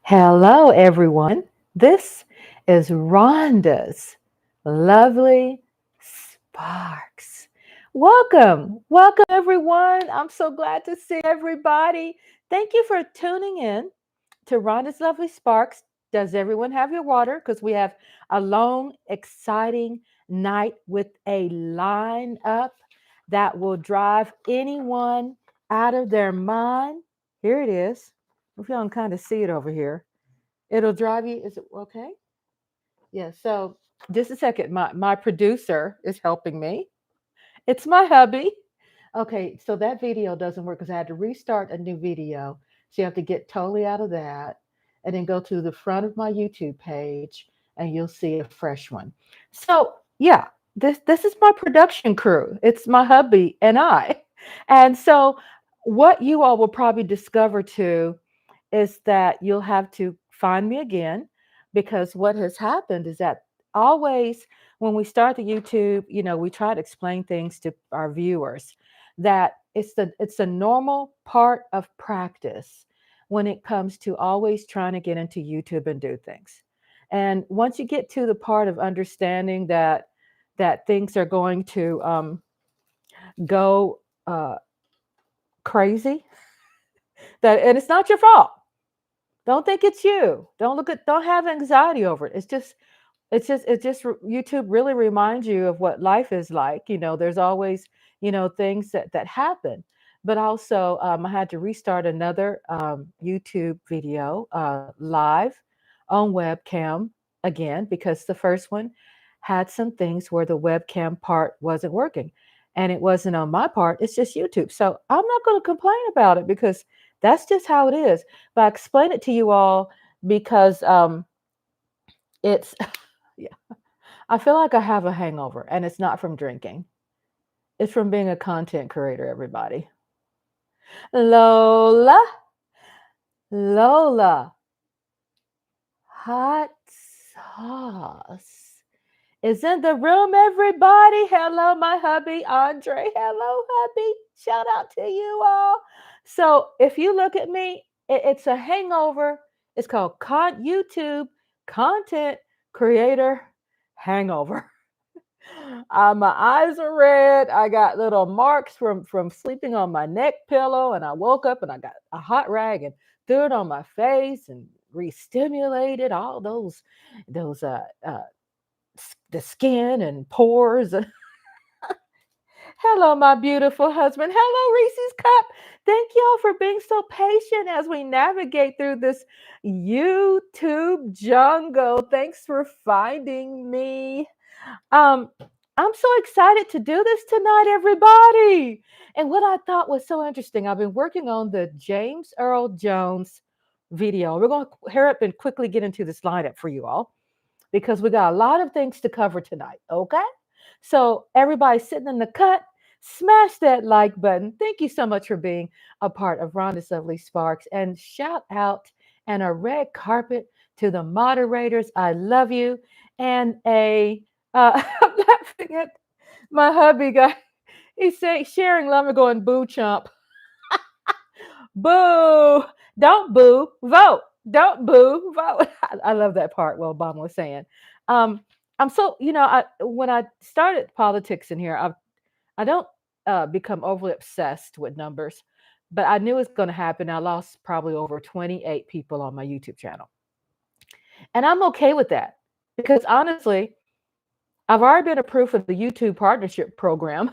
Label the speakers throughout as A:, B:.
A: Hello, everyone. This is Rhonda's lovely sparks. Welcome, everyone. I'm so glad to see everybody. Thank you for tuning in to Rhonda's lovely sparks. Does everyone have your water? Because we have a long, exciting night with a lineup that will drive anyone out of their mind. Here it is. If y'all can kind of see it over here. It'll drive you. Is it okay? Yeah. So just a second. My producer is helping me. It's my hubby. Okay. So that video doesn't work because I had to restart a new video. So you have to get totally out of that and then go to the front of my YouTube page and you'll see a fresh one. So yeah, this is my production crew. It's my hubby and I. And so what you all will probably discover too is that you'll have to find me again because what has happened is that always when we start the YouTube, we try to explain things to our viewers that it's a normal part of practice when it comes to always trying to get into YouTube and do things. And once you get to the part of understanding that things are going to go crazy, that and it's not your fault. Don't think it's you. Don't have anxiety over it. It's just YouTube really reminds you of what life is like. There's always, things that happen. But also, I had to restart another YouTube video live on webcam again because the first one had some things where the webcam part wasn't working. And it wasn't on my part, it's just YouTube. So I'm not going to complain about it because that's just how it is. But I explain it to you all because it's, yeah, I feel like I have a hangover and it's not from drinking. It's from being a content creator, everybody. Lola, Lola, hot sauce is in the room, everybody. Hello, my hubby, Andre. Hello, hubby. Shout out to you all. So if you look at me, it's a hangover. It's called YouTube content creator hangover. My eyes are red. I got little marks from sleeping on my neck pillow, and I woke up and I got a hot rag and threw it on my face and re-stimulated all those the skin and pores. Hello, my beautiful husband. Hello, Reese's Cup. Thank y'all for being so patient as we navigate through this YouTube jungle. Thanks for finding me. Um, I'm so excited to do this tonight, everybody. And what I thought was so interesting, I've been working on the James Earl Jones video. We're going to hurry up and quickly get into this lineup for you all because we got a lot of things to cover tonight. Okay. So, everybody sitting in the cut, smash that like button. Thank you so much for being a part of Rhonda's Lovely Sparks. And shout out and a red carpet to the moderators. I love you. And I'm laughing at my hubby guy. He's saying, sharing love and going, boo, chump. Boo. Don't boo. Vote. Don't boo. Vote. I love that part. What Obama was saying. I'm so, when I started politics in here, I don't become overly obsessed with numbers, but I knew it was going to happen. I lost probably over 28 people on my YouTube channel. And I'm okay with that because honestly, I've already been approved for the YouTube partnership program.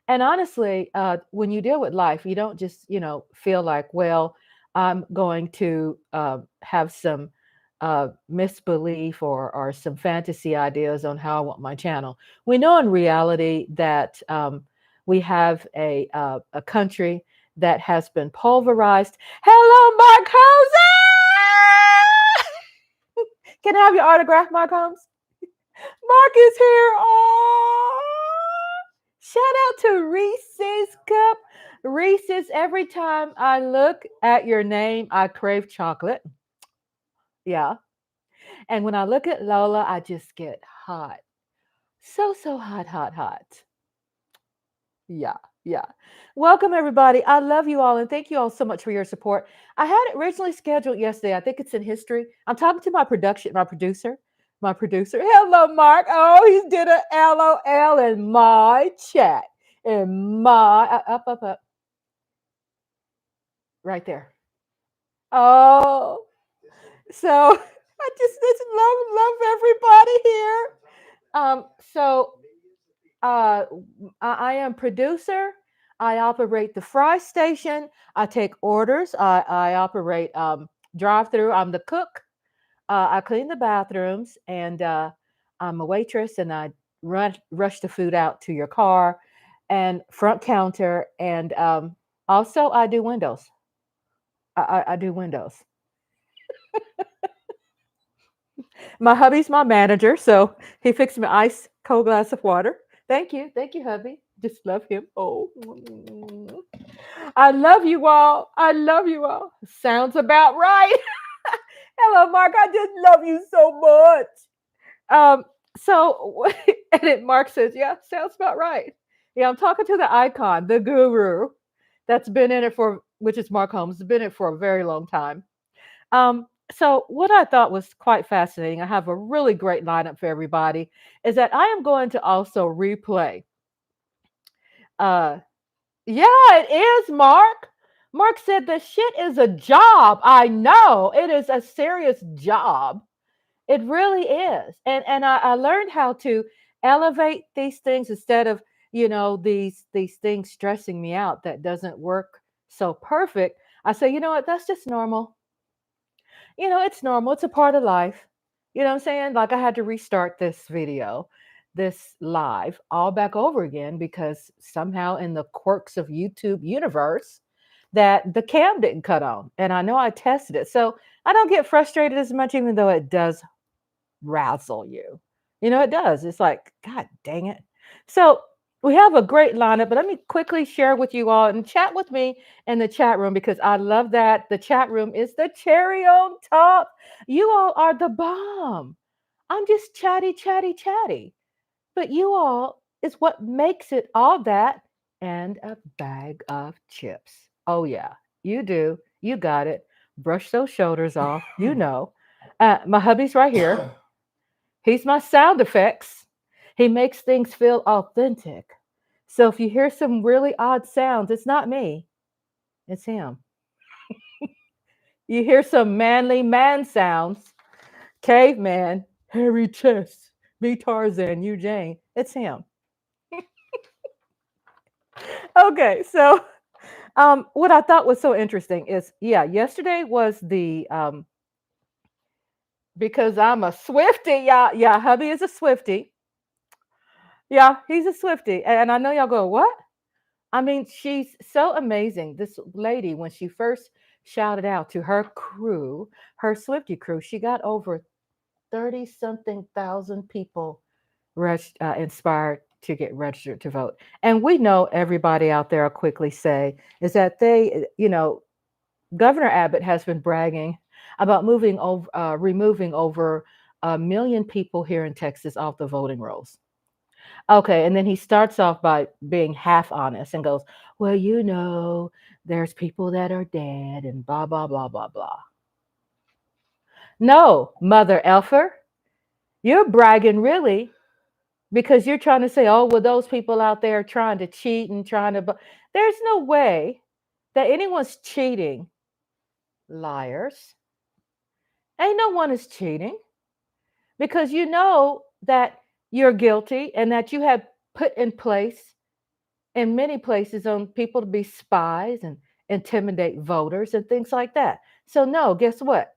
A: And honestly, when you deal with life, you don't just, feel like, well, I'm going to have some misbelief or some fantasy ideas on how I want my channel. We know in reality that we have a country that has been pulverized. Hello, Mark Holmes. Can I have your autograph, Mark Holmes? Mark is here. Oh, shout out to Reese's Cup. Reese's, every time I look at your name, I crave chocolate. Yeah. And when I look at Lola, I just get hot. So hot, hot, hot. Yeah. Yeah. Welcome, everybody. I love you all and thank you all so much for your support. I had it originally scheduled yesterday. I think it's in history. I'm talking to my producer. My producer. Hello, Mark. Oh, he did a LOL in my chat. In my up. Right there. Oh, so I just love everybody here. So Uh, I am producer. I operate the fry station. I take orders. I operate drive through. I'm the cook. I clean the bathrooms, and I'm a waitress. And I rush the food out to your car, and front counter. And also, I do windows. I do windows. My hubby's my manager, so he fixed me ice cold glass of water. Thank you, hubby. Just love him. Oh, I love you all. I love you all. Sounds about right. Hello, Mark. I just love you so much. So and then Mark says, "Yeah, sounds about right." Yeah, I'm talking to the icon, the guru, that's been in it for, which is Mark Holmes, has been in it for a very long time. So what I thought was quite fascinating, I have a really great lineup for everybody, is that I am going to also replay. Uh, yeah, it is, Mark. Mark said the shit is a job. I know it is a serious job. It really is. And I learned how to elevate these things instead of, these things stressing me out that doesn't work so perfect. I say, you know what, that's just normal. It's normal. It's a part of life. You know what I'm saying? Like I had to restart this video, this live all back over again because somehow in the quirks of YouTube universe that the cam didn't cut on. And I know I tested it. So I don't get frustrated as much, even though it does razzle you. It does. It's like, God dang it. So we have a great lineup, but let me quickly share with you all and chat with me in the chat room because I love that. The chat room is the cherry on top. You all are the bomb. I'm just chatty, chatty, chatty. But you all is what makes it all that and a bag of chips. Oh, yeah, you do. You got it. Brush those shoulders off. My hubby's right here. He's my sound effects. He makes things feel authentic. So if you hear some really odd sounds, it's not me, it's him. You hear some manly man sounds, caveman, hairy chest, me Tarzan, you Jane, it's him. Okay, so what I thought was so interesting is, yeah, yesterday was the because I'm a Swiftie, yeah, hubby is a Swiftie. Yeah, he's a Swiftie. And I know y'all go, what? I mean, she's so amazing. This lady, when she first shouted out to her crew, her Swifty crew, she got over 30 something thousand people inspired to get registered to vote. And we know everybody out there will quickly say is that Governor Abbott has been bragging about removing over 1 million people here in Texas off the voting rolls. Okay, and then he starts off by being half honest and goes, "Well, there's people that are dead and blah, blah, blah, blah, blah." No, Mother Elfer, you're bragging really because you're trying to say, "Oh, well, those people out there trying to cheat and trying to." There's no way that anyone's cheating. Liars. Ain't no one is cheating because you know that you're guilty and that you have put in place in many places on people to be spies and intimidate voters and things like that. So, no, guess what?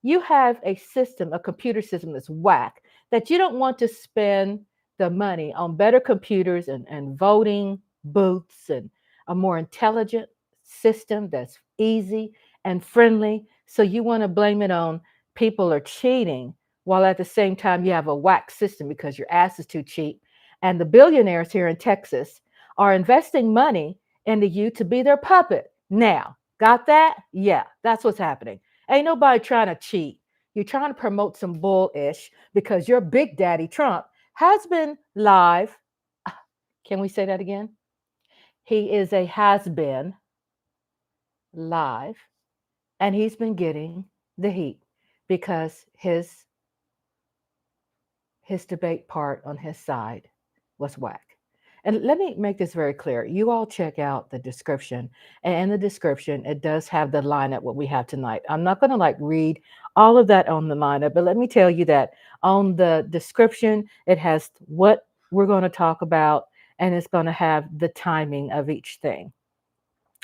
A: You have a system, a computer system that's whack that you don't want to spend the money on better computers and voting booths and a more intelligent system that's easy and friendly. So, you want to blame it on people are cheating while at the same time you have a whack system because your ass is too cheap. And the billionaires here in Texas are investing money into you to be their puppet. Now, got that? Yeah, that's what's happening. Ain't nobody trying to cheat. You're trying to promote some bullish because your big daddy Trump has been live. Can we say that again? He is a has-been live, and he's been getting the heat because his debate part on his side was whack. And let me make this very clear. You all check out the description. And in the description, it does have the lineup what we have tonight. I'm not going to like read all of that on the lineup, but let me tell you that on the description, it has what we're going to talk about, and it's going to have the timing of each thing.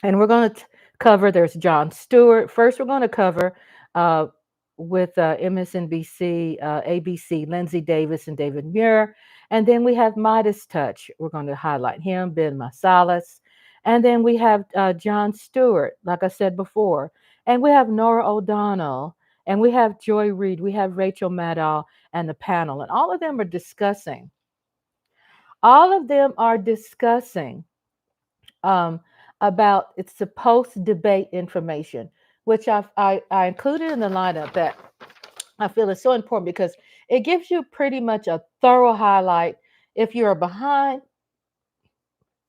A: And we're going to cover, there's Jon Stewart. First, we're going to cover uh, with MSNBC, ABC, Lindsey Davis, and David Muir. And then we have Meidas Touch. We're going to highlight him, Ben Meiselas. And then we have Jon Stewart, like I said before. And we have Norah O'Donnell. And we have Joy Reid. We have Rachel Maddow and the panel. And all of them are discussing um, about it's the post debate information, which I included in the lineup that I feel is so important because it gives you pretty much a thorough highlight. If you're behind,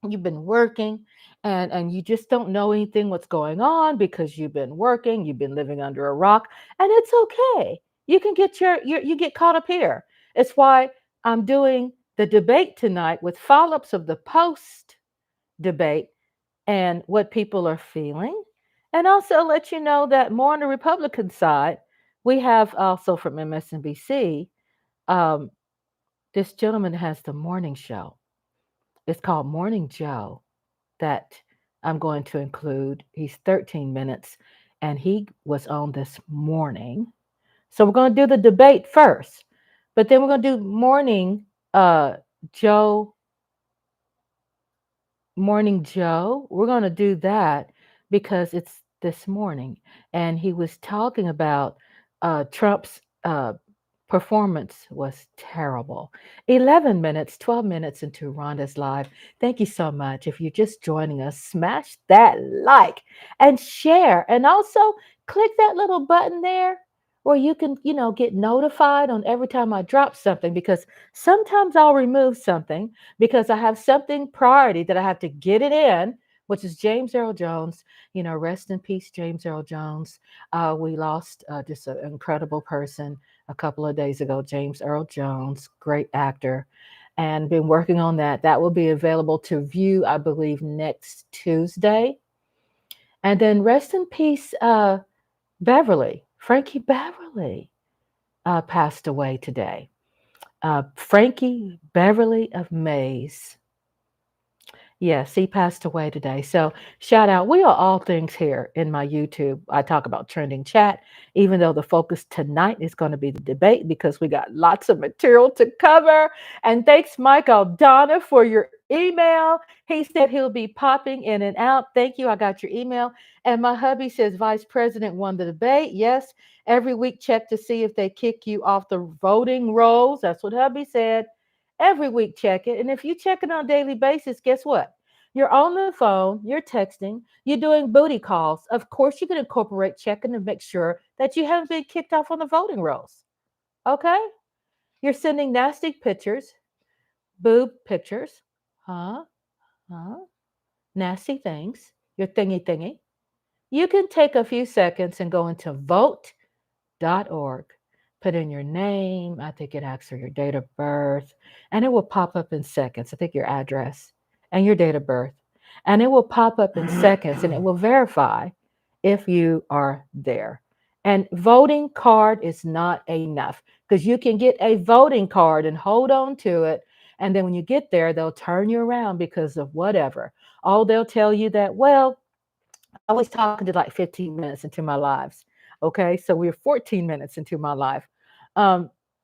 A: you've been working and you just don't know anything what's going on because you've been working, you've been living under a rock, and it's okay. You can get you get caught up here. It's why I'm doing the debate tonight with follow-ups of the post debate and what people are feeling. And also let you know that more on the Republican side, we have also from MSNBC, um, this gentleman has the morning show. It's called Morning Joe that I'm going to include. He's 13 minutes and he was on this morning. So we're going to do the debate first, but then we're going to do uh, Joe Morning Joe. We're going to do that because it's this morning. And he was talking about Trump's performance was terrible. 11 minutes, 12 minutes into Rhonda's live. Thank you so much. If you're just joining us, smash that like and share. And also click that little button there where you can, get notified on every time I drop something because sometimes I'll remove something because I have something priority that I have to get it in, which is James Earl Jones. Rest in peace, James Earl Jones. We lost just an incredible person a couple of days ago, James Earl Jones, great actor, and been working on that. That will be available to view, I believe, next Tuesday. And then rest in peace, Frankie Beverly passed away today. Frankie Beverly of Mays. Yes, he passed away today. So shout out. We are all things here in my YouTube. I talk about trending chat, even though the focus tonight is going to be the debate because we got lots of material to cover. And thanks, Mike Aldana, for your email. He said he'll be popping in and out. Thank you. I got your email. And my hubby says Vice President won the debate. Yes, every week check to see if they kick you off the voting rolls. That's what hubby said. Every week, check it. And if you check it on a daily basis, guess what? You're on the phone, you're texting, you're doing booty calls. Of course, you can incorporate checking to make sure that you haven't been kicked off on the voting rolls. Okay? You're sending nasty pictures, boob pictures, huh? Huh? Nasty things, your thingy. You can take a few seconds and go into vote.org. Put in your name. I think it asks for your date of birth, and it will pop up in seconds. I think your address and your date of birth, and it will pop up in seconds, and it will verify if you are there. And voting card is not enough because you can get a voting card and hold on to it. And then when you get there, they'll turn you around because of whatever. Oh, they'll tell you that, well, I was talking to like 15 minutes into my lives. Okay. So we're 14 minutes into my life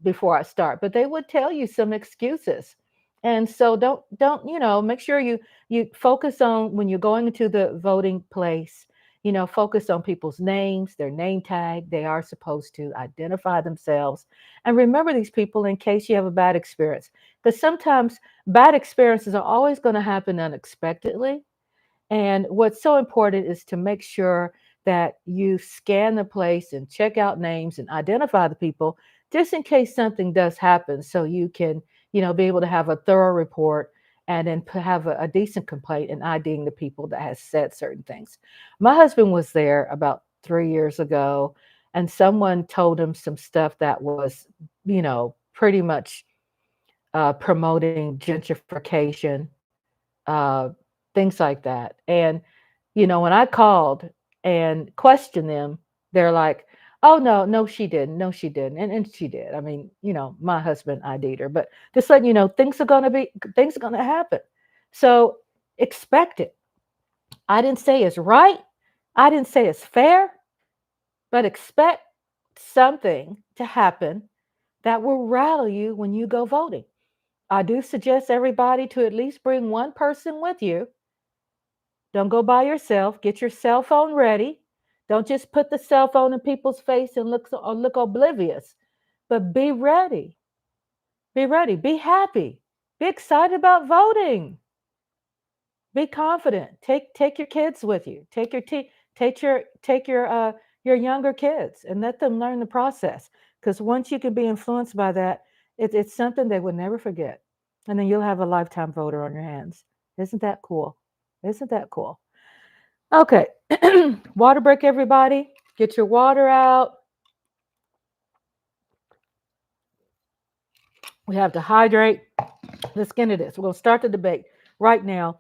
A: before I start, but they would tell you some excuses. And so don't, make sure you focus on when you're going into the voting place, focus on people's names, their name tag. They are supposed to identify themselves and remember these people in case you have a bad experience. Because sometimes bad experiences are always going to happen unexpectedly. And what's so important is to make sure that you scan the place and check out names and identify the people just in case something does happen so you can, be able to have a thorough report and then have a decent complaint and IDing the people that has said certain things. My husband was there about 3 years ago, and someone told him some stuff that was, pretty much promoting gentrification, uh, things like that. And, when I called and questioned them, they're like, oh, no, no, she didn't. No, she didn't. And she did. I mean, my husband ID'd her, but just letting you know, things are going to happen. So expect it. I didn't say it's right. I didn't say it's fair, but expect something to happen that will rattle you when you go voting. I do suggest everybody to at least bring one person with you. Don't go by yourself. Get your cell phone ready. Don't just put the cell phone in people's face and look oblivious, but be ready. Be ready. Be happy. Be excited about voting. Be confident. Take your kids with you. Take your younger kids and let them learn the process. Because once you can be influenced by that, it's something they will never forget. And then you'll have a lifetime voter on your hands. Isn't that cool? Isn't that cool? Okay. Water break, everybody. Get your water out. We have to hydrate. Let's get into this. We're going to start the debate right now.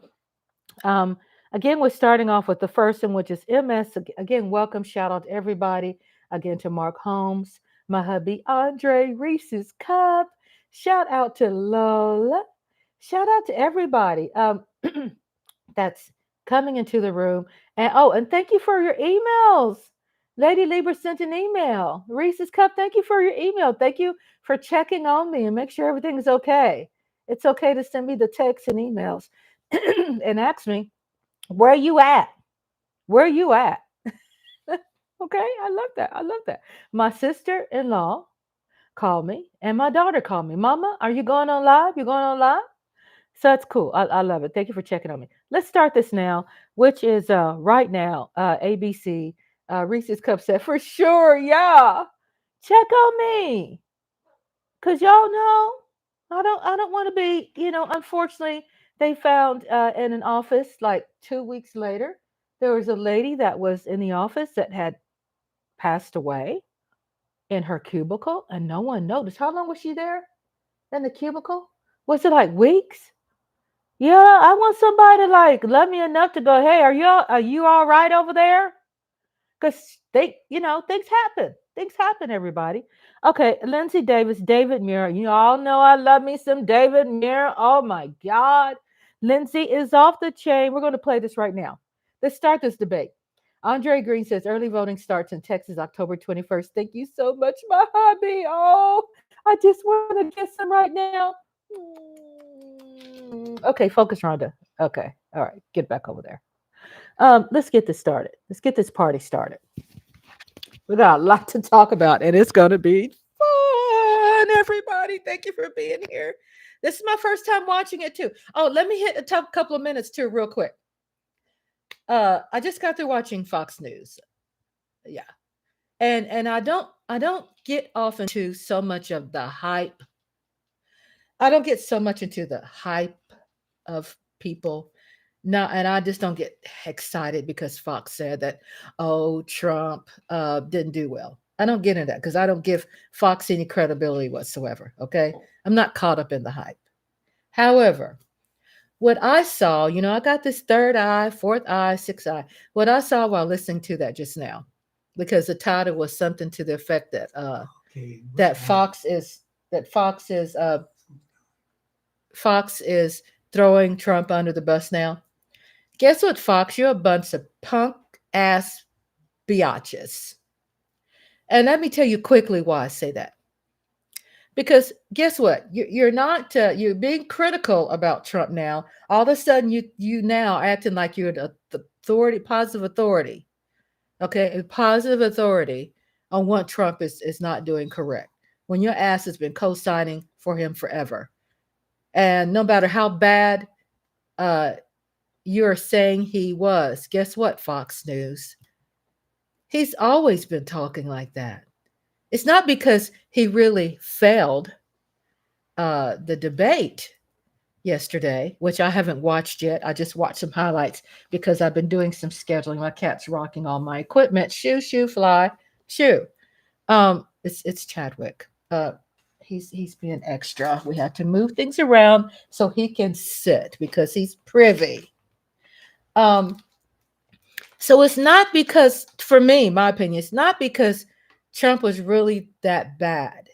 A: Again, we're starting off with the first one, which is MS. Again, welcome. Shout out to everybody. Again, to Mark Holmes, my hubby, Andre, Reese's Cup. Shout out to Lola. Shout out to everybody that's coming into the room. And thank you for your emails. Lady Lieber sent an email. Reese's Cup, thank you for your email. Thank you for checking on me and make sure everything is okay. It's okay to send me the texts and emails and ask me, where you at? Where you at? Okay, I love that. I love that. My sister-in-law called me and my daughter called me. Mama, are you going on live? You going on live? So that's cool. I love it. Thank you for checking on me. Let's start this now, which is right now, ABC. Reese's Cup said, for sure, yeah. Check on me. Cause y'all know I don't want to be, unfortunately, they found in an office like 2 weeks later, there was a lady that was in the office that had passed away in her cubicle and no one noticed. How long was she there in the cubicle? Was it like weeks? Yeah, I want somebody to like love me enough to go, hey, are you all right over there? Because things happen. Things happen, everybody. Okay, Lindsey Davis, David Muir. You all know I love me some David Muir. Oh my God. Lindsey is off the chain. We're going to play this right now. Let's start this debate. Andre Green says early voting starts in Texas October 21st. Thank you so much, my hubby. Oh, I just want to kiss him right now. Okay, focus, Rhonda. Okay, all right, get back over there. Let's get this started. Let's get this party started. We got a lot to talk about, and it's going to be fun, everybody. Thank you for being here. This is my first time watching it, too. Oh, let me hit a couple of minutes, too, real quick. I just got through watching Fox News. Yeah. And I don't get off into so much of the hype. I don't get so much into the hype of people. No, and I just don't get excited because Fox said that, oh, Trump didn't do well. I don't get into that because I don't give Fox any credibility whatsoever. Okay. I'm not caught up in the hype. However, what I saw, I got this third eye, fourth eye, sixth eye. What I saw while listening to that just now, because the title was something to the effect that Fox is throwing Trump under the bus now. Guess what, Fox? You're a bunch of punk ass biatches. And let me tell you quickly why I say that. Because guess what? You're not. You're being critical about Trump now. All of a sudden, you now acting like you're the authority, positive authority. Okay, a positive authority on what Trump is not doing correct. When your ass has been co-signing for him forever, and no matter how bad you're saying he was, guess what, Fox News? He's always been talking like that. It's not because he really failed the debate. yesterday, which I haven't watched yet. I just watched some highlights because I've been doing some scheduling. My cat's rocking all my equipment. Shoo, shoo, fly, shoo. It's Chadwick. He's being extra. We have to move things around so he can sit because he's privy. So it's not because, for me, my opinion, it's not because Trump was really that bad.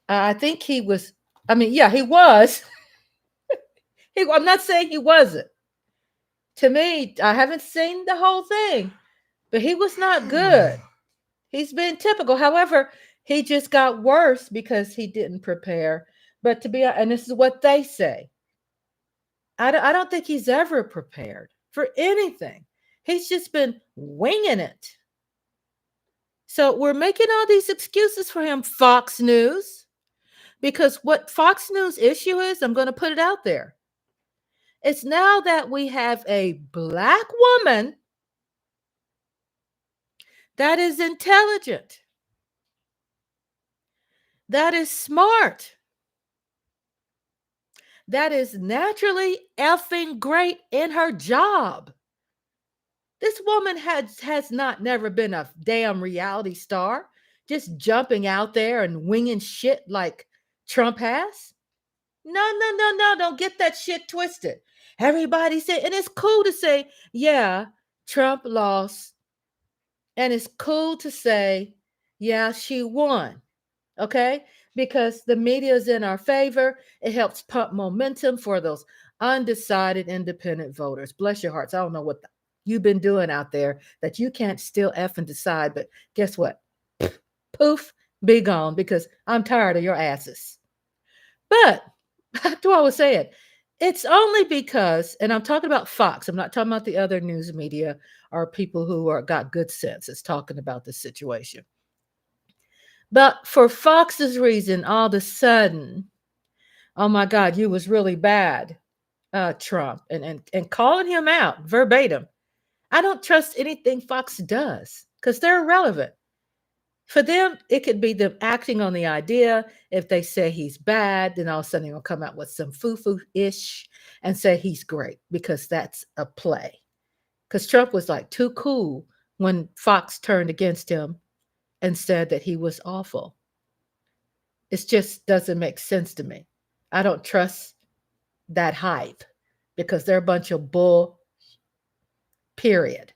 A: I think he was. I mean, yeah, he was. I'm not saying he wasn't. To me, I haven't seen the whole thing, but he was not good. He's been typical. However, he just got worse because he didn't prepare. But to be, and this is what they say, I don't think he's ever prepared for anything. He's just been winging it. So we're making all these excuses for him, Fox News, because what Fox News issue is, I'm going to put it out there. It's now that we have a Black woman that is intelligent, that is smart, that is naturally effing great in her job. This woman has not never been a damn reality star, just jumping out there and winging shit like Trump has. No, don't get that shit twisted. Everybody say, and it's cool to say, yeah, Trump lost. And it's cool to say, yeah, she won. Okay? Because the media is in our favor. It helps pump momentum for those undecided independent voters. Bless your hearts. I don't know what you've been doing out there that you can't still effing decide. But guess what? Poof, be gone, because I'm tired of your asses. But back to what I was saying, it's only because, and I'm talking about Fox, I'm not talking about the other news media or people who got good sense is talking about the situation. But for Fox's reason, all of a sudden, oh my God, you was really bad, Trump, and calling him out verbatim. I don't trust anything Fox does because they're irrelevant. For them, it could be them acting on the idea. If they say he's bad, then all of a sudden they'll come out with some foo-foo-ish and say he's great because that's a play. Because Trump was like too cool when Fox turned against him and said that he was awful. It just doesn't make sense to me. I don't trust that hype because they're a bunch of bull, period.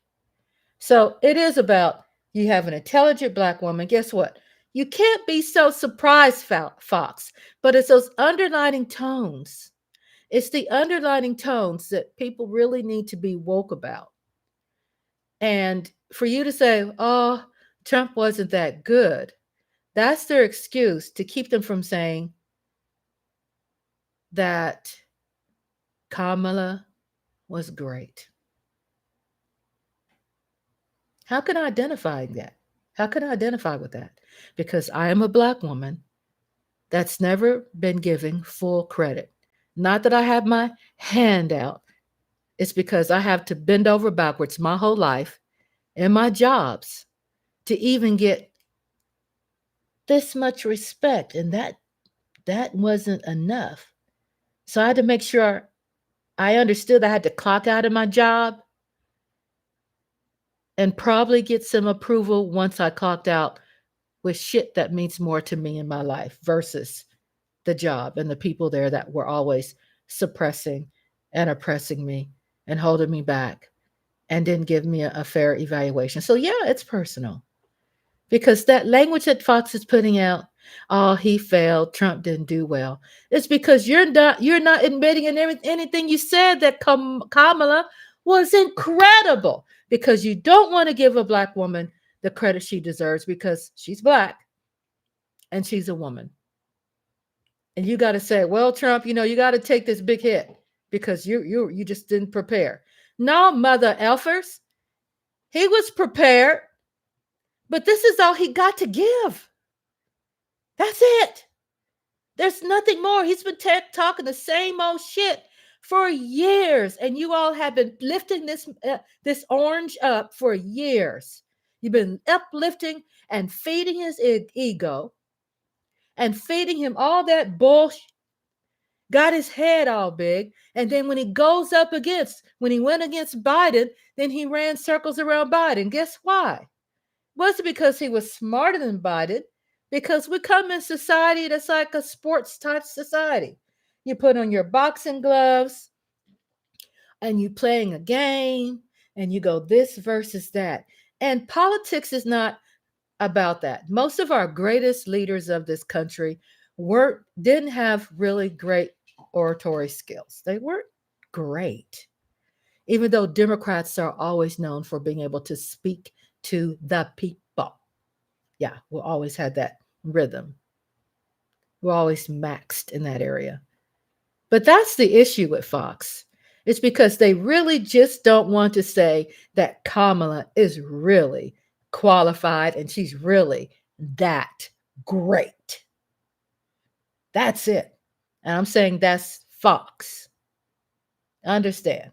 A: So it is about, you have an intelligent Black woman. Guess what? You can't be so surprised, Fox, but it's those underlining tones. It's the underlining tones that people really need to be woke about. And for you to say, oh, Trump wasn't that good, that's their excuse to keep them from saying that Kamala was great. How can I identify that? How can I identify with that? Because I am a Black woman that's never been given full credit. Not that I have my hand out. It's because I have to bend over backwards my whole life in my jobs to even get this much respect. And that wasn't enough. So I had to make sure I understood I had to clock out of my job and probably get some approval once I clocked out with shit that means more to me in my life versus the job and the people there that were always suppressing and oppressing me and holding me back and didn't give me a fair evaluation. So yeah, it's personal. Because that language that Fox is putting out, oh, he failed, Trump didn't do well. It's because you're not admitting in anything you said that Kamala was incredible, because you don't want to give a Black woman the credit she deserves because she's Black and she's a woman. And you got to say, well, Trump, you got to take this big hit because you just didn't prepare. No, mother effers. He was prepared, but this is all he got to give. That's it. There's nothing more. He's been talking the same old shit for years, and you all have been lifting this orange up for years. You've been uplifting and feeding his ego and feeding him all that bullshit. got his head all big. And then when he went against Biden, then he ran circles around Biden. Guess why? It wasn't because he was smarter than Biden, because we come in society that's like a sports type society. You put on your boxing gloves and you playing a game and you go this versus that. And politics is not about that. Most of our greatest leaders of this country didn't have really great oratory skills. They weren't great. Even though Democrats are always known for being able to speak to the people. Yeah, we always had that rhythm. We're always maxed in that area. But that's the issue with Fox. It's because they really just don't want to say that Kamala is really qualified and she's really that great. That's it. And I'm saying that's Fox. Understand.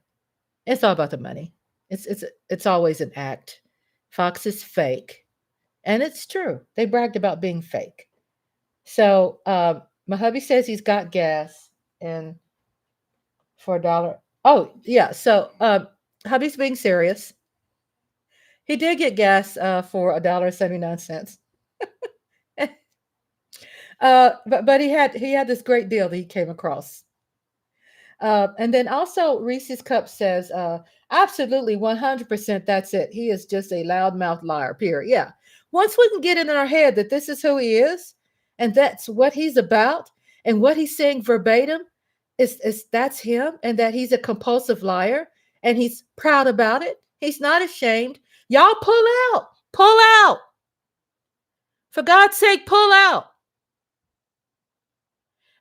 A: It's all about the money. It's always an act. Fox is fake. And it's true. They bragged about being fake. So my hubby says he's got gas and for $1. Oh, yeah. So hubby's being serious. He did get gas for $1.79. But he had this great deal that he came across. And then also Reese's Cup says, absolutely 100% that's it. He is just a loudmouth liar, period. Yeah. Once we can get it in our head that this is who he is and that's what he's about and what he's saying verbatim is that's him and that he's a compulsive liar and he's proud about it. He's not ashamed. Y'all pull out. Pull out. For God's sake, pull out.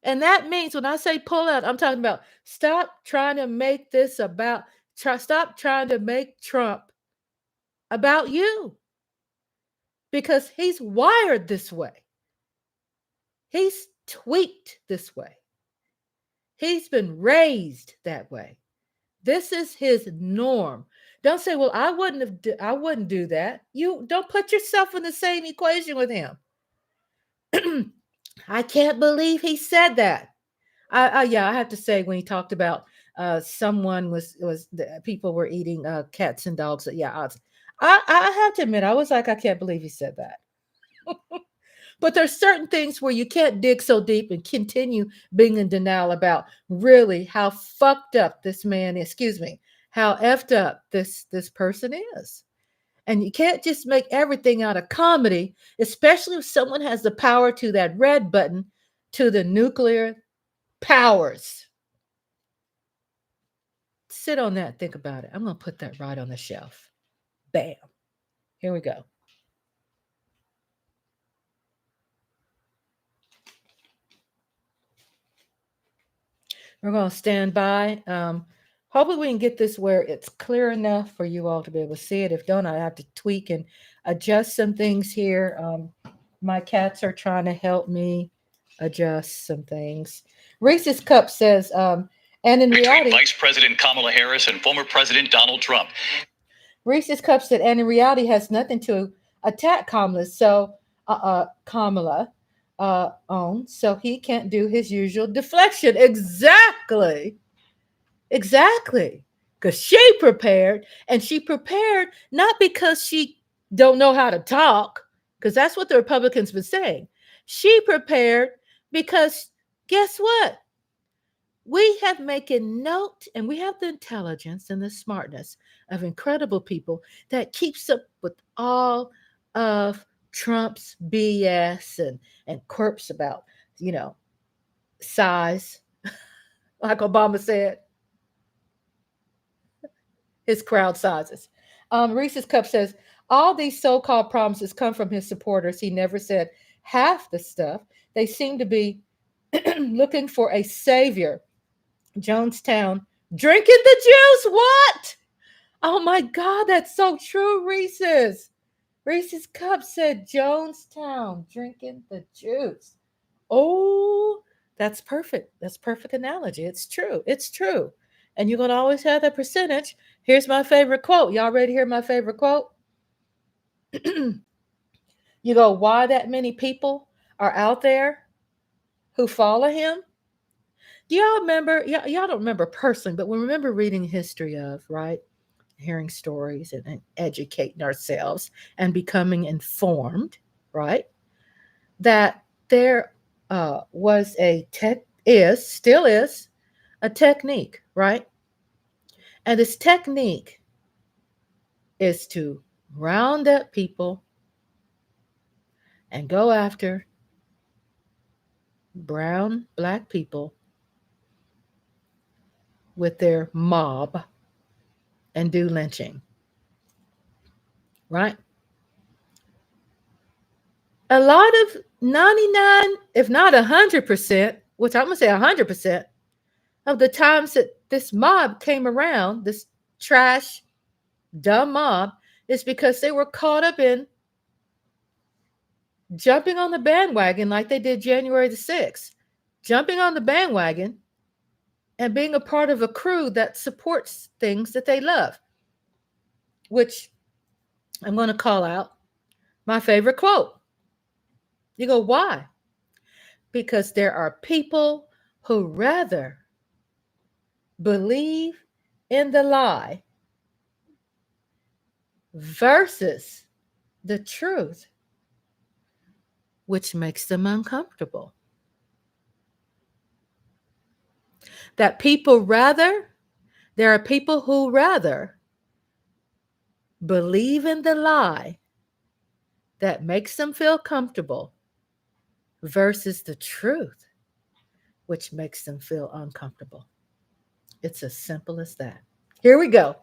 A: And that means when I say pull out, I'm talking about stop trying to make this about, stop trying to make Trump about you. Because he's wired this way. He's tweaked this way. He's been raised that way. This is his norm. Don't say, well, I wouldn't do that. You don't put yourself in the same equation with him. I can't believe he said that. I have to say when he talked about someone people were eating cats and dogs. Yeah, I have to admit I was like, I can't believe he said that. But there's certain things where you can't dig so deep and continue being in denial about really how fucked up this man is. Excuse me, how effed up this person is. And you can't just make everything out of comedy, especially if someone has the power to that red button to the nuclear powers. Sit on that, think about it. I'm going to put that right on the shelf. Bam. Here we go. We're going to stand by. Hopefully we can get this where it's clear enough for you all to be able to see it. If don't, I have to tweak and adjust some things here. My cats are trying to help me adjust some things. Reese's Cup says, and in reality,
B: Vice President Kamala Harris and former President Donald Trump.
A: Reese's Cup said, and in reality has nothing to attack Kamala. So Kamala owns, so he can't do his usual deflection. Exactly. Because she prepared, and she prepared not because she don't know how to talk, because that's what the Republicans been saying. She prepared because guess what? We have making note and we have the intelligence and the smartness of incredible people that keeps up with all of Trump's BS and quirks about, size, like Obama said, his crowd sizes. Reese's Cup says, all these so-called promises come from his supporters. He never said half the stuff. They seem to be looking for a savior. Jonestown, drinking the juice. What? Oh my God, that's so true, Reese's. Reese's Cup said Jonestown, drinking the juice. Oh, that's perfect. That's perfect analogy. It's true. It's true. And you're going to always have that percentage. Here's my favorite quote. Y'all ready to hear my favorite quote? You go, why that many people are out there who follow him? Do y'all remember? Y'all don't remember personally, but we remember reading history of, right? Hearing stories and educating ourselves and becoming informed, right? That there was still is a technique, right? And this technique is to round up people and go after brown, black people with their mob and do lynching, right? A lot of 99, if not 100%, which I'm going to say 100% of the times that this mob came around, this trash, dumb mob, is because they were caught up in jumping on the bandwagon like they did January the 6th, jumping on the bandwagon and being a part of a crew that supports things that they love, which I'm going to call out my favorite quote. You go, why? Because there are people who rather believe in the lie versus the truth, which makes them uncomfortable. There are people who rather believe in the lie that makes them feel comfortable versus the truth, which makes them feel uncomfortable. It's as simple as that. Here we go.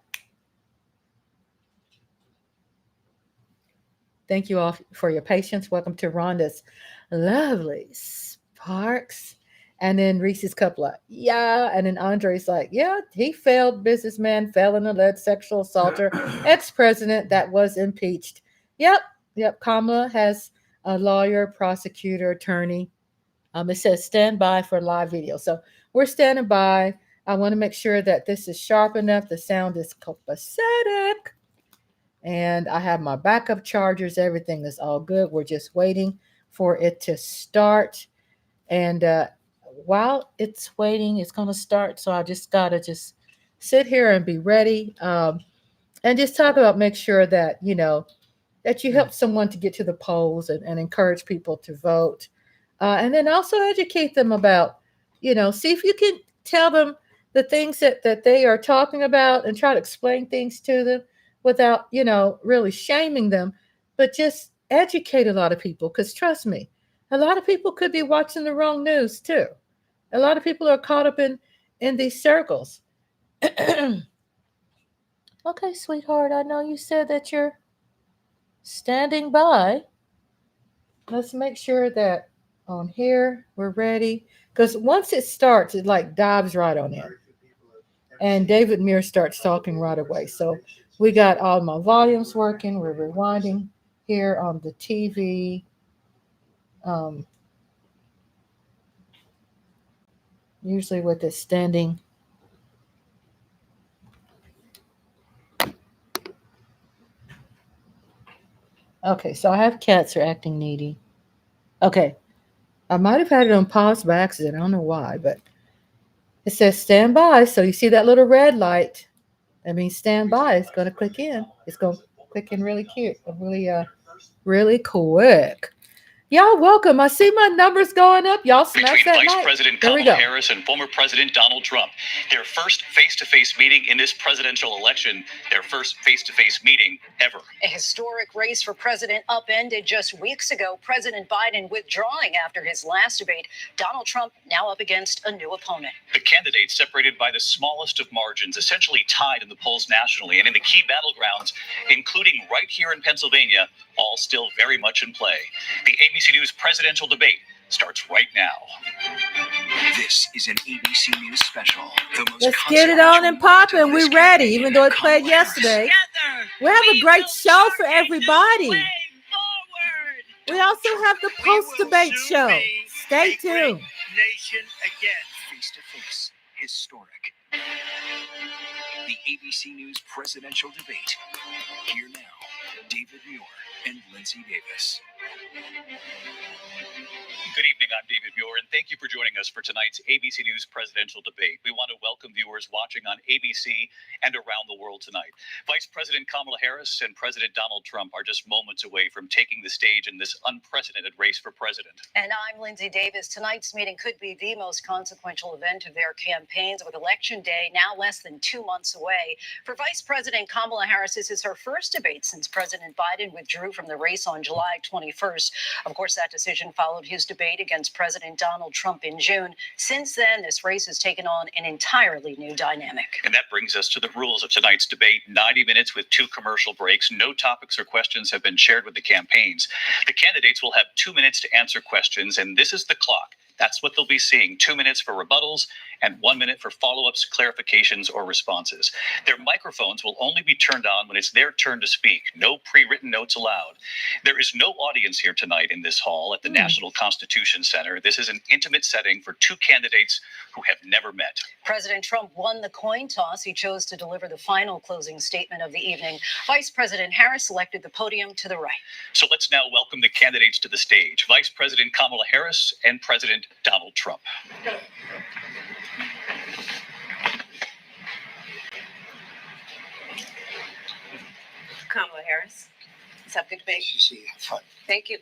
A: Thank you all for your patience. Welcome to Rhonda's Lovely Sparks. And then Reese's couple of, yeah. And then Andre's like, yeah, he failed businessman, felon, alleged sexual assaulter, ex-president that was impeached. Yep. Kamala has a lawyer, prosecutor, attorney. It says stand by for live video. So we're standing by. I want to make sure that this is sharp enough. The sound is copacetic. And I have my backup chargers. Everything is all good. We're just waiting for it to start. And while it's waiting, it's going to start. So I just got to just sit here and be ready. And just talk about, make sure that, that you help someone to get to the polls and encourage people to vote. And then also educate them about, see if you can tell them the things that they are talking about and try to explain things to them without, really shaming them, but just educate a lot of people. Because trust me, a lot of people could be watching the wrong news too. A lot of people are caught up in these circles. Okay, sweetheart, I know you said that you're standing by. Let's make sure that on here we're ready. Because once it starts, it like dives right on in. And David Muir starts talking right away. So we got all my volumes working. We're rewinding here on the TV. Usually with the standing. Okay, so I have cats are acting needy. Okay, I might have had it on pause by accident. I don't know why, but it says stand by. So you see that little red light? That means stand by. It's going to click in. It's going to click in really cute, really quick. Y'all welcome. I see my numbers going up. Y'all smash that
B: Between
A: like.
B: Vice President Kamala Harris and former President Donald Trump. Their first face-to-face meeting in this presidential election. Their first face-to-face meeting ever.
C: A historic race for president upended just weeks ago. President Biden withdrawing after his last debate. Donald Trump now up against a new opponent.
B: The candidates separated by the smallest of margins, essentially tied in the polls nationally and in the key battlegrounds, including right here in Pennsylvania, all still very much in play. The ABC News presidential debate starts right now.
D: This is an ABC News special.
A: Let's get it on and popping. We're ready, even though it played yesterday. We have a great show for everybody. We also have the post-debate show. Stay tuned.
D: Nation again. Face-to-face. Historic. The ABC News presidential debate. Here now, David Muir and Lindsey Davis.
B: Good evening. I'm David Muir, and thank you for joining us for tonight's ABC News presidential debate. We want to welcome viewers watching on ABC and around the world tonight. Vice President Kamala Harris and President Donald Trump are just moments away from taking the stage in this unprecedented race for president.
C: And I'm Lindsey Davis. Tonight's meeting could be the most consequential event of their campaigns, with Election Day now less than 2 months away. For Vice President Kamala Harris, this is her first debate since President Biden withdrew from the race on July 21st. Of course, that decision followed his debate against President Donald Trump in June. Since then, this race has taken on an entirely new dynamic.
B: And that brings us to the rules of tonight's debate. 90 minutes with 2 commercial breaks. No topics or questions have been shared with the campaigns. The candidates will have 2 minutes to answer questions, and this is the clock. That's what they'll be seeing. 2 minutes for rebuttals and 1 minute for follow-ups, clarifications, or responses. Their microphones will only be turned on when it's their turn to speak. No pre-written notes allowed. There is no audience here tonight in this hall at the National Constitution Center. This is an intimate setting for 2 candidates who have never met.
C: President Trump won the coin toss. He chose to deliver the final closing statement of the evening. Vice President Harris selected the podium to the right.
B: So let's now welcome the candidates to the stage. Vice President Kamala Harris and President Donald Trump.
E: Kamala Harris. Let's have a good debate. Thank you.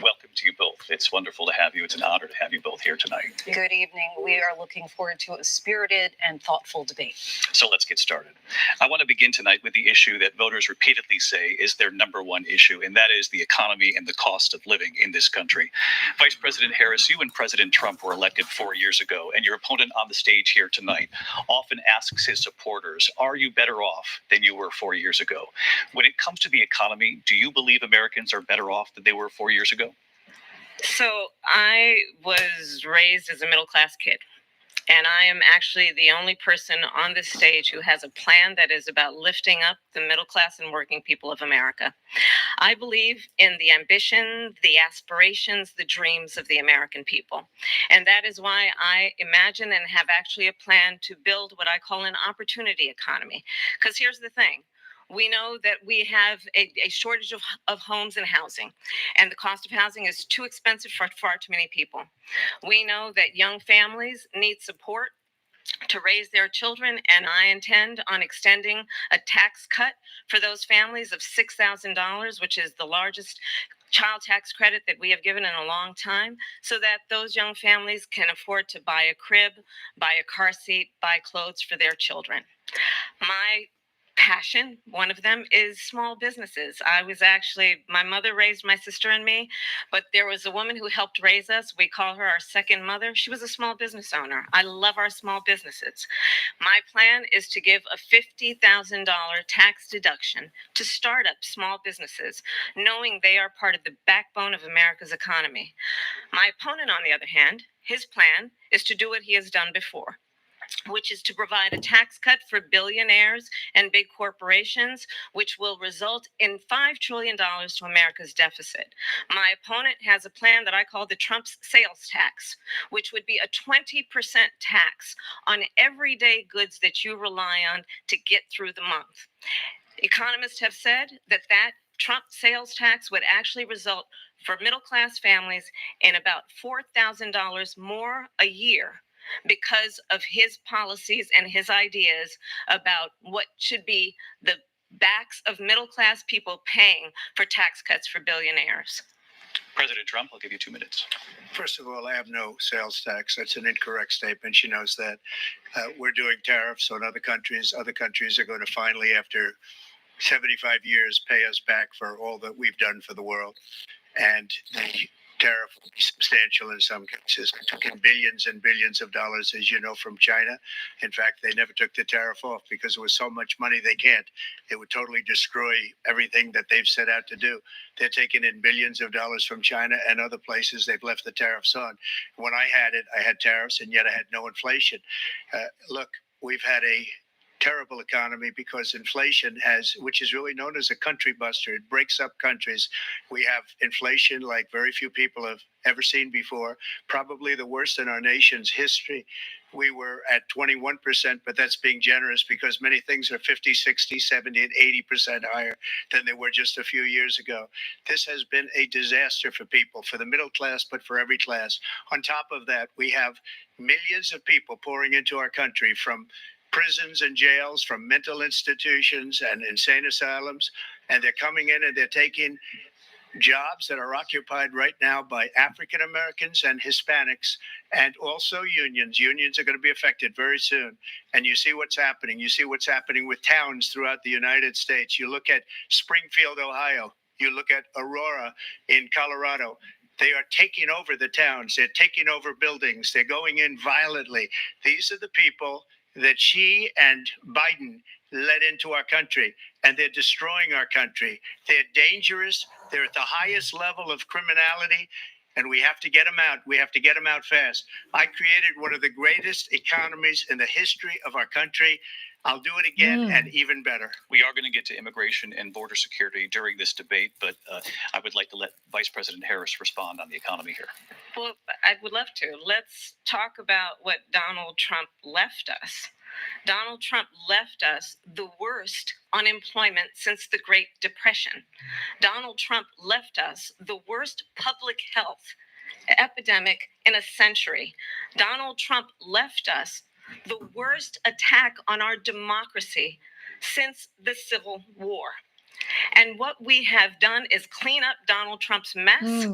B: Welcome to you both. It's wonderful to have you. It's an honor to have you both here tonight.
C: Good evening. We are looking forward to a spirited and thoughtful debate.
B: So let's get started. I want to begin tonight with the issue that voters repeatedly say is their number one issue, and that is the economy and the cost of living in this country. Vice President Harris, you and President Trump were elected 4 years ago, and your opponent on the stage here tonight often asks his supporters, are you better off than you were 4 years ago? When it comes to the economy, do you believe Americans are better off than they were 4 years ago?
E: So I was raised as a middle-class kid, and I am actually the only person on this stage who has a plan that is about lifting up the middle class and working people of America. I believe in the ambition, the aspirations, the dreams of the American people. And that is why I imagine and have actually a plan to build what I call an opportunity economy. Because here's the thing. We know that we have a shortage of homes and housing, and the cost of housing is too expensive for far too many people. We know that young families need support to raise their children, and I intend on extending a tax cut for those families of $6,000, which is the largest child tax credit that we have given in a long time, so that those young families can afford to buy a crib, buy a car seat, buy clothes for their children. My passion, one of them, is small businesses. My mother raised my sister and me, but there was a woman who helped raise us. We call her our second mother. She was a small business owner. I love our small businesses. My plan is to give a $50,000 tax deduction to start up small businesses, knowing they are part of the backbone of America's economy. My opponent, on the other hand, his plan is to do what he has done before, which is to provide a tax cut for billionaires and big corporations, which will result in $5 trillion to America's deficit. My opponent has a plan that I call the Trump's sales tax, which would be a 20% tax on everyday goods that you rely on to get through the month. Economists have said that Trump sales tax would actually result for middle-class families in about $4,000 more a year, because of his policies and his ideas about what should be the backs of middle-class people paying for tax cuts for billionaires.
B: President Trump, I'll give you 2 minutes.
F: First of all, I have no sales tax. That's an incorrect statement. She knows that. We're doing tariffs on other countries. Other countries are going to finally, after 75 years, pay us back for all that we've done for the world. And the tariff will be substantial in some cases. It took in billions and billions of dollars, as you know, from China. In fact, they never took the tariff off because there was so much money they can't. It would totally destroy everything that they've set out to do. They're taking in billions of dollars from China and other places. They've left the tariffs on. When I had tariffs, and yet I had no inflation. Look, we've had a terrible economy because inflation which is really known as a country buster. It breaks up countries. We have inflation like very few people have ever seen before, probably the worst in our nation's history. We were at 21%, but that's being generous because many things are 50, 60, 70, and 80% higher than they were just a few years ago. This has been a disaster for people, for the middle class, but for every class. On top of that, we have millions of people pouring into our country from prisons and jails, from mental institutions and insane asylums, and they're coming in and they're taking jobs that are occupied right now by African Americans and Hispanics, and also unions. Unions are going to be affected very soon. And you see what's happening. You see what's happening with towns throughout the United States. You look at Springfield, Ohio. You look at Aurora in Colorado. They are taking over the towns. They're taking over buildings. They're going in violently. These are the people that she and Biden led into our country, and they're destroying our country. They're dangerous. They're at the highest level of criminality, and we have to get them out. We have to get them out fast. I created one of the greatest economies in the history of our country. I'll do it again and even better.
B: We are going to get to immigration and border security during this debate, but I would like to let Vice President Harris respond on the economy here.
E: Well, I would love to. Let's talk about what Donald Trump left us. Donald Trump left us the worst unemployment since the Great Depression. Donald Trump left us the worst public health epidemic in a century. Donald Trump left us the worst attack on our democracy since the Civil War. And what we have done is clean up Donald Trump's mess.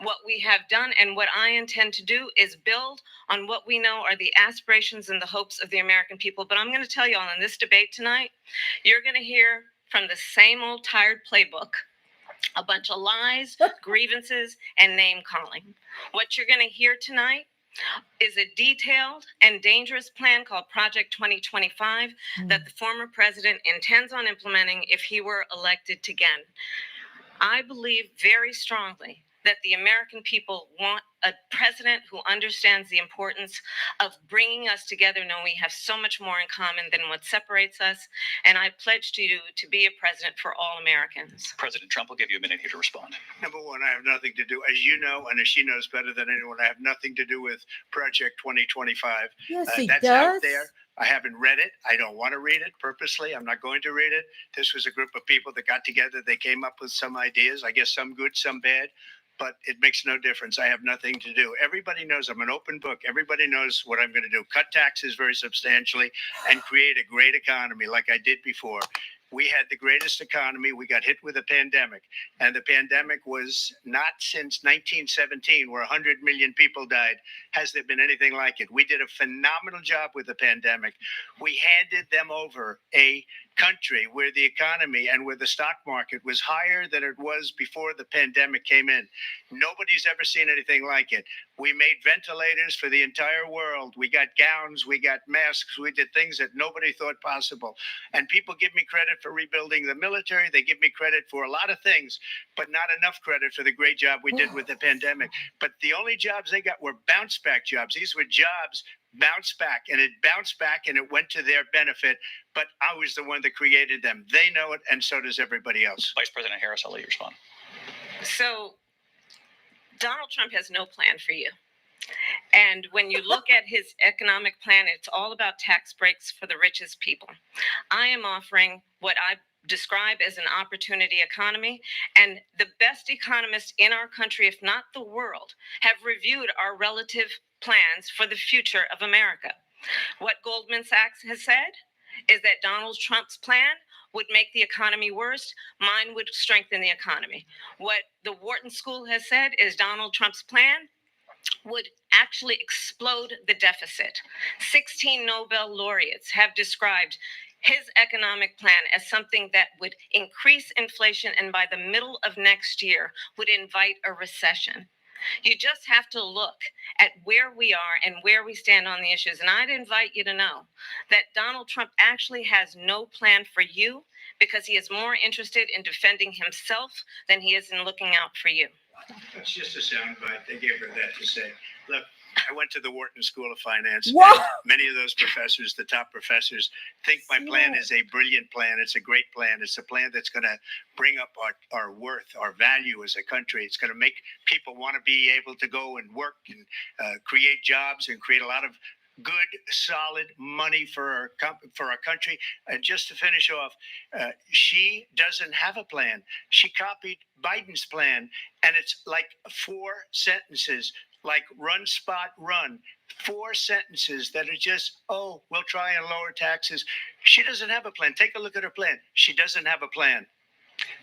E: What we have done and what I intend to do is build on what we know are the aspirations and the hopes of the American people. But I'm going to tell you all in this debate tonight, you're going to hear from the same old tired playbook, a bunch of lies, grievances, and name calling. What you're going to hear tonight is a detailed and dangerous plan called Project 2025 that the former president intends on implementing if he were elected again. I believe very strongly that the American people want a president who understands the importance of bringing us together, knowing we have so much more in common than what separates us. And I pledge to you to be a president for all Americans.
B: President Trump, will give you a minute here to respond.
F: Number one, I have nothing to do, as you know, and as she knows better than anyone, I have nothing to do with Project 2025.
A: Yes, he
F: that's
A: does.
F: out there. I haven't read it. I don't want to read it purposely. I'm not going to read it. This was a group of people that got together. They came up with some ideas, I guess some good, some bad. But it makes no difference. I have nothing to do. Everybody knows I'm an open book. Everybody knows what I'm going to do. Cut taxes very substantially and create a great economy like I did before. We had the greatest economy. We got hit with a pandemic. And the pandemic was not since 1917, where 100 million people died, has there been anything like it. We did a phenomenal job with the pandemic. We handed them over a country where the economy and where the stock market was higher than it was before the pandemic came in. Nobody's ever seen anything like it. We made ventilators for the entire world. We got gowns, we got masks, we did things that nobody thought possible. And people give me credit for rebuilding the military. They give me credit for a lot of things, but not enough credit for the great job we did with the pandemic. But the only jobs they got were bounce back jobs. These were jobs bounce back, and it bounced back and it went to their benefit. But I was the one that created them. They know it, and so does everybody else.
B: Vice President Harris, I'll let you respond.
E: So Donald Trump has no plan for you. And when you look at his economic plan, it's all about tax breaks for the richest people. I am offering what I describe as an opportunity economy, and the best economists in our country, if not the world, have reviewed our relative plans for the future of America. What Goldman Sachs has said is that Donald Trump's plan would make the economy worse. Mine would strengthen the economy. What the Wharton School has said is Donald Trump's plan would actually explode the deficit. 16 Nobel laureates have described his economic plan as something that would increase inflation and by the middle of next year would invite a recession. You just have to look at where we are and where we stand on the issues. And I'd invite you to know that Donald Trump actually has no plan for you because he is more interested in defending himself than he is in looking out for you.
F: That's just a soundbite. They gave her that to say. Look, I went to the Wharton School of Finance.
A: Whoa!
F: And many of those professors, the top professors, think my plan is a brilliant plan. It's a great plan. It's a plan that's going to bring up our worth, our value as a country. It's going to make people want to be able to go and work and create jobs and create a lot of good, solid money for our country. And just to finish off, she doesn't have a plan. She copied Biden's plan, and it's like 4 sentences, like run, spot, run. 4 sentences that are just, oh, we'll try and lower taxes. She doesn't have a plan. Take a look at her plan. She doesn't have a plan.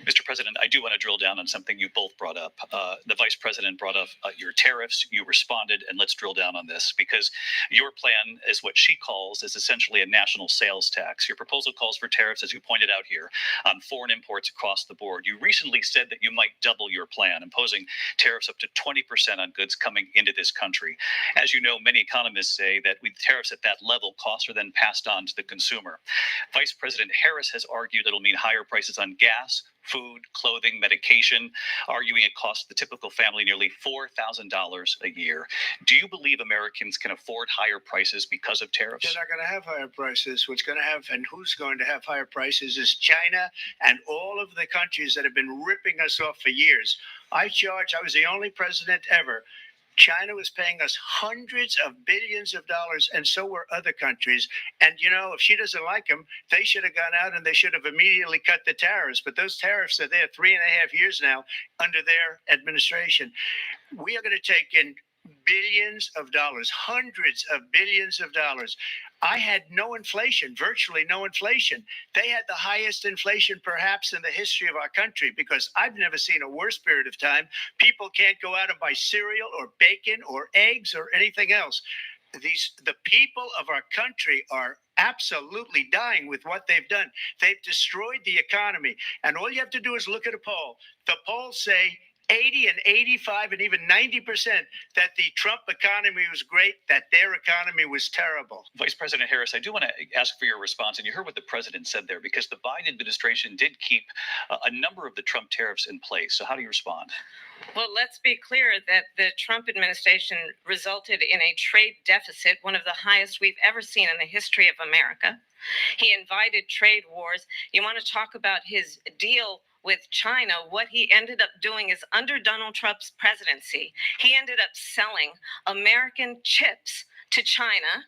B: Mr. President, I do want to drill down on something you both brought up. The Vice President brought up your tariffs. You responded, and let's drill down on this because your plan is what she calls is essentially a national sales tax. Your proposal calls for tariffs, as you pointed out here, on foreign imports across the board. You recently said that you might double your plan, imposing tariffs up to 20% on goods coming into this country. As you know, many economists say that with tariffs at that level, costs are then passed on to the consumer. Vice President Harris has argued it'll mean higher prices on gas, food, clothing, medication, arguing it costs the typical family nearly $4,000 a year. Do you believe Americans can afford higher prices because of tariffs?
F: They're not going to have higher prices. What's going to have and who's going to have higher prices is China and all of the countries that have been ripping us off for years. I was the only president ever. China was paying us hundreds of billions of dollars, and so were other countries. And, if she doesn't like them, they should have gone out and they should have immediately cut the tariffs. But those tariffs are there 3.5 years now under their administration. We are going to take in billions of dollars, hundreds of billions of dollars. I had no inflation, virtually no inflation. They had the highest inflation perhaps in the history of our country because I've never seen a worse period of time. People can't go out and buy cereal or bacon or eggs or anything else. The people of our country are absolutely dying with what they've done. They've destroyed the economy. And all you have to do is look at a poll. The polls say 80 and 85 and even 90% that the Trump economy was great, that their economy was terrible.
B: Vice President Harris, I do want to ask for your response, and you heard what the president said there, because the Biden administration did keep a number of the Trump tariffs in place. So how do you respond?
E: Well, let's be clear that the Trump administration resulted in a trade deficit, one of the highest we've ever seen in the history of America. He invited trade wars. You want to talk about his deal with China? What he ended up doing is under Donald Trump's presidency, he ended up selling American chips to China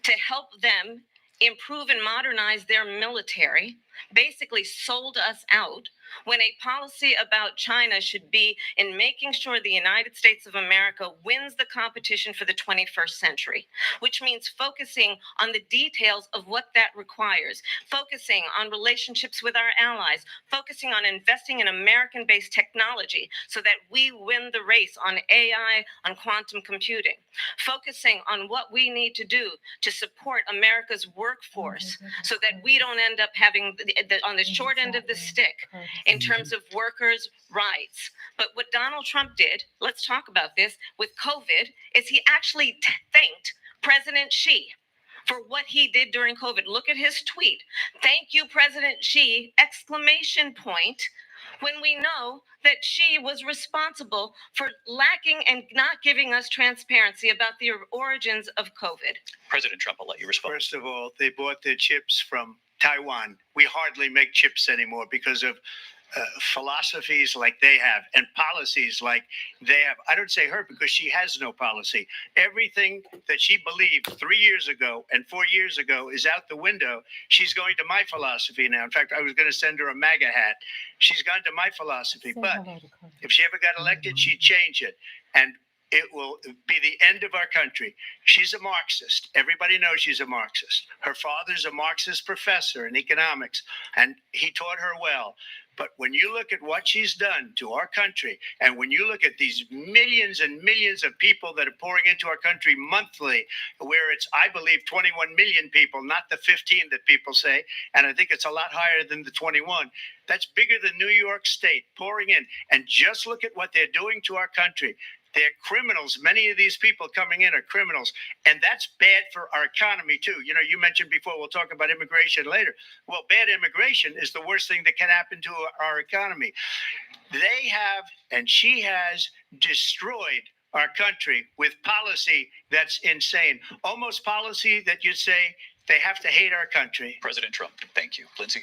E: to help them improve and modernize their military, basically sold us out, when a policy about China should be in making sure the United States of America wins the competition for the 21st century, which means focusing on the details of what that requires, focusing on relationships with our allies, focusing on investing in American-based technology so that we win the race on AI, on quantum computing, focusing on what we need to do to support America's workforce so that we don't end up having on the short end of the stick in terms of workers' rights. But what Donald Trump did, let's talk about this, with COVID, is he actually thanked President Xi for what he did during COVID. Look at his tweet. Thank you, President Xi, exclamation point, when we know that Xi was responsible for lacking and not giving us transparency about the origins of COVID.
B: President Trump, I'll let you respond.
F: First of all, they bought their chips from Taiwan. We hardly make chips anymore because of philosophies like they have and policies like they have. I don't say her because she has no policy. Everything that she believed 3 years ago and 4 years ago is out the window. She's going to my philosophy now. In fact, I was going to send her a MAGA hat. She's gone to my philosophy. But if she ever got elected, she'd change it. And it will be the end of our country. She's a Marxist. Everybody knows she's a Marxist. Her father's a Marxist professor in economics, and he taught her well. But when you look at what she's done to our country, and when you look at these millions and millions of people that are pouring into our country monthly, where it's, I believe, 21 million people, not the 15 that people say, and I think it's a lot higher than the 21. That's bigger than New York State pouring in. And just look at what they're doing to our country. They're criminals. Many of these people coming in are criminals. And that's bad for our economy, too. You know, you mentioned before, we'll talk about immigration later. Well, bad immigration is the worst thing that can happen to our economy. They have, and she has, destroyed our country with policy that's insane, almost policy that you'd say they have to hate our country.
B: President Trump, thank you. Lindsey?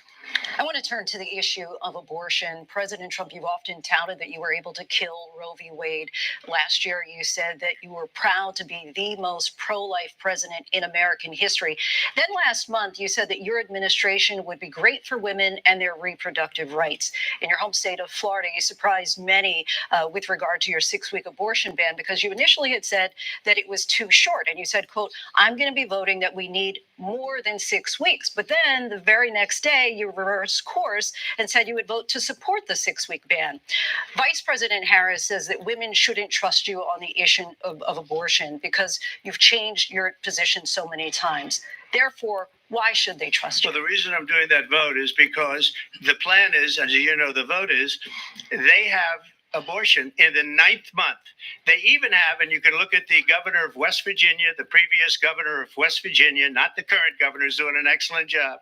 C: I want to turn to the issue of abortion. President Trump, you've often touted that you were able to kill Roe v. Wade. Last year, you said that you were proud to be the most pro-life president in American history. Then last month, you said that your administration would be great for women and their reproductive rights. In your home state of Florida, you surprised many with regard to your 6-week abortion ban because you initially had said that it was too short. And you said, quote, I'm going to be voting that we need more than 6 weeks. But then the very next day, you reversed course and said you would vote to support the 6-week ban. Vice President Harris says that women shouldn't trust you on the issue of abortion because you've changed your position so many times. Therefore, why should they trust you?
F: Well, the reason I'm doing that vote is because the plan is, as you know, the vote is, they have abortion in the 9th month. They even have, and you can look at the governor of West Virginia, the previous governor of West Virginia, not the current governor, is doing an excellent job,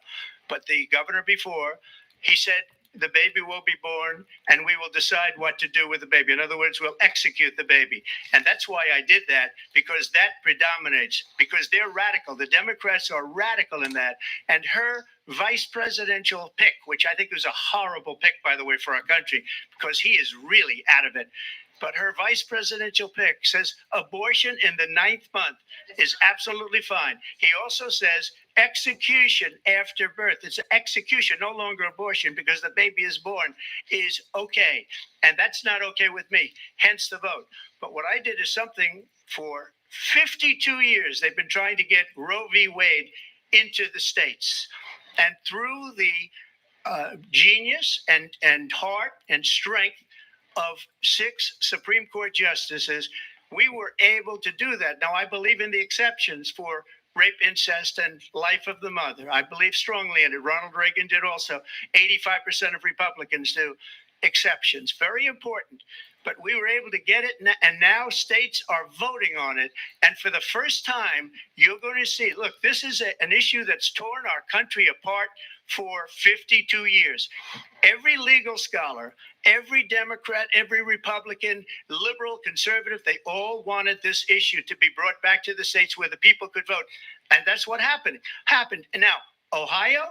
F: but the governor before, he said the baby will be born and we will decide what to do with the baby. In other words, we'll execute the baby. And that's why I did that, because that predominates, because they're radical. The Democrats are radical in that. And her vice presidential pick, which I think was a horrible pick, by the way, for our country, because he is really out of it. But her vice presidential pick says abortion in the 9th month is absolutely fine. He also says execution after birth. It's execution, no longer abortion, because the baby is born, is okay. And that's not okay with me, hence the vote. But what I did is something for 52 years. They've been trying to get Roe v. Wade into the states. And through the genius and heart and strength of 6 Supreme Court justices, we were able to do that. Now, I believe in the exceptions for rape, incest, and life of the mother. I believe strongly in it. Ronald Reagan did also. 85% of Republicans do. Exceptions, very important. But we were able to get it, and now states are voting on it. And for the first time, you're going to see, look, this is an issue that's torn our country apart for 52 years. Every legal scholar, every Democrat, every Republican, liberal, conservative, they all wanted this issue to be brought back to the states where the people could vote. And that's what happened. And now, Ohio,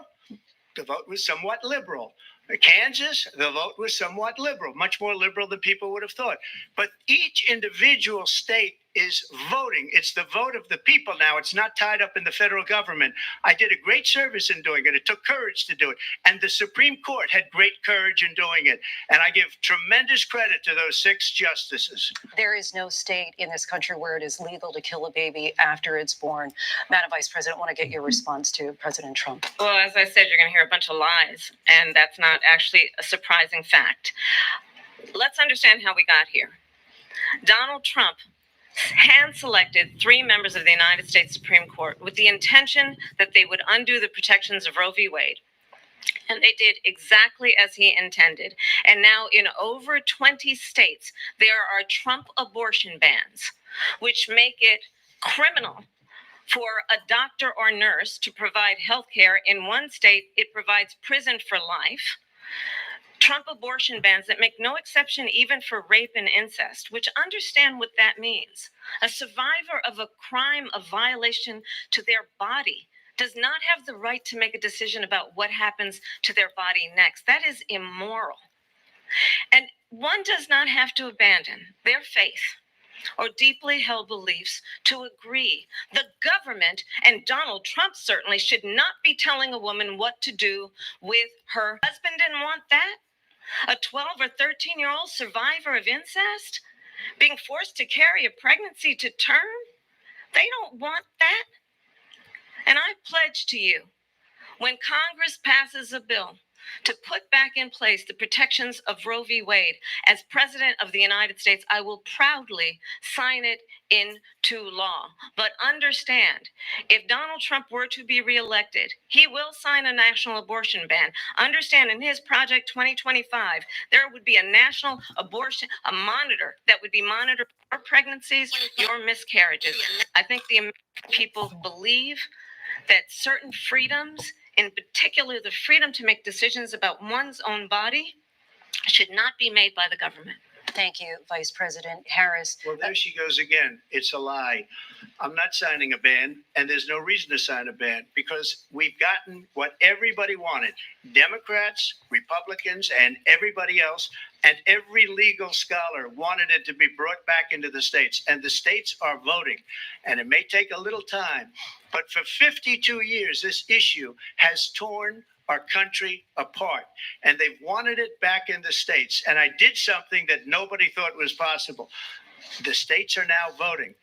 F: the vote was somewhat liberal. Kansas, the vote was somewhat liberal, much more liberal than people would have thought. But each individual state is voting. It's the vote of the people now. It's not tied up in the federal government. I did a great service in doing it. It took courage to do it. And the Supreme Court had great courage in doing it. And I give tremendous credit to those 6 justices.
C: There is no state in this country where it is legal to kill a baby after it's born. Madam Vice President, I want to get your response to President Trump.
E: Well, as I said, you're going to hear a bunch of lies, and that's not actually a surprising fact. Let's understand how we got here. Donald Trump hand-selected 3 members of the United States Supreme Court with the intention that they would undo the protections of Roe v. Wade. And they did exactly as he intended. And now in over 20 states, there are Trump abortion bans, which make it criminal for a doctor or nurse to provide health care. In one state, it provides prison for life. Trump abortion bans that make no exception even for rape and incest, which understand what that means. A survivor of a crime of violation to their body does not have the right to make a decision about what happens to their body next. That is immoral. And one does not have to abandon their faith or deeply held beliefs to agree. The government, and Donald Trump certainly, should not be telling a woman what to do with her husband. Didn't want that. A 12 or 13-year-old survivor of incest being forced to carry a pregnancy to term? They don't want that. And I pledge to you, when Congress passes a bill to put back in place the protections of Roe v. Wade, as President of the United States, I will proudly sign it into law. But understand, if Donald Trump were to be reelected, he will sign a national abortion ban. Understand, in his Project 2025, there would be a national abortion, a monitor that would be monitoring your pregnancies, your miscarriages. I think the American people believe that certain freedoms, in particular the freedom to make decisions about one's own body, should not be made by the government.
C: Thank you, Vice President Harris.
F: Well, there she goes again. It's a lie. I'm not signing a ban, and there's no reason to sign a ban because we've gotten what everybody wanted. Democrats, Republicans, and everybody else, and every legal scholar wanted it to be brought back into the states, and the states are voting. And it may take a little time, but for 52 years, this issue has torn our country apart, and they've wanted it back in the states. And I did something that nobody thought was possible. The states are now voting.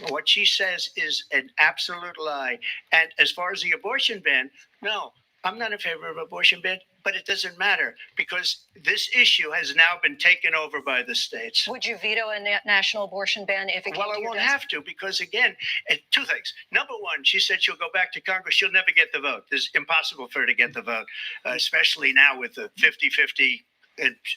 F: What she says is an absolute lie. And as far as the abortion ban, no, I'm not in favor of abortion ban, but it doesn't matter because this issue has now been taken over by the states.
C: Would you veto a national abortion ban if it came
F: Well,
C: to
F: I
C: your
F: won't
C: desk?
F: have to because, again, two things. Number one, she said she'll go back to Congress. She'll never get the vote. It's impossible for her to get the vote, especially now with the 50-50,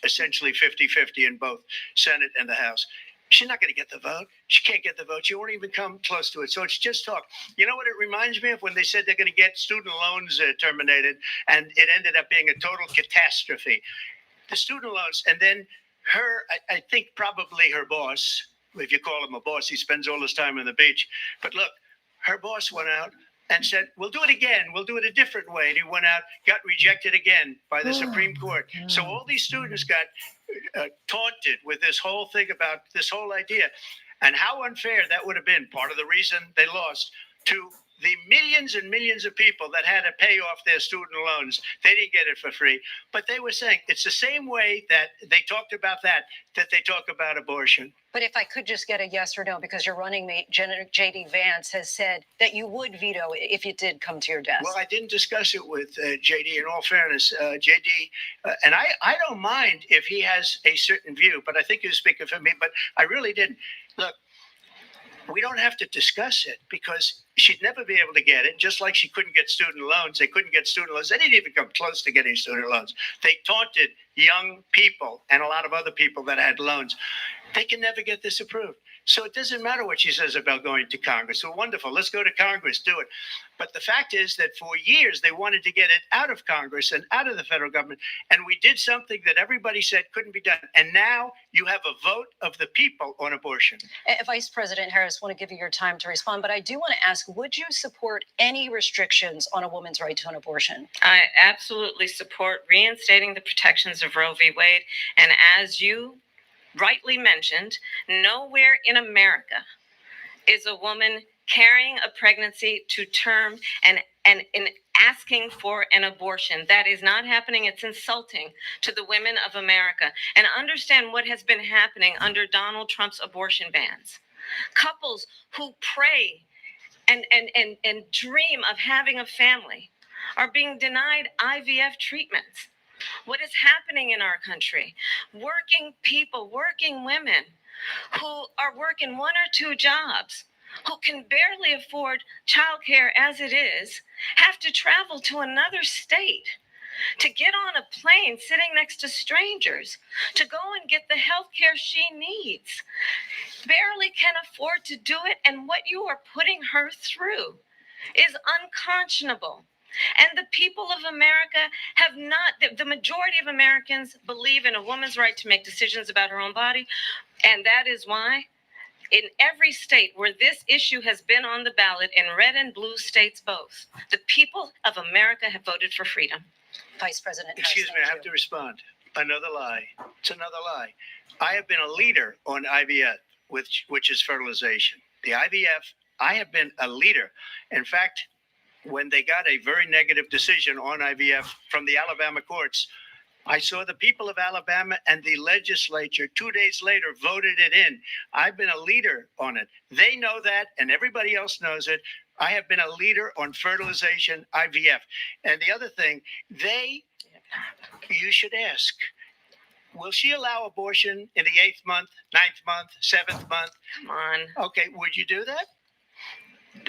F: essentially 50-50 in both Senate and the House. She's not going to get the vote. She can't get the vote. She won't even come close to it. So it's just talk. You know what it reminds me of? When they said they're going to get student loans terminated, and it ended up being a total catastrophe. The student loans, and then I think probably her boss, if you call him a boss, he spends all his time on the beach. But look, her boss went out and said, we'll do it again. We'll do it a different way. And he went out, got rejected again by the Supreme Court. So all these students got taunted with this whole thing about this whole idea. And how unfair that would have been, part of the reason they lost, to the millions and millions of people that had to pay off their student loans. They didn't get it for free. But they were saying it's the same way that they talked about that they talk about abortion.
C: But if I could just get a yes or no, because your running mate, J.D. Vance, has said that you would veto it if it did come to your desk.
F: Well, I didn't discuss it with J.D. In all fairness, J.D. And I don't mind if he has a certain view, but I think he was speaking for me. But I really didn't. Look, we don't have to discuss it because she'd never be able to get it, just like she couldn't get student loans. They couldn't get student loans. They didn't even come close to getting student loans. They taunted young people and a lot of other people that had loans. They can never get this approved. So it doesn't matter what she says about going to Congress. So wonderful. Let's go to Congress, do it. But the fact is that for years, they wanted to get it out of Congress and out of the federal government. And we did something that everybody said couldn't be done. And now you have a vote of the people on abortion.
C: Vice President Harris, I want to give you your time to respond, but I do want to ask, would you support any restrictions on a woman's right to an abortion?
E: I absolutely support reinstating the protections of Roe v. Wade. And as you rightly mentioned, nowhere in America is a woman carrying a pregnancy to term and in asking for an abortion. That is not happening. It's insulting to the women of America. And understand what has been happening under Donald Trump's abortion bans. Couples who pray and dream of having a family are being denied IVF treatments. What is happening in our country? Working people, working women who are working one or two jobs, who can barely afford childcare as it is, have to travel to another state to get on a plane sitting next to strangers to go and get the health care she needs. Barely can afford to do it, and what you are putting her through is unconscionable. And the people of America have not, the majority of Americans believe in a woman's right to make decisions about her own body. And that is why in every state where this issue has been on the ballot, in red and blue states both, the people of America have voted for freedom.
C: Vice President Harris,
F: Excuse me, I have to respond. Another lie. It's another lie. I have been a leader on IVF, which is fertilization. The IVF, I have been a leader. In fact, when they got a very negative decision on IVF from the Alabama courts, I saw the people of Alabama and the legislature 2 days later voted it in. I've been a leader on it. They know that, and everybody else knows it. I have been a leader on fertilization, IVF. And the other thing, you should ask, will she allow abortion in the 8th month, 9th month, 7th month?
E: Come on.
F: Okay, would you do that?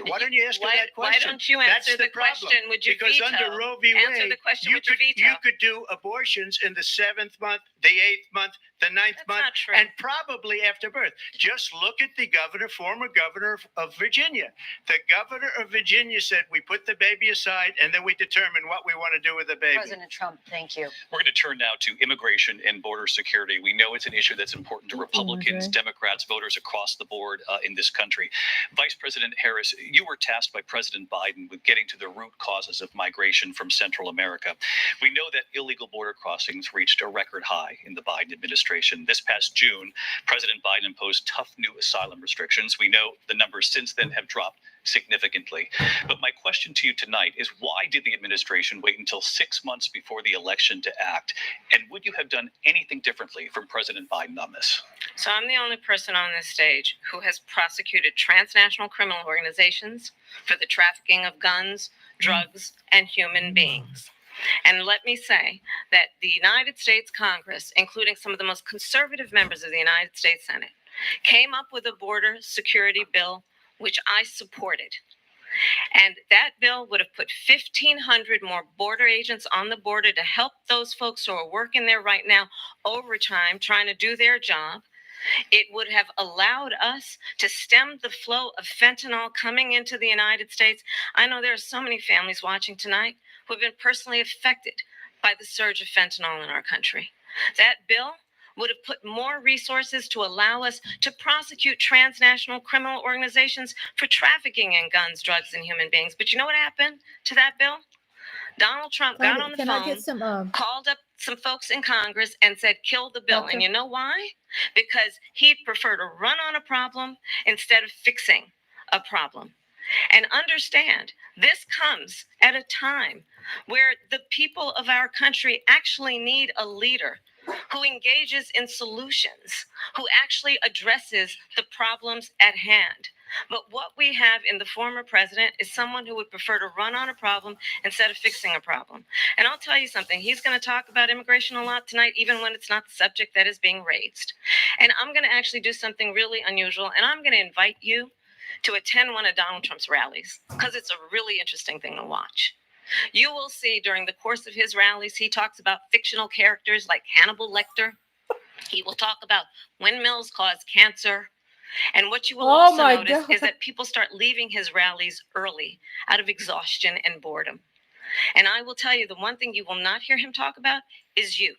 F: Why don't you ask her that
E: Why
F: question?
E: don't you answer the
F: problem.
E: question? Would you
F: Because
E: veto?
F: under Roe v.
E: Answer
F: Wade,
E: the question.
F: you
E: Would you
F: could,
E: veto?
F: you could do abortions in the 7th month, the 8th month, the ninth
E: That's
F: month,
E: not true.
F: and probably after birth. Just look at the former governor of Virginia. The governor of Virginia said, we put the baby aside and then we determine what we want to do with the baby.
C: President Trump, thank you.
B: We're going to turn now to immigration and border security. We know it's an issue that's important to Republicans, Democrats, voters across the board in this country. Vice President Harris, you were tasked by President Biden with getting to the root causes of migration from Central America. We know that illegal border crossings reached a record high in the Biden administration. This past June, President Biden imposed tough new asylum restrictions. We know the numbers since then have dropped significantly. But my question to you tonight is, why did the administration wait until 6 months before the election to act? And would you have done anything differently from President Biden on this?
E: So I'm the only person on this stage who has prosecuted transnational criminal organizations for the trafficking of guns, drugs, and human beings. And let me say that the United States Congress, including some of the most conservative members of the United States Senate, came up with a border security bill which I supported. And that bill would have put 1,500 more border agents on the border to help those folks who are working there right now overtime, trying to do their job. It would have allowed us to stem the flow of fentanyl coming into the United States. I know there are so many families watching tonight who have been personally affected by the surge of fentanyl in our country. That bill would have put more resources to allow us to prosecute transnational criminal organizations for trafficking in guns, drugs, and human beings. But you know what happened to that bill? Donald Trump got on the phone, called up some folks in Congress and said, kill the bill. And you know why? Because he'd prefer to run on a problem instead of fixing a problem. And understand, this comes at a time where the people of our country actually need a leader who engages in solutions, who actually addresses the problems at hand. But what we have in the former president is someone who would prefer to run on a problem instead of fixing a problem. And I'll tell you something, he's going to talk about immigration a lot tonight, even when it's not the subject that is being raised. And I'm going to actually do something really unusual, and I'm going to invite you to attend one of Donald Trump's rallies, because it's a really interesting thing to watch. You will see during the course of his rallies, he talks about fictional characters like Hannibal Lecter. He will talk about windmills cause cancer. And what you will also notice is that people start leaving his rallies early out of exhaustion and boredom. And I will tell you, the one thing you will not hear him talk about is you.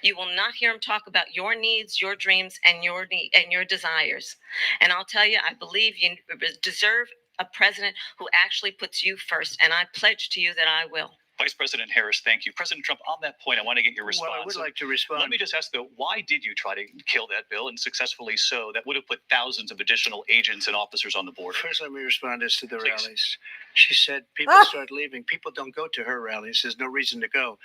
E: You will not hear him talk about your needs, your dreams, and your desires. And I'll tell you, I believe you deserve a president who actually puts you first. And I pledge to you that I will.
B: Vice President Harris, thank you. President Trump, on that point, I want to get your response.
F: Well, I would like to respond.
B: Let me just ask, though, why did you try to kill that bill, and successfully so? That would have put thousands of additional agents and officers on the border.
F: First, let me respond as to the
B: Please.
F: rallies. She said people start leaving. People don't go to her rallies. There's no reason to go.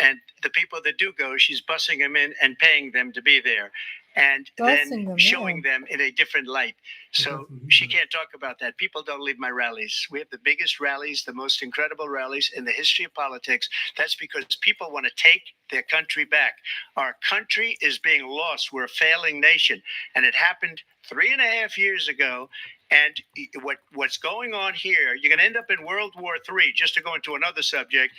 F: And the people that do go, she's bussing them in and paying them to be there, and then showing them in a different light. So she can't talk about that. People don't leave my rallies. We have the biggest rallies, the most incredible rallies in the history of politics. That's because people want to take their country back. Our country is being lost. We're a failing nation. And it happened 3.5 years ago. And what's going on here, you're going to end up in World War III, just to go into another subject.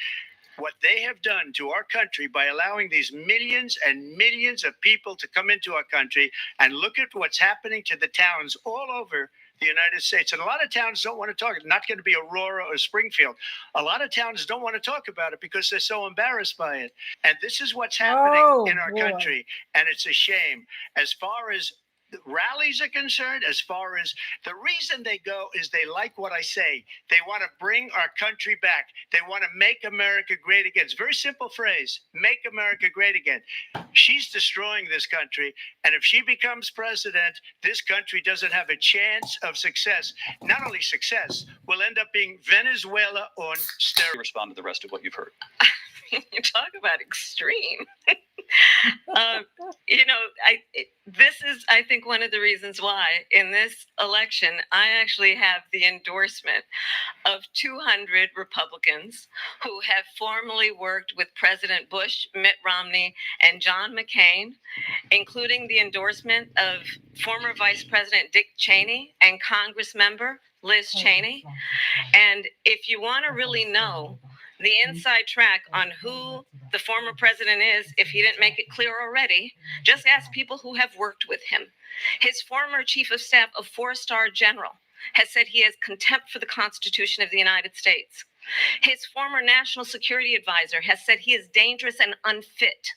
F: What they have done to our country by allowing these millions and millions of people to come into our country, and look at what's happening to the towns all over the United States. And a lot of towns don't want to talk. It's not going to be Aurora or Springfield. A lot of towns don't want to talk about it because they're so embarrassed by it. And this is what's happening in our country. And it's a shame. As far as the rallies are concerned, as far as the reason they go is they like what I say. They want to bring our country back. They want to make America great again. It's a very simple phrase, make America great again. She's destroying this country. And if she becomes president, this country doesn't have a chance of success. Not only success, we'll end up being Venezuela on steroids.
B: Respond to the rest of what you've heard.
E: You talk about extreme. This is, I think, one of the reasons why in this election, I actually have the endorsement of 200 Republicans who have formerly worked with President Bush, Mitt Romney, and John McCain, including the endorsement of former Vice President Dick Cheney and Congress member Liz Cheney. And if you want to really know the inside track on who the former president is, if he didn't make it clear already, just ask people who have worked with him. His former chief of staff, a 4-star general, has said he has contempt for the Constitution of the United States. His former national security advisor has said he is dangerous and unfit.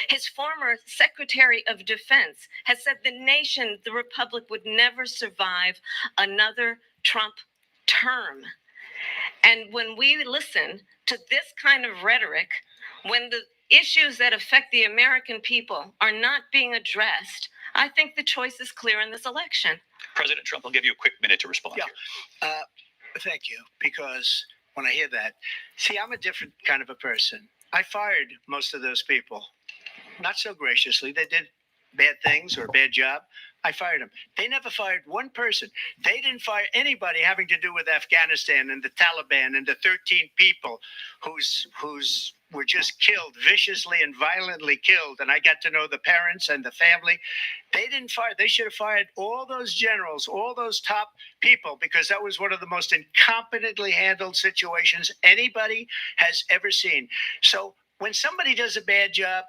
E: His former Secretary of Defense has said the nation, the Republic, would never survive another Trump term. And when we listen to this kind of rhetoric, when the issues that affect the American people are not being addressed, I think the choice is clear in this election.
B: President Trump, I'll give you a quick minute to respond.
F: Yeah. Thank you. Because when I hear that, see, I'm a different kind of a person. I fired most of those people. Not so graciously. They did bad things or a bad job. I fired them. They never fired one person. They didn't fire anybody having to do with Afghanistan and the Taliban and the 13 people whose were just killed, viciously and violently killed. And I got to know the parents and the family. They didn't fire. They should have fired all those generals, all those top people, because that was one of the most incompetently handled situations anybody has ever seen. So when somebody does a bad job,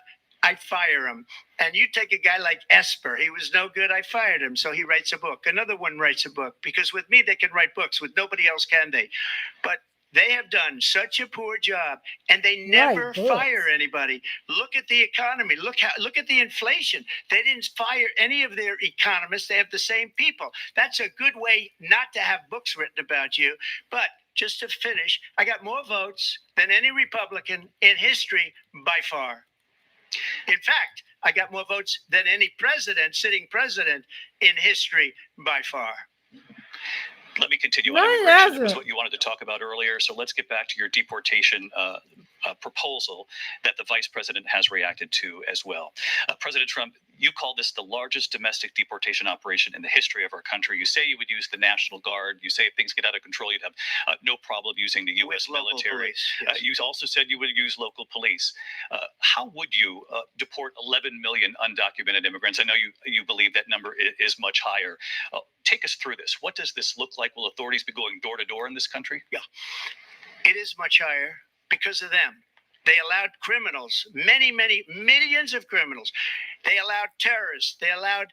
F: I fire him. And you take a guy like Esper. He was no good. I fired him. So he writes a book. Another one writes a book. Because with me, they can write books. With nobody else can they? But they have done such a poor job, and they never fire anybody. Look at the economy. Look at the inflation. They didn't fire any of their economists. They have the same people. That's a good way not to have books written about you. But just to finish, I got more votes than any Republican in history by far. In fact, I got more votes than any president, sitting president in history by far.
B: Let me continue on immigration. That was what you wanted to talk about earlier. So let's get back to your deportation proposal that the vice president has reacted to as well. President Trump, you call this the largest domestic deportation operation in the history of our country. You say you would use the National Guard. You say if things get out of control, you'd have no problem using the U.S. military. Yes. You also said you would use local police. How would you deport 11 million undocumented immigrants? I know you believe that number is much higher. Take us through this. What does this look like? Will authorities be going door to door in this country?
F: Yeah, it is much higher because of them. They allowed criminals, many, many millions of criminals. They allowed terrorists. They allowed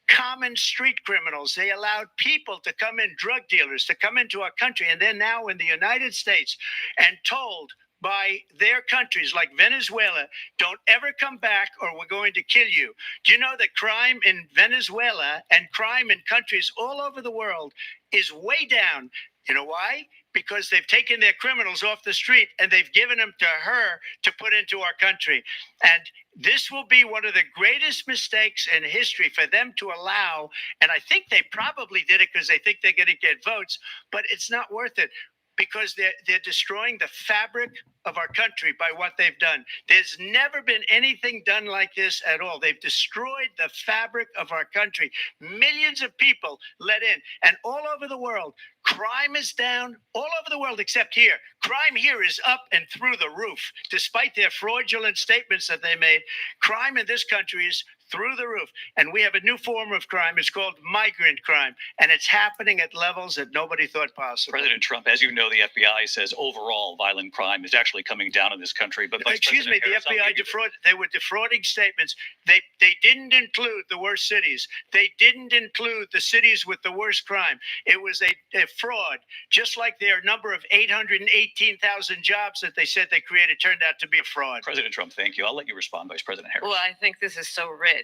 F: common street criminals. They allowed people to come in, drug dealers, to come into our country. And they're now in the United States and told by their countries like Venezuela, don't ever come back or we're going to kill you. Do you know that crime in Venezuela and crime in countries all over the world is way down? You know why? Because they've taken their criminals off the street and they've given them to her to put into our country. And this will be one of the greatest mistakes in history for them to allow. And I think they probably did it because they think they're going to get votes, but it's not worth it. Because they're destroying the fabric of our country by what they've done. There's never been anything done like this at all. They've destroyed the fabric of our country. Millions of people let in. And all over the world, crime is down all over the world except here. Crime here is up and through the roof. Despite their fraudulent statements that they made, crime in this country is through the roof. And we have a new form of crime. It's called migrant crime. And it's happening at levels that nobody thought possible.
B: President Trump, as you know, the FBI says overall violent crime is actually coming down in this country. But
F: excuse me, the FBI they were defrauding statements. They didn't include the worst cities. They didn't include the cities with the worst crime. It was a fraud. Just like their number of 818,000 jobs that they said they created turned out to be a fraud.
B: President Trump, thank you. I'll let you respond, Vice President Harris.
E: Well, I think this is so rich.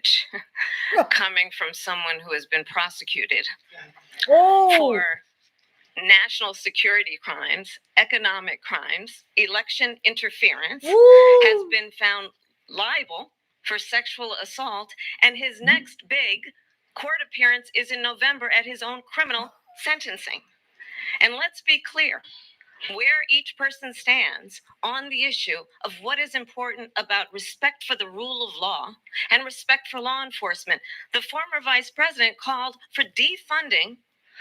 E: Coming from someone who has been prosecuted for national security crimes, economic crimes, election interference, has been found liable for sexual assault, and his next big court appearance is in November at his own criminal sentencing. And let's be clear, where each person stands on the issue of what is important about respect for the rule of law and respect for law enforcement. The former vice president called for defunding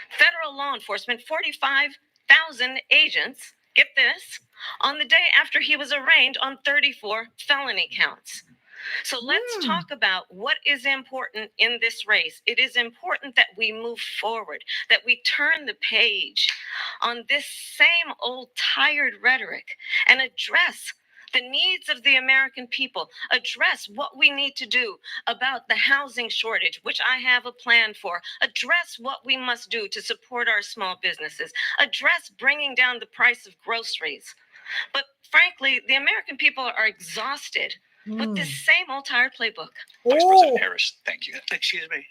E: federal law enforcement, 45,000 agents, get this, on the day after he was arraigned on 34 felony counts. So let's talk about what is important in this race. It is important that we move forward, that we turn the page on this same old tired rhetoric and address the needs of the American people, address what we need to do about the housing shortage, which I have a plan for, address what we must do to support our small businesses, address bringing down the price of groceries. But frankly, the American people are exhausted with this same old tired playbook.
B: Vice President Harris, thank you.
F: Excuse me.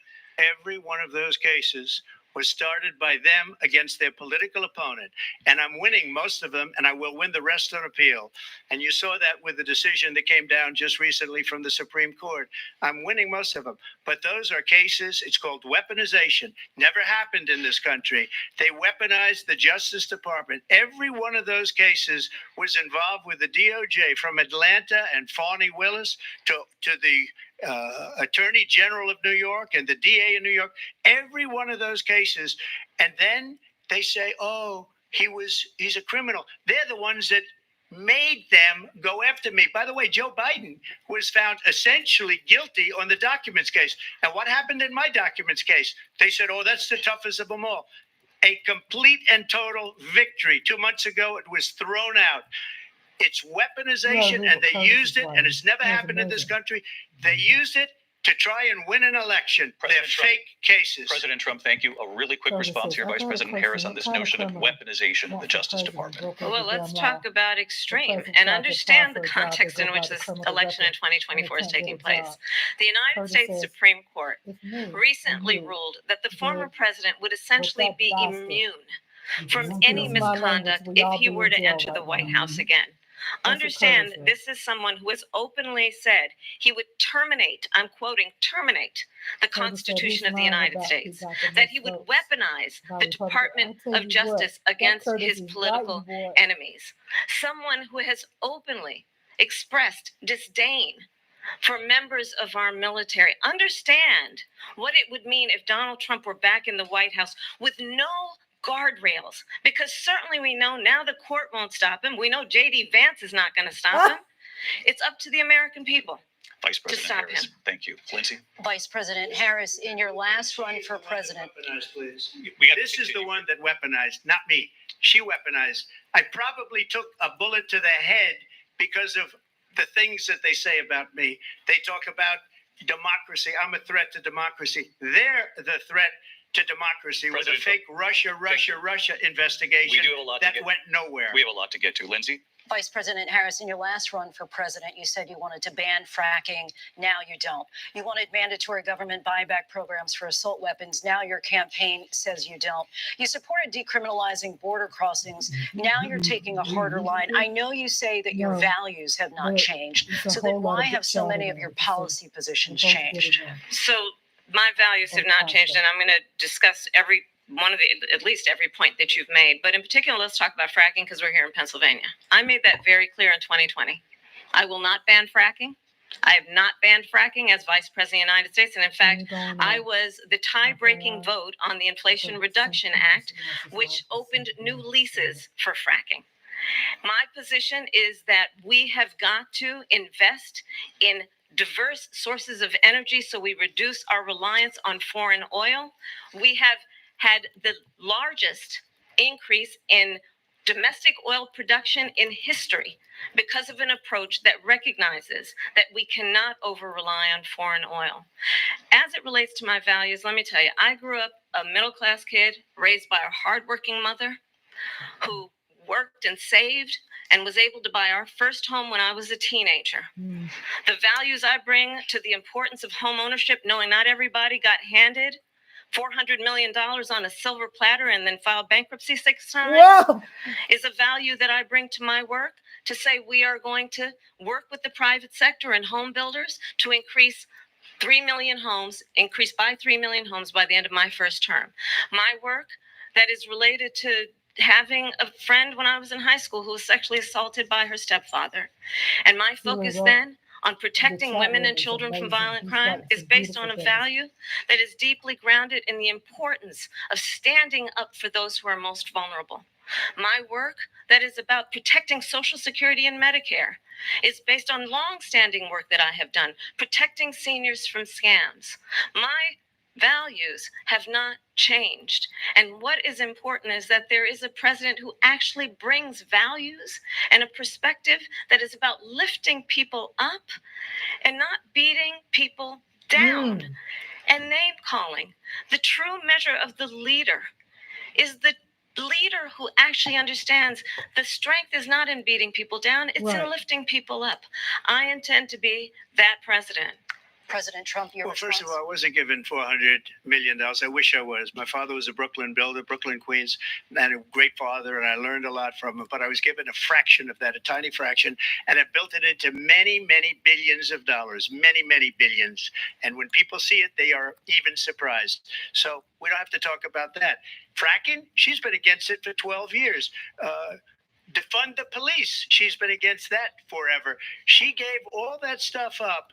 F: Every one of those cases was started by them against their political opponent. And I'm winning most of them, and I will win the rest on appeal. And you saw that with the decision that came down just recently from the Supreme Court. I'm winning most of them. But those are cases, it's called weaponization. Never happened in this country. They weaponized the Justice Department. Every one of those cases was involved with the DOJ, from Atlanta and Fani Willis to the Attorney General of New York and the DA in New York, every one of those cases. And then they say, oh, he's a criminal. They're the ones that made them go after me. By the way, Joe Biden was found essentially guilty on the documents case. And what happened in my documents case? They said, oh, that's the toughest of them all. A complete and total victory. 2 months ago, it was thrown out. It's weaponization, and they used it, and it's never happened in this country. They used it to try and win an election. They're fake cases.
B: President Trump, thank you. A really quick response here, Vice President Harris, on this notion of weaponization of the Justice Department.
E: Well, let's talk about extreme and understand the context in which this election in 2024 is taking place. The United States Supreme Court recently ruled that the former president would essentially be immune from any misconduct if he were to enter the White House again. Understand, this is someone who has openly said he would terminate, I'm quoting, terminate the Constitution of the United States, that he would weaponize the Department of Justice against his political enemies. Someone who has openly expressed disdain for members of our military. Understand what it would mean if Donald Trump were back in the White House with no guardrails, because certainly we know now the court won't stop him. We know J.D. Vance is not going to stop him. It's up to the American people.
B: Vice President Harris, thank you. Lindsey?
C: Vice President Harris, in your last run for president.
F: Weaponized, please.
B: This
F: is the one that weaponized, not me. She weaponized. I probably took a bullet to the head because of the things that they say about me. They talk about democracy. I'm a threat to democracy. They're the threat to democracy with a fake Russia investigation
B: we do have a lot
F: that
B: to get,
F: went nowhere.
B: We have a lot to get to. Lindsey?
C: Vice President Harris, in your last run for president, you said you wanted to ban fracking. Now you don't. You wanted mandatory government buyback programs for assault weapons. Now your campaign says you don't. You supported decriminalizing border crossings. Now you're taking a harder line. I know you say that your values have not changed. So then why have so many of your policy positions changed?
E: So my values have not changed, and I'm going to discuss every one of at least every point that you've made. But in particular, let's talk about fracking, because we're here in Pennsylvania. I made that very clear in 2020. I will not ban fracking. I have not banned fracking as Vice President of the United States. And in fact, I was the tie-breaking vote on the Inflation Reduction Act, which opened new leases for fracking. My position is that we have got to invest in diverse sources of energy so we reduce our reliance on foreign oil. We have had the largest increase in domestic oil production in history because of an approach that recognizes that we cannot over-rely on foreign oil. As it relates to my values, let me tell you, I grew up a middle-class kid raised by a hardworking mother who worked and saved and was able to buy our first home when I was a teenager. The values I bring to the importance of home ownership, knowing not everybody got handed $400 million on a silver platter and then filed bankruptcy 6 times, is a value that I bring to my work, to say we are going to work with the private sector and home builders to increase 3 million homes, increase by 3 million homes by the end of my first term. My work that is related to having a friend when I was in high school who was sexually assaulted by her stepfather. And my focus then on protecting women and children from violent crime is based on a value that is deeply grounded in the importance of standing up for those who are most vulnerable. My work that is about protecting Social Security and Medicare is based on long-standing work that I have done, protecting seniors from scams. My values have not changed. And what is important is that there is a president who actually brings values and a perspective that is about lifting people up and not beating people down and name calling. The true measure of the leader is the leader who actually understands the strength is not in beating people down, it's in lifting people up. I intend to be that president.
C: President Trump, your
F: Well,
C: response?
F: first of all, I wasn't given $400 million. I wish I was. My father was a Brooklyn builder, Brooklyn, Queens, and a great father, and I learned a lot from him. But I was given a fraction of that, a tiny fraction, and I built it into many, many billions of dollars, many, many billions. And when people see it, they are even surprised. So we don't have to talk about that. Fracking, she's been against it for 12 years. Defund the police, she's been against that forever. She gave all that stuff up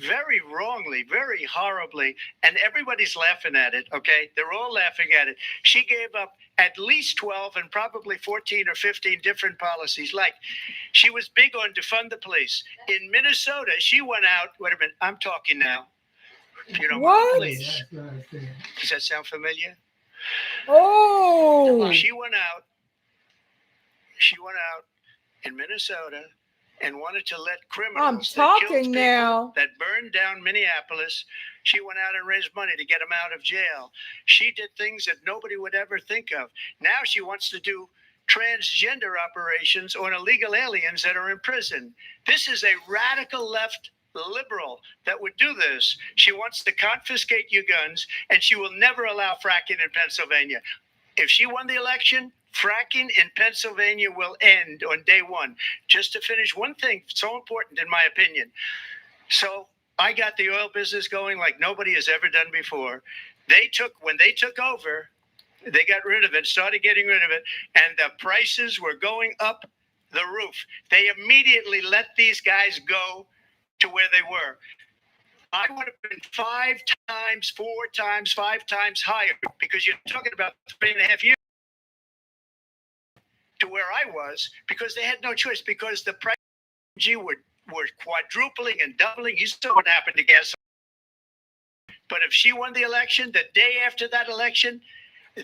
F: very wrongly, very horribly, and everybody's laughing at it, okay? They're all laughing at it. She gave up at least 12 and probably 14 or 15 different policies. Like, she was big on defund the police. In Minnesota, she went out, wait a minute, I'm talking now. You know,
A: What?
F: please. Does that sound familiar?
A: Oh,
F: She went out in Minnesota and wanted to let criminals
A: I'm
F: that killed
A: talking
F: people,
A: now.
F: that burned down Minneapolis, she went out and raised money to get them out of jail. She did things that nobody would ever think of. Now she wants to do transgender operations on illegal aliens that are in prison. This is a radical left liberal that would do this. She wants to confiscate your guns, and she will never allow fracking in Pennsylvania. If she won the election, fracking in Pennsylvania will end on day one. Just to finish one thing, so important in my opinion. So I got the oil business going like nobody has ever done before. When they took over, they got rid of it, started getting rid of it, and the prices were going up the roof. They immediately let these guys go to where they were. I would have been 5 times, 4 times, 5 times higher, because you're talking about 3.5 years to where I was, because they had no choice, because the price were quadrupling and doubling. You saw what happened to gas. But if she won the election, the day after that election,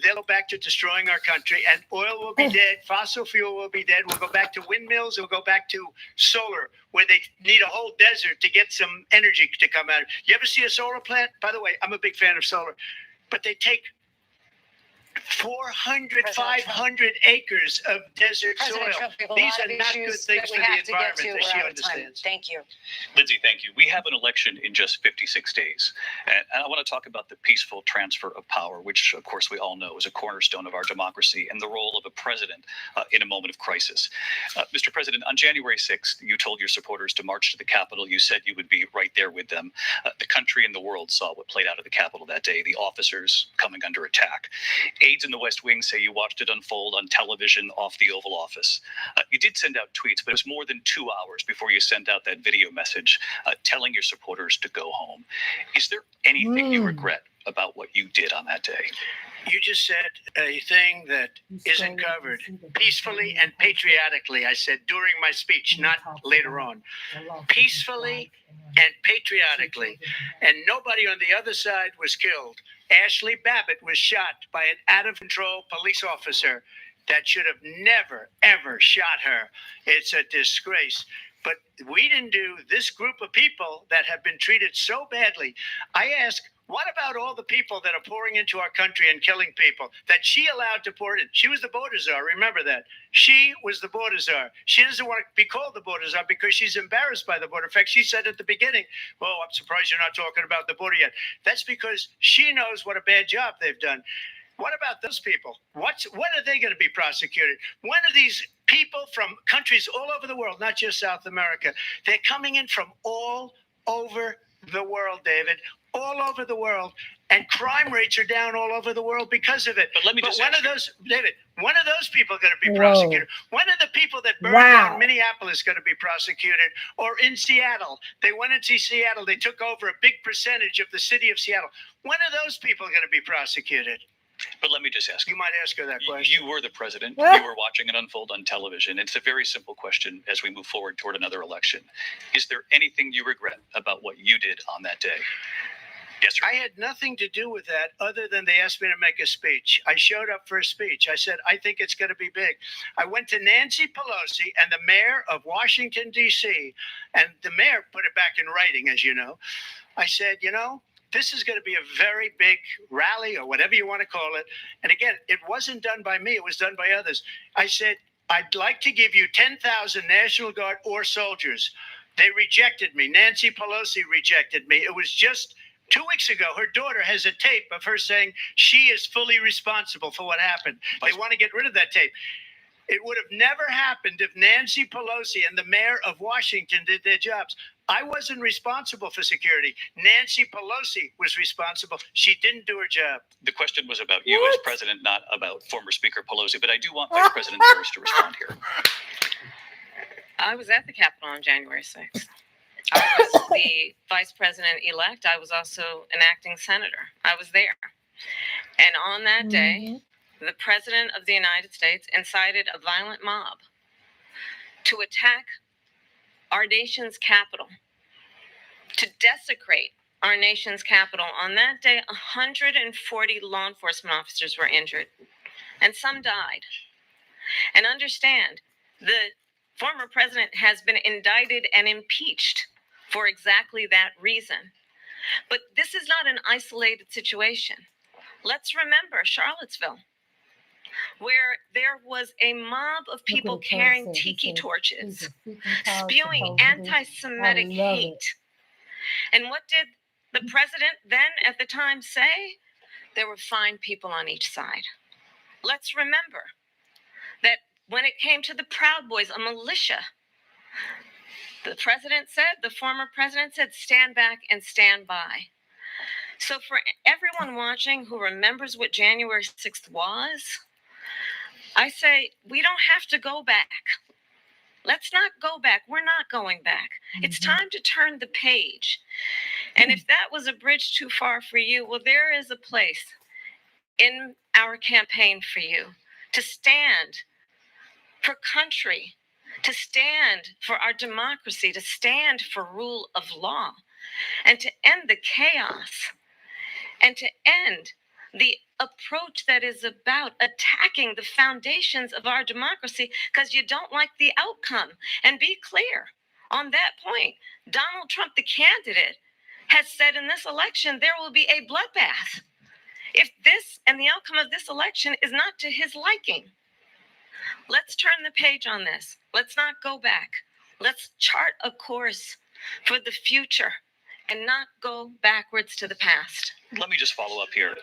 F: they'll go back to destroying our country, and oil will be dead, fossil fuel will be dead. We'll go back to windmills, we'll go back to solar, where they need a whole desert to get some energy to come out. You ever see a solar plant? By the way, I'm a big fan of solar, but they take 400, 500 acres of desert soil. These are not good things for the environment that she understands.
C: Thank you.
B: Lindsey, thank you. We have an election in just 56 days. And I want to talk about the peaceful transfer of power, which, of course, we all know is a cornerstone of our democracy, and the role of a president in a moment of crisis. Mr. President, on January 6th, you told your supporters to march to the Capitol. You said you would be right there with them. The country and the world saw what played out at the Capitol that day, the officers coming under attack. Aides in the West Wing say you watched it unfold on television off the Oval Office. You did send out tweets, but it was more than 2 hours before you sent out that video message telling your supporters to go home. Is there anything you regret about what you did on that day?
F: You just said a thing that isn't covered. Peacefully and patriotically, I said during my speech, not later on. Peacefully and patriotically. And nobody on the other side was killed. Ashley Babbitt was shot by an out-of-control police officer that should have never, ever shot her. It's a disgrace. But we didn't do this group of people that have been treated so badly. I ask, what about all the people that are pouring into our country and killing people that she allowed to pour in? She was the border czar. Remember that. She was the border czar. She doesn't want to be called the border czar because she's embarrassed by the border. In fact, she said at the beginning, well, I'm surprised you're not talking about the border yet. That's because she knows what a bad job they've done. What about those people? When are they going to be prosecuted? When are these people from countries all over the world, not just South America? They're coming in from all over the world, David, all over the world. And crime rates are down all over the world because of it.
B: But let me just
F: one
B: ask
F: of
B: you-
F: those, David, one of those people are going to be
A: Whoa.
F: prosecuted. One of the people that burned
A: Wow.
F: down Minneapolis is going to be prosecuted. Or in Seattle, they went into Seattle. They took over a big percentage of the city of Seattle. One of those people are going to be prosecuted.
B: But let me just ask
F: You
B: you.
F: might ask her that question.
B: You were the president.
A: Ah.
B: You were watching it unfold on television. It's a very simple question as we move forward toward another election. Is there anything you regret about what you did on that day? Yes, sir.
F: I had nothing to do with that other than they asked me to make a speech. I showed up for a speech. I said, I think it's going to be big. I went to Nancy Pelosi and the mayor of Washington, D.C., and the mayor put it back in writing, as you know. I said, this is going to be a very big rally or whatever you want to call it. And again, it wasn't done by me. It was done by others. I said, I'd like to give you 10,000 National Guard or soldiers. They rejected me. Nancy Pelosi rejected me. It was just 2 weeks ago. Her daughter has a tape of her saying she is fully responsible for what happened. They want to get rid of that tape. It would have never happened if Nancy Pelosi and the mayor of Washington did their jobs. I wasn't responsible for security. Nancy Pelosi was responsible. She didn't do her job.
B: The question was about you
A: What?
B: as president, not about former Speaker Pelosi. But I do want Vice President Harris to respond here.
E: I was at the Capitol on January 6th. I was the vice president-elect. I was also an acting senator. I was there. And on that day, the president of the United States incited a violent mob to attack our nation's capital, to desecrate our nation's capital. On that day, 140 law enforcement officers were injured, and some died. And understand, the former president has been indicted and impeached for exactly that reason. But this is not an isolated situation. Let's remember Charlottesville, where there was a mob of people carrying tiki torches, spewing anti-Semitic hate. And what did the president then at the time say? There were fine people on each side. Let's remember that when it came to the Proud Boys, a militia, the former president said, stand back and stand by. So for everyone watching who remembers what January 6th was, I say, we don't have to go back. Let's not go back. We're not going back. It's time to turn the page. And if that was a bridge too far for you, well, there is a place in our campaign for you to stand for country, to stand for our democracy, to stand for rule of law, and to end the chaos, and to end the approach that is about attacking the foundations of our democracy because you don't like the outcome. And be clear on that point. Donald Trump, the candidate, has said in this election there will be a bloodbath if this and the outcome of this election is not to his liking. Let's turn the page on this. Let's not go back. Let's chart a course for the future and not go backwards to the past.
B: Let me just follow up here.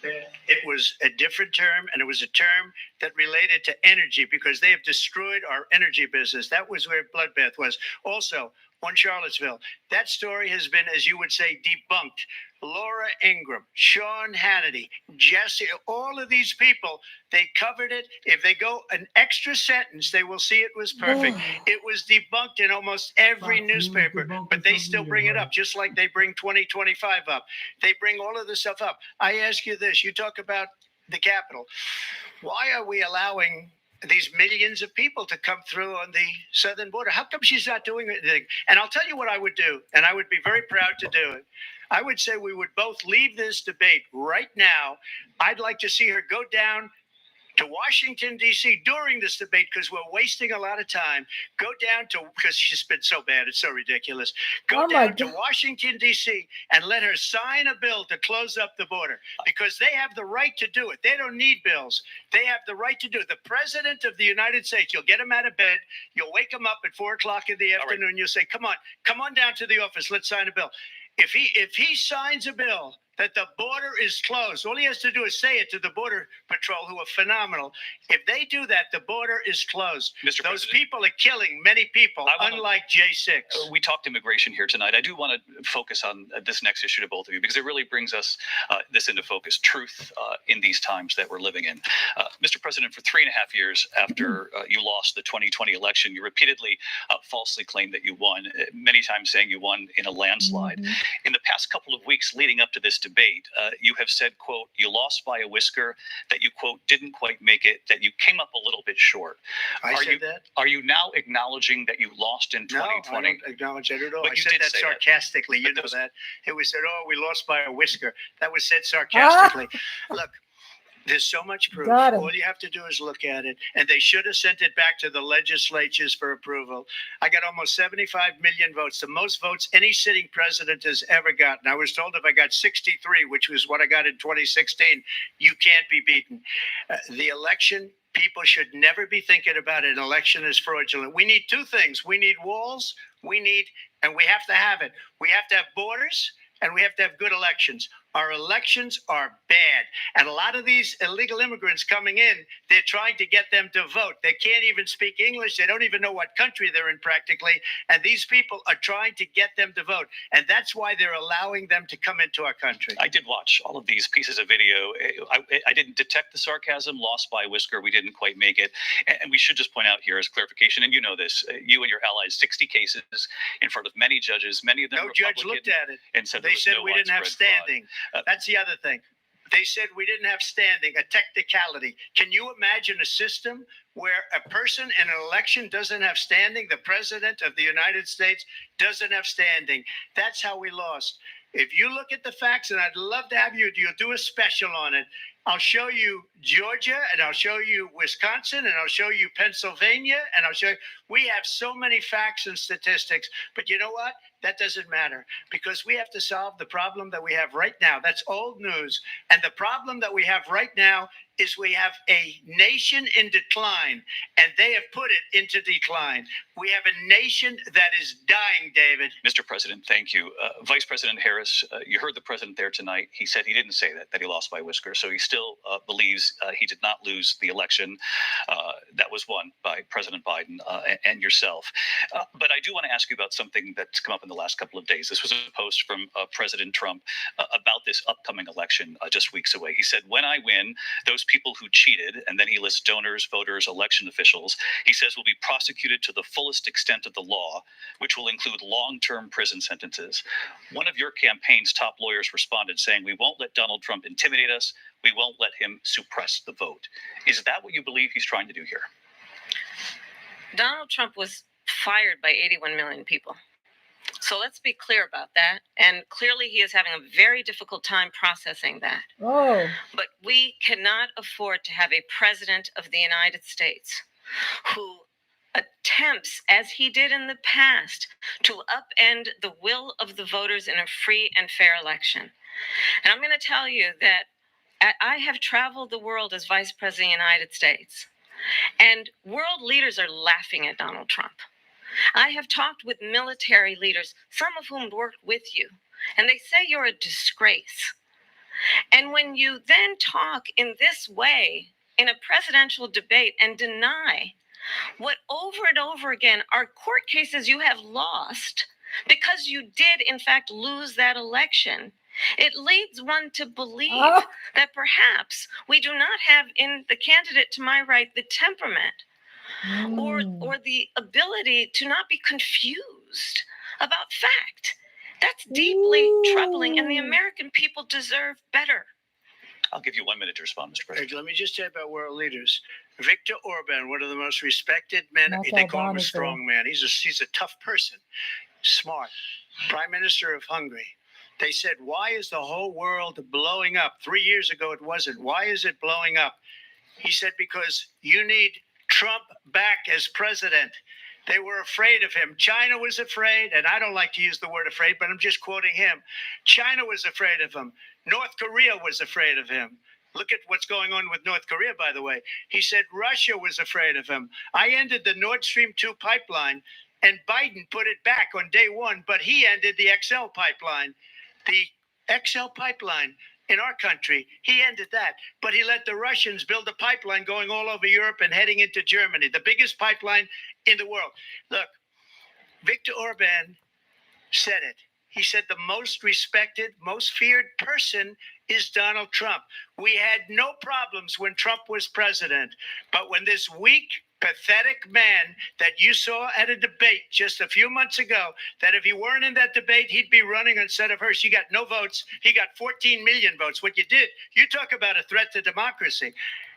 F: It was a different term, and it was a term that related to energy because they have destroyed our energy business. That was where bloodbath was. Also, on Charlottesville, that story has been, as you would say, debunked. Laura Ingraham, Sean Hannity, Jesse, all of these people, they covered it. If they go an extra sentence, they will see it was perfect. It was debunked in almost every newspaper, but they still bring it up, just like they bring 2025 up. They bring all of this stuff up. I ask you this, you talk about the Capitol. Why are we allowing these millions of people to come through on the southern border? How come she's not doing anything? And I'll tell you what I would do, and I would be very proud to do it. I would say we would both leave this debate right now. I'd like to see her go down to Washington, D.C. during this debate because we're wasting a lot of time. Go down to, because she's been so bad, it's so ridiculous. Go down to Washington, D.C. and let her sign a bill to close up the border because they have the right to do it. They don't need bills. They have the right to do it. The president of the United States, you'll get him out of bed. You'll wake him up at 4 o'clock in the afternoon. You'll say, come on down to the office. Let's sign a bill. If he signs a bill that the border is closed. All he has to do is say it to the Border Patrol, who are phenomenal. If they do that, the border is closed.
B: Mr.
F: Those
B: President,
F: people are killing many people, unlike J6.
B: we talked immigration here tonight. I do want to focus on this next issue to both of you because it really brings us this into focus, truth in these times that we're living in. Mr. President, for 3.5 years after you lost the 2020 election, you repeatedly falsely claimed that you won, many times saying you won in a landslide. In the past couple of weeks leading up to this debate, you have said, quote, you lost by a whisker, that you, quote, didn't quite make it, that you came up a little bit short.
F: I said that?
B: Are you now acknowledging that you lost in 2020?
F: No, I don't acknowledge that at all.
B: But
F: I
B: you
F: said
B: did
F: that
B: say that.
F: sarcastically. You know that. It was said, oh, we lost by a whisker. That was said sarcastically. Look, there's so much proof.
A: Got him.
F: All you have to do is look at it. And they should have sent it back to the legislatures for approval. I got almost 75 million votes, the most votes any sitting president has ever gotten. I was told if I got 63, which was what I got in 2016, you can't be beaten. The election, people should never be thinking about an election as fraudulent. We need two things. We need walls. And we have to have it. We have to have borders, and we have to have good elections. Our elections are bad. And a lot of these illegal immigrants coming in, they're trying to get them to vote. They can't even speak English. They don't even know what country they're in practically. And these people are trying to get them to vote. And that's why they're allowing them to come into our country.
B: I did watch all of these pieces of video. I didn't detect the sarcasm, lost by a whisker. We didn't quite make it. And we should just point out here as clarification, and you know this, you and your allies, 60 cases in front of many judges, many of them
F: No judge looked at it.
B: and said
F: They said
B: no
F: we didn't have
B: widespread fraud.
F: standing. That's the other thing. They said we didn't have standing, a technicality. Can you imagine a system where a person in an election doesn't have standing? The president of the United States doesn't have standing. That's how we lost. If you look at the facts, and I'd love to have you'll do a special on it. I'll show you Georgia, and I'll show you Wisconsin, and I'll show you Pennsylvania, and I'll show you. We have so many facts and statistics, but you know what? That doesn't matter because we have to solve the problem that we have right now. That's old news. And the problem that we have right now is we have a nation in decline, and they have put it into decline. We have a nation that is dying, David.
B: Mr. President, thank you. Vice President Harris, you heard the president there tonight. He said he didn't say that he lost by a whisker. So he still believes he did not lose the election that was won by President Biden and yourself. But I do want to ask you about something that's come up in the last couple of days. This was a post from President Trump about this upcoming election just weeks away. He said, when I win, those people who cheated, and then he lists donors, voters, election officials, he says will be prosecuted to the fullest extent of the law, which will include long-term prison sentences. One of your campaign's top lawyers responded saying, we won't let Donald Trump intimidate us. We won't let him suppress the vote. Is that what you believe he's trying to do here?
E: Donald Trump was fired by 81 million people. So let's be clear about that. And clearly he is having a very difficult time processing that.
A: Oh.
E: But we cannot afford to have a president of the United States who attempts, as he did in the past, to upend the will of the voters in a free and fair election. And I'm going to tell you that I have traveled the world as vice president of the United States, and world leaders are laughing at Donald Trump. I have talked with military leaders, some of whom worked with you, and they say you're a disgrace. And when you then talk in this way in a presidential debate and deny what over and over again are court cases you have lost because you did in fact lose that election, it leads one to believe that perhaps we do not have in the candidate to my right the temperament or the ability to not be confused about fact. That's deeply troubling, and the American people deserve better.
B: I'll give you 1 minute to respond, Mr. President.
F: Let me just say about world leaders. Viktor Orban, one of the most respected men,
A: That's
F: they call him a
A: Obama's
F: strong man. He's a tough person, smart. Prime Minister of Hungary. They said, why is the whole world blowing up? 3 years ago, it wasn't. Why is it blowing up? He said, because you need Trump back as president. They were afraid of him. China was afraid, and I don't like to use the word afraid, but I'm just quoting him. China was afraid of him. North Korea was afraid of him. Look at what's going on with North Korea, by the way. He said Russia was afraid of him. I ended the Nord Stream 2 pipeline, and Biden put it back on day one, but he ended the XL pipeline. The XL pipeline in our country. He ended that. But he let the Russians build a pipeline going all over Europe and heading into Germany, the biggest pipeline in the world. Look, Viktor Orban said it. He said the most respected, most feared person is Donald Trump. We had no problems when Trump was president. But when this weak, pathetic man that you saw at a debate just a few months ago, that if he weren't in that debate, he'd be running instead of her. She got no votes. He got 14 million votes. What you did, you talk about a threat to democracy.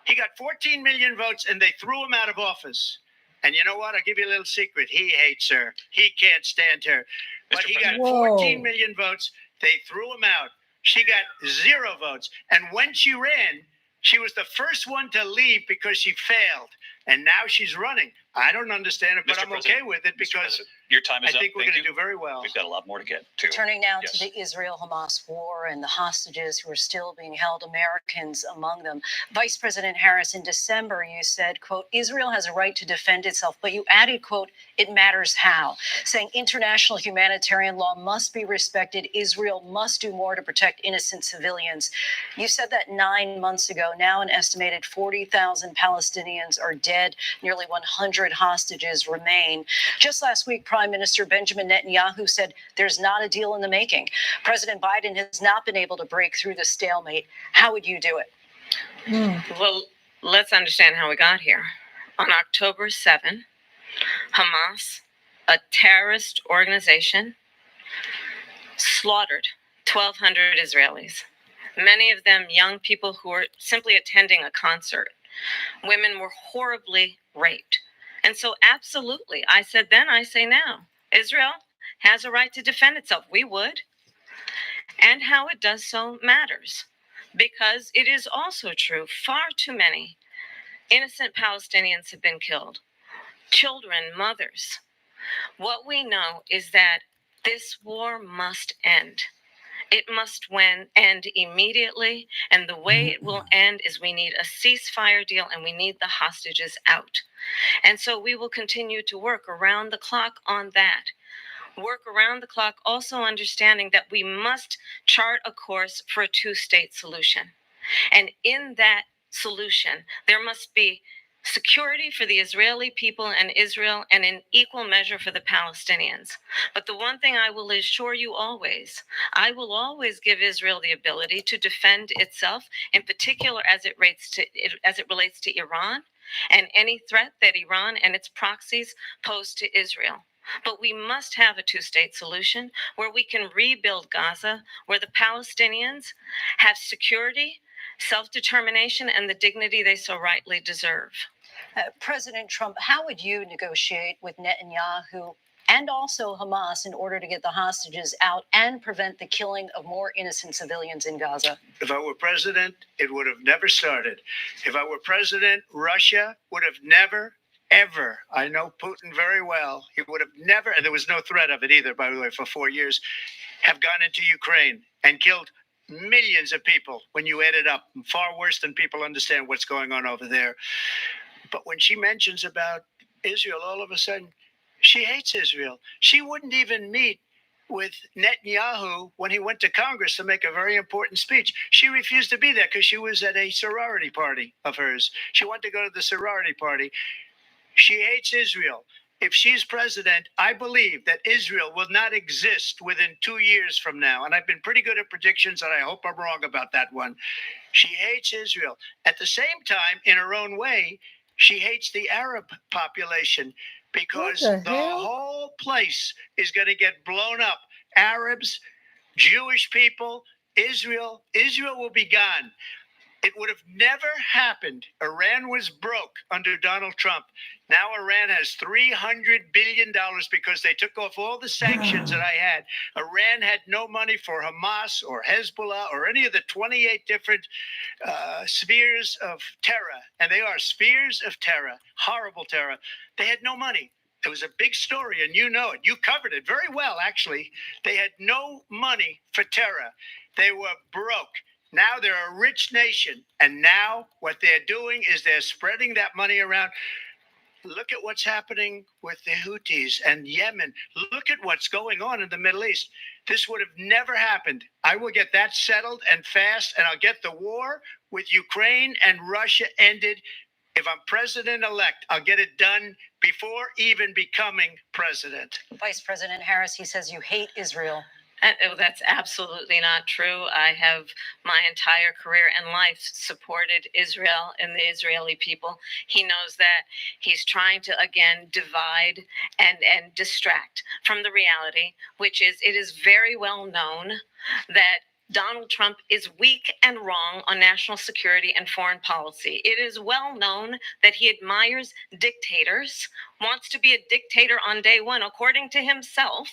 F: He got 14 million votes and they threw him out of office. And you know what? I'll give you a little secret. He hates her. He can't stand her. But he got 14 million votes. They threw him out. She got 0 votes. And when she ran, she was the first one to leave because she failed. And now she's running. I don't understand it, but
B: Mr.
F: I'm
B: President,
F: okay with it because
B: your time is
F: I think
B: up.
F: we're
B: Thank
F: going to
B: you.
F: do very well.
B: We've got a lot more to get to.
C: Turning now
B: Yes.
C: to the Israel-Hamas war and the hostages who are still being held, Americans among them. Vice President Harris, in December, you said, quote, Israel has a right to defend itself, but you added, quote, it matters how, saying international humanitarian law must be respected. Israel must do more to protect innocent civilians. You said that 9 months ago. Now an estimated 40,000 Palestinians are dead. Nearly 100 hostages remain. Just last week, Prime Minister Benjamin Netanyahu said there's not a deal in the making. President Biden has not been able to break through the stalemate. How would you do it?
E: Well, let's understand how we got here. On October 7, Hamas, a terrorist organization, slaughtered 1,200 Israelis, many of them young people who were simply attending a concert. Women were horribly raped. And so, absolutely, I said then, I say now, Israel has a right to defend itself. We would. And how it does so matters, because it is also true, far too many innocent Palestinians have been killed. Children, mothers. What we know is that this war must end. It must end immediately, and the way it will end is we need a ceasefire deal and we need the hostages out. And so we will continue to work around the clock on that. Work around the clock, also understanding that we must chart a course for a two-state solution. And in that solution, there must be security for the Israeli people and Israel, and in equal measure for the Palestinians. But the one thing I will assure you always, I will always give Israel the ability to defend itself, in particular as it relates to Iran and any threat that Iran and its proxies pose to Israel. But we must have a two-state solution where we can rebuild Gaza, where the Palestinians have security, self-determination, and the dignity they so rightly deserve.
C: President Trump, how would you negotiate with Netanyahu and also Hamas in order to get the hostages out and prevent the killing of more innocent civilians in Gaza?
F: If I were president, it would have never started. If I were president, Russia would have never, ever, I know Putin very well, he would have never, and there was no threat of it either, by the way, for 4 years, have gone into Ukraine and killed millions of people when you add it up, far worse than people understand what's going on over there. But when she mentions about Israel, all of a sudden, she hates Israel. She wouldn't even meet with Netanyahu when he went to Congress to make a very important speech. She refused to be there because she was at a sorority party of hers. She wanted to go to the sorority party. She hates Israel. If she's president, I believe that Israel will not exist within 2 years from now. And I've been pretty good at predictions, and I hope I'm wrong about that one. She hates Israel. At the same time, in her own way, she hates the Arab population because the whole place is going to get blown up. Arabs, Jewish people, Israel will be gone. It would have never happened. Iran was broke under Donald Trump. Now Iran has $300 billion because they took off all the sanctions that I had. Iran had no money for Hamas or Hezbollah or any of the 28 different spheres of terror. And they are spheres of terror, horrible terror. They had no money. It was a big story, and you know it. You covered it very well, actually. They had no money for terror. They were broke. Now they're a rich nation, and now what they're doing is they're spreading that money around. Look at what's happening with the Houthis and Yemen. Look at what's going on in the Middle East. This would have never happened. I will get that settled and fast, and I'll get the war with Ukraine and Russia ended. If I'm president-elect, I'll get it done before even becoming president.
C: Vice President Harris, he says you hate Israel.
E: That's absolutely not true. I have my entire career and life supported Israel and the Israeli people. He knows that. He's trying to, again, divide and distract from the reality, which is it is very well known that Donald Trump is weak and wrong on national security and foreign policy. It is well known that he admires dictators, wants to be a dictator on day one, according to himself.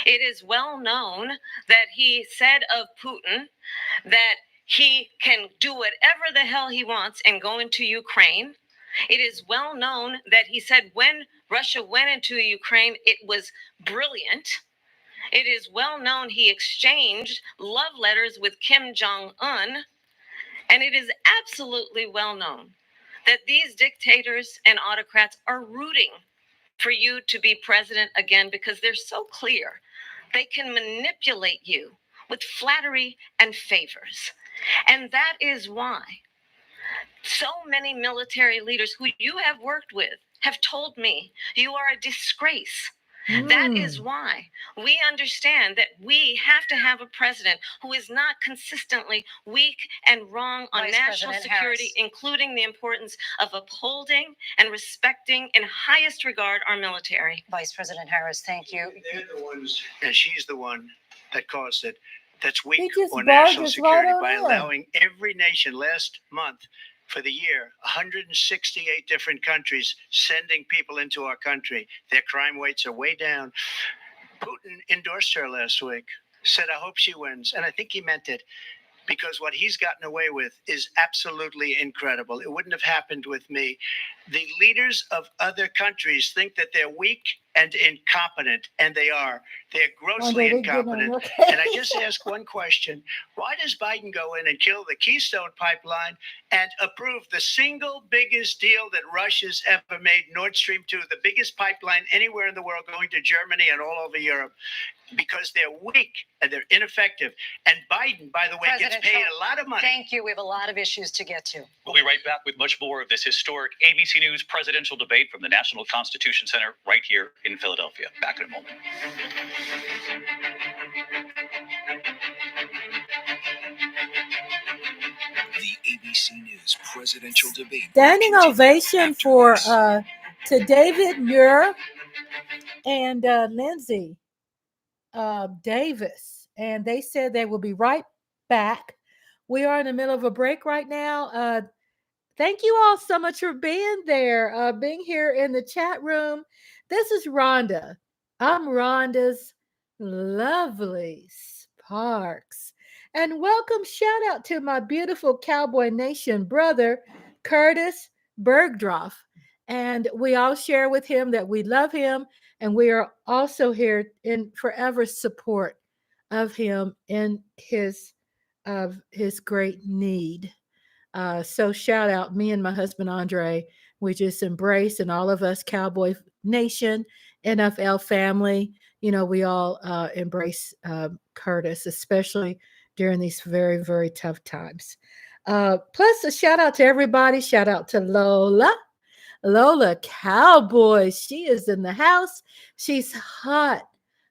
E: It is well known that he said of Putin that he can do whatever the hell he wants and go into Ukraine. It is well known that he said when Russia went into Ukraine, it was brilliant. It is well known he exchanged love letters with Kim Jong-un. And it is absolutely well known that these dictators and autocrats are rooting for you to be president again because they're so clear. They can manipulate you with flattery and favors. And that is why so many military leaders who you have worked with have told me you are a disgrace. That is why we understand that we have to have a president who is not consistently weak and wrong on
C: Vice
E: national
C: President
E: security,
C: Harris.
E: including the importance of upholding and respecting in highest regard our military.
C: Vice President Harris, thank you.
F: They're the ones, and she's the one that caused it. That's weak
A: He just
F: on national
A: barges right
F: security
A: on
F: by
A: in.
F: allowing every nation last month for the year, 168 different countries sending people into our country. Their crime rates are way down. Putin endorsed her last week, said, I hope she wins. And I think he meant it because what he's gotten away with is absolutely incredible. It wouldn't have happened with me. The leaders of other countries think that they're weak and incompetent, and they are. They're grossly incompetent. And I just ask one question. Why does Biden go in and kill the Keystone Pipeline and approve the single biggest deal that Russia's ever made, Nord Stream 2, the biggest pipeline anywhere in the world going to Germany and all over Europe? Because they're weak and they're ineffective. And Biden, by the way,
C: President
F: gets paid
C: Trump,
F: a lot of money.
C: Thank you. We have a lot of issues to get to.
B: We'll be right back with much more of this historic ABC News presidential debate from the National Constitution Center right here in Philadelphia. Back in a moment.
D: The ABC News presidential debate.
A: Standing
D: continues
A: ovation
D: after
A: for
D: this.
A: to David Muir and Lindsey Davis, and they said they will be right back. We are in the middle of a break right now. Thank you all so much for being there, being here in the chat room. This is Rhonda. I'm Rhonda's lovely Sparks. And welcome, shout out to my beautiful Cowboy Nation brother, Curtis Bergdorf. And we all share with him that we love him, and we are also here in forever support of him in his great need. So shout out, me and my husband Andre, we just embrace, and all of us Cowboy Nation, NFL family, we all embrace Curtis, especially during these very, very tough times. Plus a shout out to everybody. Shout out to Lola Cowboy. She is in the house. She's hot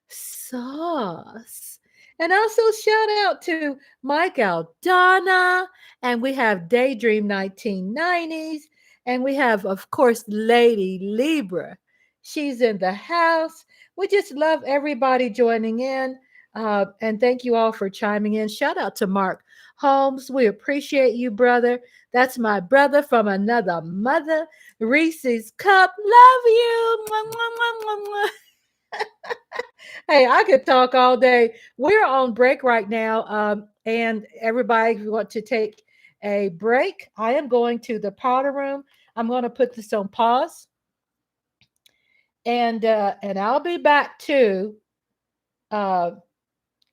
A: sauce. And also shout out to Mike Aldana. And we have Daydream 1990s. And we have, of course, Lady Libra. She's in the house. We just love everybody joining in. And thank you all for chiming in. Shout out to Mark Holmes. We appreciate you, brother. That's my brother from another mother. Reese's Cup. Love you. Mwah, mwah, mwah, mwah. Hey, I could talk all day. We're on break right now. And everybody, if you want to take a break, I am going to the powder room. I'm going to put this on pause. And I'll be back too. And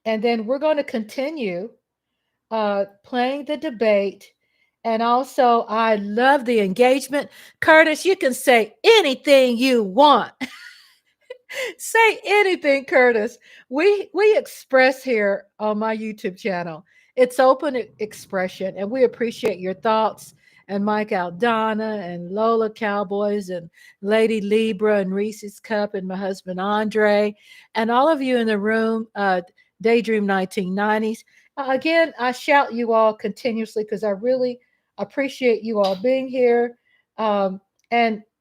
A: then we're going to continue playing the debate. And also, I love the engagement. Curtis, you can say anything you want. Say anything, Curtis. We express here on my YouTube channel. It's open expression, and we appreciate your thoughts. And Mike Aldana and Lola Cowboys and Lady Libra and Reese's Cup and my husband Andre and all of you in the room, Daydream 1990s. Again, I shout you all continuously because I really appreciate you all being here. And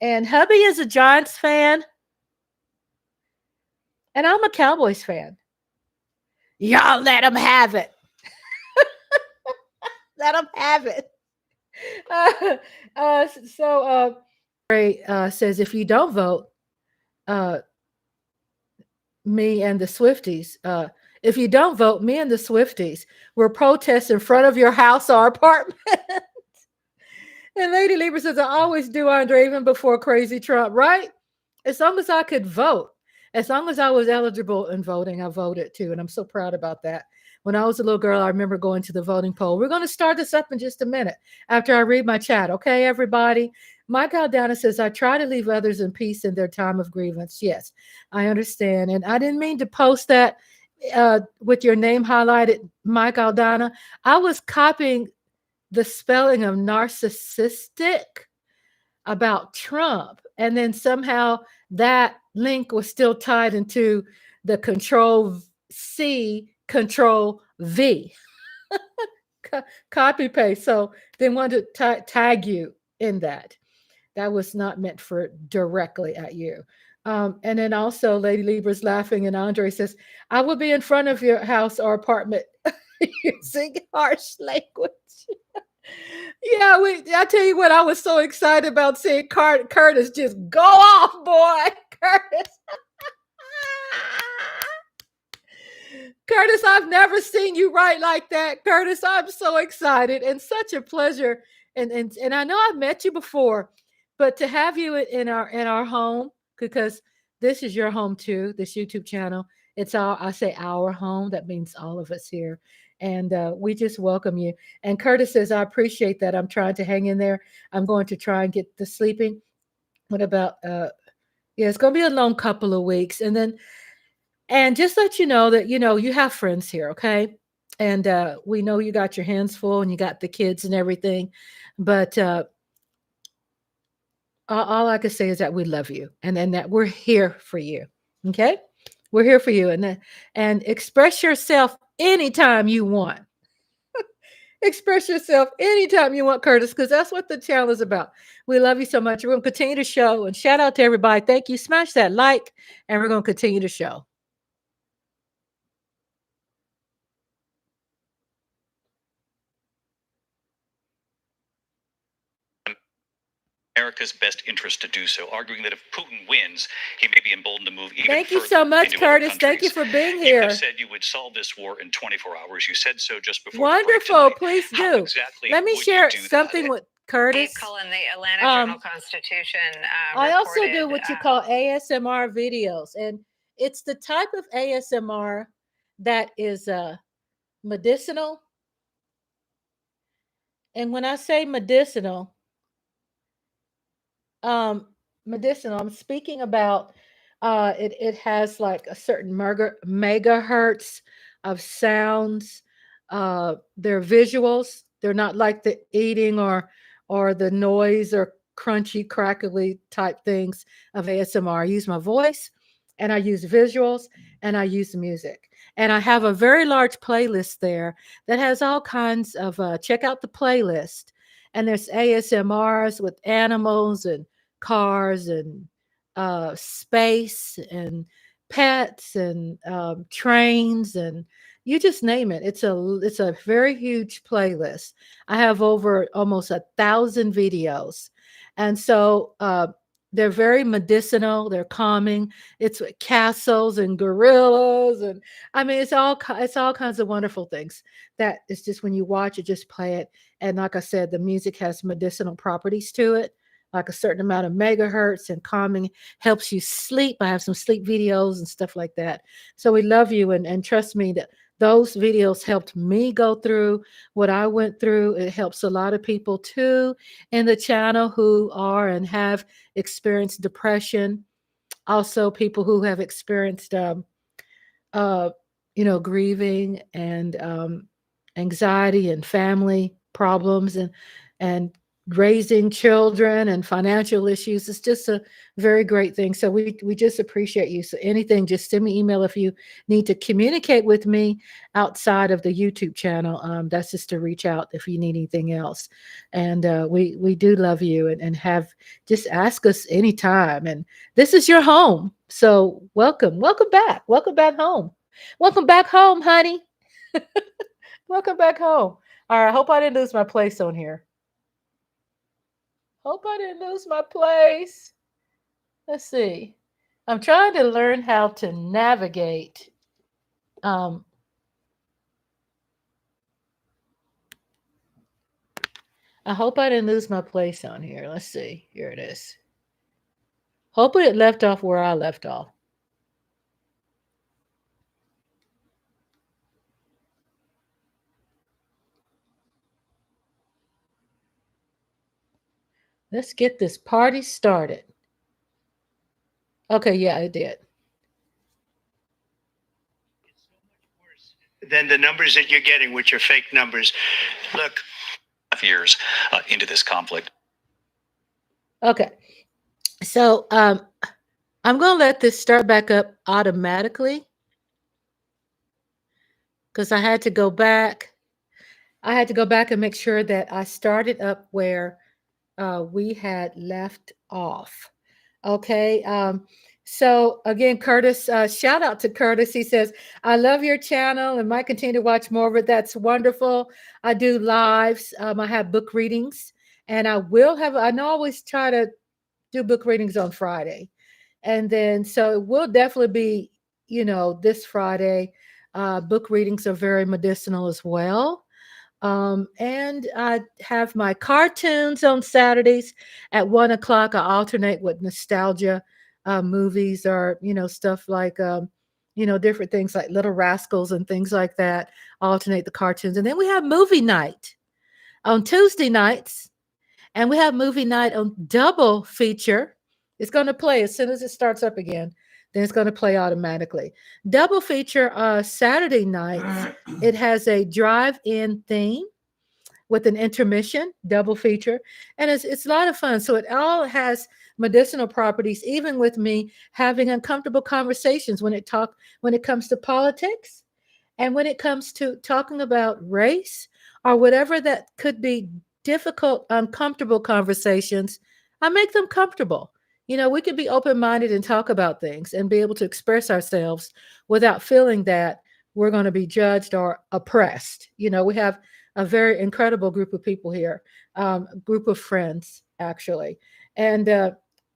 A: hubby is a Giants fan. And I'm a Cowboys fan. Y'all let them have it. Let them have it. Ray says, if you don't vote, me and the Swifties, if you don't vote, me and the Swifties will protest in front of your house or apartment. And Lady Libra says, I always do, Andre, even before crazy Trump, right? As long as I could vote. As long as I was eligible in voting, I voted too. And I'm so proud about that. When I was a little girl, I remember going to the voting poll. We're going to start this up in just a minute after I read my chat. Okay, everybody? Mike Aldana says, I try to leave others in peace in their time of grievance. Yes, I understand. And I didn't mean to post that with your name highlighted, Mike Aldana. I was copying the spelling of narcissistic about Trump. And then somehow that link was still tied into the Control C, Control V. Copy paste. So they wanted to tag you in that. That was not meant for directly at you. And then also Lady Libra's laughing and Andre says, I will be in front of your house or apartment using harsh language. Yeah, I tell you what, I was so excited about seeing Curtis just go off, boy. Curtis. Curtis, I've never seen you write like that. Curtis, I'm so excited and such a pleasure. And I know I've met you before, but to have you in our home, because this is your home too, this YouTube channel. It's I say our home. That means all of us here. And we just welcome you. And Curtis says, I appreciate that. I'm trying to hang in there. I'm going to try and get to sleeping. What about, it's going to be a long couple of weeks. And just let you know that, you have friends here. Okay. And we know you got your hands full and you got the kids and everything. But all I can say is that we love you and that we're here for you. Okay. We're here for you. And express yourself anytime you want. Express yourself anytime you want, Curtis, because that's what the channel is about. We love you so much. We're going to continue to show, and shout out to everybody. Thank you. Smash that like, and we're going to continue to show.
B: America's best interest to do so, arguing that if Putin wins, he may be emboldened to move even
A: Thank you
B: further
A: so much,
B: into
A: Curtis.
B: other
A: Thank you
B: countries.
A: for being
B: You
A: here.
B: have said you would solve this war in 24 hours. You said so just before
A: Wonderful.
B: the break tonight.
A: Please
B: How
A: do.
B: exactly
A: Let me
B: would
A: share
B: you do
A: something
B: that?
A: with Curtis.
E: Nicole in the Atlanta Journal-Constitution
A: I also do
E: reported,
A: what you call ASMR videos, and it's the type of ASMR that is medicinal. And when I say medicinal, I'm speaking about it has like a certain megahertz of sounds. They're visuals. They're not like the eating or the noise or crunchy, crackly type things of ASMR. I use my voice and I use visuals and I use music. And I have a very large playlist there that has all kinds of check out the playlist. And there's ASMRs with animals and cars and space and pets and trains and you just name it. It's a very huge playlist. I have over almost 1,000 videos, and so they're very medicinal. They're calming. It's with castles and gorillas, and I mean it's all kinds of wonderful things. That is just when you watch it, just play it. And like I said, the music has medicinal properties to it. like a certain amount of megahertz, and calming helps you sleep. I have some sleep videos and stuff like that. So we love you, and trust me that those videos helped me go through what I went through. It helps a lot of people too in the channel who are and have experienced depression. Also, people who have experienced, grieving and anxiety and family problems and raising children and financial issues. It's just a very great thing. So we just appreciate you. So anything, just send me email if you need to communicate with me outside of the YouTube channel. That's just to reach out if you need anything else. And we do love you, and have, just ask us anytime. And this is your home. So welcome back. Welcome back home. Welcome back home, honey. Welcome back home. All right. I hope I didn't lose my place on here. Hope I didn't lose my place. Let's see. I'm trying to learn how to navigate. I hope I didn't lose my place on here. Let's see. Here it is. Hopefully it left off where I left off. Let's get this party started. Okay, yeah, I did.
F: Than the numbers that you're getting, which are fake numbers. Look,
B: Years into this conflict.
A: Okay. So I'm going to let this start back up automatically because I had to go back. I had to go back and make sure that I started up where we had left off. Okay. So again, Curtis, shout out to Curtis. He says, I love your channel and might continue to watch more of it. That's wonderful. I do lives. I have book readings, and I always try to do book readings on Friday. And then, so it will definitely be, this Friday. Book readings are very medicinal as well. And I have my cartoons on Saturdays at 1:00. I alternate with nostalgia movies, or stuff like different things like Little Rascals and things like that. Alternate the cartoons, and then we have movie night on Tuesday nights, and we have movie night on double feature. It's going to play as soon as it starts up again. Then it's going to play automatically. Double feature Saturday nights. It has a drive-in theme with an intermission, double feature, and it's a lot of fun. So it all has medicinal properties, even with me having uncomfortable conversations when it comes to politics, and when it comes to talking about race or whatever that could be difficult, uncomfortable conversations. I make them comfortable. We could be open-minded and talk about things and be able to express ourselves without feeling that we're going to be judged or oppressed. We have a very incredible group of people here, group of friends, actually. And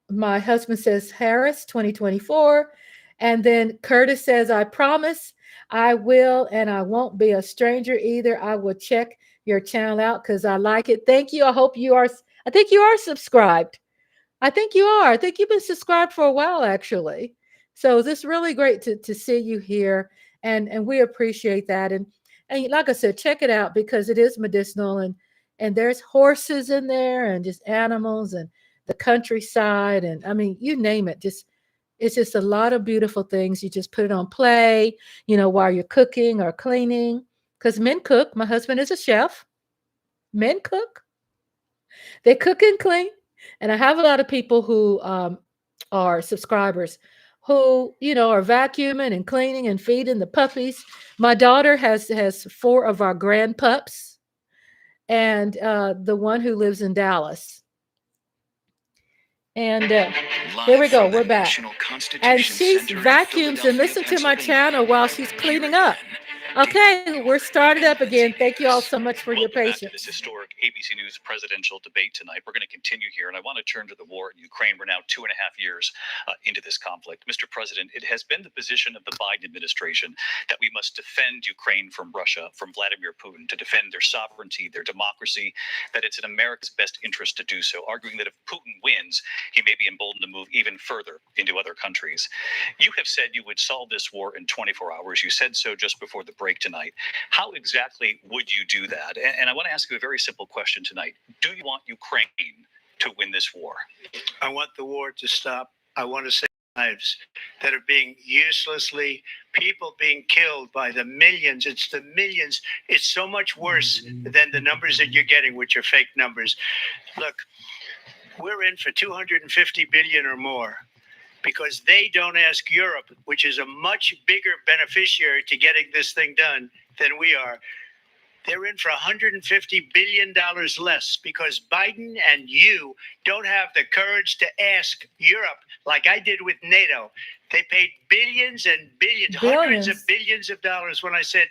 A: my husband says, Harris, 2024. And then Curtis says, I promise I will, and I won't be a stranger either. I will check your channel out because I like it. Thank you. I think you are subscribed. I think you are. I think you've been subscribed for a while, actually. So it's really great to see you here, and we appreciate that. And like I said, check it out because it is medicinal, and there's horses in there and just animals and the countryside, and I mean, you name it. It's just a lot of beautiful things. You just put it on play, while you're cooking or cleaning, because men cook. My husband is a chef. Men cook. They cook and clean. And I have a lot of people who are subscribers who, are vacuuming and cleaning and feeding the puppies. My daughter has 4 of our grand pups, and the one who lives in Dallas. And here we go. We're back. And she vacuums and listens to my channel while she's cleaning up. Okay, we're started up again. Thank you all so much for your
B: Welcome back to
A: patience.
B: this historic ABC News presidential debate tonight. We're going to continue here, and I want to turn to the war in Ukraine. We're now 2.5 years into this conflict. Mr. President, it has been the position of the Biden administration that we must defend Ukraine from Russia, from Vladimir Putin, to defend their sovereignty, their democracy, that it's in America's best interest to do so, arguing that if Putin wins, he may be emboldened to move even further into other countries. You have said you would solve this war in 24 hours. You said so just before the break tonight. How exactly would you do that? And I want to ask you a very simple question tonight. Do you want Ukraine to win this war?
F: I want the war to stop. I want to save lives that are being uselessly, people being killed by the millions. It's the millions. It's so much worse than the numbers that you're getting, which are fake numbers. Look, we're in for 250 billion or more, because they don't ask Europe, which is a much bigger beneficiary to getting this thing done than we are. They're in for $150 billion less because Biden and you don't have the courage to ask Europe like I did with NATO. They paid billions and billions, hundreds of billions of dollars when I said,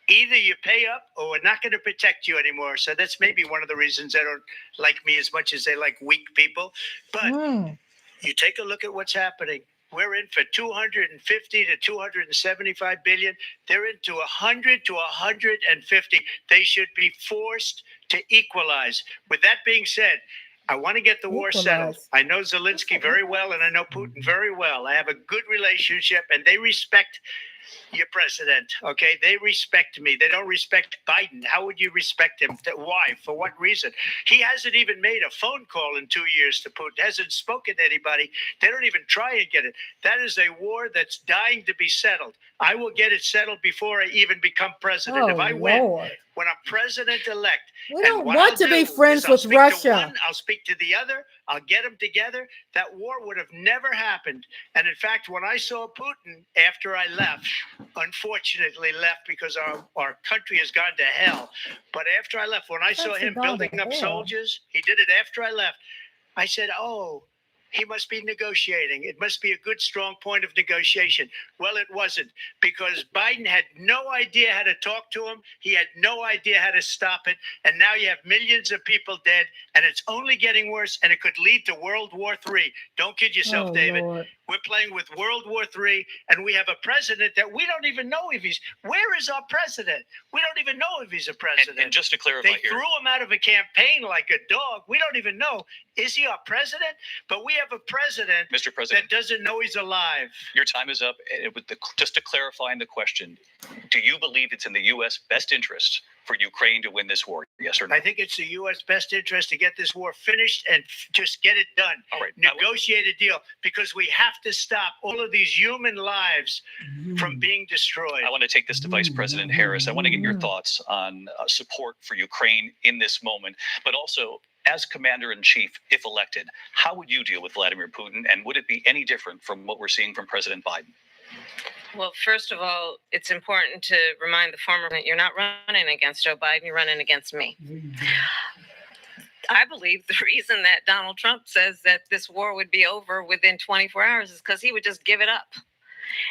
F: either you pay up or we're not going to protect you anymore. So that's maybe one of the reasons they don't like me as much as they like weak people. But you take a look at what's happening. We're in for 250 to 275 billion. They're into 100 to 150. They should be forced to equalize. With that being said, I want to get the war settled. I know Zelensky very well, and I know Putin very well. I have a good relationship, and they respect your president, okay? They respect me. They don't respect Biden. How would you respect him? Why? For what reason? He hasn't even made a phone call in 2 years to Putin, hasn't spoken to anybody. They don't even try and get it. That is a war that's dying to be settled. I will get it settled before I even become president. If I win, when I'm president-elect,
A: we don't want to be friends with Russia.
F: I'll speak to the other. I'll get them together. That war would have never happened. And in fact, when I saw Putin after I left, unfortunately left because our country has gone to hell. But after I left, when I saw him building up soldiers, he did it after I left. I said, oh, he must be negotiating. It must be a good, strong point of negotiation. Well, it wasn't, because Biden had no idea how to talk to him. He had no idea how to stop it. And now you have millions of people dead, and it's only getting worse, and it could lead to World War III. Don't kid yourself, David.
A: Lord.
F: We're playing with World War III, and we have a president that we don't even know if he's. Where is our president? We don't even know if he's a president.
B: And just to clarify
F: they
B: here,
F: threw him out of a campaign like a dog. We don't even know. Is he our president? But we have a president,
B: Mr. President,
F: that doesn't know he's alive.
B: your time is up. Just to clarify the question, do you believe it's in the U.S. best interest for Ukraine to win this war? Yes or no?
F: I think it's the U.S. best interest to get this war finished and just get it done.
B: All right.
F: Negotiate a deal, because we have to stop all of these human lives from being destroyed.
B: I want to take this to Vice President Harris. I want to get your thoughts on support for Ukraine in this moment, but also as Commander-in-Chief, if elected, how would you deal with Vladimir Putin, and would it be any different from what we're seeing from President Biden?
E: Well, first of all, it's important to remind the former that you're not running against Joe Biden, you're running against me. I believe the reason that Donald Trump says that this war would be over within 24 hours is because he would just give it up.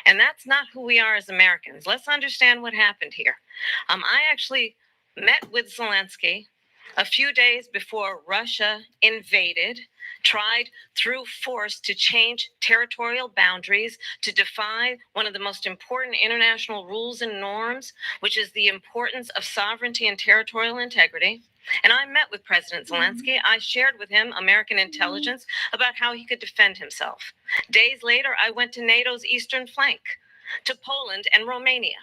E: And that's not who we are as Americans. Let's understand what happened here. I actually met with Zelensky a few days before Russia invaded, tried through force to change territorial boundaries, to defy one of the most important international rules and norms, which is the importance of sovereignty and territorial integrity. And I met with President Zelensky. I shared with him American intelligence about how he could defend himself. Days later, I went to NATO's eastern flank, to Poland and Romania.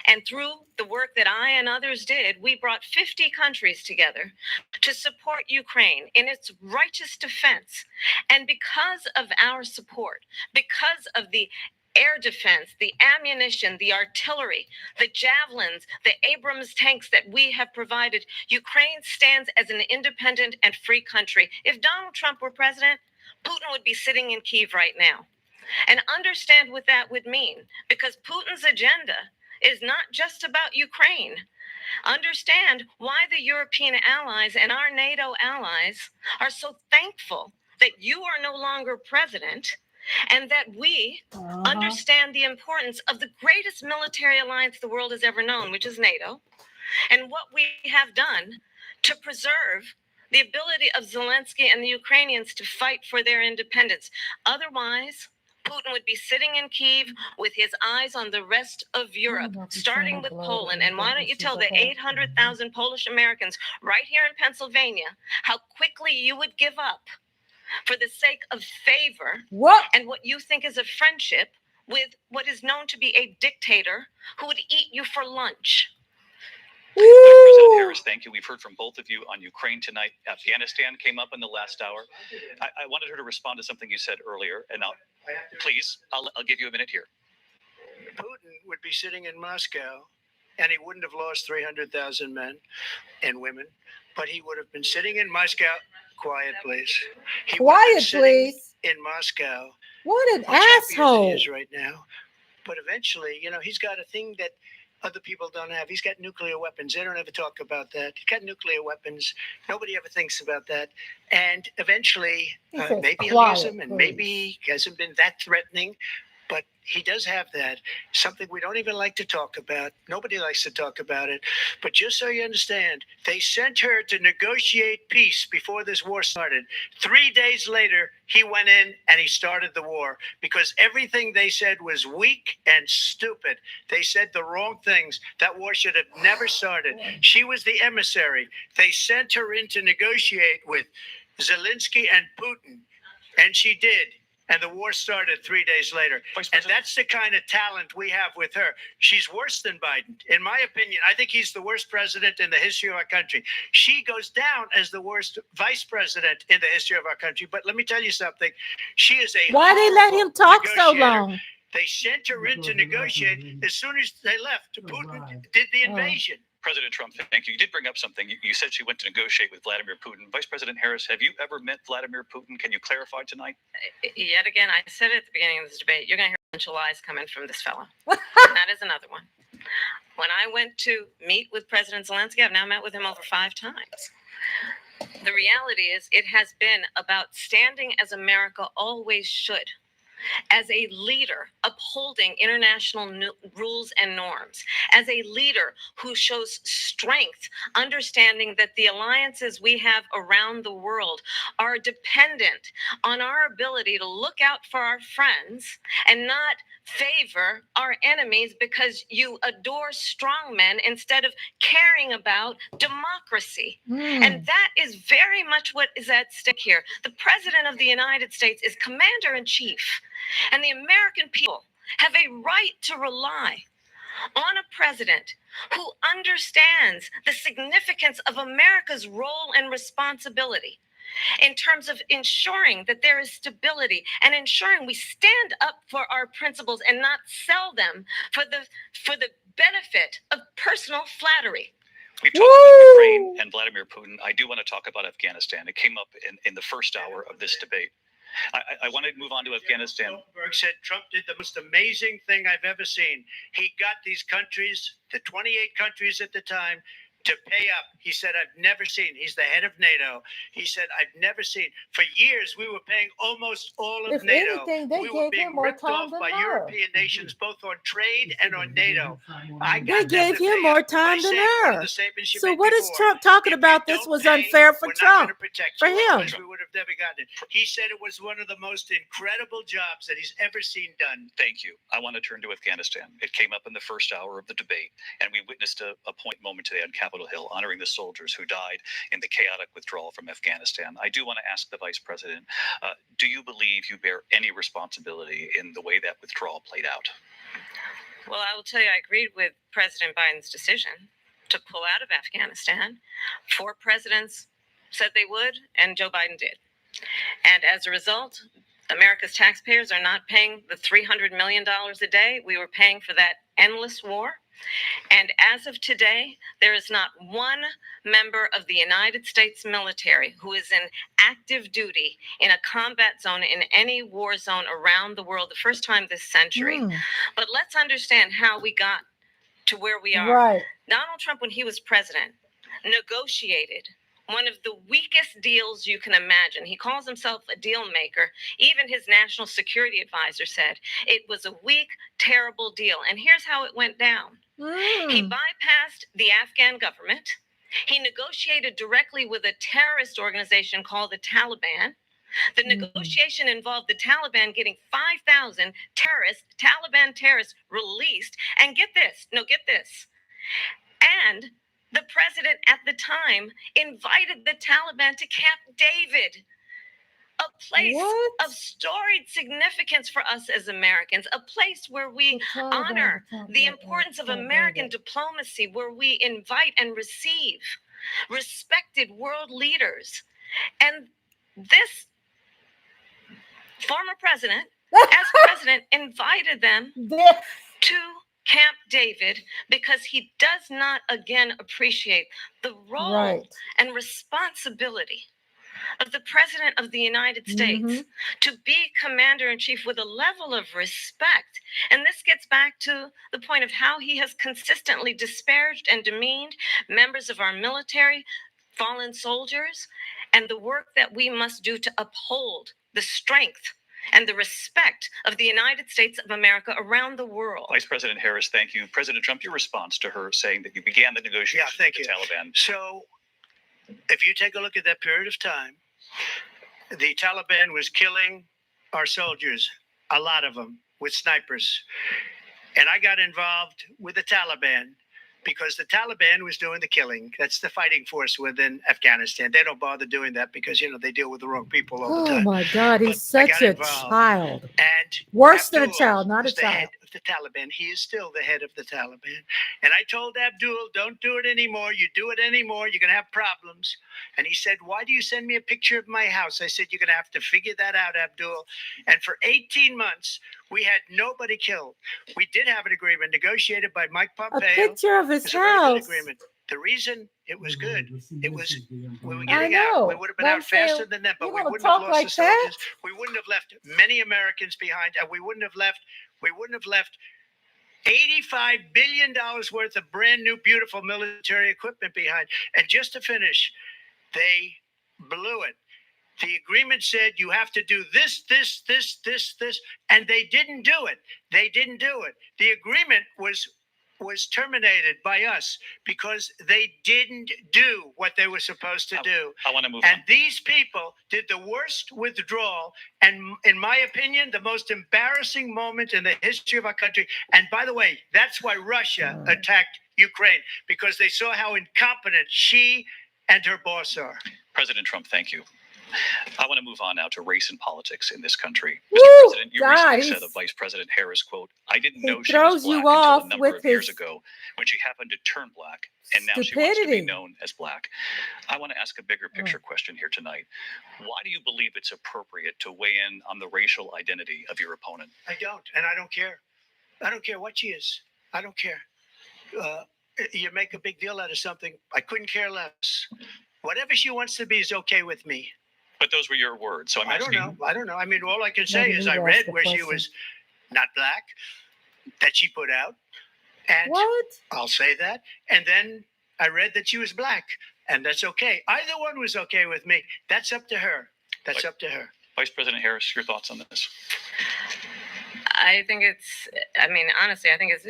E: And through the work that I and others did, we brought 50 countries together to support Ukraine in its righteous defense. And because of our support, because of the air defense, the ammunition, the artillery, the javelins, the Abrams tanks that we have provided, Ukraine stands as an independent and free country. If Donald Trump were president, Putin would be sitting in Kyiv right now. And understand what that would mean, because Putin's agenda is not just about Ukraine. Understand why the European allies and our NATO allies are so thankful that you are no longer president, and that we understand the importance of the greatest military alliance the world has ever known, which is NATO, and what we have done to preserve the ability of Zelensky and the Ukrainians to fight for their independence. Otherwise, Putin would be sitting in Kyiv with his eyes on the rest of Europe, starting with Poland. And why don't you tell the 800,000 Polish Americans right here in Pennsylvania how quickly you would give up for the sake of favor and what you think is a friendship with what is known to be a dictator who would eat you for lunch.
B: President Harris, thank you. We've heard from both of you on Ukraine tonight. Afghanistan came up in the last hour. I wanted her to respond to something you said earlier, and I'll give you a minute here.
F: Putin would be sitting in Moscow, and he wouldn't have lost 300,000 men and women, but he would have been sitting in Moscow. Quiet, please.
A: Quiet, please.
F: In Moscow.
A: What an asshole!
F: He is right now. But eventually, he's got a thing that other people don't have. He's got nuclear weapons. They don't ever talk about that. He's got nuclear weapons. Nobody ever thinks about that. And eventually, maybe he'll use them, and maybe he hasn't been that threatening. But he does have that, something we don't even like to talk about. Nobody likes to talk about it. But just so you understand, they sent her to negotiate peace before this war started. 3 days later, he went in and he started the war because everything they said was weak and stupid. They said the wrong things. That war should have never started. She was the emissary. They sent her in to negotiate with Zelensky and Putin, and she did. And the war started 3 days later. And that's the kind of talent we have with her. She's worse than Biden. In my opinion, I think he's the worst president in the history of our country. She goes down as the worst vice president in the history of our country. But let me tell you something. She is a
A: Why they let him talk so long?
F: They sent her in to negotiate. As soon as they left, Putin did the invasion.
B: President Trump, thank you. You did bring up something. You said she went to negotiate with Vladimir Putin. Vice President Harris, have you ever met Vladimir Putin? Can you clarify tonight?
E: Yet again, I said at the beginning of this debate, you're going to hear a bunch of lies coming from this fellow. And that is another one. When I went to meet with President Zelensky, I've now met with him over 5 times. The reality is it has been about standing as America always should, as a leader upholding international rules and norms, as a leader who shows strength, understanding that the alliances we have around the world are dependent on our ability to look out for our friends and not favor our enemies because you adore strong men instead of caring about democracy. And that is very much what is at stake here. The President of the United States is commander-in-chief, and the American people have a right to rely on a president who understands the significance of America's role and responsibility in terms of ensuring that there is stability and ensuring we stand up for our principles and not sell them for the benefit of personal flattery.
B: We've talked about Ukraine and Vladimir Putin. I do want to talk about Afghanistan. It came up in the first hour of this debate. I want to move on to Afghanistan.
F: Stoltenberg said Trump did the most amazing thing I've ever seen. He got these countries, the 28 countries at the time, to pay up. He said, I've never seen. He's the head of NATO. He said, I've never seen. For years, we were paying almost all of NATO.
A: Anything, they
F: we were
A: gave
F: being
A: him more
F: ripped
A: time
F: off
A: than
F: by
A: her.
F: European nations, both on trade and on NATO.
A: They gave him more time than her. So what is Trump talking about? This was unfair for Trump. For him.
F: We would have never gotten it. He said it was one of the most incredible jobs that he's ever seen done.
B: Thank you. I want to turn to Afghanistan. It came up in the first hour of the debate, and we witnessed a point moment today on Capitol Hill, honoring the soldiers who died in the chaotic withdrawal from Afghanistan. I do want to ask the Vice President, do you believe you bear any responsibility in the way that withdrawal played out?
E: Well, I will tell you, I agreed with President Biden's decision to pull out of Afghanistan. 4 presidents said they would, and Joe Biden did. And as a result, America's taxpayers are not paying the $300 million a day we were paying for that endless war. And as of today, there is not one member of the United States military who is in active duty in a combat zone in any war zone around the world, the first time this century. But let's understand how we got to where we are.
A: Right.
E: Donald Trump, when he was president, negotiated one of the weakest deals you can imagine. He calls himself a deal maker. Even his national security advisor said it was a weak, terrible deal. And here's how it went down. He bypassed the Afghan government. He negotiated directly with a terrorist organization called the Taliban. The negotiation involved the Taliban getting 5,000 Taliban terrorists released. And get this, and the president at the time invited the Taliban to Camp David, a place of storied significance for us as Americans, a place where we honor the importance of American diplomacy, where we invite and receive respected world leaders. And this former president, as president, invited them to Camp David because he does not again appreciate the role and responsibility of the President of the United States to be commander-in-chief with a level of respect. And this gets back to the point of how he has consistently disparaged and demeaned members of our military, fallen soldiers, and the work that we must do to uphold the strength and the respect of the United States of America around the world.
B: Vice President Harris, thank you. President Trump, your response to her saying that you began the negotiations with the Taliban.
F: So, if you take a look at that period of time, the Taliban was killing our soldiers, a lot of them, with snipers. And I got involved with the Taliban because the Taliban was doing the killing. That's the fighting force within Afghanistan. They don't bother doing that because, you know, they deal with the wrong people all the time.
A: Oh, my God. He's such a child.
F: And
A: worse than a child, not a child.
F: Head of the Taliban. He is still the head of the Taliban. And I told Abdul, don't do it anymore. You do it anymore, you're going to have problems. And he said, why do you send me a picture of my house? I said, you're going to have to figure that out, Abdul. And for 18 months, we had nobody killed. We did have an agreement negotiated by Mike Pompeo.
A: A picture of his house.
F: Agreement. The reason it was good, it was we were getting out. We would have been out faster than that, but we wouldn't have lost the soldiers. We wouldn't have left many Americans behind, and we wouldn't have left $85 billion worth of brand new, beautiful military equipment behind. And just to finish, they blew it. The agreement said you have to do this, and they didn't do it. They didn't do it. The agreement was terminated by us because they didn't do what they were supposed to do.
B: I want to move on.
F: And these people did the worst withdrawal, and in my opinion, the most embarrassing moment in the history of our country. And by the way, that's why Russia attacked Ukraine, because they saw how incompetent she and her boss are.
B: President Trump, thank you. I want to move on now to race and politics in this country.
A: Woo,
B: Mr. President, you
A: God,
B: recently said of Vice President Harris, quote, I didn't know she was black until a number of years ago when she happened to turn black, and now she wants to be known as black. I want to ask a bigger picture question here tonight. Why do you believe it's appropriate to weigh in on the racial identity of your opponent?
F: I don't, and I don't care. I don't care what she is. I don't care. You make a big deal out of something. I couldn't care less. Whatever she wants to be is okay with me.
B: But those were your words, so I'm asking.
F: I don't know. I mean, all I can say is I read where she was not black, that she put out. And I'll say that. And then I read that she was black, and that's okay. Either one was okay with me. That's up to her. That's up to her.
B: Vice President Harris, your thoughts on this?
E: I think honestly, I think it's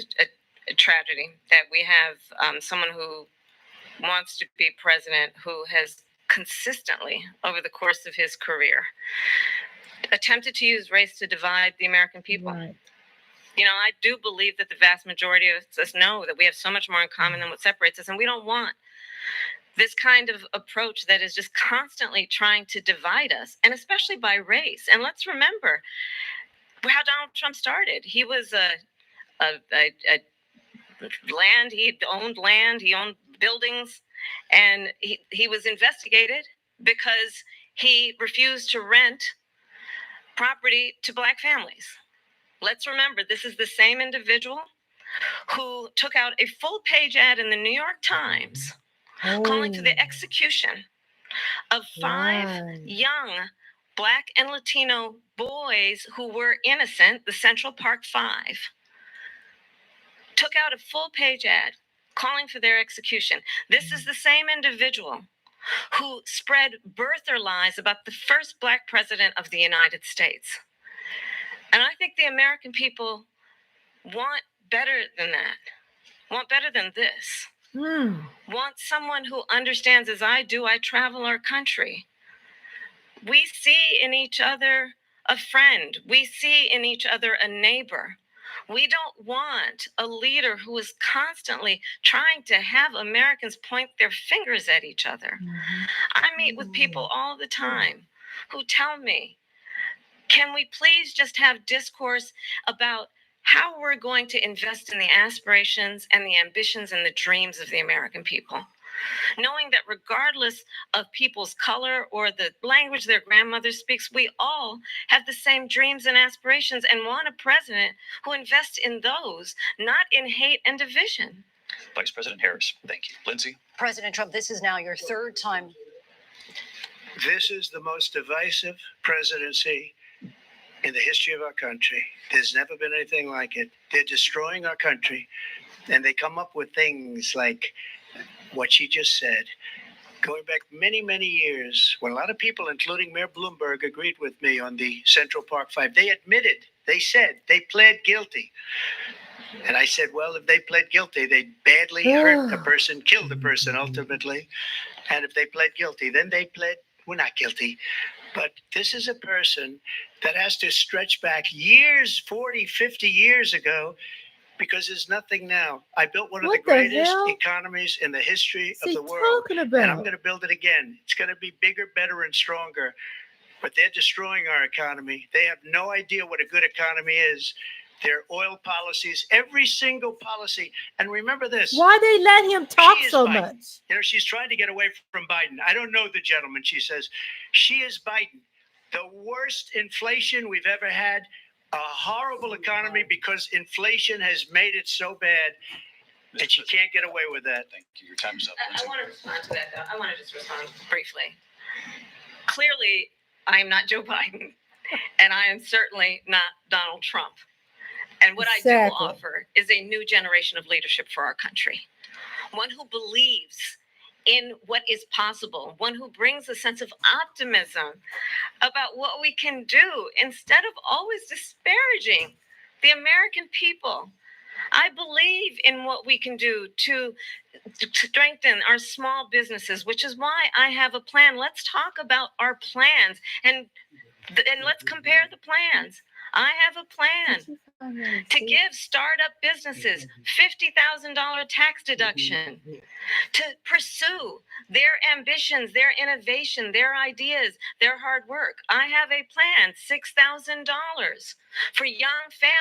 E: a tragedy that we have someone who wants to be president who has consistently, over the course of his career, attempted to use race to divide the American people. Right. You know, I do believe that the vast majority of us know that we have so much more in common than what separates us, and we don't want this kind of approach that is just constantly trying to divide us, and especially by race. And let's remember how Donald Trump started. He was land, he owned buildings, and he was investigated because he refused to rent property to black families. Let's remember, this is the same individual who took out a full-page ad in the New York Times calling for the execution of 5 young Black and Latino boys who were innocent, the Central Park 5. Took out a full-page ad calling for their execution. This is the same individual who spread birther lies about the first Black president of the United States. And I think the American people want better than that, want better than this, want someone who understands, as I do, I travel our country. We see in each other a friend. We see in each other a neighbor. We don't want a leader who is constantly trying to have Americans point their fingers at each other. I meet with people all the time who tell me, can we please just have discourse about how we're going to invest in the aspirations and the ambitions and the dreams of the American people? Knowing that regardless of people's color or the language their grandmother speaks, we all have the same dreams and aspirations and want a president who invests in those, not in hate and division.
B: Vice President Harris, thank you. Lindsey?
C: President Trump, this is now your third time.
F: This is the most divisive presidency in the history of our country. There's never been anything like it. They're destroying our country, and they come up with things like what she just said. Going back many, many years, when a lot of people, including Mayor Bloomberg, agreed with me on the Central Park Five, they admitted, they said, they pled guilty. And I said, well, if they pled guilty, they badly hurt a person, killed a person ultimately. And if they pled guilty, then they pled, we're not guilty. But this is a person that has to stretch back years, 40, 50 years ago, because there's nothing now. I built one of the greatest economies in the history of the world. And I'm going to build it again. It's going to be bigger, better, and stronger. But they're destroying our economy. They have no idea what a good economy is. Their oil policies, every single policy. And remember this.
A: Why they let him talk so
F: Biden.
A: much?
F: You know, she's trying to get away from Biden. I don't know the gentleman. She says, she is Biden. The worst inflation we've ever had. A horrible economy because inflation has made it so bad that she can't get away with that.
B: Thank you. Your time's up.
E: I want to respond to that, though. I want to just respond briefly. Clearly, I am not Joe Biden, and I am certainly not Donald Trump. And what I do offer is a new generation of leadership for our country. One who believes in what is possible, one who brings a sense of optimism about what we can do instead of always disparaging the American people. I believe in what we can do to strengthen our small businesses, which is why I have a plan. Let's talk about our plans and let's compare the plans. I have a plan to give startup businesses $50,000 tax deduction, to pursue their ambitions, their innovation, their ideas, their hard work. I have a plan, $6,000 for young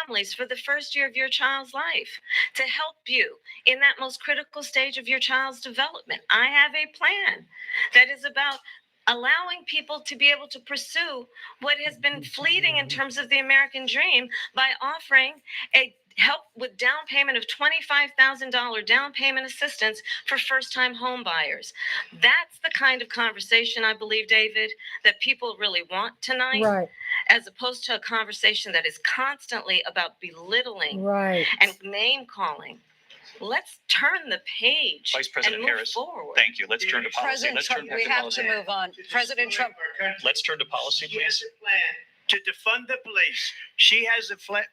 E: families for the first year of your child's life, to help you in that most critical stage of your child's development. I have a plan that is about allowing people to be able to pursue what has been fleeting in terms of the American dream by offering a help with down payment of $25,000 down payment assistance for first-time home buyers. That's the kind of conversation, I believe, David, that people really want tonight,
A: Right.
E: as opposed to a conversation that is constantly about belittling
A: Right.
E: and name-calling. Let's turn the page
B: Vice President
E: and move
B: Harris,
E: forward.
B: thank you. Let's turn to policy.
C: President
B: Let's
C: Trump,
B: turn back
C: we
B: to
C: have
B: policy.
C: to move on. President Trump.
B: Let's turn to policy,
F: She has
B: please.
F: a plan to defund the police. She has a plan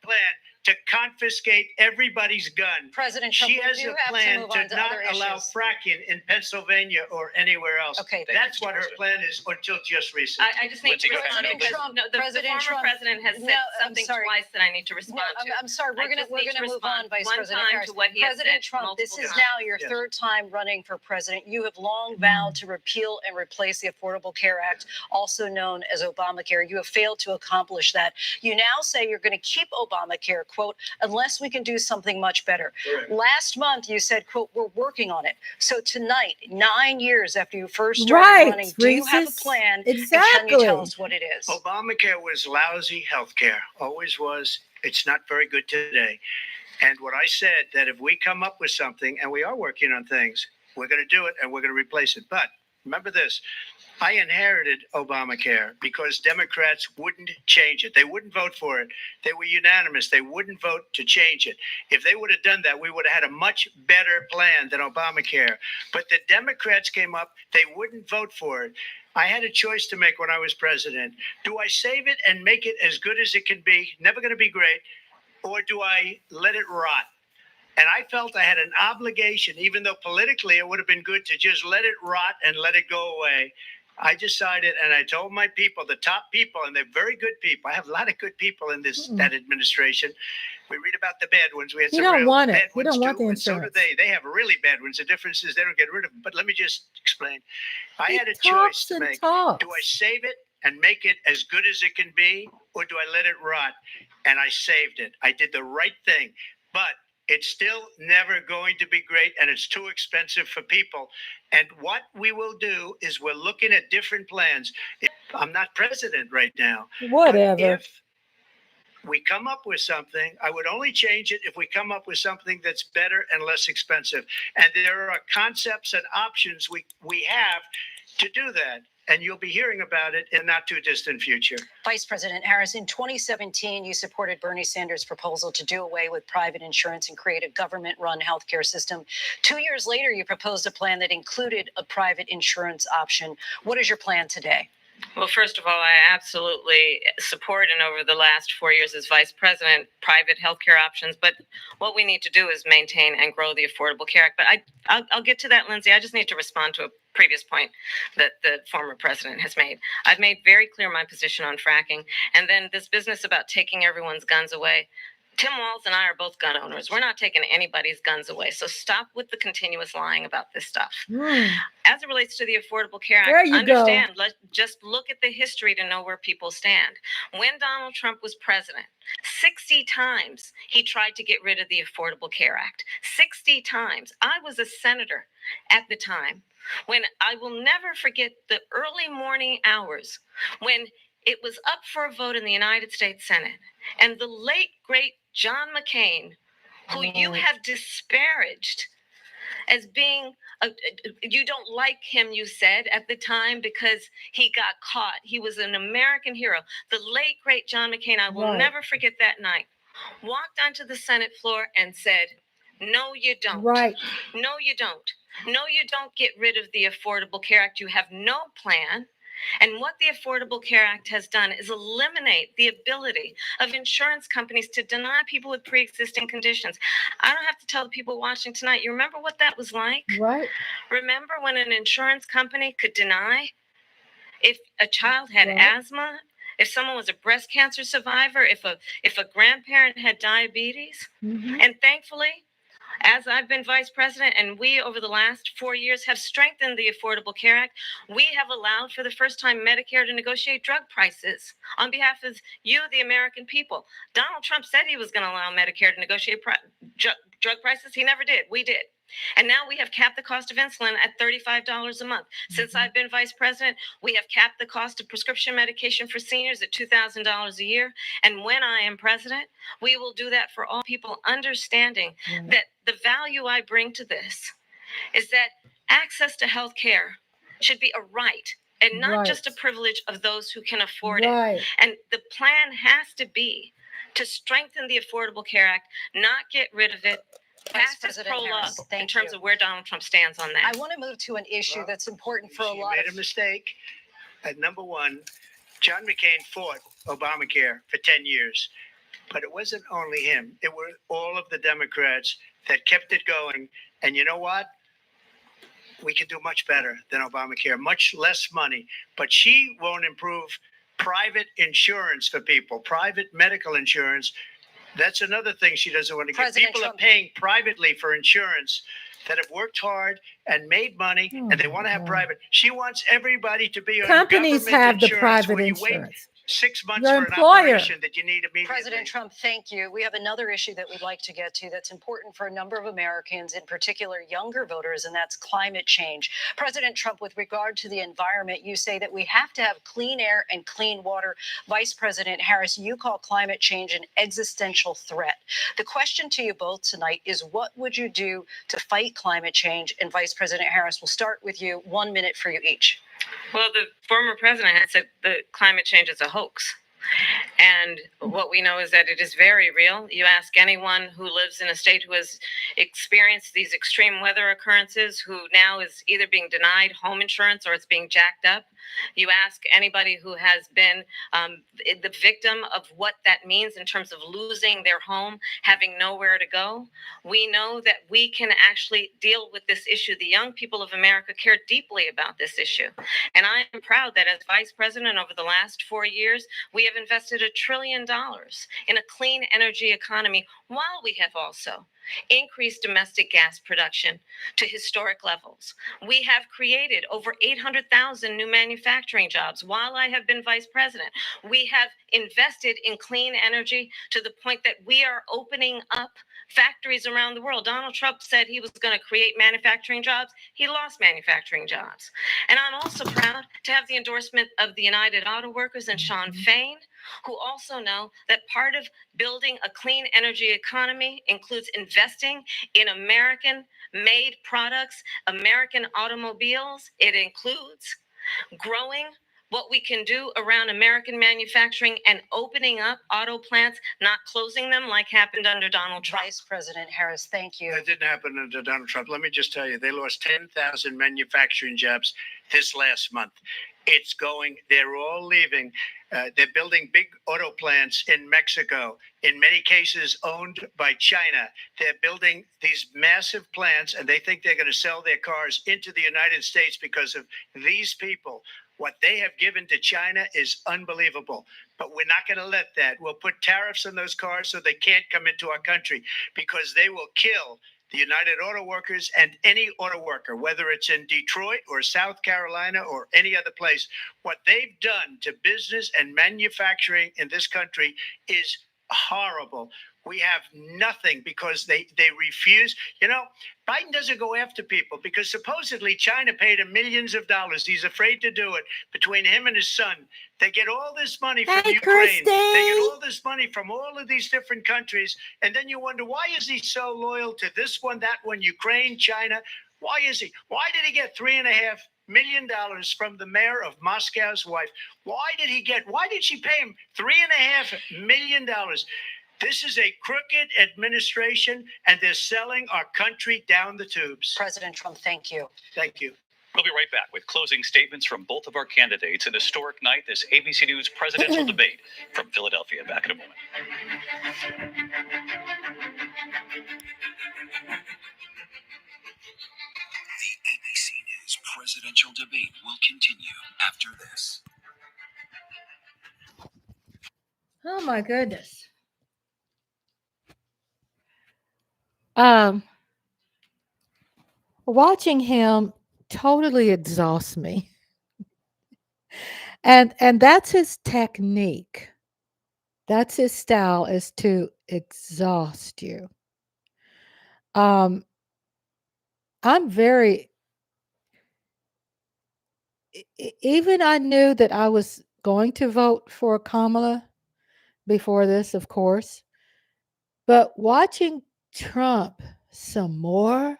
F: to confiscate everybody's gun.
C: President Trump,
F: She
C: we
F: has
C: do
F: a
C: have to
F: plan
C: move
F: to
C: on to
F: not
C: other
F: allow
C: issues.
F: fracking in Pennsylvania or anywhere else.
C: Okay.
F: That's
B: Thank you,
F: what her
B: Mr.
F: plan is until just recently.
E: I just need
B: Lindsey,
E: to
B: go ahead.
E: respond
C: President
E: because
C: Trump,
E: the
C: President
E: former
C: Trump.
E: president has said
C: No, I'm
E: something
C: sorry.
E: twice that I need to respond
C: No,
E: to.
C: I'm sorry.
E: I
C: We're
E: just
C: gonna
E: need to
C: move on,
E: respond
C: Vice
E: one
C: President
E: time
C: Harris.
E: to what he has
C: President
E: said
C: Trump, this
E: multiple
C: is
E: times.
C: now your
F: Yes.
C: third time running for president. You have long vowed to repeal and replace the Affordable Care Act, also known as Obamacare. You have failed to accomplish that. You now say you're going to keep Obamacare, quote, unless we can do something much better.
F: Correct.
C: Last month, you said, quote, we're working on it. So tonight, 9 years after you first started
A: Right,
C: running, do you have a
A: Reese's.
C: plan? And can
A: Exactly.
C: you tell us what it is?
F: Obamacare was lousy health care, always was. It's not very good today. And what I said, that if we come up with something, and we are working on things, we're going to do it and we're going to replace it. But remember this, I inherited Obamacare because Democrats wouldn't change it. They wouldn't vote for it. They were unanimous. They wouldn't vote to change it. If they would have done that, we would have had a much better plan than Obamacare. But the Democrats came up. They wouldn't vote for it. I had a choice to make when I was president. Do I save it and make it as good as it can be? Never going to be great. Or do I let it rot? And I felt I had an obligation, even though politically it would have been good to just let it rot and let it go away. I decided, and I told my people, the top people, and they're very good people. I have a lot of good people in that administration. We read about the bad ones. We had some real bad ones
A: You don't want the
F: too, and so do
A: insurance.
F: they. They have really bad ones. The difference is they don't get rid of them. But let me just explain. I had a choice
A: talks
F: to
A: and
F: make.
A: talks.
F: Do I save it and make it as good as it can be, or do I let it rot? And I saved it. I did the right thing. But it's still never going to be great, and it's too expensive for people. And what we will do is we're looking at different plans. I'm not president right now.
A: Whatever.
F: But if we come up with something, I would only change it if we come up with something that's better and less expensive. And there are concepts and options we have to do that. And you'll be hearing about it in not too distant future.
C: Vice President Harris, in 2017, you supported Bernie Sanders' proposal to do away with private insurance and create a government-run healthcare system. 2 years later, you proposed a plan that included a private insurance option. What is your plan today?
E: Well, first of all, I absolutely support, and over the last 4 years as vice president, private healthcare options. But what we need to do is maintain and grow the Affordable Care Act. But I'll get to that, Lindsey. I just need to respond to a previous point that the former president has made. I've made very clear my position on fracking. And then this business about taking everyone's guns away. Tim Walz and I are both gun owners. We're not taking anybody's guns away. So stop with the continuous lying about this stuff. As it relates to the Affordable Care Act,
A: There you
E: understand, let's just look at the history to know where people stand. When Donald Trump was president, 60 times he tried to get rid of the Affordable Care Act. 60 times. I was a senator at the time when I will never forget the early morning hours when it was up for a vote in the United States Senate. And the late, great John McCain, who you have disparaged as being, you don't like him, you said at the time, because he got caught. He was an American hero. The late, great John McCain, I will never forget that night, walked onto the Senate floor and said, no, you don't.
A: Right.
E: No, you don't. No, you don't get rid of the Affordable Care Act. You have no plan. And what the Affordable Care Act has done is eliminate the ability of insurance companies to deny people with pre-existing conditions. I don't have to tell the people watching tonight, you remember what that was like?
A: Right.
E: Remember when an insurance company could deny if a child had asthma, if someone was a breast cancer survivor, if a grandparent had diabetes? And thankfully, as I've been vice president, and we over the last 4 years have strengthened the Affordable Care Act, we have allowed for the first time Medicare to negotiate drug prices on behalf of you, the American people. Donald Trump said he was going to allow Medicare to negotiate drug prices. He never did. We did. And now we have capped the cost of insulin at $35 a month. Since I've been vice president, we have capped the cost of prescription medication for seniors at $2,000 a year. And when I am president, we will do that for all people, understanding that the value I bring to this is that access to health care should be a right and not just a privilege of those who can afford it. And the plan has to be to strengthen the Affordable Care Act, not get rid of it.
C: Vice
E: Pass his
C: President Harris,
E: in terms of where Donald Trump stands on that.
C: I want to move to an issue that's important for a lot
F: made a mistake. At number one, John McCain fought Obamacare for 10 years. But it wasn't only him. It were all of the Democrats that kept it going. And you know what? We can do much better than Obamacare, much less money. But she won't improve private insurance for people, private medical insurance. That's another thing she doesn't want to get. People are paying privately for insurance that have worked hard and made money, and they want to have private. She wants everybody to be on
A: companies have the private
F: where you
A: insurance.
F: wait 6 months
A: Your
F: for an
A: employer.
F: operation that you need immediately.
C: President Trump, thank you. We have another issue that we'd like to get to that's important for a number of Americans, in particular younger voters, and that's climate change. President Trump, with regard to the environment, you say that we have to have clean air and clean water. Vice President Harris, you call climate change an existential threat. The question to you both tonight is, what would you do to fight climate change? And Vice President Harris, we'll start with you. 1 minute for you each.
E: Well, the former president had said that climate change is a hoax. And what we know is that it is very real. You ask anyone who lives in a state who has experienced these extreme weather occurrences, who now is either being denied home insurance or it's being jacked up. You ask anybody who has been the victim of what that means in terms of losing their home, having nowhere to go. We know that we can actually deal with this issue. The young people of America care deeply about this issue. And I am proud that as vice president over the last 4 years, we have invested $1 trillion in a clean energy economy while we have also increased domestic gas production to historic levels. We have created over 800,000 new manufacturing jobs while I have been vice president. We have invested in clean energy to the point that we are opening up factories around the world. Donald Trump said he was going to create manufacturing jobs. He lost manufacturing jobs. And I'm also proud to have the endorsement of the United Auto Workers and Sean Fain, who also know that part of building a clean energy economy includes investing in American-made products, American automobiles. It includes growing what we can do around American manufacturing and opening up auto plants, not closing them like happened under Donald Trump.
C: Vice President Harris, thank you.
F: That didn't happen under Donald Trump. Let me just tell you, they lost 10,000 manufacturing jobs this last month. It's going, they're all leaving. They're building big auto plants in Mexico, in many cases owned by China. They're building these massive plants, and they think they're going to sell their cars into the United States because of these people. What they have given to China is unbelievable, but we're not going to let that. We'll put tariffs on those cars so they can't come into our country, because they will kill the United Auto Workers and any auto worker, whether it's in Detroit or South Carolina or any other place. What they've done to business and manufacturing in this country is horrible. We have nothing because they refuse. You know, Biden doesn't go after people because supposedly China paid him millions of dollars. He's afraid to do it. Between him and his son, they get all this money from Ukraine.
A: Christy.
F: They get all this money from all of these different countries. And then you wonder, why is he so loyal to this one, that one, Ukraine, China? Why is he? Why did he get $3.5 million from the mayor of Moscow's wife? Why did she pay him $3.5 million? This is a crooked administration, and they're selling our country down the tubes.
C: President Trump, thank you.
F: Thank you.
B: We'll be right back with closing statements from both of our candidates. An historic night, this ABC News presidential debate from Philadelphia. Back in a moment.
D: The ABC News presidential debate will continue after this.
A: Oh my goodness. Watching him totally exhausts me. And that's his technique. That's his style, is to exhaust you. I'm very, even I knew that I was going to vote for Kamala before this, of course, but watching Trump some more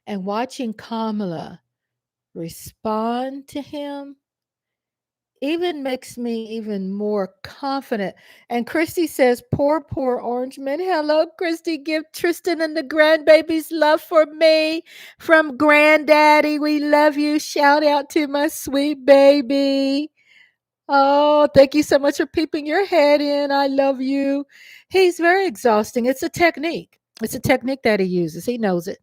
A: and watching Kamala respond to him even makes me even more confident. And Christy says, poor Orange Man. Hello, Christy. Give Tristan and the grandbabies love for me from Granddaddy. We love you. Shout out to my sweet baby. Oh, thank you so much for peeping your head in. I love you. He's very exhausting. It's a technique. It's a technique that he uses. He knows it.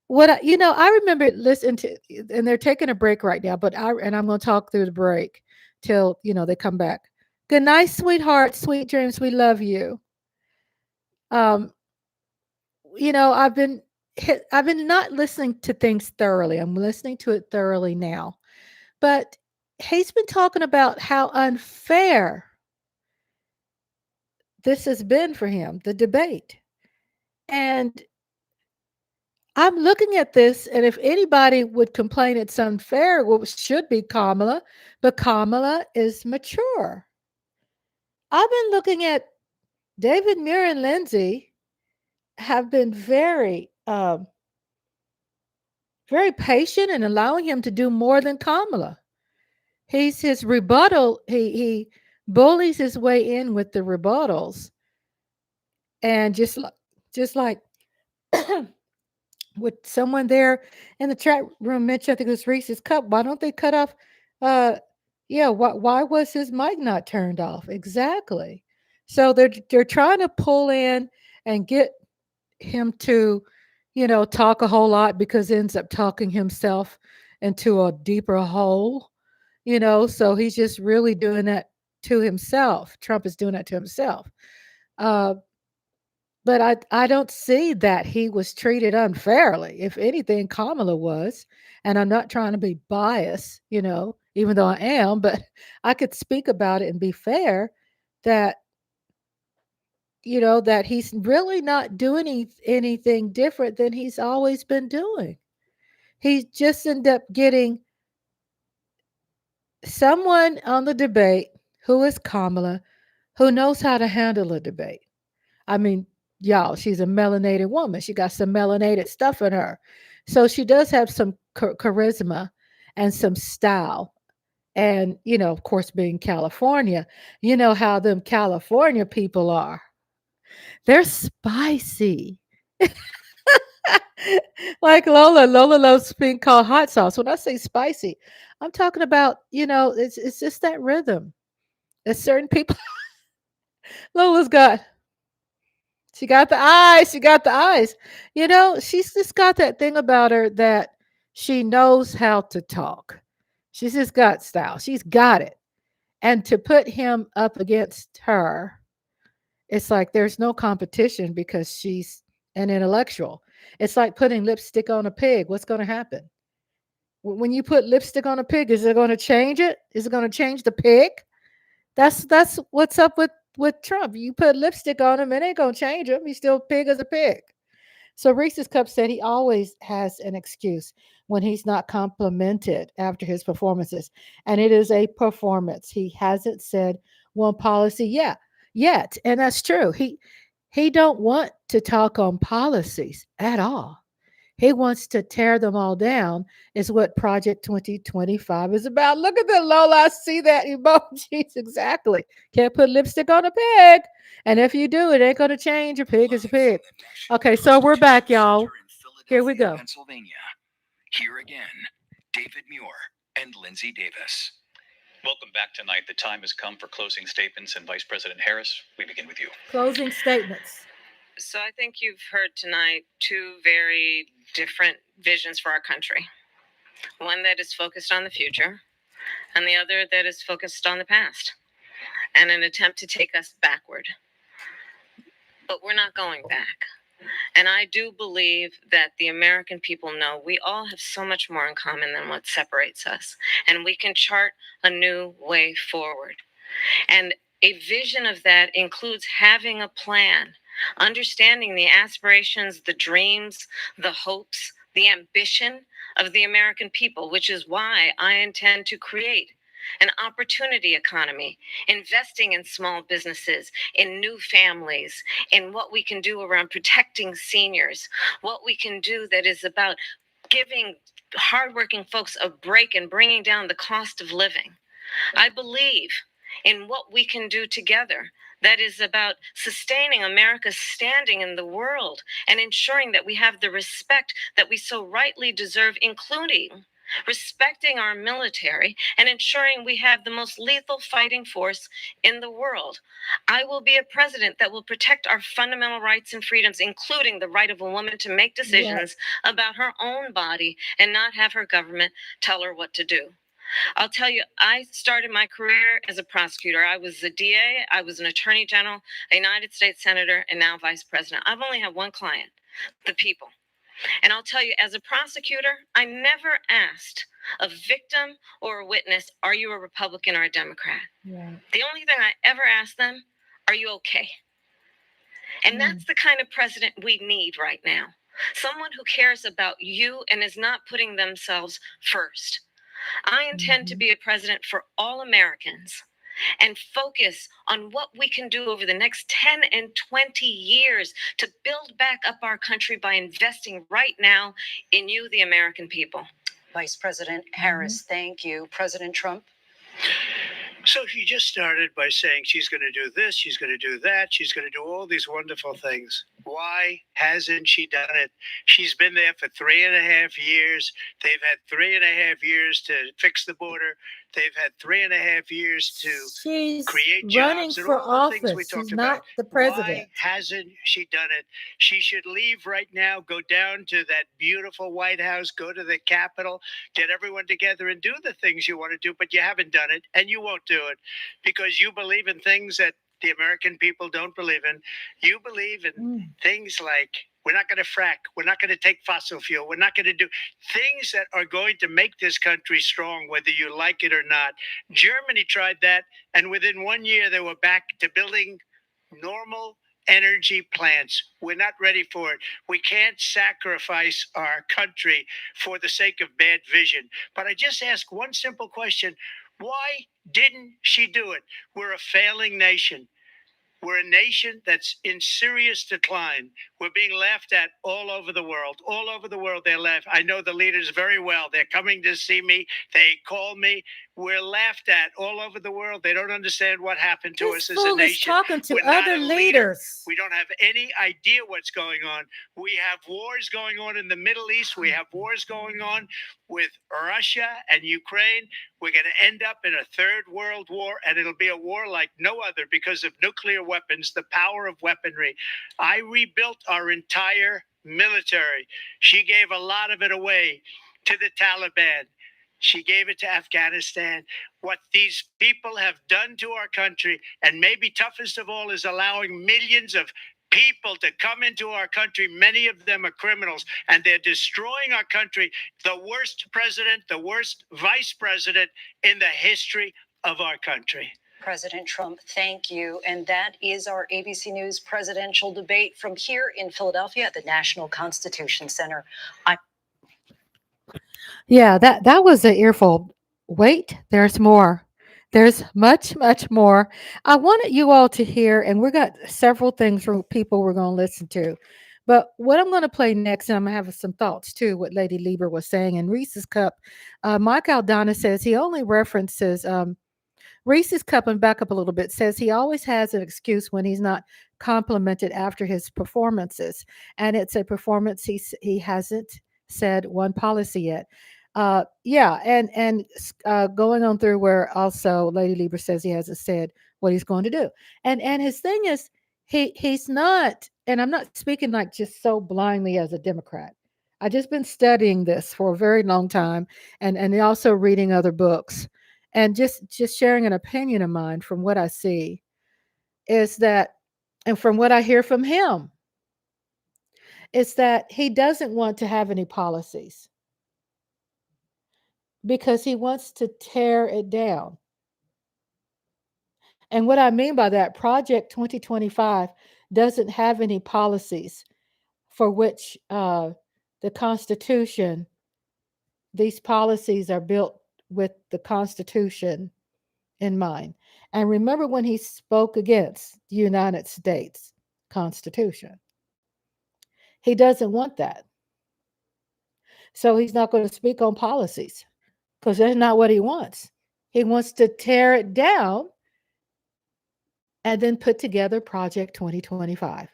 A: I remember listening to, and they're taking a break right now, but I'm going to talk through the break till, they come back. Good night, sweetheart, sweet dreams. We love you. I've been not listening to things thoroughly. I'm listening to it thoroughly now, but he's been talking about how unfair this has been for him, the debate. And I'm looking at this, and if anybody would complain it's unfair, well, it should be Kamala, but Kamala is mature. I've been looking at David, Muir, and Lindsey have been very, very patient and allowing him to do more than Kamala. He's his rebuttal. He bullies his way in with the rebuttals, and just like with someone there in the chat room mentioned, I think it was Reese's Cup. Why don't they cut off? Uh, yeah. Why was his mic not turned off? Exactly. So they're trying to pull in and get him to, talk a whole lot because he ends up talking himself into a deeper hole. So he's just really doing that to himself. Trump is doing that to himself. Uh, but I don't see that he was treated unfairly. If anything, Kamala was. And I'm not trying to be biased, even though I am, but I could speak about it and be fair that, that he's really not doing anything different than he's always been doing. He just ended up getting someone on the debate who is Kamala, who knows how to handle a debate. I mean, y'all, she's a melanated woman. She got some melanated stuff in her. So she does have some charisma and some style. And, of course, being California, you know how them California people are. They're spicy. Like Lola loves being called hot sauce. When I say spicy, I'm talking about, it's just that rhythm. There's certain people. Lola's got She got the eyes. She got the eyes. She's just got that thing about her that she knows how to talk. She's just got style. She's got it. And to put him up against her, it's like there's no competition because she's an intellectual. It's like putting lipstick on a pig. What's going to happen? When you put lipstick on a pig, is it going to change it? Is it going to change the pig? That's what's up with Trump. You put lipstick on him, it ain't gonna change him. He's still pig as a pig. So Reese's Cup said he always has an excuse when he's not complimented after his performances, and it is a performance. He hasn't said one policy yet, and that's true. He don't want to talk on policies at all. He wants to tear them all down, is what Project 2025 is about. Look at the Lola. I see that emojis. Exactly. Can't put lipstick on a pig. And if you do, it ain't going to change. A pig is a pig. Okay, so we're back, y'all. Here we go.
D: Pennsylvania. Here again, David Muir and Lindsey Davis.
B: Welcome back tonight. The time has come for closing statements, and Vice President Harris, we begin with you.
A: Closing statements.
E: So I think you've heard tonight two very different visions for our country. One that is focused on the future, and the other that is focused on the past, and an attempt to take us backward. But we're not going back. And I do believe that the American people know we all have so much more in common than what separates us. And we can chart a new way forward. And a vision of that includes having a plan, understanding the aspirations, the dreams, the hopes, the ambition of the American people, which is why I intend to create an opportunity economy, investing in small businesses, in new families, in what we can do around protecting seniors, what we can do that is about giving hardworking folks a break and bringing down the cost of living. I believe in what we can do together that is about sustaining America's standing in the world and ensuring that we have the respect that we so rightly deserve, including respecting our military and ensuring we have the most lethal fighting force in the world. I will be a president that will protect our fundamental rights and freedoms, including the right of a woman to make decisions about her own body and not have her government tell her what to do. I'll tell you, I started my career as a prosecutor. I was a DA, I was an attorney general, a United States senator, and now vice president. I've only had one client, the people. And I'll tell you, as a prosecutor, I never asked a victim or a witness, are you a Republican or a Democrat?
A: Right.
E: The only thing I ever asked them, are you okay? And that's the kind of president we need right now. Someone who cares about you and is not putting themselves first. I intend to be a president for all Americans and focus on what we can do over the next 10 and 20 years to build back up our country by investing right now in you, the American people.
C: Vice President Harris, thank you. President Trump?
F: So she just started by saying she's going to do this, she's going to do that, she's going to do all these wonderful things. Why hasn't she done it? She's been there for 3.5 years. They've had 3.5 years to fix the border. They've had 3.5 years to
A: She's
F: create
A: running
F: jobs and
A: for
F: all the things we
A: office.
F: talked
A: She's
F: about.
A: not the
F: Why
A: president.
F: hasn't she done it? She should leave right now, go down to that beautiful White House, go to the Capitol, get everyone together and do the things you want to do, but you haven't done it and you won't do it because you believe in things that the American people don't believe in. You believe in things like we're not going to frack, we're not going to take fossil fuel, we're not going to do things that are going to make this country strong, whether you like it or not. Germany tried that, and within 1 year, they were back to building normal energy plants. We're not ready for it. We can't sacrifice our country for the sake of bad vision. But I just ask one simple question. Why didn't she do it? We're a failing nation. We're a nation that's in serious decline. We're being laughed at all over the world. All over the world, they're laughed. I know the leaders very well. They're coming to see me. They call me. We're laughed at all over the world. They don't understand what happened to us as a nation.
A: Talking to
F: We're not
A: other
F: a leader.
A: leaders.
F: We don't have any idea what's going on. We have wars going on in the Middle East. We have wars going on with Russia and Ukraine. We're going to end up in a third world war, and it'll be a war like no other because of nuclear weapons, the power of weaponry. I rebuilt our entire military. She gave a lot of it away to the Taliban. She gave it to Afghanistan. What these people have done to our country, and maybe toughest of all, is allowing millions of people to come into our country. Many of them are criminals, and they're destroying our country. The worst president, the worst vice president in the history of our country.
C: President Trump, thank you. And that is our ABC News presidential debate from here in Philadelphia at the National Constitution Center.
A: Yeah, that was an earful. Wait, there's more. There's much, much more. I wanted you all to hear, and we got several things from people we're going to listen to. But what I'm going to play next, and I'm going to have some thoughts too, what Lady Lieber was saying in Reese's Cup. Mike Aldana says he only references Reese's Cup, and back up a little bit, says he always has an excuse when he's not complimented after his performances. And it's a performance he hasn't said one policy yet. Yeah, and going on through where also Lady Lieber says he hasn't said what he's going to do. And his thing is he's not, and I'm not speaking like just so blindly as a Democrat. I've just been studying this for a very long time and also reading other books. And just sharing an opinion of mine from what I see is that, and from what I hear from him, is that he doesn't want to have any policies because he wants to tear it down. And what I mean by that, Project 2025 doesn't have any policies for which the Constitution, these policies are built with the Constitution in mind. And remember when he spoke against the United States Constitution. He doesn't want that. So he's not going to speak on policies because that's not what he wants. He wants to tear it down and then put together Project 2025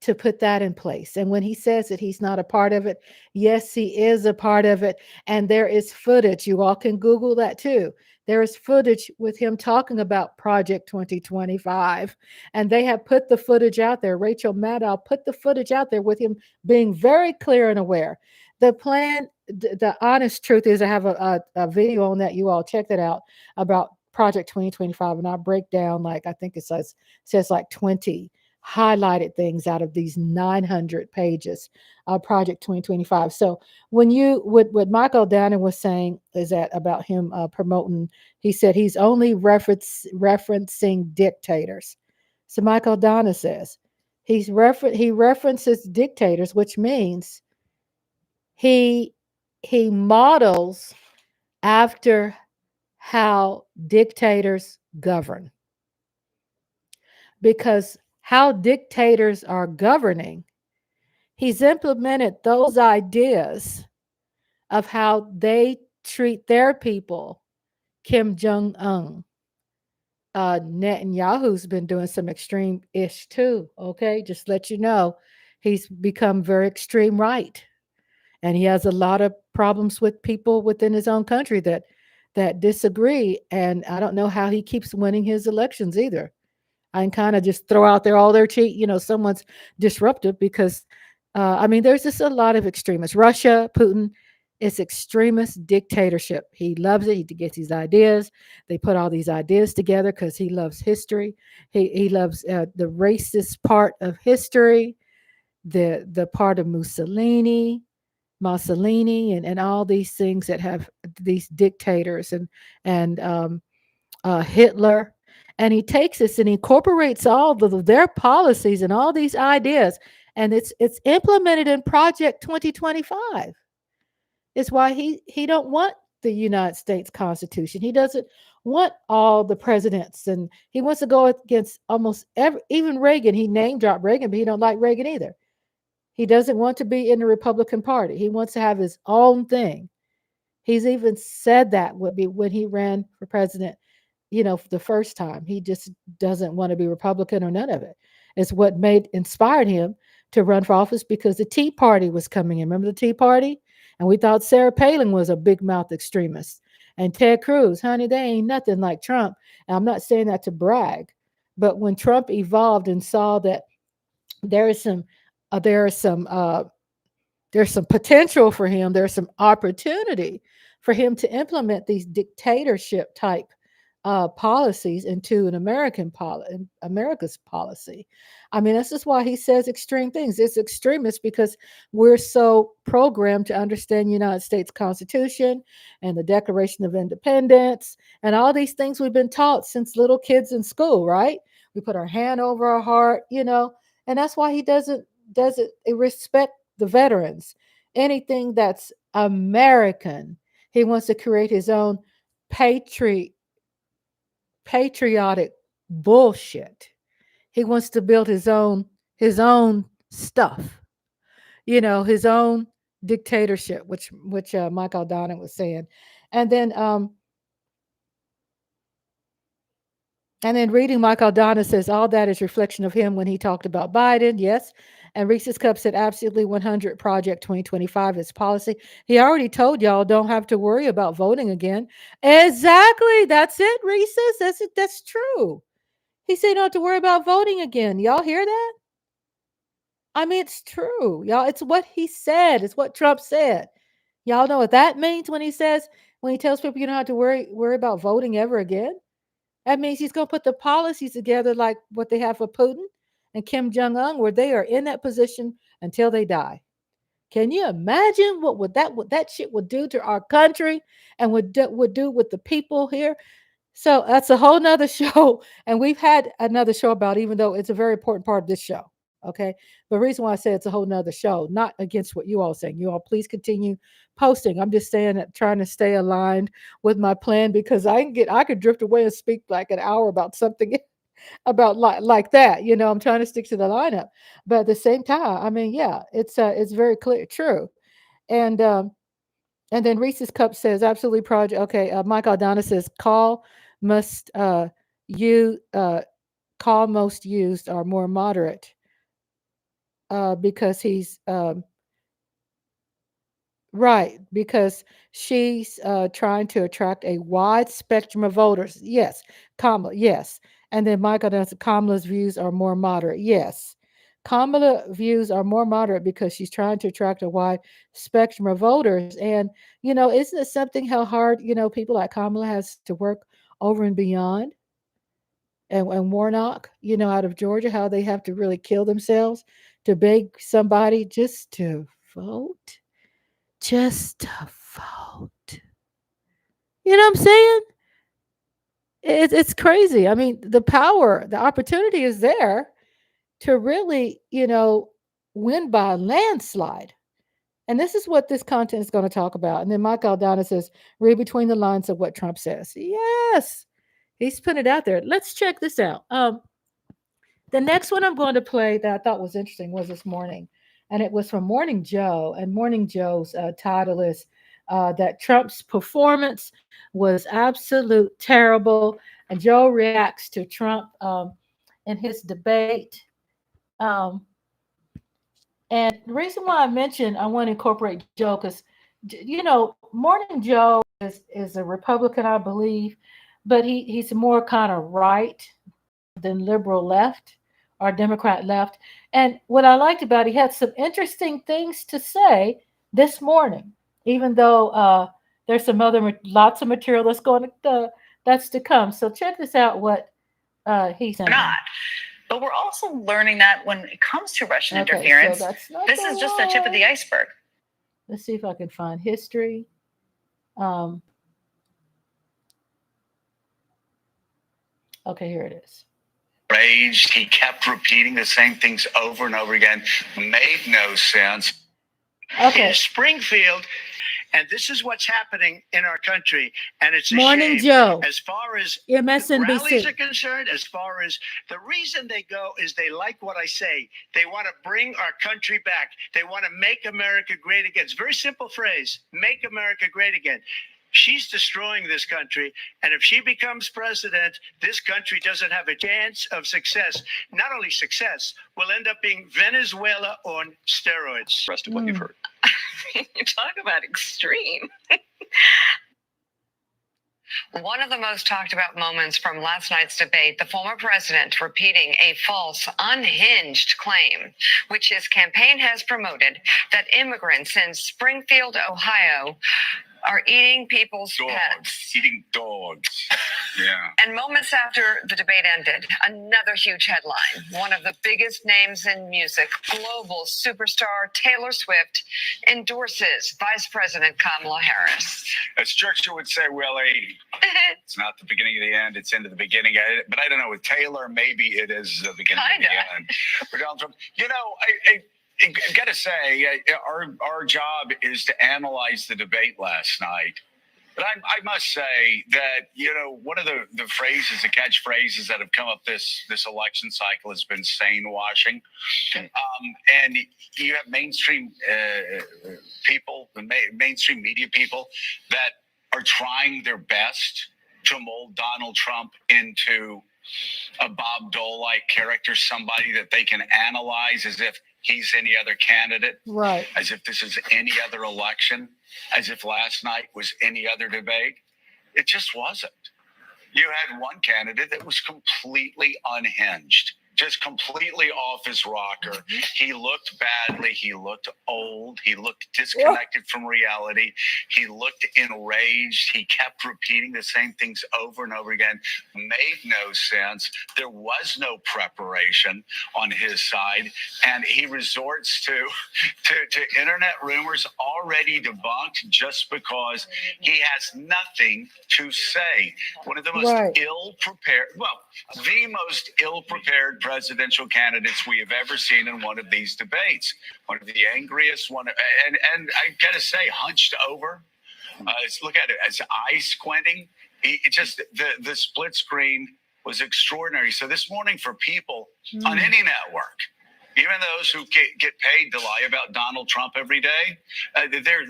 A: to put that in place. And when he says that he's not a part of it, yes, he is a part of it. And there is footage. You all can Google that too. There is footage with him talking about Project 2025. And they have put the footage out there. Rachel Maddow put the footage out there with him being very clear and aware. The plan, the honest truth is, I have a video on that. You all check that out about Project 2025. And I break down, like, I think it says like 20 highlighted things out of these 900 pages of Project 2025. So when you, what Michael Downing was saying is that about him promoting, he said he's only referencing dictators. So Michael Downing says he references dictators, which means he models after how dictators govern. Because how dictators are governing, he's implemented those ideas of how they treat their people Kim Jong-un. Netanyahu's been doing some extreme-ish too, okay? Just let you know, he's become very extreme right. And he has a lot of problems with people within his own country that disagree. And I don't know how he keeps winning his elections either. I can kind of just throw out there all their cheat, someone's disruptive because, I mean, there's just a lot of extremists. Russia, Putin, it's extremist dictatorship. He loves it. He gets these ideas. They put all these ideas together because he loves history. He loves the racist part of history, the part of Mussolini, and all these things that have these dictators and Hitler, and he takes this and incorporates all of their policies and all these ideas, and it's implemented in Project 2025. It's why he don't want the United States Constitution. He doesn't want all the presidents, and he wants to go against almost even Reagan. He name dropped Reagan, but he don't like Reagan either. He doesn't want to be in the Republican Party. He wants to have his own thing. He's even said that would be when he ran for president, for the first time. He just doesn't want to be Republican or none of it. It's what inspired him to run for office because the Tea Party was coming in. Remember the Tea Party? And we thought Sarah Palin was a big mouth extremist. And Ted Cruz, honey, they ain't nothing like Trump. And I'm not saying that to brag, but when Trump evolved and saw that there's some potential for him, there's some opportunity for him to implement these dictatorship type policies into America's policy. I mean, this is why he says extreme things. It's extremist because we're so programmed to understand United States Constitution and the Declaration of Independence and all these things we've been taught since little kids in school, right? We put our hand over our heart, and that's why he doesn't respect the veterans. Anything that's American, he wants to create his own patriotic bullshit. He wants to build his own stuff, his own dictatorship, which Michael O'Donnell was saying, and then reading Michael O'Donnell says all that is reflection of him when he talked about Biden. Yes. And Reese's Cup said absolutely 100 Project 2025 is policy. He already told y'all don't have to worry about voting again. Exactly. That's it, Reese's. That's true. He said you don't have to worry about voting again. Y'all hear that? I mean, it's true. Y'all, it's what he said. It's what Trump said. Y'all know what that means when he tells people you don't have to worry about voting ever again? That means he's going to put the policies together like what they have for Putin and Kim Jong-un, where they are in that position until they die. Can you imagine what that shit would do to our country and would do with the people here? So that's a whole nother show. And we've had another show about it, even though it's a very important part of this show. Okay. But the reason why I say it's a whole nother show, not against what you all saying. You all please continue posting. I'm just saying that trying to stay aligned with my plan because I could drift away and speak like an hour about something about like that. I'm trying to stick to the lineup. But at the same time, I mean, yeah, it's very clear, true. And then Reese's Cup says absolutely project. Okay. Michael O'Donnell says call most used are more moderate. Because he's right, because she's trying to attract a wide spectrum of voters. Yes, Kamala, yes. And then Michael does Kamala's views are more moderate. Yes. Kamala views are more moderate because she's trying to attract a wide spectrum of voters. And, isn't it something how hard, people like Kamala has to work over and beyond? And Warnock, out of Georgia, how they have to really kill themselves to beg somebody just to vote. Just to vote. You know what I'm saying? It's crazy. I mean, the power, the opportunity is there to really, win by a landslide. And this is what this content is going to talk about. And then Michael O'Donnell says, read between the lines of what Trump says. Yes. He's putting it out there. Let's check this out. The next one I'm going to play that I thought was interesting was this morning. And it was from Morning Joe. And Morning Joe's title is that Trump's performance was absolute terrible. And Joe reacts to Trump in his debate. Um, and the reason why I want to incorporate Joe, because, Morning Joe is a Republican, I believe, but he's more kind of right than liberal left or Democrat left. And what I liked about it, he had some interesting things to say this morning, even though there's some lots of material that's to come. So check this out, what he's saying.
G: Not. But we're also learning that when it comes to Russian interference,
A: so
G: this is just the tip of the iceberg.
A: Let's see if I can find history. Okay, here it is.
B: Raged, he kept repeating the same things over and over again. Made no sense.
A: Okay.
F: In Springfield, and this is what's happening in our country, and it's a
A: Morning
F: shame.
A: Joe.
F: As far as
A: MSNBC.
F: rallies are concerned, as far as the reason they go is they like what I say. They want to bring our country back. They want to make America great again. It's a very simple phrase, make America great again. She's destroying this country, and if she becomes president, this country doesn't have a chance of success. Not only success, we'll end up being Venezuela on steroids.
B: The rest of what you've heard.
E: You talk about extreme.
C: One of the most talked about moments from last night's debate, the former president repeating a false, unhinged claim, which his campaign has promoted, that immigrants in Springfield, Ohio, are eating people's pets.
B: Eating dogs. Yeah.
C: And moments after the debate ended, another huge headline. One of the biggest names in music, global superstar Taylor Swift, endorses Vice President Kamala Harris.
B: As Churchill would say, Willie, it's not the beginning of the end, it's into the beginning. But I don't know, with Taylor, maybe it is the beginning of the end. For Donald Trump, I've got to say, our job is to analyze the debate last night. But I must say that, one of the phrases, the catchphrases that have come up this election cycle has been sane washing. And you have mainstream people, mainstream media people that are trying their best to mold Donald Trump into a Bob Dole-like character, somebody that they can analyze as if he's any other candidate,
A: right?
B: As if this is any other election, as if last night was any other debate. It just wasn't. You had one candidate that was completely unhinged, just completely off his rocker. Mm-hmm. He looked badly. He looked old. He looked disconnected from reality. He looked enraged. He kept repeating the same things over and over again. Made no sense. There was no preparation on his side. And he resorts to internet rumors already debunked just because he has nothing to say. One of the most ill-prepared, the most ill-prepared presidential candidates we have ever seen in one of these debates. One of the angriest, and I gotta say, hunched over. Look at it, as eyes squinting. The split screen was extraordinary. So this morning, for people on any network, even those who get paid to lie about Donald Trump every day,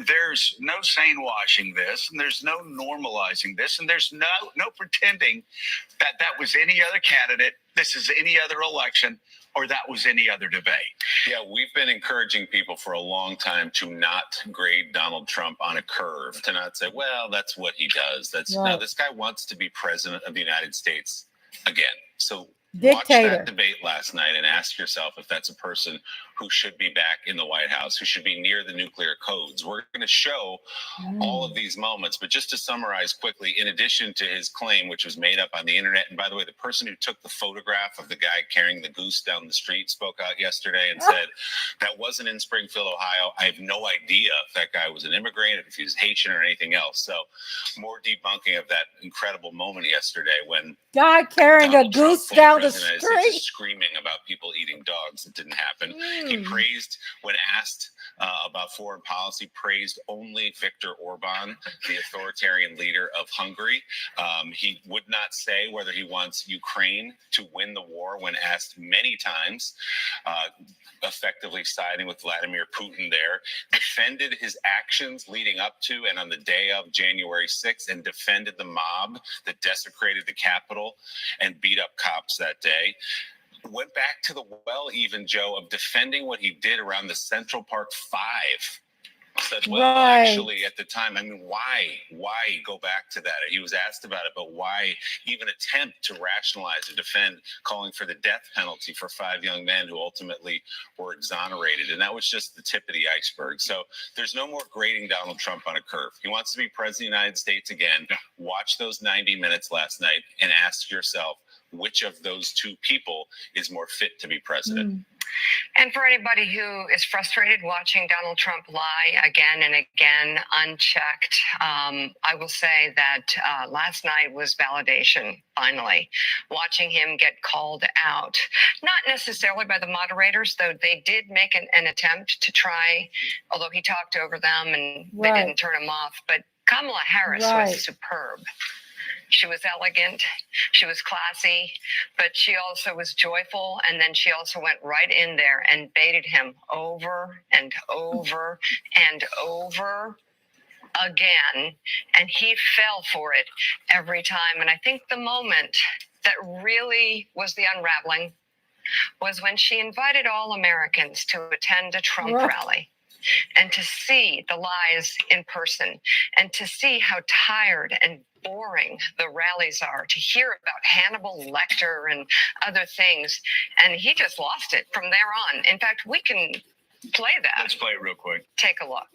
B: there's no sane washing this, and there's no normalizing this, and there's no pretending that was any other candidate, this is any other election, or that was any other debate.
H: Yeah, we've been encouraging people for a long time to not grade Donald Trump on a curve, to not say, well, that's what he does. No, this guy wants to be president of the United States again. So watch that debate last night and ask yourself if that's a person who should be back in the White House, who should be near the nuclear codes. We're going to show all of these moments. But just to summarize quickly, in addition to his claim, which was made up on the internet, and by the way, the person who took the photograph of the guy carrying the goose down the street spoke out yesterday and said, that wasn't in Springfield, Ohio. I have no idea if that guy was an immigrant, if he was Haitian or anything else. So more debunking of that incredible moment yesterday when
A: guy carrying a goose down the street,
H: screaming about people eating dogs. It didn't happen. He praised, when asked about foreign policy, praised only Viktor Orban, the authoritarian leader of Hungary. He would not say whether he wants Ukraine to win the war when asked many times, effectively siding with Vladimir Putin there, defended his actions leading up to and on the day of January 6th, and defended the mob that desecrated the Capitol and beat up cops that day. Went back to the well, even, Joe, of defending what he did around the Central Park 5. Said, well, actually, at the time, I mean, why go back to that? He was asked about it, but why even attempt to rationalize or defend calling for the death penalty for 5 young men who ultimately were exonerated? And that was just the tip of the iceberg. So there's no more grading Donald Trump on a curve. He wants to be president of the United States again. Watch those 90 minutes last night and ask yourself, which of those two people is more fit to be president?
I: And for anybody who is frustrated watching Donald Trump lie again and again unchecked, I will say that last night was validation, finally, watching him get called out. Not necessarily by the moderators, though they did make an attempt to try, although he talked over them and they didn't turn him off. But Kamala Harris was superb. She was elegant, she was classy, but she also was joyful. And then she also went right in there and baited him over and over and over again. And he fell for it every time. And I think the moment that really was the unraveling was when she invited all Americans to attend a Trump rally. And to see the lies in person, and to see how tired and boring the rallies are, to hear about Hannibal Lecter and other things. And he just lost it from there on. In fact, we can play that.
B: Let's play it real quick.
I: Take a look.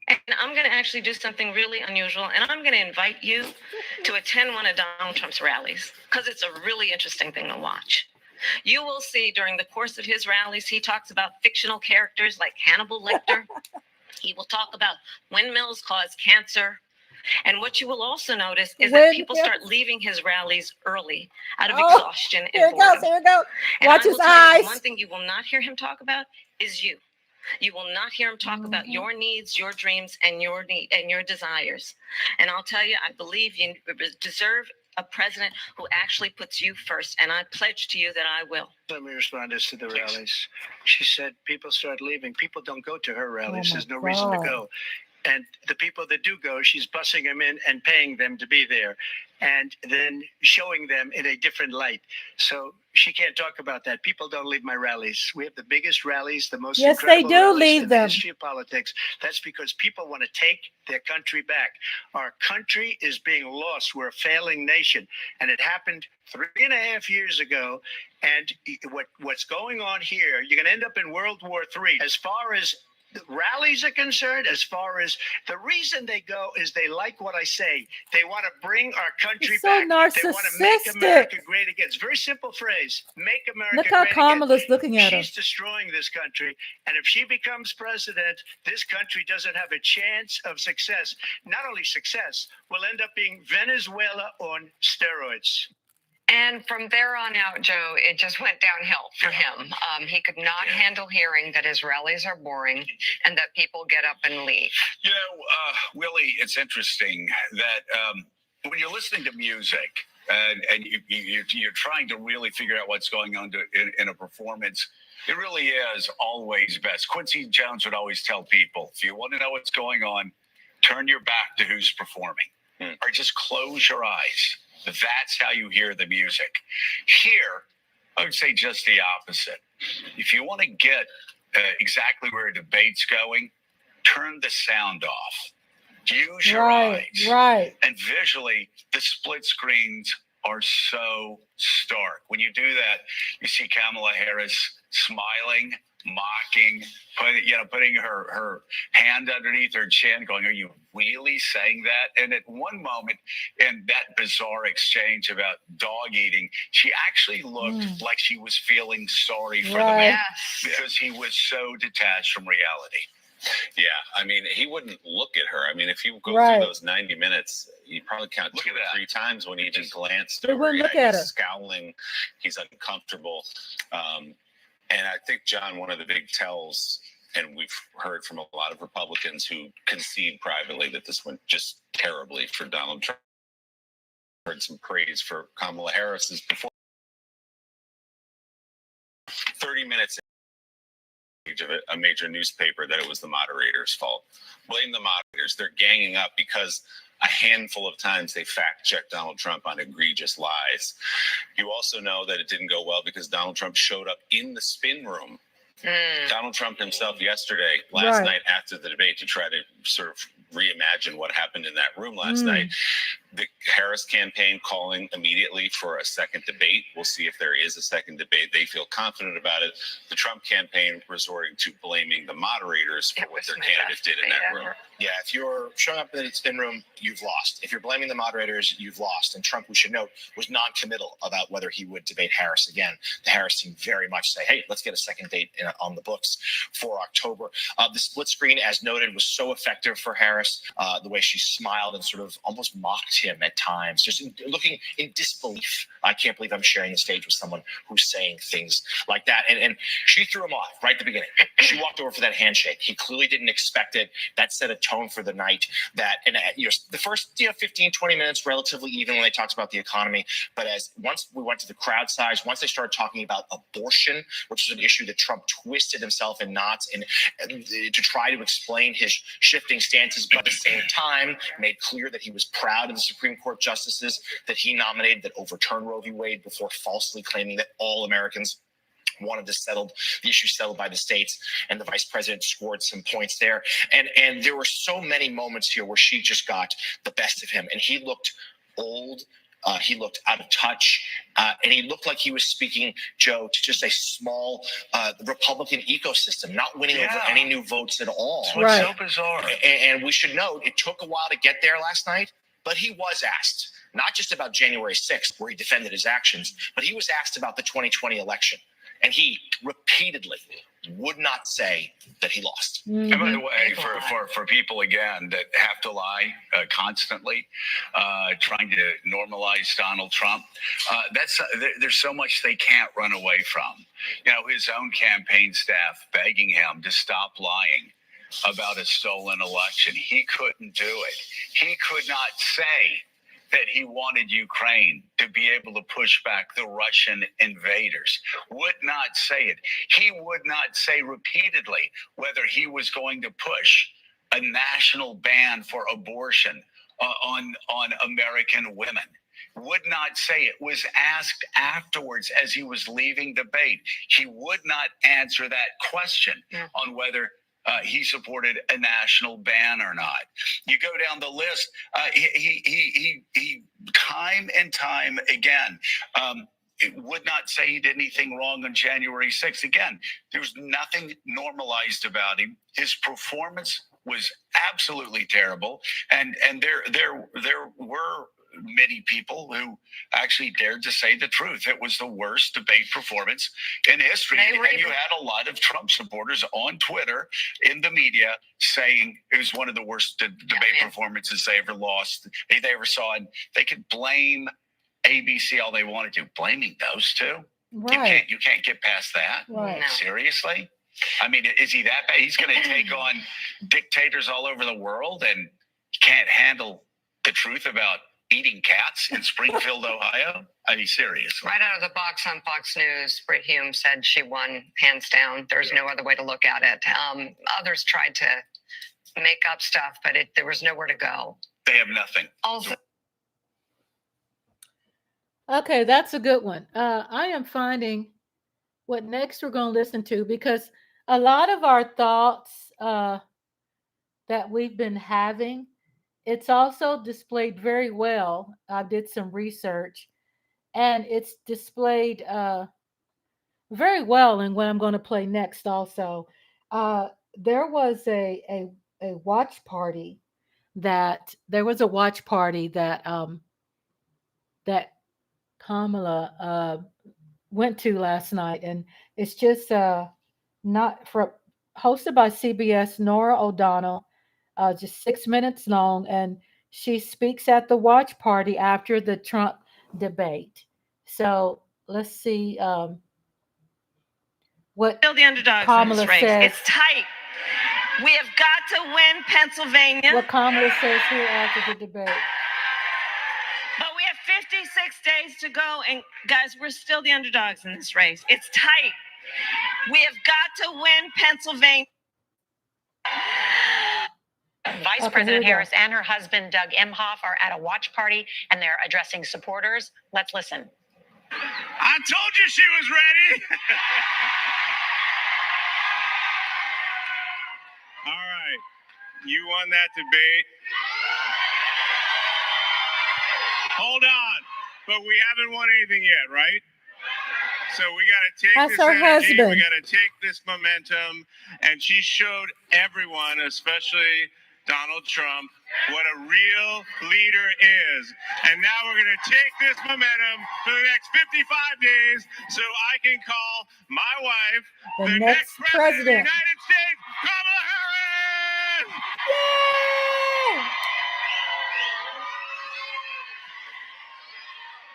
E: And I'm going to actually do something really unusual, and I'm going to invite you to attend one of Donald Trump's rallies, because it's a really interesting thing to watch. You will see during the course of his rallies, he talks about fictional characters like Hannibal Lecter. He will talk about windmills cause cancer. And what you will also notice is that people start leaving his rallies early out of exhaustion and boredom.
A: Here we go.
E: And
A: Watch his eyes.
E: One thing you will not hear him talk about is you. You will not hear him talk about your needs, your dreams, and your desires. And I'll tell you, I believe you deserve a president who actually puts you first, and I pledge to you that I will.
F: Let me respond to the rallies. She said people start leaving. People don't go to her rallies. There's no reason to go. And the people that do go, she's bussing them in and paying them to be there, and then showing them in a different light. So she can't talk about that. People don't leave my rallies. We have the biggest rallies, the most incredible rallies in the history of politics. That's because people want to take their country back. Our country is being lost. We're a failing nation. And it happened 3.5 years ago. And what's going on here, you're going to end up in World War III. As far as the rallies are concerned, as far as the reason they go is they like what I say. They want to bring our country back. They want to make America great again. It's a very simple phrase. Make America great again.
A: Look how Kamala's looking at her.
F: She's destroying this country. And if she becomes president, this country doesn't have a chance of success. Not only success, we'll end up being Venezuela on steroids.
I: And from there on out, Joe, it just went downhill for him. He could not handle hearing that his rallies are boring and that people get up and leave.
B: You know, Willie, it's interesting that when you're listening to music and you're trying to really figure out what's going on in a performance, it really is always best. Quincy Jones would always tell people, if you want to know what's going on, turn your back to who's performing, or just close your eyes. That's how you hear the music. Here, I would say just the opposite. If you want to get exactly where a debate's going, turn the sound off. Use your eyes.
A: Right.
B: And visually, the split screens are so stark. When you do that, you see Kamala Harris smiling, mocking, putting her hand underneath her chin, going, "Are you really saying that?" And at one moment in that bizarre exchange about dog eating, she actually looked like she was feeling sorry for the man because he was so detached from reality. Yeah, I mean, he wouldn't look at her. I mean, if you go through those 90 minutes, you probably count 2 or 3 times when he just glanced over.
A: Look at her.
B: He's scowling. He's uncomfortable.
H: And I think, John, one of the big tells, and we've heard from a lot of Republicans who concede privately that this went just terribly for Donald Trump. Heard some praise for Kamala Harris's before 30 minutes of a major newspaper that it was the moderators' fault. Blame the moderators. They're ganging up because a handful of times they fact-checked Donald Trump on egregious lies. You also know that it didn't go well because Donald Trump showed up in the spin room. Donald Trump himself yesterday, last night after the debate, to try to sort of reimagine what happened in that room last night. The Harris campaign calling immediately for a second debate. We'll see if there is a second debate. They feel confident about it. The Trump campaign resorting to blaming the moderators for what their candidate did in that room.
J: Yeah, if you're showing up in the spin room, you've lost. If you're blaming the moderators, you've lost. And Trump, we should note, was non-committal about whether he would debate Harris again. The Harris team very much say, hey, let's get a second date on the books for October. The split screen, as noted, was so effective for Harris. The way she smiled and sort of almost mocked him at times, just looking in disbelief. I can't believe I'm sharing the stage with someone who's saying things like that. And she threw him off right at the beginning. She walked over for that handshake. He clearly didn't expect it. That set a tone for the night. The first 15, 20 minutes, relatively even when they talked about the economy. But once we went to the crowd size, once they started talking about abortion, which is an issue that Trump twisted himself in knots and to try to explain his shifting stances, but at the same time made clear that he was proud of the Supreme Court justices that he nominated that overturned Roe v. Wade before falsely claiming that all Americans wanted the issue settled by the states, and the vice president scored some points there. And there were so many moments here where she just got the best of him, and he looked old. He looked out of touch, and he looked like he was speaking, Joe, to just a small Republican ecosystem, not winning over any new votes at all.
F: It's what's so bizarre.
J: And we should note, it took a while to get there last night, but he was asked, not just about January 6th, where he defended his actions, but he was asked about the 2020 election. And he repeatedly would not say that he lost.
K: And by the way, for people, again, that have to lie constantly, trying to normalize Donald Trump, there's so much they can't run away from. His own campaign staff begging him to stop lying about a stolen election. He couldn't do it. He could not say that he wanted Ukraine to be able to push back the Russian invaders. Would not say it. He would not say repeatedly whether he was going to push a national ban for abortion on American women. Would not say it. Was asked afterwards as he was leaving debate. He would not answer that question on whether he supported a national ban or not. You go down the list, he time and time again would not say he did anything wrong on January 6th. Again, there was nothing normalized about him. His performance was absolutely terrible, and there were many people who actually dared to say the truth. It was the worst debate performance in history. And you had a lot of Trump supporters on Twitter, in the media, saying it was one of the worst debate performances they ever saw. And they could blame ABC all they wanted to. Blaming those two? Right. You can't get past that. Right. No. Seriously? I mean, is he that bad? He's going to take on dictators all over the world and can't handle the truth about eating cats in Springfield, Ohio? I mean, seriously.
I: Right out of the box on Fox News, Britt Hume said she won hands down. There's no other way to look at it. Others tried to make up stuff, but there was nowhere to go.
K: They have nothing.
I: Also,
A: okay, that's a good one. I am finding what next we're going to listen to, because a lot of our thoughts that we've been having, it's also displayed very well. I did some research, and it's displayed very well in what I'm going to play next there was a watch party that Kamala went to last night, and it's just hosted by CBS, Norah O'Donnell, just 6 minutes long, and she speaks at the watch party after the Trump debate. So let's see what
E: Still the underdogs in
A: Kamala
E: this race.
A: says.
E: It's tight. We have got to win Pennsylvania.
A: What Kamala says here after the debate.
E: But we have 56 days to go, and guys, we're still the underdogs in this race. It's tight. We have got to win Pennsylvania.
C: Vice President Harris and her husband, Doug Emhoff, are at a watch party, and they're addressing supporters. Let's listen.
L: I told you she was ready. All right. You won that debate. Hold on. But we haven't won anything yet, right? So we got to take
A: That's
L: this
A: her
L: energy,
A: husband.
L: we got to take this momentum, and she showed everyone, especially Donald Trump, what a real leader is. And now we're going to take this momentum for the next 55 days so I can call my wife
A: The next president.
L: of the United States, Kamala Harris!
A: Yay!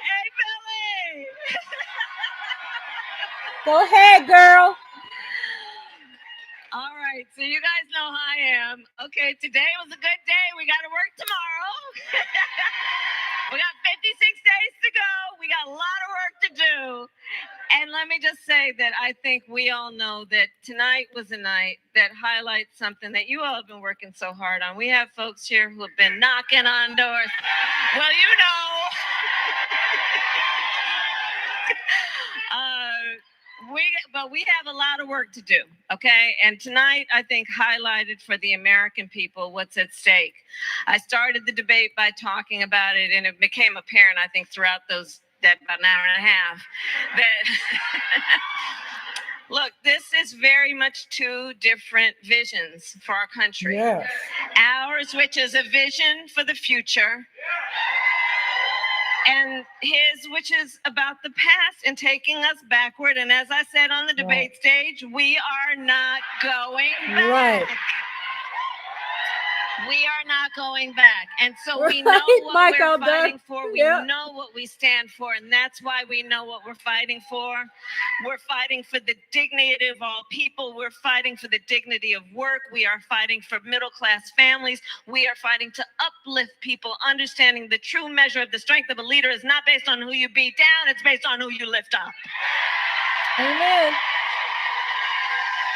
E: Hey, Billy!
A: Go ahead, girl.
E: All right, so you guys know how I am. Okay, today was a good day. We got to work tomorrow. We got 56 days to go. We got a lot of work to do. And let me just say that I think we all know that tonight was a night that highlights something that you all have been working so hard on. We have folks here who have been knocking on doors. Well, you know. But we have a lot of work to do, okay? And tonight, I think, highlighted for the American people what's at stake. I started the debate by talking about it, and it became apparent, I think, throughout that about an hour and a half, that, look, this is very much two different visions for our country.
A: Yes.
E: Ours, which is a vision for the future, and his, which is about the past and taking us backward. And as I said on the debate stage, we are not going back.
A: Right.
E: We are not going back. And so we
A: Right,
E: know what
A: Michael,
E: we're fighting for. We
A: yeah.
E: know what we stand for. And that's why we know what we're fighting for. We're fighting for the dignity of all people. We're fighting for the dignity of work. We are fighting for middle-class families. We are fighting to uplift people, understanding the true measure of the strength of a leader is not based on who you beat down. It's based on who you lift up.
A: Amen.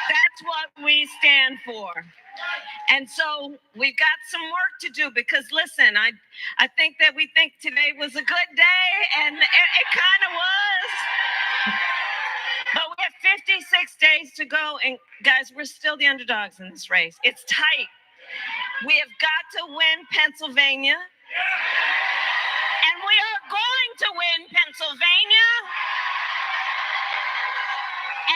E: That's what we stand for. And so we've got some work to do because, listen, I think that we think today was a good day, and it kind of was. But we have 56 days to go, and guys, we're still the underdogs in this race. It's tight. We have got to win Pennsylvania, and we are going to win Pennsylvania.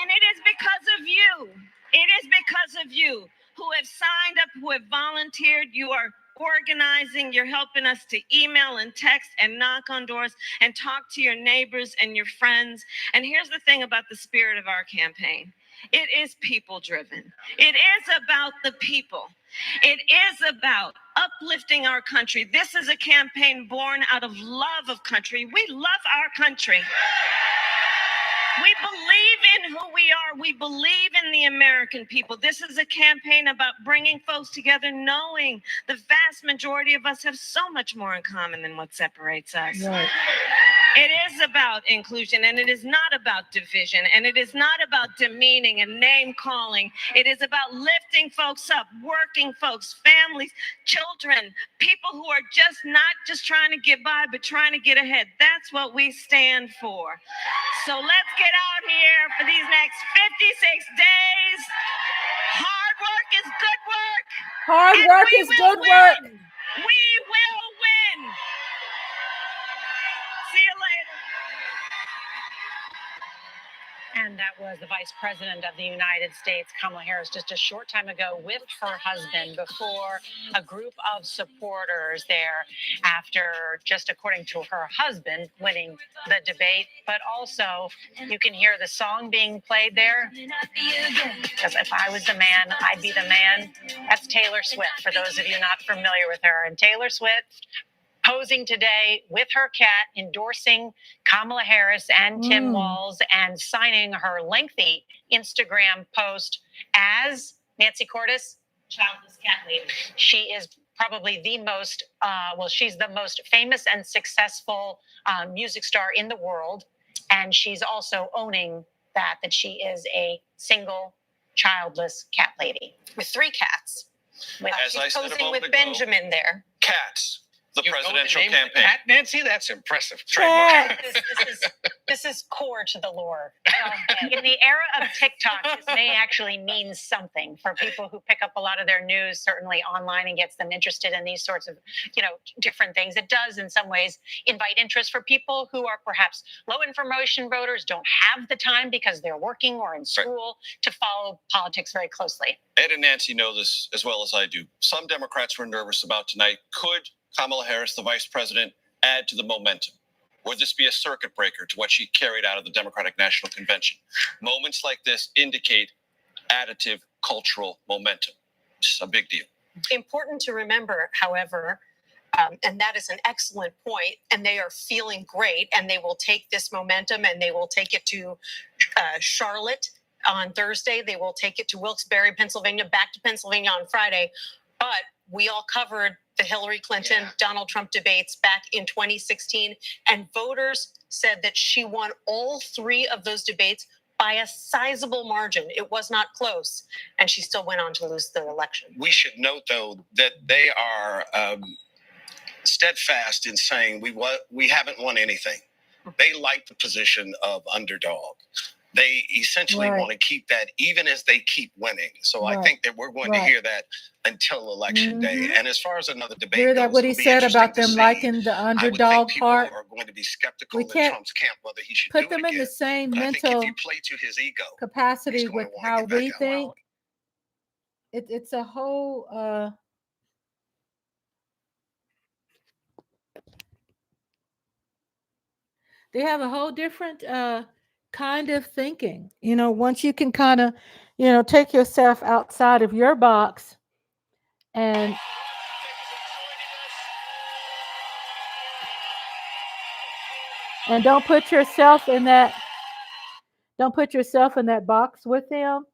E: And it is because of you. It is because of you who have signed up, who have volunteered. You are organizing. You're helping us to email and text and knock on doors and talk to your neighbors and your friends. And here's the thing about the spirit of our campaign. It is people driven. It is about the people. It is about uplifting our country. This is a campaign born out of love of country. We love our country. We believe in who we are. We believe in the American people. This is a campaign about bringing folks together, knowing the vast majority of us have so much more in common than what separates us.
A: Right.
E: It is about inclusion, and it is not about division, and it is not about demeaning and name calling. It is about lifting folks up, working folks, families, children, people who are not just trying to get by, but trying to get ahead. That's what we stand for. So let's get out here for these next 56 days. Hard work is good work.
A: Hard work is good work.
E: We will win. See you later.
C: And that was the Vice President of the United States, Kamala Harris, just a short time ago with her husband before a group of supporters there after, just according to her husband, winning the debate. But also, you can hear the song being played there. Because if I was the man, I'd be the man. That's Taylor Swift, for those of you not familiar with her. And Taylor Swift, posing today with her cat, endorsing Kamala Harris and Tim Walz, and signing her lengthy Instagram post as Nancy Cordes, childless cat lady. She is probably the most, she's the most famous and successful music star in the world. And she's also owning that she is a single, childless cat lady with 3 cats. She's posing with Benjamin there.
J: Cats. The presidential campaign.
K: Cat, Nancy, that's impressive.
C: This is core to the lore. In the era of TikTok, this may actually mean something for people who pick up a lot of their news, certainly online, and gets them interested in these sorts of, different things. It does, in some ways, invite interest for people who are perhaps low information voters, don't have the time because they're working or in school to follow politics very closely.
J: Ed and Nancy know this as well as I do. Some Democrats were nervous about tonight. Could Kamala Harris, the vice president, add to the momentum? Would this be a circuit breaker to what she carried out of the Democratic National Convention? Moments like this indicate additive cultural momentum. It's a big deal.
C: Important to remember, however, and that is an excellent point, and they are feeling great, and they will take this momentum and they will take it to Charlotte on Thursday. They will take it to Wilkes-Barre, Pennsylvania, back to Pennsylvania on Friday. But we all covered the Hillary Clinton, Donald Trump debates back in 2016, and voters said that she won all 3 of those debates by a sizable margin. It was not close, and she still went on to lose the election.
J: We should note, though, that they are steadfast in saying we haven't won anything. They like the position of underdog. They essentially want to keep that even as they keep winning. So I think that we're going to hear that until election day. And as far as another debate
A: hear that
J: goes,
A: what he said about them liking the underdog part?
J: Are going to be skeptical
A: We
J: in
A: can't
J: Trump's camp whether he should
A: put
J: do
A: them
J: it
A: in the
J: again.
A: same
J: But I think
A: mental
J: if you play to his ego,
A: capacity with how we
J: back out.
A: think. It's a whole they have a whole different kind of thinking. Once you can kind of, take yourself outside of your box and don't put yourself in that box with them,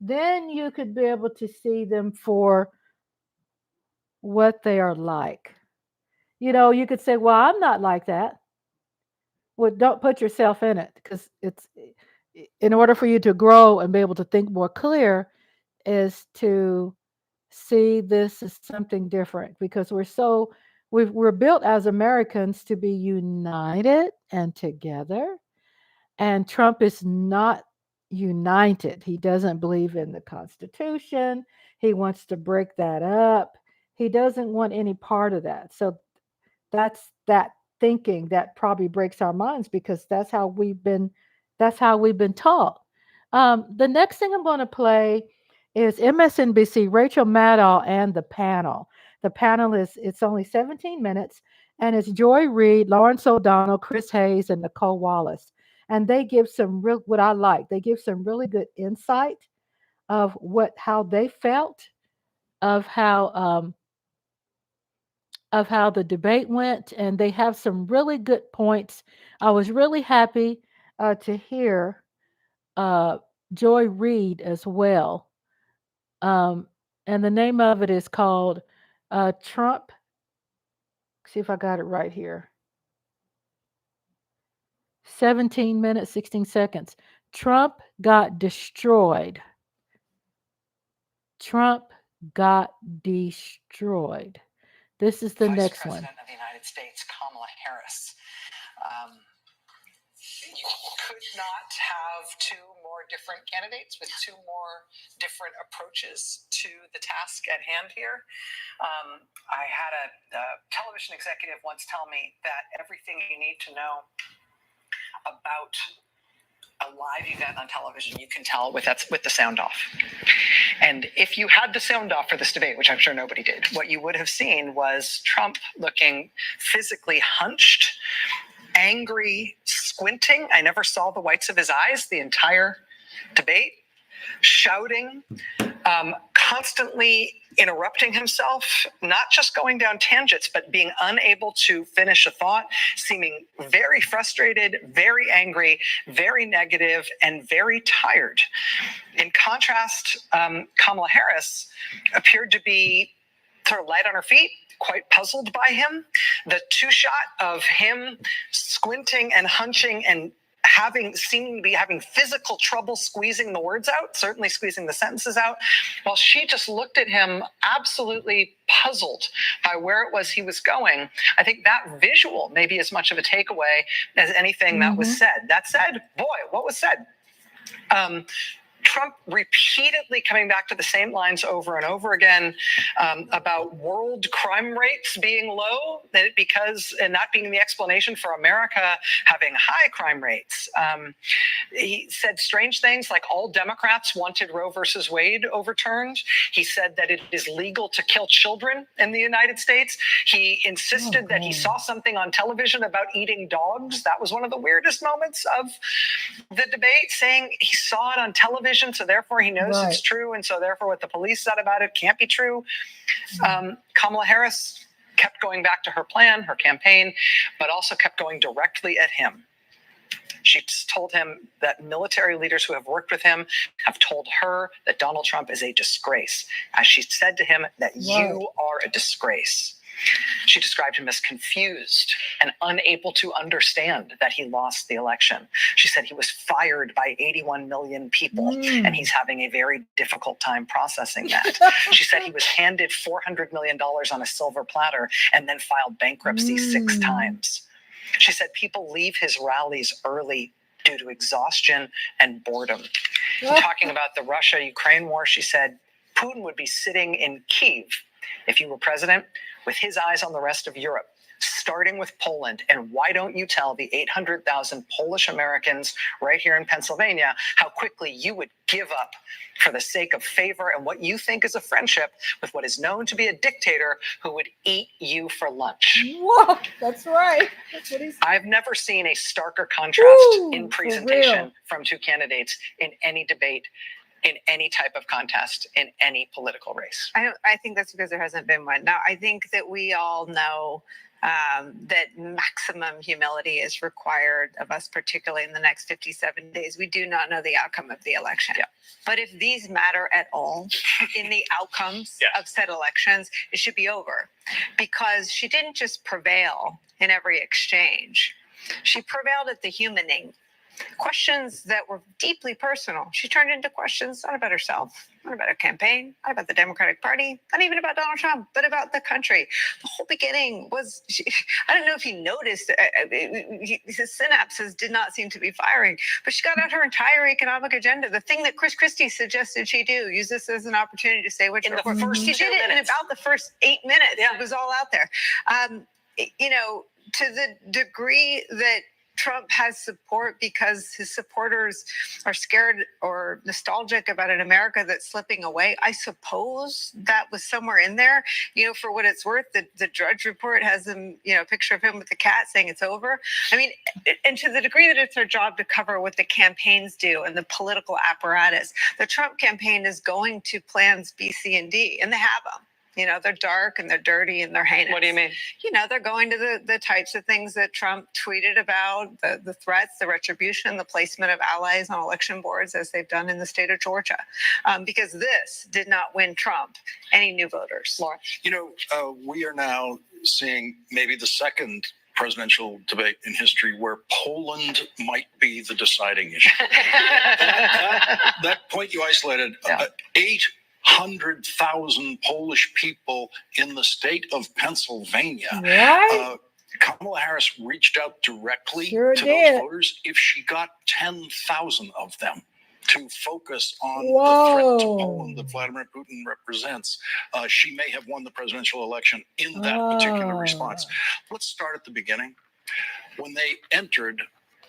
A: then you could be able to see them for what they are like. You could say, well, I'm not like that. Well, don't put yourself in it, because it's, in order for you to grow and be able to think more clear, is to see this as something different, because we're built as Americans to be united and together. And Trump is not united. He doesn't believe in the Constitution. He wants to break that up. He doesn't want any part of that. So that's that thinking that probably breaks our minds, because that's how we've been taught. The next thing I'm going to play is MSNBC, Rachel Maddow and the panel. The panel it's only 17 minutes, and it's Joy Reid, Lawrence O'Donnell, Chris Hayes, and Nicole Wallace. And they give they give some really good insight of how they felt, of how the debate went, and they have some really good points. I was really happy to hear Joy Reid as well. And the name of it is called Trump. See if I got it right here. 17 minutes, 16 seconds. Trump got destroyed. Trump got destroyed. This is the next one.
M: Vice President of the United States, Kamala Harris. You could not have 2 more different candidates with 2 more different approaches to the task at hand here. I had a television executive once tell me that everything you need to know about a live event on television, you can tell with the sound off. And if you had the sound off for this debate, which I'm sure nobody did, what you would have seen was Trump looking physically hunched, angry, squinting. I never saw the whites of his eyes the entire debate, shouting, constantly interrupting himself, not just going down tangents, but being unable to finish a thought, seeming very frustrated, very angry, very negative, and very tired. In contrast, Kamala Harris appeared to be sort of light on her feet, quite puzzled by him. The two-shot of him squinting and hunching and seeming to be having physical trouble squeezing the words out, certainly squeezing the sentences out, while she just looked at him absolutely puzzled by where it was he was going. I think that visual may be as much of a takeaway as anything that was said. That said, boy, what was said? Trump repeatedly coming back to the same lines over and over again about world crime rates being low, and that being the explanation for America having high crime rates. He said strange things like all Democrats wanted Roe versus Wade overturned. He said that it is legal to kill children in the United States. He insisted that he saw something on television about eating dogs. That was one of the weirdest moments of the debate, saying he saw it on television, so therefore he knows it's true, and so therefore what the police said about it can't be true. Kamala Harris kept going back to her plan, her campaign, but also kept going directly at him. She told him that military leaders who have worked with him have told her that Donald Trump is a disgrace. As she said to him, that you are a disgrace. She described him as confused and unable to understand that he lost the election. She said he was fired by 81 million people, and he's having a very difficult time processing that. She said he was handed $400 million on a silver platter and then filed bankruptcy 6 times. She said people leave his rallies early due to exhaustion and boredom. Talking about the Russia-Ukraine war, she said Putin would be sitting in Kyiv if he were president, with his eyes on the rest of Europe, starting with Poland. And why don't you tell the 800,000 Polish Americans right here in Pennsylvania how quickly you would give up for the sake of favor and what you think is a friendship with what is known to be a dictator who would eat you for lunch.
A: Whoa, that's right. That's what he said.
M: I've never seen a starker contrast in presentation from two candidates in any debate, in any type of contest, in any political race.
E: I think that's because there hasn't been one. Now, I think that we all know that maximum humility is required of us, particularly in the next 57 days. We do not know the outcome of the election.
M: Yeah.
E: But if these matter at all in the outcomes of said elections, it should be over. Because she didn't just prevail in every exchange. She prevailed at the humaning. Questions that were deeply personal, she turned into questions not about herself, not about her campaign, not about the Democratic Party, not even about Donald Trump, but about the country. The whole beginning was, I don't know if he noticed, his synapses did not seem to be firing, but she got out her entire economic agenda. The thing that Chris Christie suggested she do, use this as an opportunity to say what
M: in the first
E: she
M: 2
E: did it
M: minutes.
E: in about the first 8 minutes. It was all out there. You know, to the degree that Trump has support because his supporters are scared or nostalgic about an America that's slipping away. I suppose that was somewhere in there. You know, for what it's worth, the Drudge Report has a picture of him with the cat saying it's over. I mean, and to the degree that it's their job to cover what the campaigns do and the political apparatus, the Trump campaign is going to plans B, C, and D, and they have them. You know, they're dark and they're dirty and they're heinous.
M: What do you mean?
E: You know, they're going to the types of things that Trump tweeted about, the threats, the retribution, the placement of allies on election boards, as they've done in the state of Georgia. Because this did not win Trump any new voters.
M: Laura?
N: You know, we are now seeing maybe the second presidential debate in history where Poland might be the deciding issue. that point you isolated, 800,000 Polish people in the state of Pennsylvania.
A: Right.
N: Kamala Harris reached out directly to those voters. If she got 10,000 of them to focus on the threat to Poland that Vladimir Putin represents, she may have won the presidential election in that particular response. Let's start at the beginning. When they entered,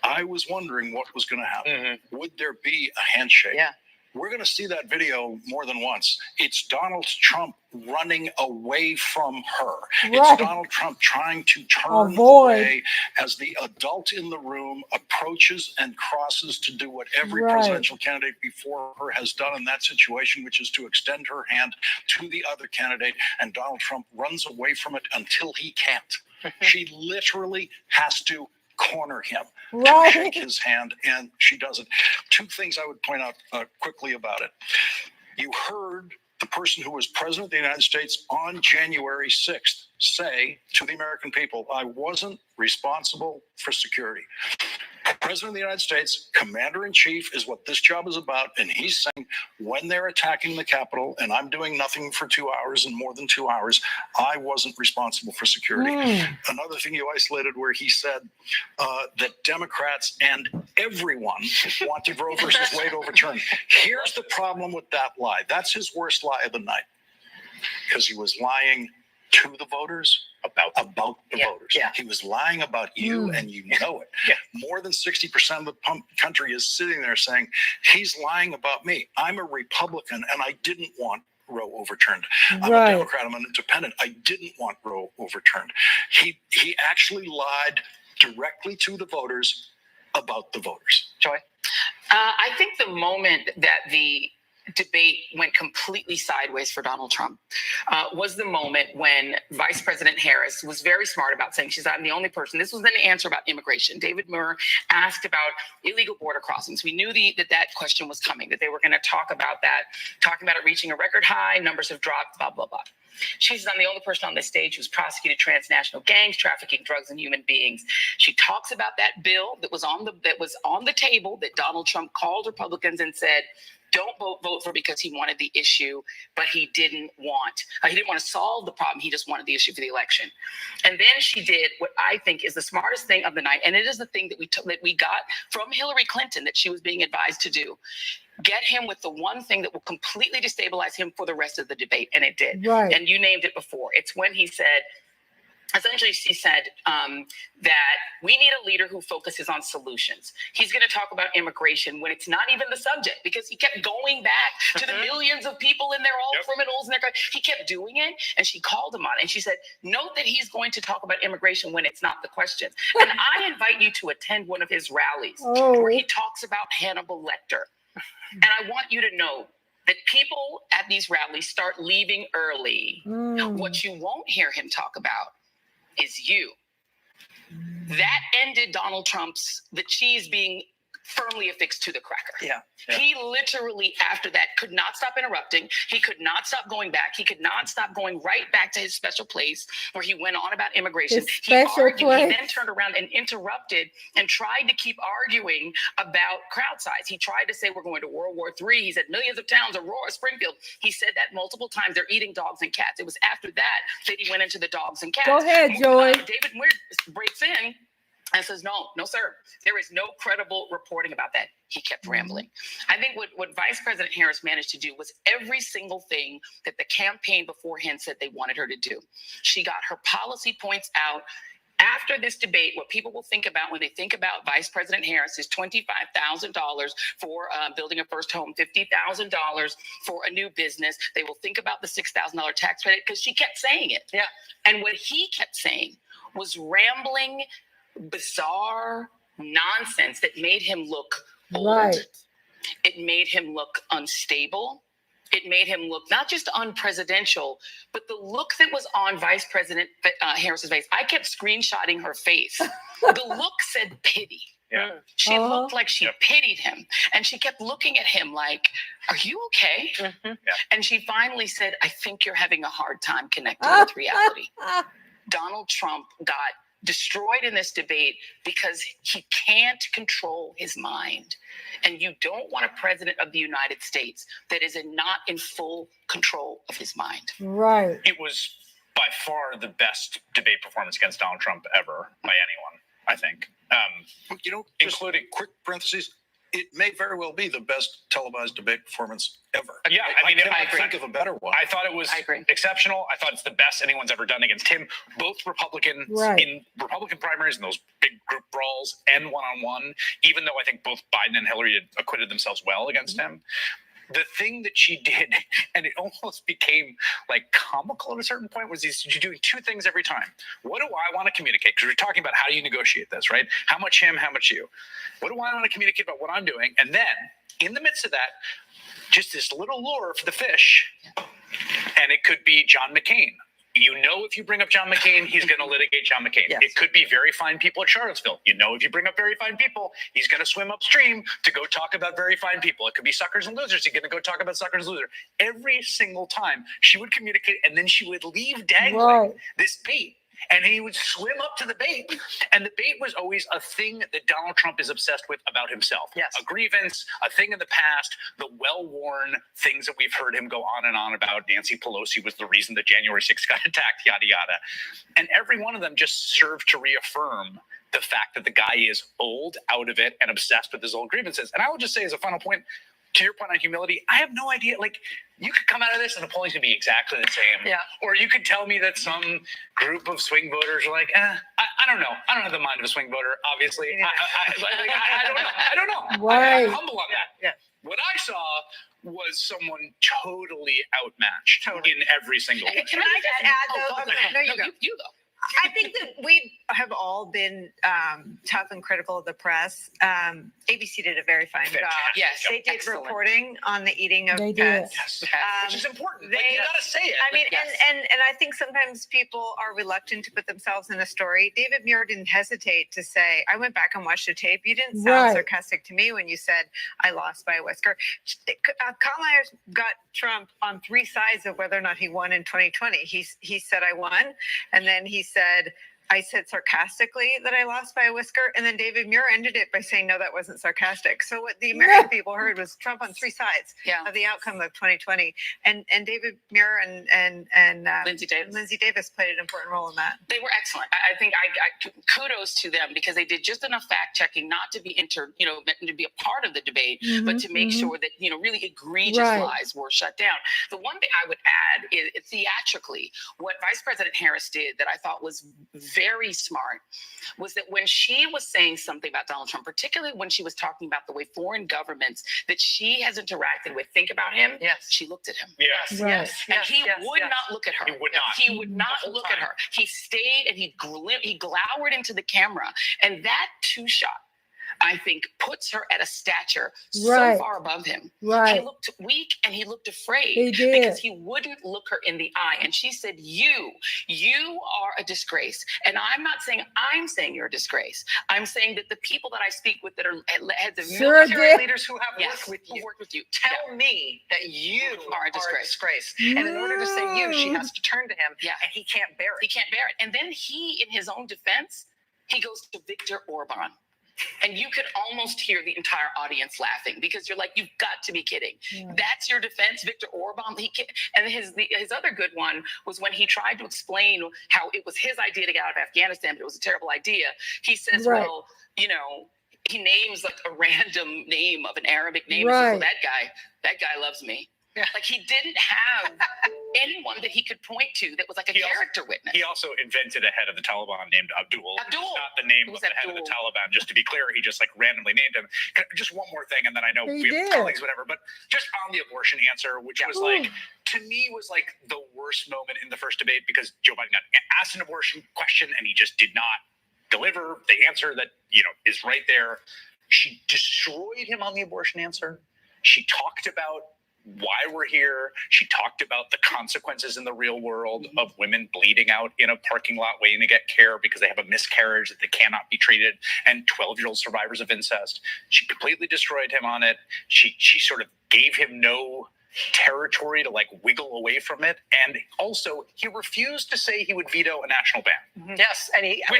N: I was wondering what was going to happen. Would there be a handshake?
M: Yeah.
N: we're going to see that video more than once. It's Donald Trump running away from her. It's Donald Trump trying to turn away as the adult in the room approaches and crosses to do what every presidential candidate before her has done in that situation, which is to extend her hand to the other candidate, and Donald Trump runs away from it until he can't. She literally has to corner him to shake his hand, and she doesn't. Two things I would point out quickly about it. You heard the person who was president of the United States on January 6th say to the American people, I wasn't responsible for security. President of the United States, commander-in-chief is what this job is about, and he's saying when they're attacking the Capitol and I'm doing nothing for 2 hours and more than 2 hours, I wasn't responsible for security. Another thing you isolated where he said that Democrats and everyone wanted Roe versus Wade overturned. Here's the problem with that lie. That's his worst lie of the night, because he was lying to the voters about the voters. He was lying about you, and you know it. More than 60% of the country is sitting there saying, he's lying about me. I'm a Republican, and I didn't want Roe overturned. I'm a Democrat. I'm an independent. I didn't want Roe overturned. He actually lied directly to the voters about the voters.
O: Joy? I think the moment that the debate went completely sideways for Donald Trump was the moment when Vice President Harris was very smart about saying I'm the only person. This was an answer about immigration. David Muir asked about illegal border crossings. We knew that question was coming, that they were going to talk about that, talking about it reaching a record high, numbers have dropped, blah, blah, blah. She says, I'm the only person on this stage who's prosecuted transnational gangs, trafficking drugs and human beings. She talks about that bill that was on the table that Donald Trump called Republicans and said, don't vote for because he wanted the issue, but he didn't want to solve the problem. He just wanted the issue for the election. And then she did what I think is the smartest thing of the night. And it is the thing that we got from Hillary Clinton that she was being advised to do. Get him with the one thing that will completely destabilize him for the rest of the debate. And it did. And you named it before. It's when he said, essentially, she said that we need a leader who focuses on solutions. He's going to talk about immigration when it's not even the subject, because he kept going back to the millions of people and they're all criminals. And he kept doing it. And she called him on it. And she said, note that he's going to talk about immigration when it's not the question. And I invite you to attend one of his rallies where he talks about Hannibal Lecter. And I want you to know that people at these rallies start leaving early. What you won't hear him talk about is you. That ended Donald Trump's, the cheese being firmly affixed to the cracker. He literally, after that, could not stop interrupting. He could not stop going back. He could not stop going right back to his special place where he went on about immigration. He argued. He then turned around and interrupted and tried to keep arguing about crowd size. He tried to say we're going to World War III. He said millions of towns, Aurora, Springfield. He said that multiple times. They're eating dogs and cats. It was after that he went into the dogs and cats.
A: Go ahead, Joy.
O: David Muir breaks in and says, no, sir. There is no credible reporting about that. He kept rambling. I think what Vice President Harris managed to do was every single thing that the campaign beforehand said they wanted her to do. She got her policy points out. After this debate, what people will think about when they think about Vice President Harris is $25,000 for building a first home, $50,000 for a new business. They will think about the $6,000 tax credit because she kept saying it. And what he kept saying was rambling, bizarre nonsense that made him look old. It made him look unstable. It made him look not just unpresidential, but the look that was on Vice President Harris's face. I kept screenshotting her face. The look said pity. She looked like she pitied him. And she kept looking at him like, are you okay? And she finally said, I think you're having a hard time connecting with reality. Donald Trump got destroyed in this debate because he can't control his mind. And you don't want a president of the United States that is not in full control of his mind.
P: It was by far the best debate performance against Donald Trump ever by anyone, I think.
N: Including quick parentheses, it may very well be the best televised debate performance ever.
P: I
N: can't think of a better one.
P: I thought it was exceptional. I thought it's the best anyone's ever done against him. Both Republicans in Republican primaries and those big group brawls and one-on-one, even though I think both Biden and Hillary had acquitted themselves well against him. the thing that she did, and it almost became like comical at a certain point, was she's doing two things every time. What do I want to communicate? Because we're talking about how do you negotiate this, right? How much him, how much you? What do I want to communicate about what I'm doing? And then in the midst of that, just this little lure for the fish, and it could be John McCain. You know, if you bring up John McCain, he's going to litigate John McCain. Yes. It could be very fine people at Charlottesville. You know, if you bring up very fine people, he's going to swim upstream to go talk about very fine people. It could be suckers and losers. He's going to go talk about suckers and losers. Every single time she would communicate, and then she would leave dangling this bait. And he would swim up to the bait. And the bait was always a thing that Donald Trump is obsessed with about himself. Yes. A grievance, a thing in the past, the well-worn things that we've heard him go on and on about. Nancy Pelosi was the reason that January 6th got attacked, yada, yada. And every one of them just served to reaffirm the fact that the guy is old, out of it, and obsessed with his old grievances. And I will just say as a final point, to your point on humility, I have no idea. Like, you could come out of this and the polling's gonna be exactly the same. Yeah. Or you could tell me that some group of swing voters are like, I don't know. I don't have the mind of a swing voter, obviously. I don't know.
A: Right.
P: I'm humble on that. Yeah. What I saw was someone totally outmatched in every single way.
Q: Can I just add, though? No, you go. You go. I think that we have all been tough and critical of the press. ABC did a very fine job.
O: Yes,
Q: they did
O: excellent.
Q: Reporting on the eating of
A: They
Q: pets.
A: did.
P: Which is important. Like, you gotta say it.
Q: I mean, and I think sometimes people are reluctant to put themselves in a story. David Muir didn't hesitate to say, I went back and watched the tape. You didn't sound sarcastic to me when you said I lost by a whisker. Kamala Harris got Trump on three sides of whether or not he won in 2020. He said I won, and then he said, I said sarcastically that I lost by a whisker, and then David Muir ended it by saying, no, that wasn't sarcastic. So what the American people heard was Trump on three sides of the outcome of 2020. And David Muir and
O: Lindsey
Q: Davis played an important role in that.
O: They were excellent. I think I kudos to them because they did just enough fact checking not to be to be a part of the debate, but to make sure that, really egregious lies were shut down. The one thing I would add is theatrically, what Vice President Harris did that I thought was very smart was that when she was saying something about Donald Trump, particularly when she was talking about the way foreign governments that she has interacted with think about him, she looked at him.
P: Yes.
A: Right.
O: And he would not look at her.
P: He would not.
O: He would not look at her. He stayed and he glowered into the camera. And that two-shot, I think, puts her at a stature so far above him.
A: Right.
O: He looked weak and he looked afraid
A: He did.
O: because he wouldn't look her in the eye. And she said, you are a disgrace. And I'm not saying I'm saying you're a disgrace. I'm saying that the people that I speak with that are heads of military leaders who have worked with you, tell me that you are a disgrace. And in order to say you, she has to turn to him, and he can't bear it. He can't bear it. And then he, in his own defense, he goes to Viktor Orban. And you could almost hear the entire audience laughing because you're like, you've got to be kidding. That's your defense, Viktor Orban. And his other good one was when he tried to explain how it was his idea to get out of Afghanistan, but it was a terrible idea. He says, well, he names like a random name of an Arabic name. He says, well, that guy loves me. Like he didn't have anyone that he could point to that was like a character witness.
P: He also invented a head of the Taliban named Abdul. Not the name of the head of the Taliban, just to be clear. He just like randomly named him. Just one more thing, and then I know we have colleagues, whatever. But just on the abortion answer, which was like, to me, was like the worst moment in the first debate because Joe Biden got asked an abortion question and he just did not deliver the answer that is right there. She destroyed him on the abortion answer. She talked about why we're here. She talked about the consequences in the real world of women bleeding out in a parking lot waiting to get care because they have a miscarriage that they cannot be treated, and 12-year-old survivors of incest. She completely destroyed him on it. She sort of gave him no territory to like wiggle away from it, and also he refused to say he would veto a national ban.
C: Yes, and he
P: could,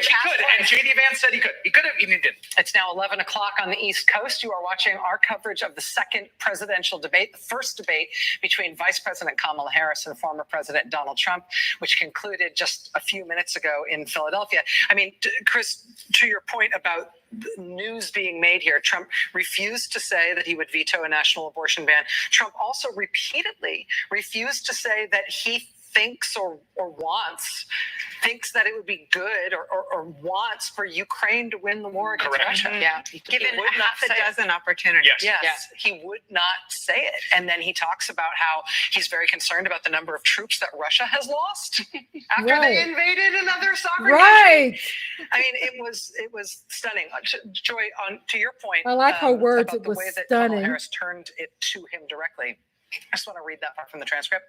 P: and JD Vance said he could. He could have, and he didn't.
C: It's now 11 o'clock on the East Coast. You are watching our coverage of the second presidential debate, the first debate between Vice President Kamala Harris and former President Donald Trump, which concluded just a few minutes ago in Philadelphia. I mean, Chris, to your point about the news being made here, Trump refused to say that he would veto a national abortion ban. Trump also repeatedly refused to say that he
M: thinks or wants, thinks that it would be good or wants for Ukraine to win the war against Russia.
Q: Yeah, given half a dozen opportunities.
M: Yes, he would not say it. And then he talks about how he's very concerned about the number of troops that Russia has lost after they invaded another sovereign country. I mean, it was stunning. Joy, to your point,
A: I like her words.
M: about
A: It
M: the
A: was
M: way that
A: stunning.
M: Kamala Harris turned it to him directly. I just want to read that part from the transcript.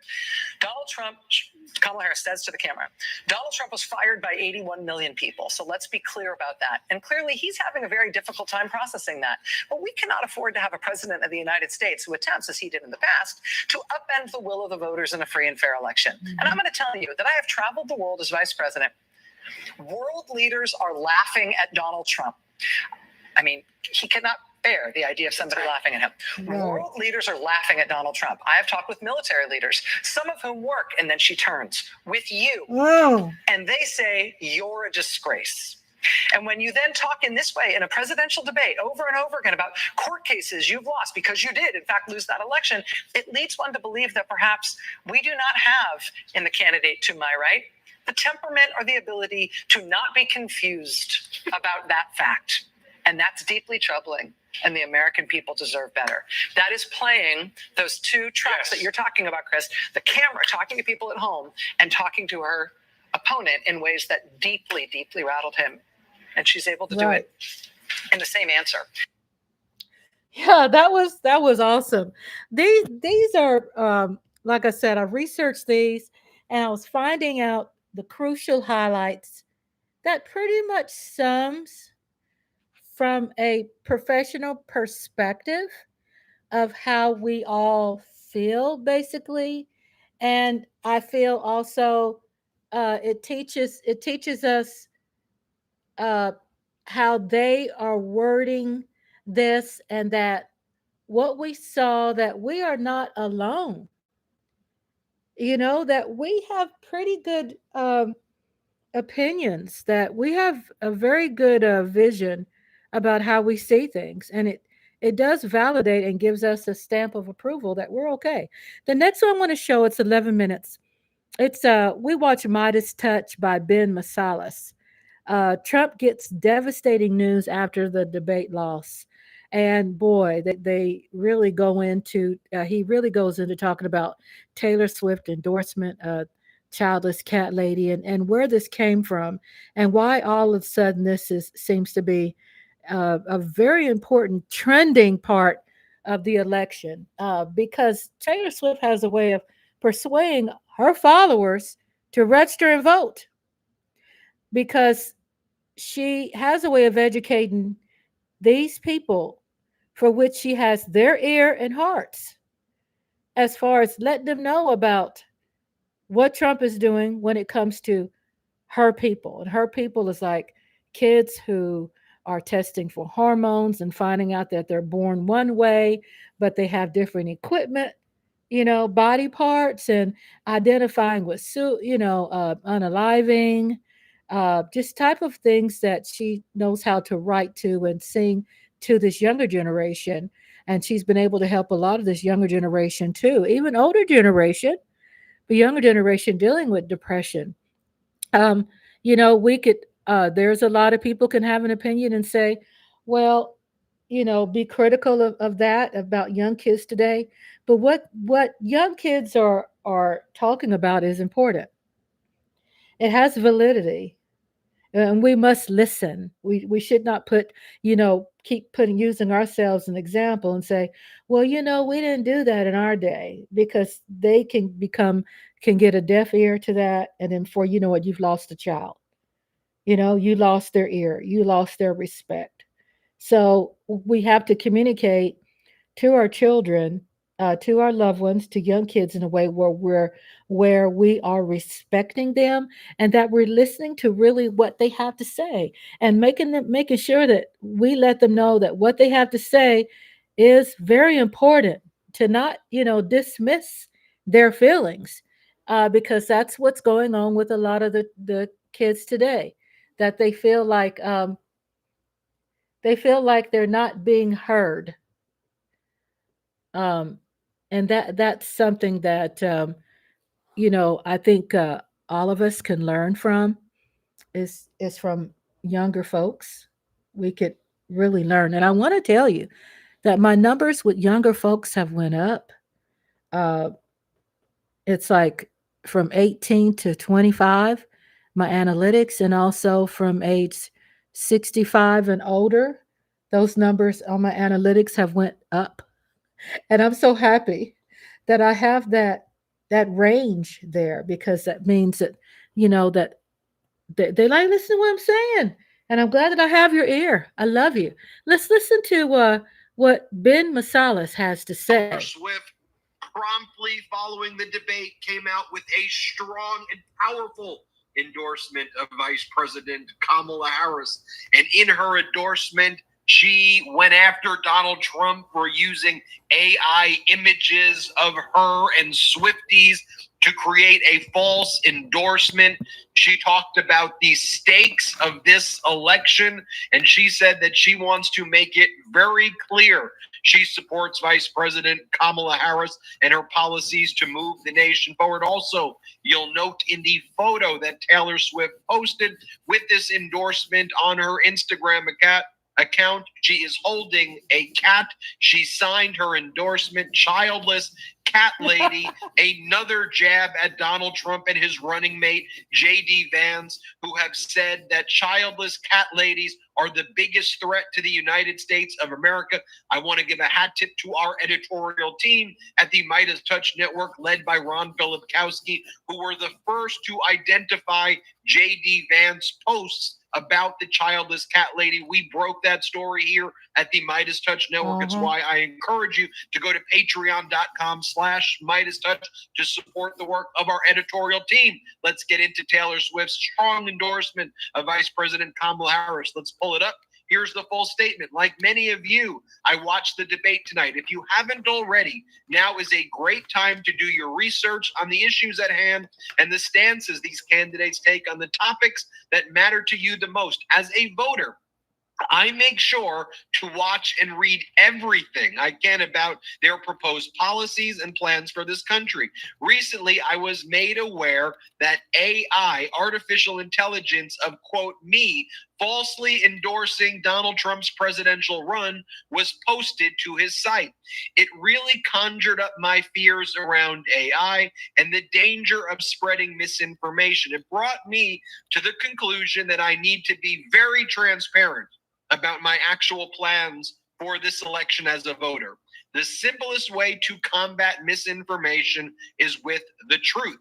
M: Kamala Harris says to the camera, Donald Trump was fired by 81 million people. So let's be clear about that. And clearly he's having a very difficult time processing that. But we cannot afford to have a president of the United States who attempts, as he did in the past, to upend the will of the voters in a free and fair election. And I'm going to tell you that I have traveled the world as vice president. World leaders are laughing at Donald Trump. I mean, he cannot bear the idea of somebody laughing at him. World leaders are laughing at Donald Trump. I have talked with military leaders, some of whom work, and then she turns with you. And they say, you're a disgrace. And when you then talk in this way in a presidential debate over and over again about court cases you've lost because you did, in fact, lose that election, it leads one to believe that perhaps we do not have in the candidate to my right the temperament or the ability to not be confused about that fact. And that's deeply troubling. And the American people deserve better. That is playing those two tracks that you're talking about, Chris. The camera talking to people at home and talking to her opponent in ways that deeply, deeply rattled him. And she's able to do it in the same answer.
A: Yeah, that was awesome. These are like I said, I researched these and I was finding out the crucial highlights that pretty much sums from a professional perspective of how we all feel, basically. And I feel also it teaches us how they are wording this, and that what we saw, that we are not alone. You know, that we have pretty good opinions, that we have a very good vision about how we see things, and it does validate and gives us a stamp of approval that we're okay. The next one I want to show, it's 11 minutes. It's we watch Meidas Touch by Ben Meiselas. Trump gets devastating news after the debate loss, and boy, they really go into he really goes into talking about Taylor Swift endorsement, childless cat lady, and where this came from, and why all of a sudden this seems to be a very important trending part of the election, because Taylor Swift has a way of persuading her followers to register and vote, because she has a way of educating these people for which she has their ear and hearts, as far as letting them know about what Trump is doing when it comes to her people. And her people is like kids who are testing for hormones and finding out that they're born one way, but they have different equipment, body parts, and identifying with, unaliving, just type of things that she knows how to write to and sing to this younger generation. And she's been able to help a lot of this younger generation too, even older generation, the younger generation dealing with depression. We could, there's a lot of people can have an opinion and say, well, be critical of that about young kids today. But what young kids are talking about is important. It has validity, and we must listen. We should not keep using ourselves an example and say, well, we didn't do that in our day, because they can get a deaf ear to that, and then before you know it, you've lost a child. You lost their ear, you lost their respect. So we have to communicate to our children, to our loved ones, to young kids in a way where we are respecting them, and that we're listening to really what they have to say, and making sure that we let them know that what they have to say is very important, to not dismiss their feelings, because that's what's going on with a lot of the kids today, that they feel like they're not being heard. And that's something that I think all of us can learn from is from younger folks. We could really learn. And I want to tell you that my numbers with younger folks have went up. Uh, it's like from 18 to 25, my analytics, and also from age 65 and older, those numbers on my analytics have went up. And I'm so happy that I have that range there, because that means that that they like listen to what I'm saying. And I'm glad that I have your ear. I love you. Let's listen to what Ben Meiselas has to say.
R: Swift, promptly following the debate, came out with a strong and powerful endorsement of Vice President Kamala Harris. And in her endorsement, she went after Donald Trump for using AI images of her and Swifties to create a false endorsement. She talked about the stakes of this election, and she said that she wants to make it very clear she supports Vice President Kamala Harris and her policies to move the nation forward. Also, you'll note in the photo that Taylor Swift posted with this endorsement on her Instagram account, she is holding a cat. She signed her endorsement, childless cat lady, another jab at Donald Trump and his running mate, J.D. Vance, who have said that childless cat ladies are the biggest threat to the United States of America. I want to give a hat tip to our editorial team at the Meidas Touch Network, led by Ron Filipkowski, who were the first to identify J.D. Vance posts about the childless cat lady. We broke that story here at the Meidas Touch Network. It's why I encourage you to go to patreon.com/Meidas Touch to support the work of our editorial team. Let's get into Taylor Swift's strong endorsement of Vice President Kamala Harris. Let's pull it up. Here's the full statement. Like many of you, I watched the debate tonight. If you haven't already, now is a great time to do your research on the issues at hand and the stances these candidates take on the topics that matter to you the most. As a voter, I make sure to watch and read everything I can about their proposed policies and plans for this country. Recently, I was made aware that AI, artificial intelligence of, quote, me, falsely endorsing Donald Trump's presidential run was posted to his site. It really conjured up my fears around AI and the danger of spreading misinformation. It brought me to the conclusion that I need to be very transparent about my actual plans for this election as a voter. The simplest way to combat misinformation is with the truth.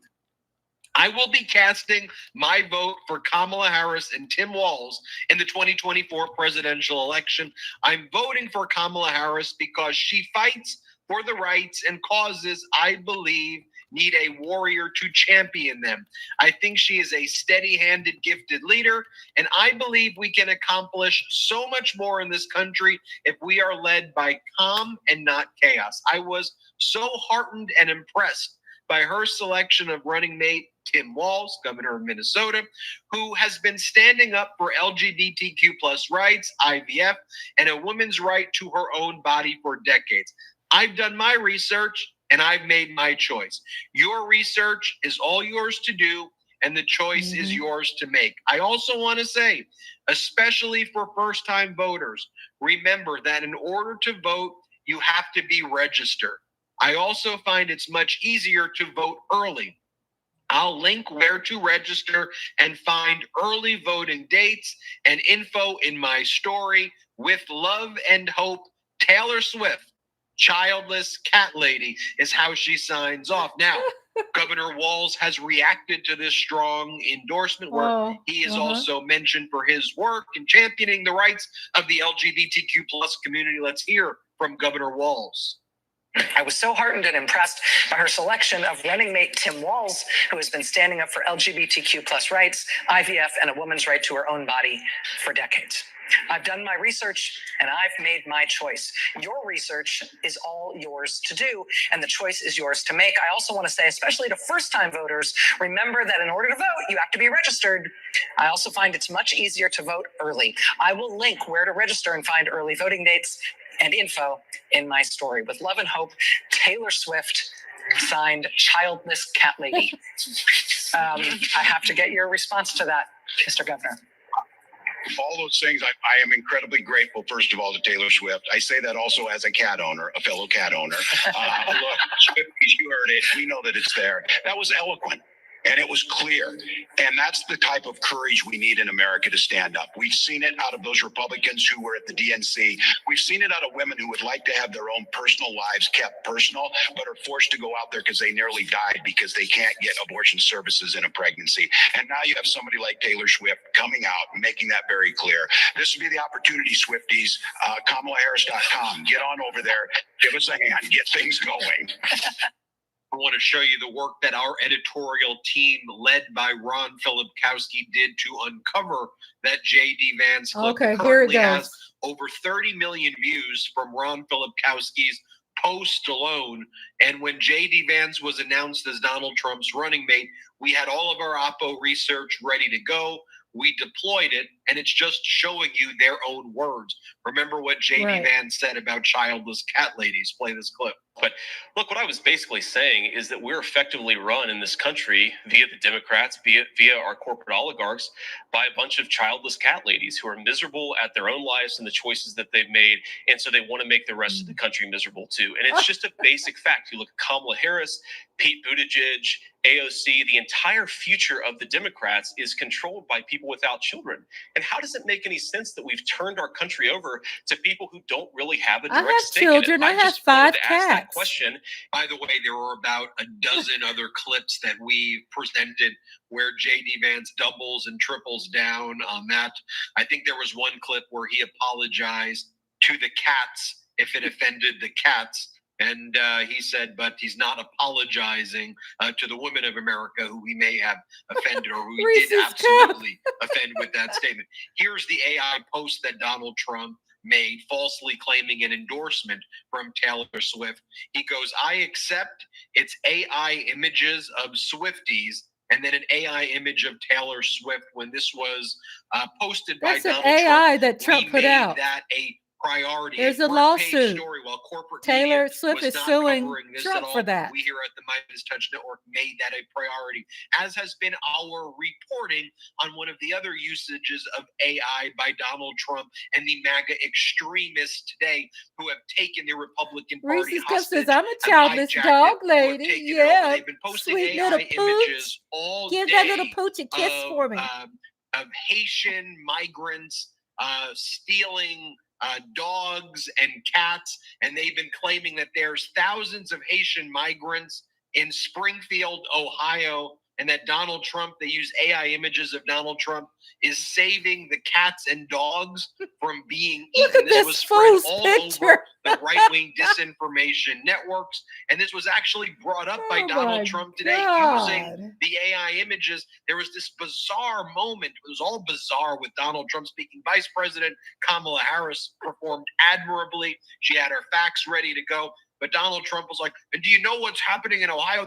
R: I will be casting my vote for Kamala Harris and Tim Walz in the 2024 presidential election. I'm voting for Kamala Harris because she fights for the rights and causes I believe need a warrior to champion them. I think she is a steady-handed, gifted leader, and I believe we can accomplish so much more in this country if we are led by calm and not chaos. I was so heartened and impressed by her selection of running mate Tim Walz, governor of Minnesota, who has been standing up for LGBTQ plus rights, IVF, and a woman's right to her own body for decades. I've done my research and I've made my choice. Your research is all yours to do, and the choice is yours to make. I also want to say, especially for first-time voters, remember that in order to vote, you have to be registered. I also find it's much easier to vote early. I'll link where to register and find early voting dates and info in my story. With love and hope, Taylor Swift, childless cat lady, is how she signs off. Now, Governor Walz has reacted to this strong endorsement where he is also mentioned for his work in championing the rights of the LGBTQ plus community. Let's hear from Governor Walz.
S: I was so heartened and impressed by her selection of running mate Tim Walz, who has been standing up for LGBTQ plus rights, IVF, and a woman's right to her own body for decades. I've done my research and I've made my choice. Your research is all yours to do, and the choice is yours to make. I also want to say, especially to first-time voters, remember that in order to vote, you have to be registered. I also find it's much easier to vote early. I will link where to register and find early voting dates and info in my story. With love and hope, Taylor Swift, Signed, childless cat lady. I have to get your response to that, Mr. Governor.
K: All those things, I am incredibly grateful, first of all, to Taylor Swift. I say that also as a cat owner, a fellow cat owner. Look, Swift, you heard it. We know that it's there. That was eloquent. And it was clear. And that's the type of courage we need in America to stand up. We've seen it out of those Republicans who were at the DNC. We've seen it out of women who would like to have their own personal lives kept personal, but are forced to go out there because they nearly died because they can't get abortion services in a pregnancy. And now you have somebody like Taylor Swift coming out and making that very clear. This would be the opportunity, Swifties. KamalaHarris.com. Get on over there. Give us a hand. Get things going.
R: I want to show you the work that our editorial team, led by Ron Filipkowski, did to uncover that J.D. Vance clip.
A: Okay,
R: It
A: here it
R: currently has
A: goes.
R: over 30 million views from Ron Filipkowski's post alone. And when J.D. Vance was announced as Donald Trump's running mate, we had all of our Oppo research ready to go. We deployed it, and it's just showing you their own words. Remember what J.D.
A: Right.
R: Vance said about childless cat ladies. Play this clip.
T: But look, what I was basically saying is that we're effectively run in this country via the Democrats, via our corporate oligarchs, by a bunch of childless cat ladies who are miserable at their own lives and the choices that they've made. And so they want to make the rest of the country miserable too. And it's just a basic fact. You look at Kamala Harris, Pete Buttigieg, AOC, the entire future of the Democrats is controlled by people without children. And how does it make any sense that we've turned our country over to people who don't really have a
A: I
T: direct
A: have
T: stake in it?
A: children. I have
T: just wanted
A: 5
T: to ask that
A: cats.
T: question.
R: By the way, there were about a dozen other clips that we presented where J.D. Vance doubles and triples down on that. I think there was one clip where he apologized to the cats if it offended the cats. And he said, but he's not apologizing to the women of America who he may have offended or who he did absolutely offend with that statement. Here's the AI post that Donald Trump made, falsely claiming an endorsement from Taylor Swift. He goes, I accept it's AI images of Swifties, and then an AI image of Taylor Swift. When this was posted by
A: That's an
R: Donald
A: AI
R: Trump,
A: that Trump
R: we
A: put
R: made
A: out.
R: that a priority.
A: There's a
R: front page
A: lawsuit.
R: Story, while corporate
A: Taylor
R: media
A: Swift
R: was
A: is
R: not
A: suing
R: covering this
A: Trump
R: at
A: for
R: all.
A: that.
R: We here at the Meidas Touch Network made that a priority, as has been our reporting on one of the other usages of AI by Donald Trump and the MAGA extremists today who have taken the Republican Party
A: Reese's Cup
R: hostage.
A: says, I'm a
R: and
A: childless
R: hijacked
A: dog
R: it, who have
A: lady.
R: taken it over.
A: Yeah.
R: They've been posting
A: Sweet
R: AI
A: little
R: images
A: pooch.
R: all
A: Give
R: day
A: that little pooch a kiss for me.
R: of Haitian migrants stealing dogs and cats, and they've been claiming that there's thousands of Haitian migrants in Springfield, Ohio, and that Donald Trump, they use AI images of Donald Trump, is saving the cats and dogs from being eaten.
A: Look at this
R: was spread
A: fool's
R: all
A: picture.
R: over the right-wing disinformation networks, and this was actually brought up by
A: Oh my
R: Donald Trump today using
A: God.
R: the AI images. There was this bizarre moment. It was all bizarre with Donald Trump speaking. Vice President Kamala Harris performed admirably. She had her facts ready to go. But Donald Trump was like, and do you know what's happening in Ohio?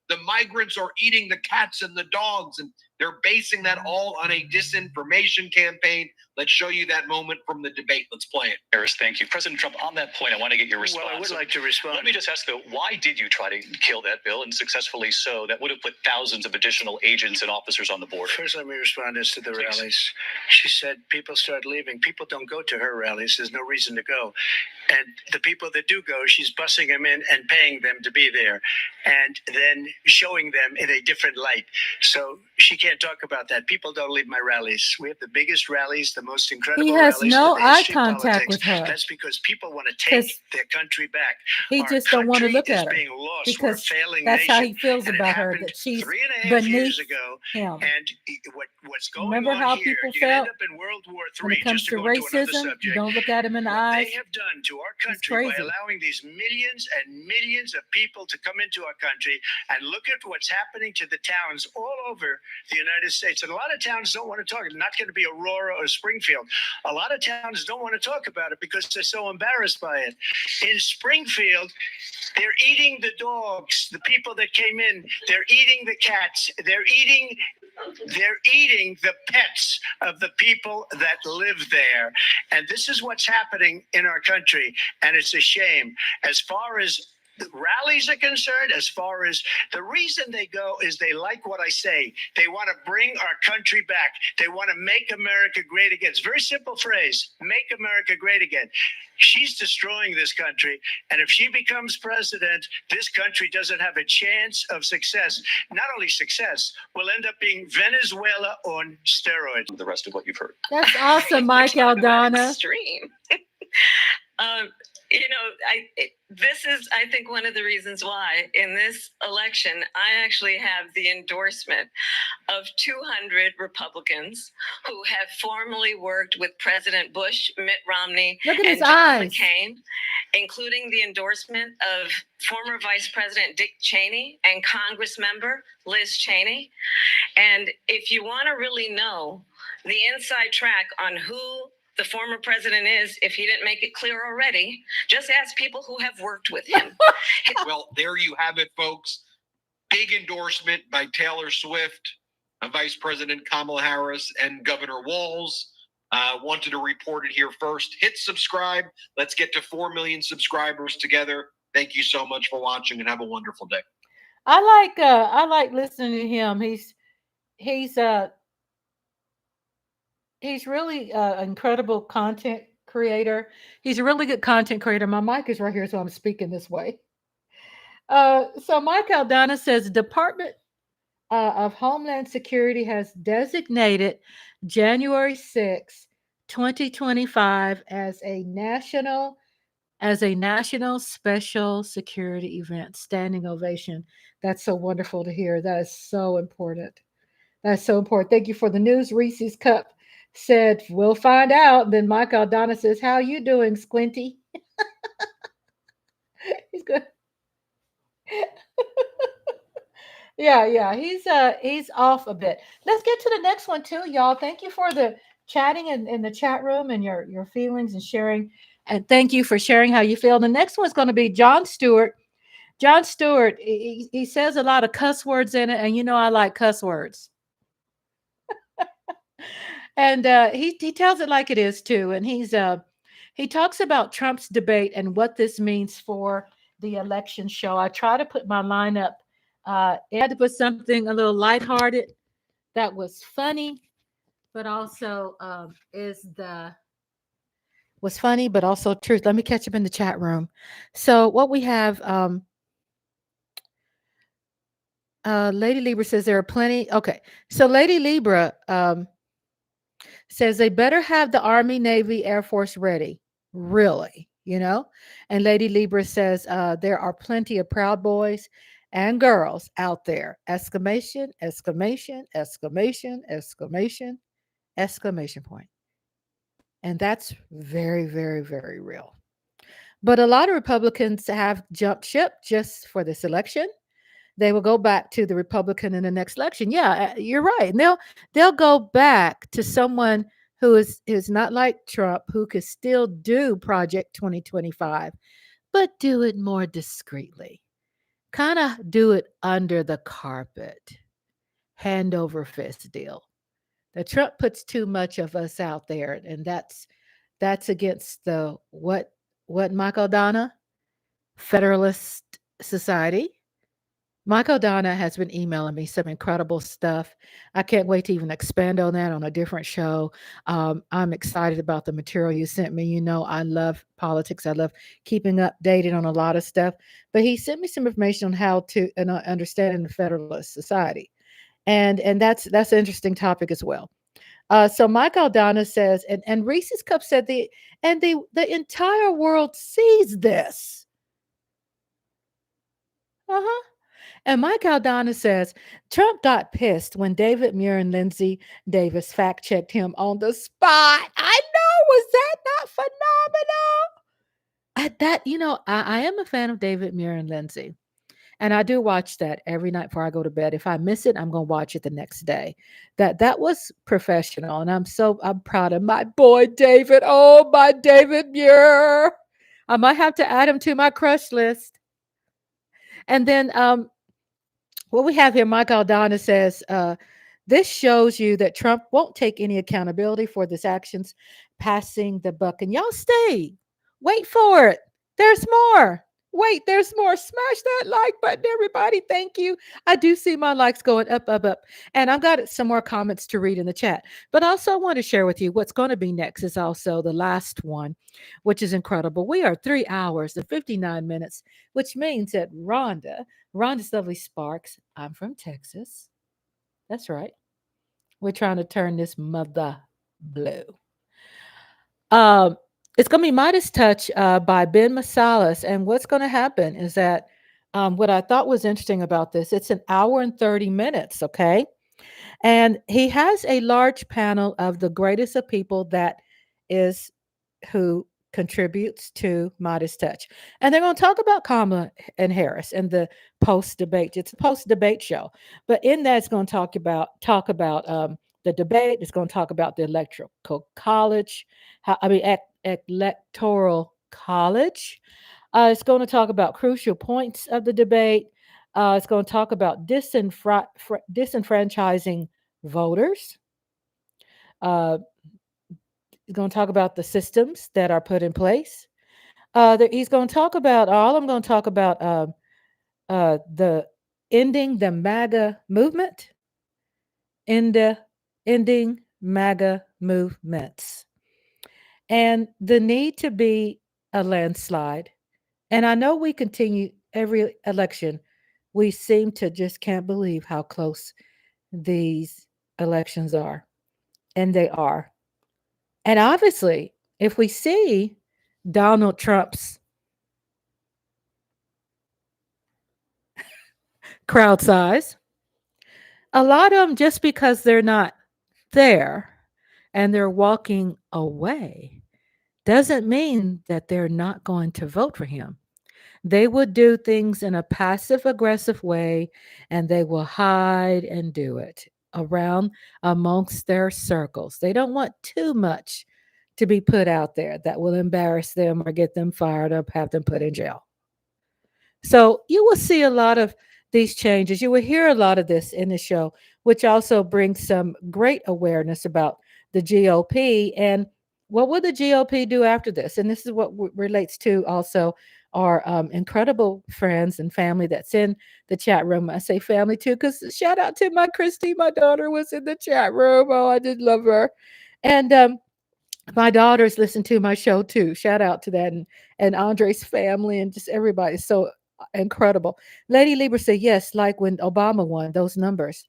R: The migrants are eating the cats and the dogs, and they're basing that all on a disinformation campaign. Let's show you that moment from the debate. Let's play it.
B: Harris, thank you. President Trump, on that point, I want to get your response.
F: Well, I would like to respond.
B: Let me just ask, though, why did you try to kill that bill, and successfully so? That would have put thousands of additional agents and officers on the border.
F: First, let me respond as to the
B: Please.
F: rallies. She said people start leaving. People don't go to her rallies. There's no reason to go. And the people that do go, she's bussing them in and paying them to be there, and then showing them in a different light. So she can't talk about that. People don't leave my rallies. We have the biggest rallies, the most incredible
A: He has
F: rallies
A: no
F: in the history
A: eye
F: of
A: contact
F: politics.
A: with her.
F: That's because people want to take
A: 'Cause
F: their country back.
A: He
F: Our
A: just don't want to
F: country
A: look
F: is
A: at her
F: being lost. We're a
A: because
F: failing
A: that's how he
F: nation.
A: feels
F: And it
A: about her,
F: happened
A: that she's
F: 3.5 years
A: beneath
F: ago.
A: him.
F: And what's going
A: Remember
F: on
A: how
F: here,
A: people
F: you can end
A: felt
F: up in World War
A: when
F: III,
A: it comes
F: just
A: to
F: to go into another
A: racism? You
F: subject.
A: don't look at him in the
F: What
A: eyes.
F: they have done to our
A: It's
F: country by
A: crazy.
F: allowing these millions and millions of people to come into our country, and look at what's happening to the towns all over the United States. And a lot of towns don't want to talk. It's not going to be Aurora or Springfield. A lot of towns don't want to talk about it because they're so embarrassed by it. In Springfield, they're eating the dogs, the people that came in. They're eating the cats. They're eating the pets of the people that live there. And this is what's happening in our country. And it's a shame. As far as the rallies are concerned, as far as the reason they go is they like what I say. They want to bring our country back. They want to make America great again. It's a very simple phrase, make America great again. She's destroying this country. And if she becomes president, this country doesn't have a chance of success. Not only success, will end up being Venezuela on steroids.
T: The rest of what you've heard.
A: That's awesome, Mike Aldana.
E: Extreme. This is, I think, one of the reasons why in this election, I actually have the endorsement of 200 Republicans who have formerly worked with President Bush, Mitt Romney,
A: Look at
E: and
A: his
E: John
A: eyes.
E: McCain, including the endorsement of former Vice President Dick Cheney and Congress member Liz Cheney. And if you want to really know the inside track on who the former president is, if he didn't make it clear already, just ask people who have worked with him.
R: Well, there you have it, folks. Big endorsement by Taylor Swift, Vice President Kamala Harris, and Governor Walz. Wanted to report it here first. Hit subscribe. Let's get to 4 million subscribers together. Thank you so much for watching, and have a wonderful day.
A: I like listening to him. He's really an incredible content creator. He's a really good content creator. My mic is right here, so I'm speaking this way. So Mike Aldana says Department of Homeland Security has designated January 6, 2025 as a national special security event. Standing ovation. That's so wonderful to hear. That is so important. That's so important. Thank you for the news. Reese's Cup said, we'll find out. Then Mike Aldana says, how you doing, Squinty? He's good. Yeah. He's off a bit. Let's get to the next one too, y'all. Thank you for the chatting in the chat room and your feelings and sharing. And thank you for sharing how you feel. The next one's going to be Jon Stewart. Jon Stewart, he says a lot of cuss words in it, and I like cuss words. And he tells it like it is too. And he talks about Trump's debate and what this means for the election show. I try to put my lineup. I had to put something a little lighthearted that was funny, but also was funny, but also truth. Let me catch up in the chat room. So what we have, Lady Libra says there are plenty. Okay, so Lady Libra says they better have the Army, Navy, Air Force ready. Really, And Lady Libra says there are plenty of Proud Boys and girls out there. Exclamation, exclamation, exclamation, exclamation, exclamation point. And that's very, very, very real. But a lot of Republicans have jumped ship just for this election. They will go back to the Republican in the next election. Yeah, you're right. And they'll go back to someone who is not like Trump, who could still do Project 2025, but do it more discreetly. Kind of do it under the carpet. Hand over fist deal. The Trump puts too much of us out there, and that's against the what Mike Aldana, Federalist Society. Mike Aldana has been emailing me some incredible stuff. I can't wait to even expand on that on a different show. I'm excited about the material you sent me. I love politics. I love keeping updated on a lot of stuff. But he sent me some information on how to understand the Federalist Society. And that's an interesting topic as well. So Mike Aldana says, and Reese's Cup said the entire world sees this. And Mike Aldana says, Trump got pissed when David Muir and Lindsey Davis fact-checked him on the spot. I know, was that not phenomenal? I am a fan of David Muir and Lindsey. And I do watch that every night before I go to bed. If I miss it, I'm going to watch it the next day. That was professional. And I'm proud of my boy, David. Oh, my David Muir. I might have to add him to my crush list. And then what we have here, Mike Aldana says, this shows you that Trump won't take any accountability for his actions, passing the buck. And y'all stay. Wait for it. There's more. Wait, there's more. Smash that like button, everybody. Thank you. I do see my likes going up, up, up. And I've got some more comments to read in the chat. But also, I want to share with you what's going to be next is also the last one, which is incredible. We are 3 hours and 59 minutes, which means that Rhonda's lovely Sparks, I'm from Texas. That's right. We're trying to turn this mother blue. It's going to be Meidas Touch by Ben Meiselas. And what's going to happen is that what I thought was interesting about this, it's an hour and 30 minutes, okay? And he has a large panel of the greatest of people that is who contributes to Meidas Touch. And they're going to talk about Kamala and Harris and the post-debate. It's a post-debate show. But in that, it's going to talk about the debate. It's going to talk about the electoral college, electoral college. It's going to talk about crucial points of the debate. It's going to talk about disenfranchising voters. He's going to talk about the systems that are put in place. He's going to talk about I'm going to talk about the ending the MAGA movement. Ending MAGA movements. And the need to be a landslide. And I know we continue every election. We seem to just can't believe how close these elections are. And they are. And obviously, if we see Donald Trump's crowd size, a lot of them, just because they're not there and they're walking away, doesn't mean that they're not going to vote for him. They would do things in a passive aggressive way, and they will hide and do it around amongst their circles. They don't want too much to be put out there that will embarrass them or get them fired up, have them put in jail. So you will see a lot of these changes. You will hear a lot of this in the show, which also brings some great awareness about the GOP and what will the GOP do after this? And this is what relates to also our incredible friends and family that's in the chat room. I say family too, because shout out to my Christy, my daughter was in the chat room. Oh, I did love her. And my daughters listen to my show too. Shout out to that and Andre's family and just everybody. So incredible. Lady Lieber said, yes, like when Obama won, those numbers.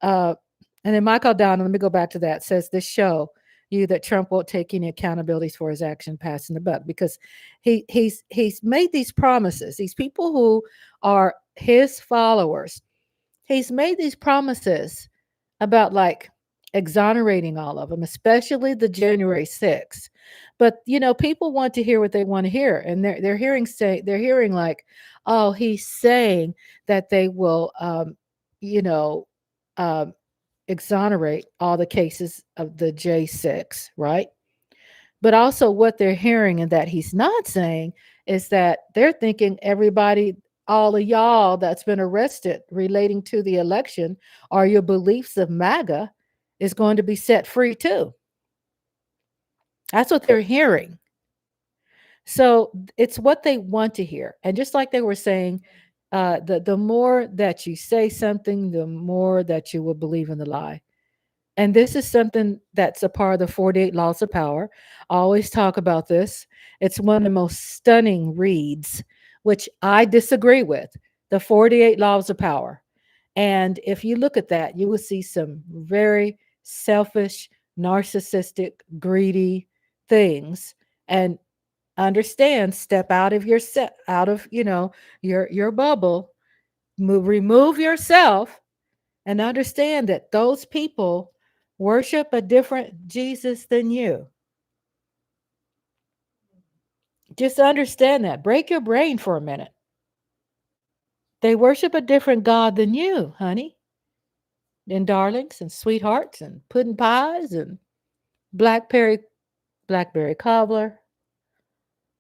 A: And then Michael O'Donnell, let me go back to that, says this show you that Trump won't take any accountability for his action passing the buck, because he's made these promises. These people who are his followers, he's made these promises about like exonerating all of them, especially the January 6th. But people want to hear what they want to hear, and they're hearing like, oh, he's saying that they will exonerate all the cases of the J6, right? But also what they're hearing and that he's not saying is that they're thinking everybody, all of y'all that's been arrested relating to the election or your beliefs of MAGA is going to be set free too. That's what they're hearing. So it's what they want to hear. And just like they were saying, the more that you say something, the more that you will believe in the lie. And this is something that's a part of the 48 Laws of Power. I always talk about this. It's one of the most stunning reads, which I disagree with, the 48 Laws of Power. And if you look at that, you will see some very selfish, narcissistic, greedy things. And understand, step out of your bubble, remove yourself, and understand that those people worship a different Jesus than you. Just understand that. Break your brain for a minute. They worship a different God than you, honey. And darlings and sweethearts and pudding pies and blackberry cobbler,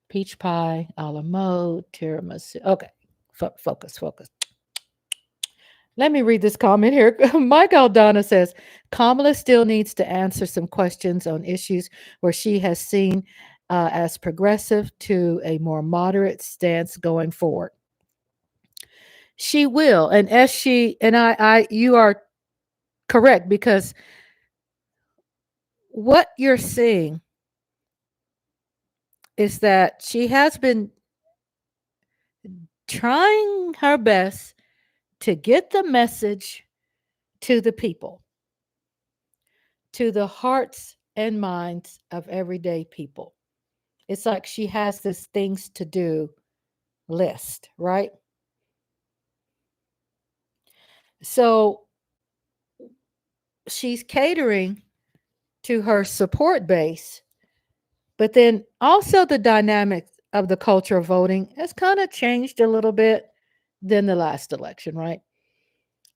A: peach pie, a la mode, tiramisu. Okay, focus. Let me read this comment here. Mike Aldana says, Kamala still needs to answer some questions on issues where she has seen as progressive to a more moderate stance going forward. She will, and as she and you are correct, because what you're seeing is that she has been trying her best to get the message to the people, to the hearts and minds of everyday people. It's like she has this things to do list, right? So she's catering to her support base, but then also the dynamic of the culture of voting has kind of changed a little bit than the last election, right?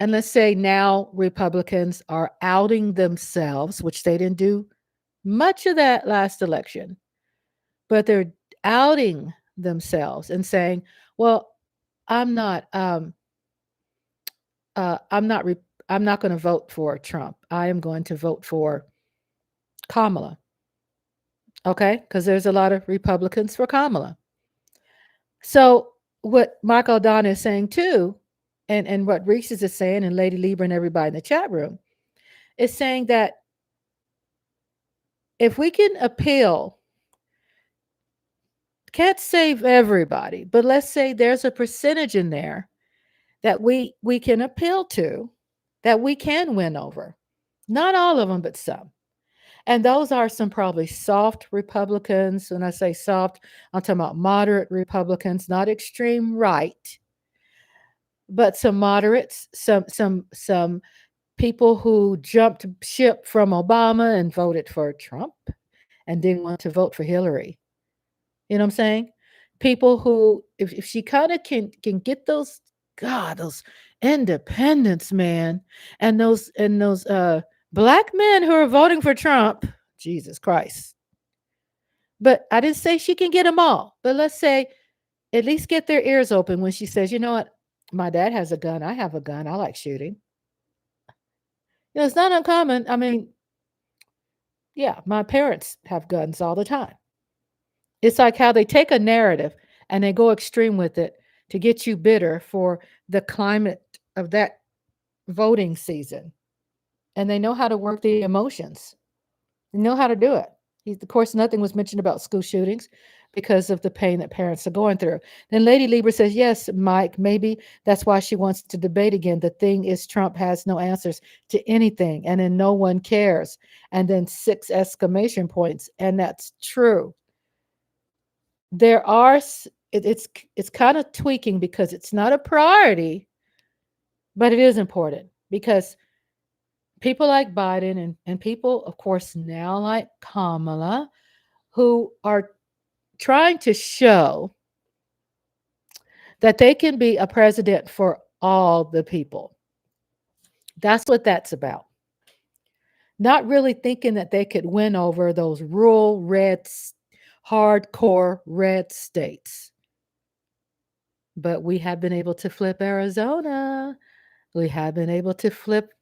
A: And let's say now Republicans are outing themselves, which they didn't do much of that last election, but they're outing themselves and saying, "Well, I'm not, I'm not, I'm not going to vote for Trump. I am going to vote for Kamala." Okay, because there's a lot of Republicans for Kamala. So what Michael O'Donnell is saying too, and what Reese is saying, and Lady Lieber and everybody in the chat room, is saying that if we can appeal, can't save everybody, but let's say there's a percentage in there that we can appeal to, that we can win over. Not all of them, but some. And those are some probably soft Republicans. When I say soft, I'm talking about moderate Republicans, not extreme right, but some moderates, some people who jumped ship from Obama and voted for Trump and didn't want to vote for Hillary. You know what I'm saying? People who, if she kind of can get those, God, those independents, man, and those black men who are voting for Trump, Jesus Christ. But I didn't say she can get them all. But let's say at least get their ears open when she says, you know what? My dad has a gun. I have a gun. I like shooting. You know, it's not uncommon. I mean, yeah, my parents have guns all the time. It's like how they take a narrative and they go extreme with it to get you bitter for the climate of that voting season. And they know how to work the emotions. They know how to do it. Of course, nothing was mentioned about school shootings because of the pain that parents are going through. Then Lady Lieber says, yes, Mike, maybe that's why she wants to debate again. The thing is, Trump has no answers to anything, and then no one cares. And then 6 exclamation points. And that's true. There are, it's kind of tweaking because it's not a priority, but it is important because people like Biden and people, of course, now like Kamala, who are trying to show that they can be a president for all the people. That's what that's about. Not really thinking that they could win over those rural red, hardcore red states. But we have been able to flip Arizona. We have been able to flip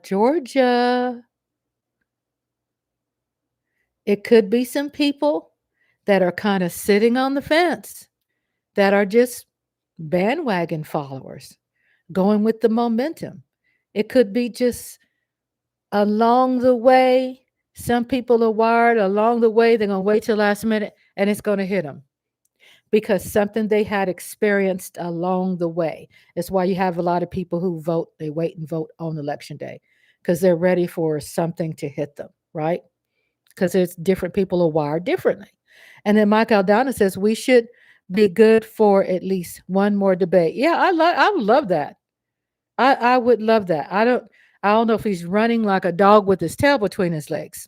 A: Georgia. It could be some people that are kind of sitting on the fence, that are just bandwagon followers, going with the momentum. It could be just along the way. Some people are wired along the way. They're going to wait till last minute and it's going to hit them because something they had experienced along the way. That's why you have a lot of people who vote, they wait and vote on election day because they're ready for something to hit them, right? Because there's different people are wired differently. And then Mike Aldana says we should be good for at least one more debate. Yeah, I would love that. I would love that. I don't know if he's running like a dog with his tail between his legs.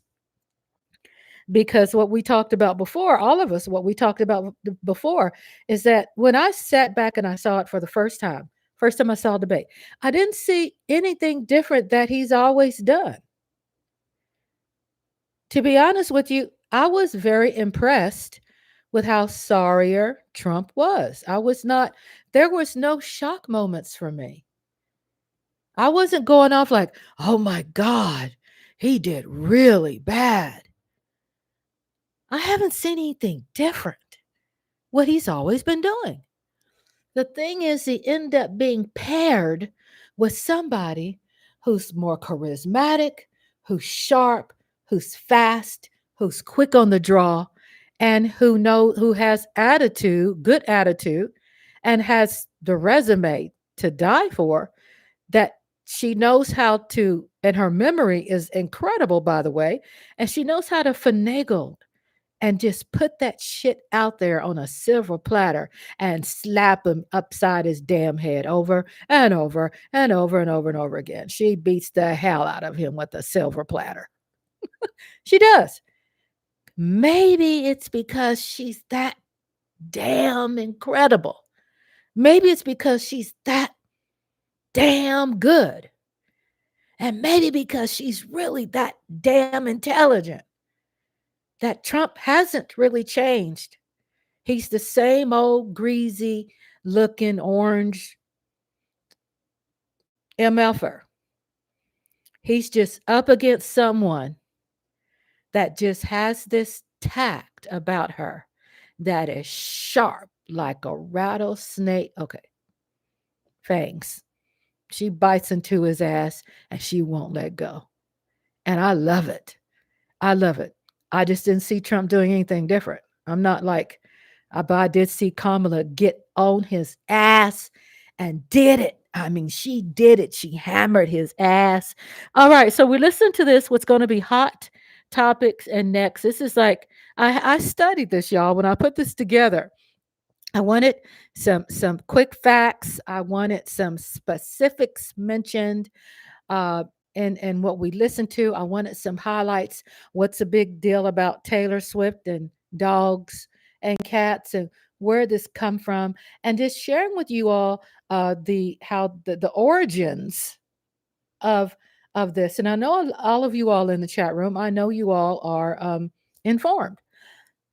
A: Because what we talked about before, all of us, what we talked about before is that when I sat back and I saw it for the first time I saw a debate, I didn't see anything different that he's always done. To be honest with you, I was very impressed with how sorrier Trump was. There was no shock moments for me. I wasn't going off like, oh my God, he did really bad. I haven't seen anything different. What he's always been doing. The thing is, he end up being paired with somebody who's more charismatic, who's sharp, who's fast, who's quick on the draw, and who has attitude, good attitude, and has the resume to die for. That she knows how to, and her memory is incredible, by the way, and she knows how to finagle and just put that shit out there on a silver platter and slap him upside his damn head over and over and over and over and over again. She beats the hell out of him with a silver platter. She does. Maybe it's because she's that damn incredible. Maybe it's because she's that damn good. And maybe because she's really that damn intelligent that Trump hasn't really changed. He's the same old greasy looking orange MFer. He's just up against someone that just has this tact about her that is sharp like a rattlesnake. Okay. Fangs. She bites into his ass and she won't let go. And I love it. I love it. I just didn't see Trump doing anything different. I'm not like, but I did see Kamala get on his ass and did it. I mean, she did it. She hammered his ass. All right. So we listened to this, what's going to be hot topics and next. This is like, I studied this, y'all. When I put this together, I wanted some quick facts. I wanted some specifics mentioned. And what we listened to, I wanted some highlights. What's the big deal about Taylor Swift and dogs and cats and where this come from, and just sharing with you all the origins of this. And I know all of you all in the chat room, I know you all are informed.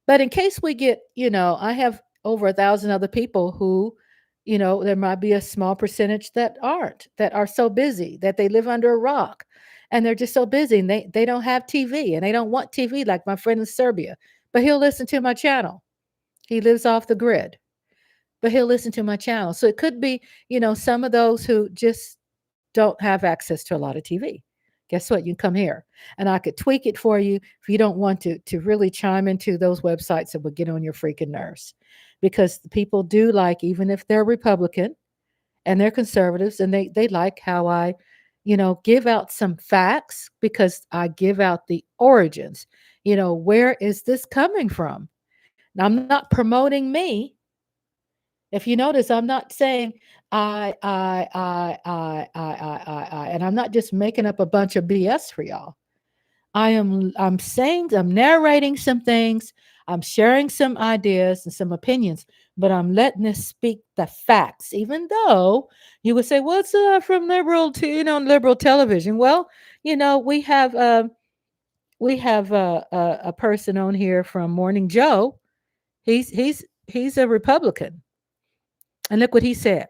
A: But in case we get, I have over 1,000 other people who, there might be a small percentage that are so busy that they live under a rock and they're just so busy and they don't have TV and they don't want TV like my friend in Serbia, but he'll listen to my channel. He lives off the grid, but he'll listen to my channel. So it could be, some of those who just don't have access to a lot of TV. Guess what? You can come here and I could tweak it for you if you don't want to really chime into those websites that would get on your freaking nerves. Because people do like, even if they're Republican and they're conservatives, and they like how I, give out some facts because I give out the origins. Where is this coming from? Now, I'm not promoting me. If you notice, I'm not saying I, and I'm not just making up a bunch of BS for y'all. I'm narrating some things. I'm sharing some ideas and some opinions, but I'm letting this speak the facts, even though you would say, what's from liberal television? Well, we have a person on here from Morning Joe. He's a Republican. And look what he said.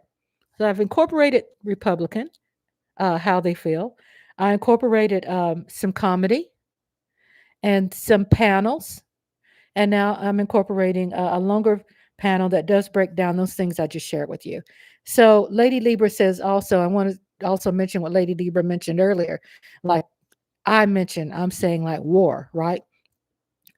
A: So I've incorporated Republican, how they feel. I incorporated some comedy and some panels. And now I'm incorporating a longer panel that does break down those things I just shared with you. So Lady Libra says also, I want to also mention what Lady Libra mentioned earlier. Like I'm saying like war, right?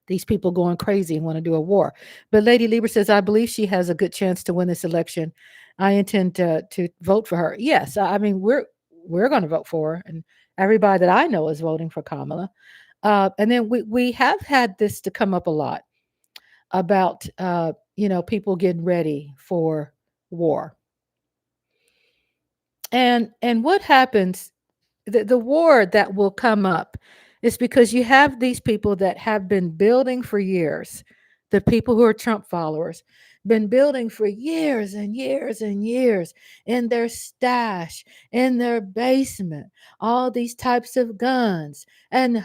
A: These people going crazy and want to do a war. But Lady Libra says, I believe she has a good chance to win this election. I intend to vote for her. Yes, I mean, we're going to vote for her. And everybody that I know is voting for Kamala. And then we have had this to come up a lot about, people getting ready for war. And what happens, the war that will come up is because you have these people that have been building for years, the people who are Trump followers, been building for years and years and years in their stash, in their basement, all these types of guns and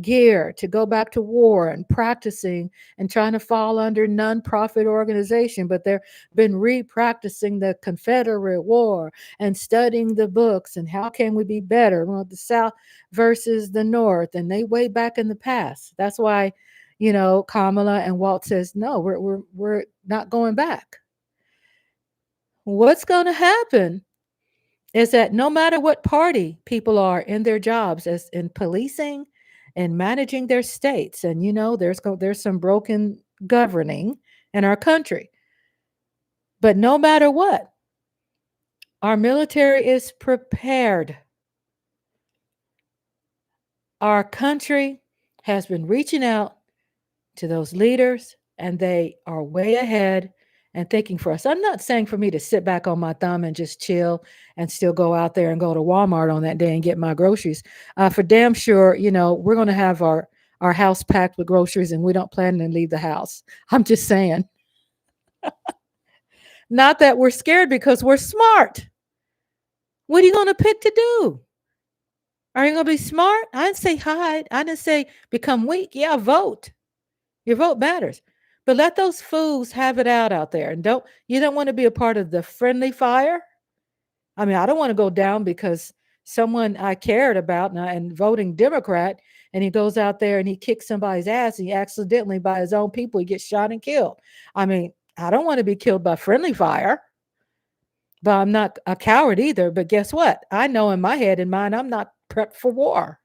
A: gear to go back to war and practicing and trying to fall under nonprofit organization, but they've been re-practicing the Confederate War and studying the books and how can we be better, the South versus the North, and they way back in the past. That's why Kamala, and Walt says, no, we're not going back. What's going to happen is that no matter what party people are in their jobs, as in policing and managing their states, and there's some broken governing in our country. But no matter what, our military is prepared. Our country has been reaching out to those leaders, and they are way ahead and thinking for us. I'm not saying for me to sit back on my thumb and just chill and still go out there and go to Walmart on that day and get my groceries. For damn sure, we're going to have our house packed with groceries, and we don't plan to leave the house. I'm just saying. Not that we're scared, because we're smart. What are you going to pick to do? Are you going to be smart? I didn't say hide. I didn't say become weak. Yeah, vote. Your vote matters. But let those fools have it out there. And you don't want to be a part of the friendly fire. I mean, I don't want to go down because someone I cared about and voting Democrat, and he goes out there and he kicks somebody's ass, and he accidentally, by his own people, he gets shot and killed. I mean, I don't want to be killed by friendly fire. But I'm not a coward either. But guess what? I know in my head and mind, I'm not prepped for war.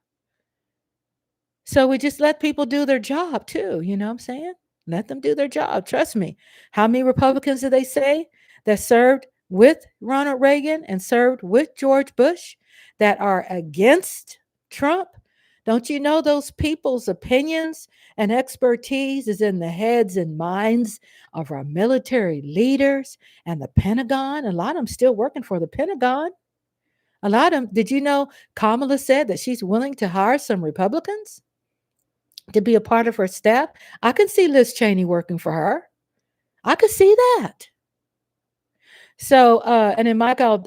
A: So we just let people do their job too. You know what I'm saying? Let them do their job. Trust me. How many Republicans do they say that served with Ronald Reagan and served with George Bush that are against Trump? Don't you know those people's opinions and expertise is in the heads and minds of our military leaders and the Pentagon? A lot of them still working for the Pentagon. A lot of them. Did you know Kamala said that she's willing to hire some Republicans to be a part of her staff? I can see Liz Cheney working for her. I could see that. So, and then Michael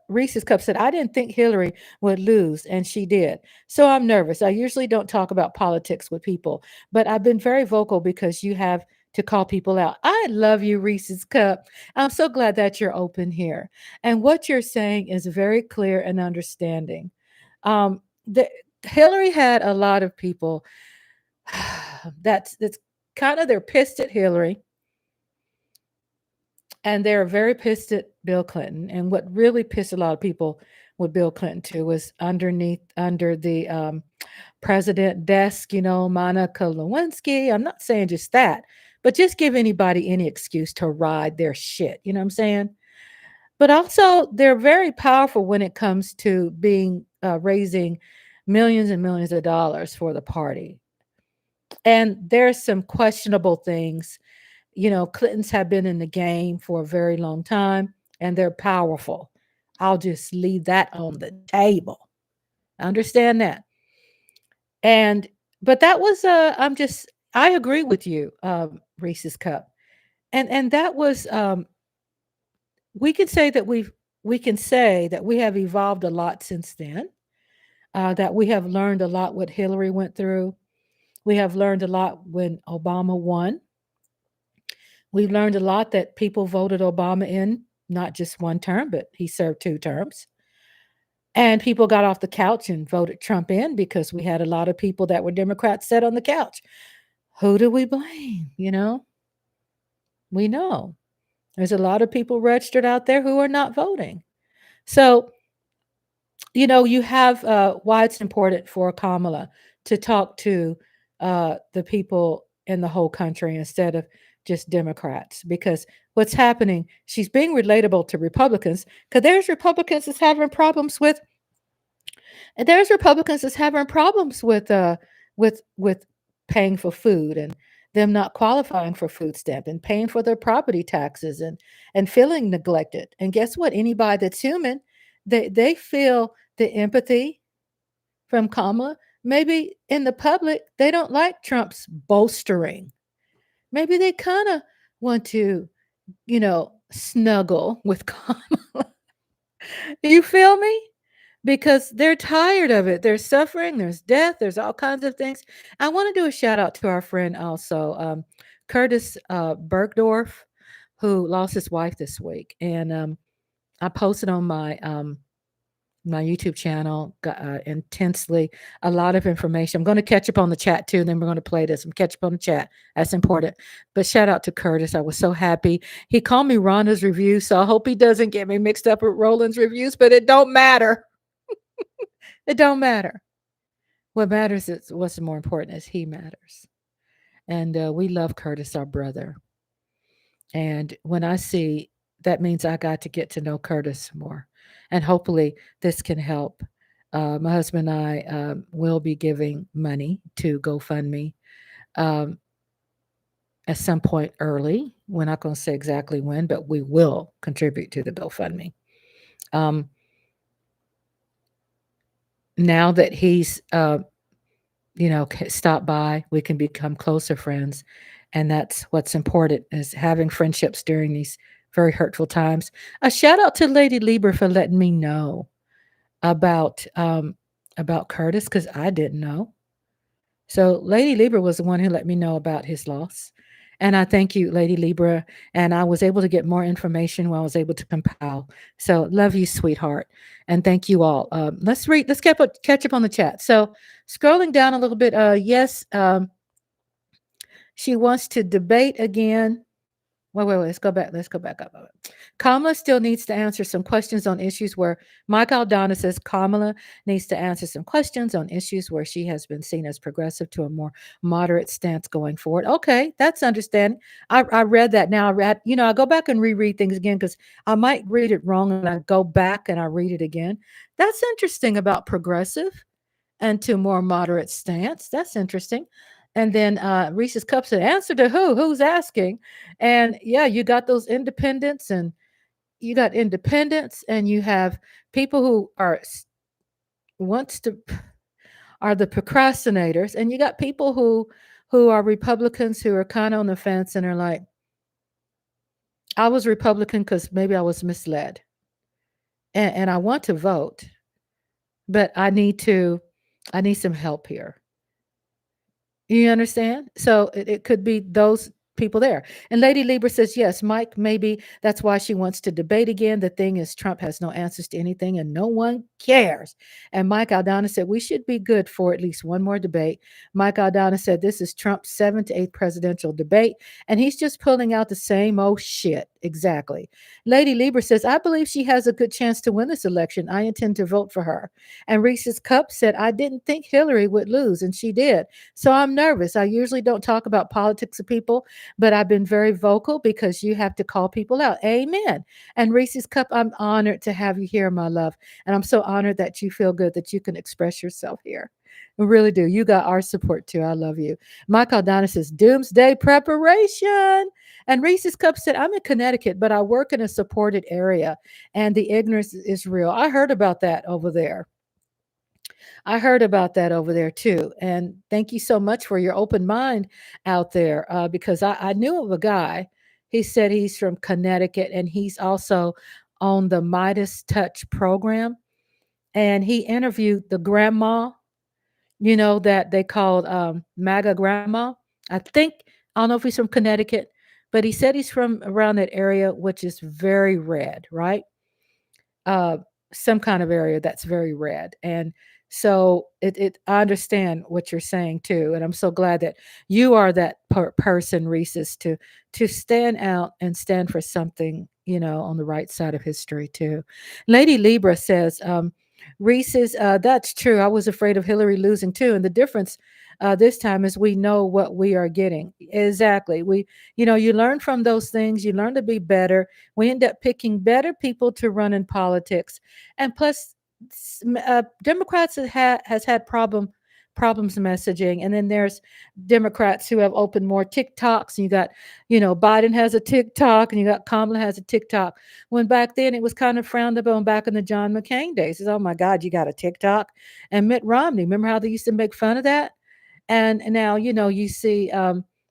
A: Reese's Cup said, I didn't think Hillary would lose, and she did. So I'm nervous. I usually don't talk about politics with people, but I've been very vocal because you have to call people out. I love you, Reese's Cup. I'm so glad that you're open here. And what you're saying is very clear and understanding. Hillary had a lot of people that's kind of, they're pissed at Hillary. And they're very pissed at Bill Clinton. And what really pissed a lot of people with Bill Clinton too was under the president desk, Monica Lewinsky. I'm not saying just that, but just give anybody any excuse to ride their shit. You know what I'm saying? But also they're very powerful when it comes to being raising millions and millions of dollars for the party. And there's some questionable things. Clintons have been in the game for a very long time, and they're powerful. I'll just leave that on the table. I understand that. But that was I agree with you, Reese's Cup. And that was we can say that we have evolved a lot since then. That we have learned a lot what Hillary went through. We have learned a lot when Obama won. We learned a lot that people voted Obama in, not just one term, but he served 2 terms. And people got off the couch and voted Trump in because we had a lot of people that were Democrats sat on the couch. Who do we blame? We know there's a lot of people registered out there who are not voting. So, you have why it's important for Kamala to talk to the people in the whole country instead of just Democrats, because what's happening, she's being relatable to Republicans, because there's Republicans that's having problems with paying for food, and them not qualifying for food stamp, and paying for their property taxes, and feeling neglected. And guess what? Anybody that's human, they feel the empathy from Kamala. Maybe in the public, they don't like Trump's bolstering. Maybe they kind of want to, snuggle with Kamala. You feel me? Because they're tired of it. There's suffering, there's death, there's all kinds of things. I want to do a shout out to our friend also, Curtis Bergdorf, who lost his wife this week. And I posted on my my YouTube channel, intensely, a lot of information. I'm going to catch up on the chat too, and then we're going to play this. I'm catch up on the chat. That's important. But shout out to Curtis. I was so happy. He called me Rhonda's review, so I hope he doesn't get me mixed up with Roland's reviews, but it don't matter. It don't matter. What matters is what's more important is he matters. And we love Curtis, our brother. And when I see, that means I got to get to know Curtis more. And hopefully this can help. My husband and I will be giving money to GoFundMe at some point early. We're not going to say exactly when, but we will contribute to the GoFundMe. Now that he's, stopped by, we can become closer friends. And that's what's important, is having friendships during these very hurtful times. A shout out to Lady Lieber for letting me know about Curtis, because I didn't know. So Lady Lieber was the one who let me know about his loss. And I thank you, Lady Libra. And I was able to get more information while I was able to compile. So love you, sweetheart. And thank you all. Let's catch up on the chat. So scrolling down a little bit. Yes, she wants to debate again. Wait, let's go back up. Kamala still needs to answer some questions on issues where Mike Aldana says Kamala needs to answer some questions on issues where she has been seen as progressive to a more moderate stance going forward. Okay, that's understanding. I read that now. I go back and reread things again because I might read it wrong, and I go back and I read it again. That's interesting about progressive and to more moderate stance. That's interesting. And then Reese's Cup said, answer to who? Who's asking? And yeah, you got those independents, and you got independents, and you have people who are the procrastinators, and you got people who are Republicans who are kind of on the fence and are like, I was Republican because maybe I was misled. And I want to vote, but I need some help here. You understand? So it could be those people there. And Lady Libra says, yes, Mike, maybe that's why she wants to debate again. The thing is, Trump has no answers to anything and no one cares. And Mike Aldana said, we should be good for at least one more debate. Mike Aldana said, this is Trump's 7th to 8th presidential debate, and he's just pulling out the same old shit. Exactly. Lady Libra says, I believe she has a good chance to win this election. I intend to vote for her. And Reese's Cup said, I didn't think Hillary would lose, and she did. So I'm nervous. I usually don't talk about politics of people, but I've been very vocal because you have to call people out. Amen. And Reese's Cup, I'm honored to have you here, my love. And I'm so honored that you feel good that you can express yourself here. I really do. You got our support too. I love you. Michael Aldana says, doomsday preparation. And Reese's Cup said, I'm in Connecticut, but I work in a supported area, and the ignorance is real. I heard about that over there. Too. And thank you so much for your open mind out there, because I knew of a guy. He said he's from Connecticut, and he's also on the Meidas Touch program. And he interviewed the grandma, that they called MAGA grandma. I don't know if he's from Connecticut, but he said he's from around that area, which is very red, right? Some kind of area that's very red. And so I understand what you're saying too. And I'm so glad that you are that person, Reese's, to stand out and stand for something, on the right side of history too. Lady Libra says, Reese's, that's true. I was afraid of Hillary losing too. And the difference this time is we know what we are getting. Exactly. You learn from those things. You learn to be better. We end up picking better people to run in politics. And plus, Democrats has had problems messaging. And then there's Democrats who have opened more TikToks. And you got, Biden has a TikTok, and you got Kamala has a TikTok. When back then it was kind of frowned upon back in the John McCain days. It's, oh my God, you got a TikTok. And Mitt Romney, remember how they used to make fun of that? And now, you see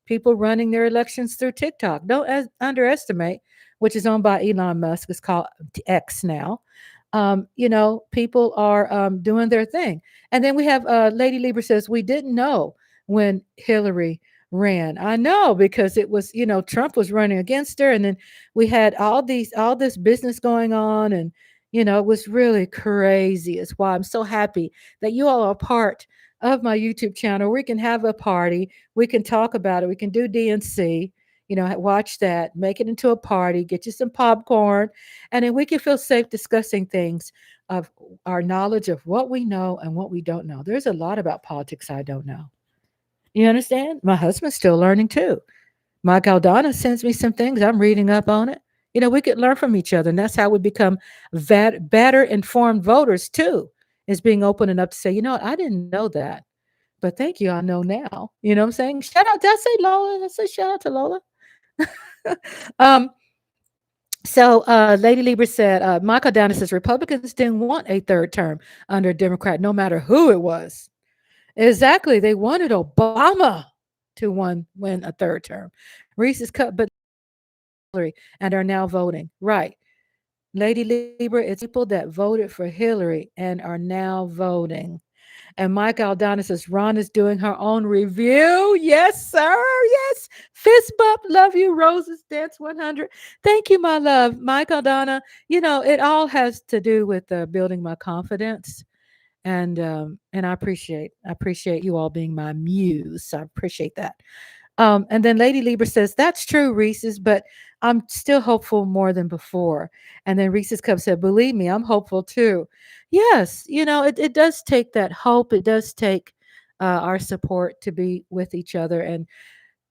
A: people running their elections through TikTok. Don't underestimate, which is owned by Elon Musk. It's called X now. People are doing their thing. And then we have Lady Lieber says, we didn't know when Hillary ran. I know, because it was, Trump was running against her. And then we had all this business going on. And, You know, it was really crazy. It's why I'm so happy that you all are part of my YouTube channel. We can have a party. We can talk about it. We can do DNC. You know, watch that, make it into a party, get you some popcorn, and then we can feel safe discussing things of our knowledge of what we know and what we don't know. There's a lot about politics I don't know. You understand? My husband's still learning too. Mike Aldana sends me some things. I'm reading up on it. You know, we could learn from each other, and that's how we become better informed voters too. Is being open enough to say, you know what, I didn't know that, but thank you, I know now. You know what I'm saying? Shout out, did I say Lola? Did I say shout out to Lola? um, Lady Lieber said, Michael Downer says Republicans didn't want a third term under a Democrat, no matter who it was. Exactly. They wanted Obama to win a third term. Reese's cut, but and are now voting. Right. Lady Lieber, it's people that voted for Hillary and are now voting. And Mike Aldana says, Ron is doing her own review. Yes, sir. Yes. Fist bump. Love you. Roses Dance 100. Thank you, my love. Mike Aldana, you know, it all has to do with building my confidence. And I appreciate you all being my muse. I appreciate that. And then Lady Lieber says, that's true, Reese's, but I'm still hopeful more than before. And then Reese's Cup said, believe me, I'm hopeful too. Yes, you know, it does take that hope. It does take our support to be with each other. And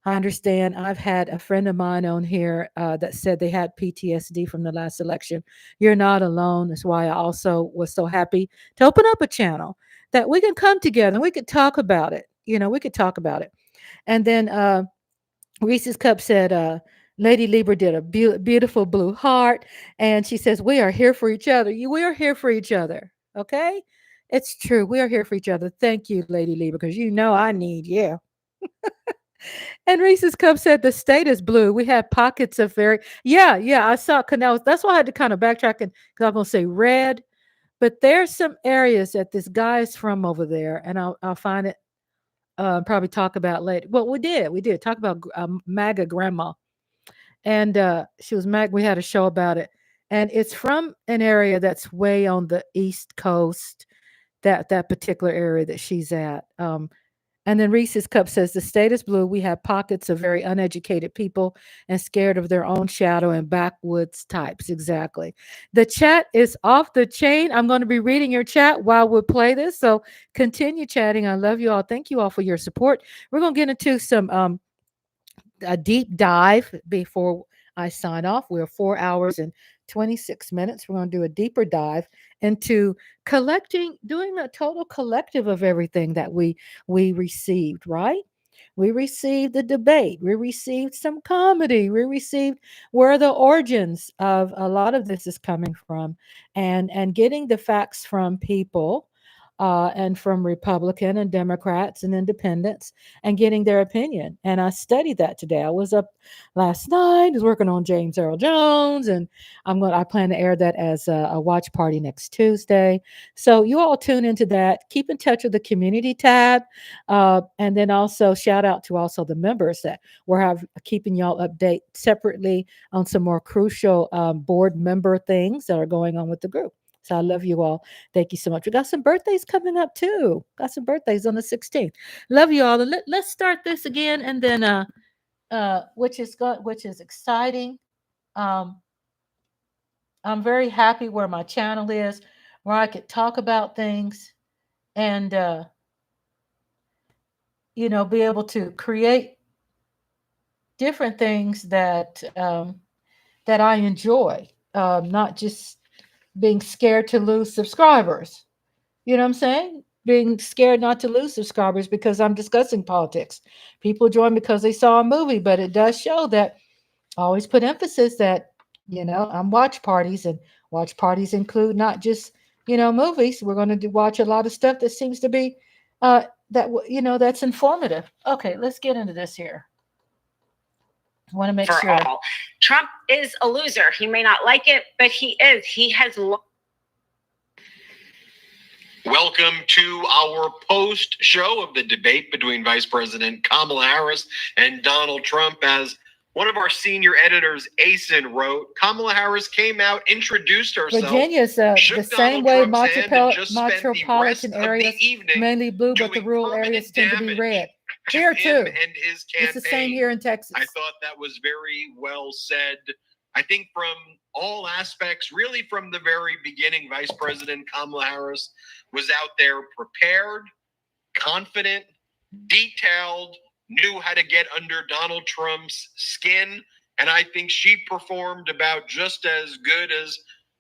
A: I understand. I've had a friend of mine on here that said they had PTSD from the last election. You're not alone. That's why I also was so happy to open up a channel that we can come together and we could talk about it. You know, we could talk about it. And then Reese's Cup said, Lady Lieber did a beautiful blue heart. And she says, we are here for each other. We are here for each other. Okay? It's true. We are here for each other. Thank you, Lady Lieber, because you know I need you. And Reese's Cup said the state is blue. We have pockets of yeah, I saw canals. That's why I had to kind of backtrack because I'm going to say red. But there's some areas that this guy is from over there, and I'll find it. Probably talk about later. Well, we did talk about MAGA grandma, and she was MAGA. We had a show about it, and it's from an area that's way on the East Coast. That particular area that she's at. And then Reese's Cup says the state is blue. We have pockets of very uneducated people and scared of their own shadow and backwoods types. Exactly. The chat is off the chain. I'm going to be reading your chat while we play this. So continue chatting. I love you all. Thank you all for your support. We're going to get into some a deep dive before I sign off. We're 4 hours and 26 minutes. We're going to do a deeper dive into doing a total collective of everything that we received, right? We received the debate. We received some comedy. We received where the origins of a lot of this is coming from, and getting the facts from people. And from Republican and Democrats and independents, and getting their opinion. And I studied that today. I was up last night, was working on James Earl Jones, and I plan to air that as a watch party next Tuesday. So you all tune into that. Keep in touch with the community tab, and then also shout out to also the members that we're keeping y'all update separately on some more crucial board member things that are going on with the group. So I love you all. Thank you so much. We got some birthdays coming up too. Got some birthdays on the 16th. Love you all. And let's start this again, and then which is exciting. I'm very happy where my channel is, where I could talk about things and be able to create different things that that I enjoy. Not just being scared to lose subscribers. You know what I'm saying? Being scared not to lose subscribers because I'm discussing politics. People join because they saw a movie, but it does show that I always put emphasis that, I'm watch parties, and watch parties include not just, movies. We're going to watch a lot of stuff that seems to be that's informative. Okay, let's get into this here. I want to make sure.
U: All. Trump is a loser. He may not like it, but he is. He has.
R: Welcome to our post show of the debate between Vice President Kamala Harris and Donald Trump, as One of our senior editors, Asen, wrote, Kamala Harris came out, introduced herself.
A: Virginia's the same way. Metropolitan areas
R: evening
A: mainly blue, but the rural areas tend to be red. Here too.
R: And his campaign.
A: It's the same here in Texas.
R: I thought that was very well said. I think from all aspects, really from the very beginning, Vice President Kamala Harris was out there prepared, confident, detailed, knew how to get under Donald Trump's skin. And I think she performed about just as good as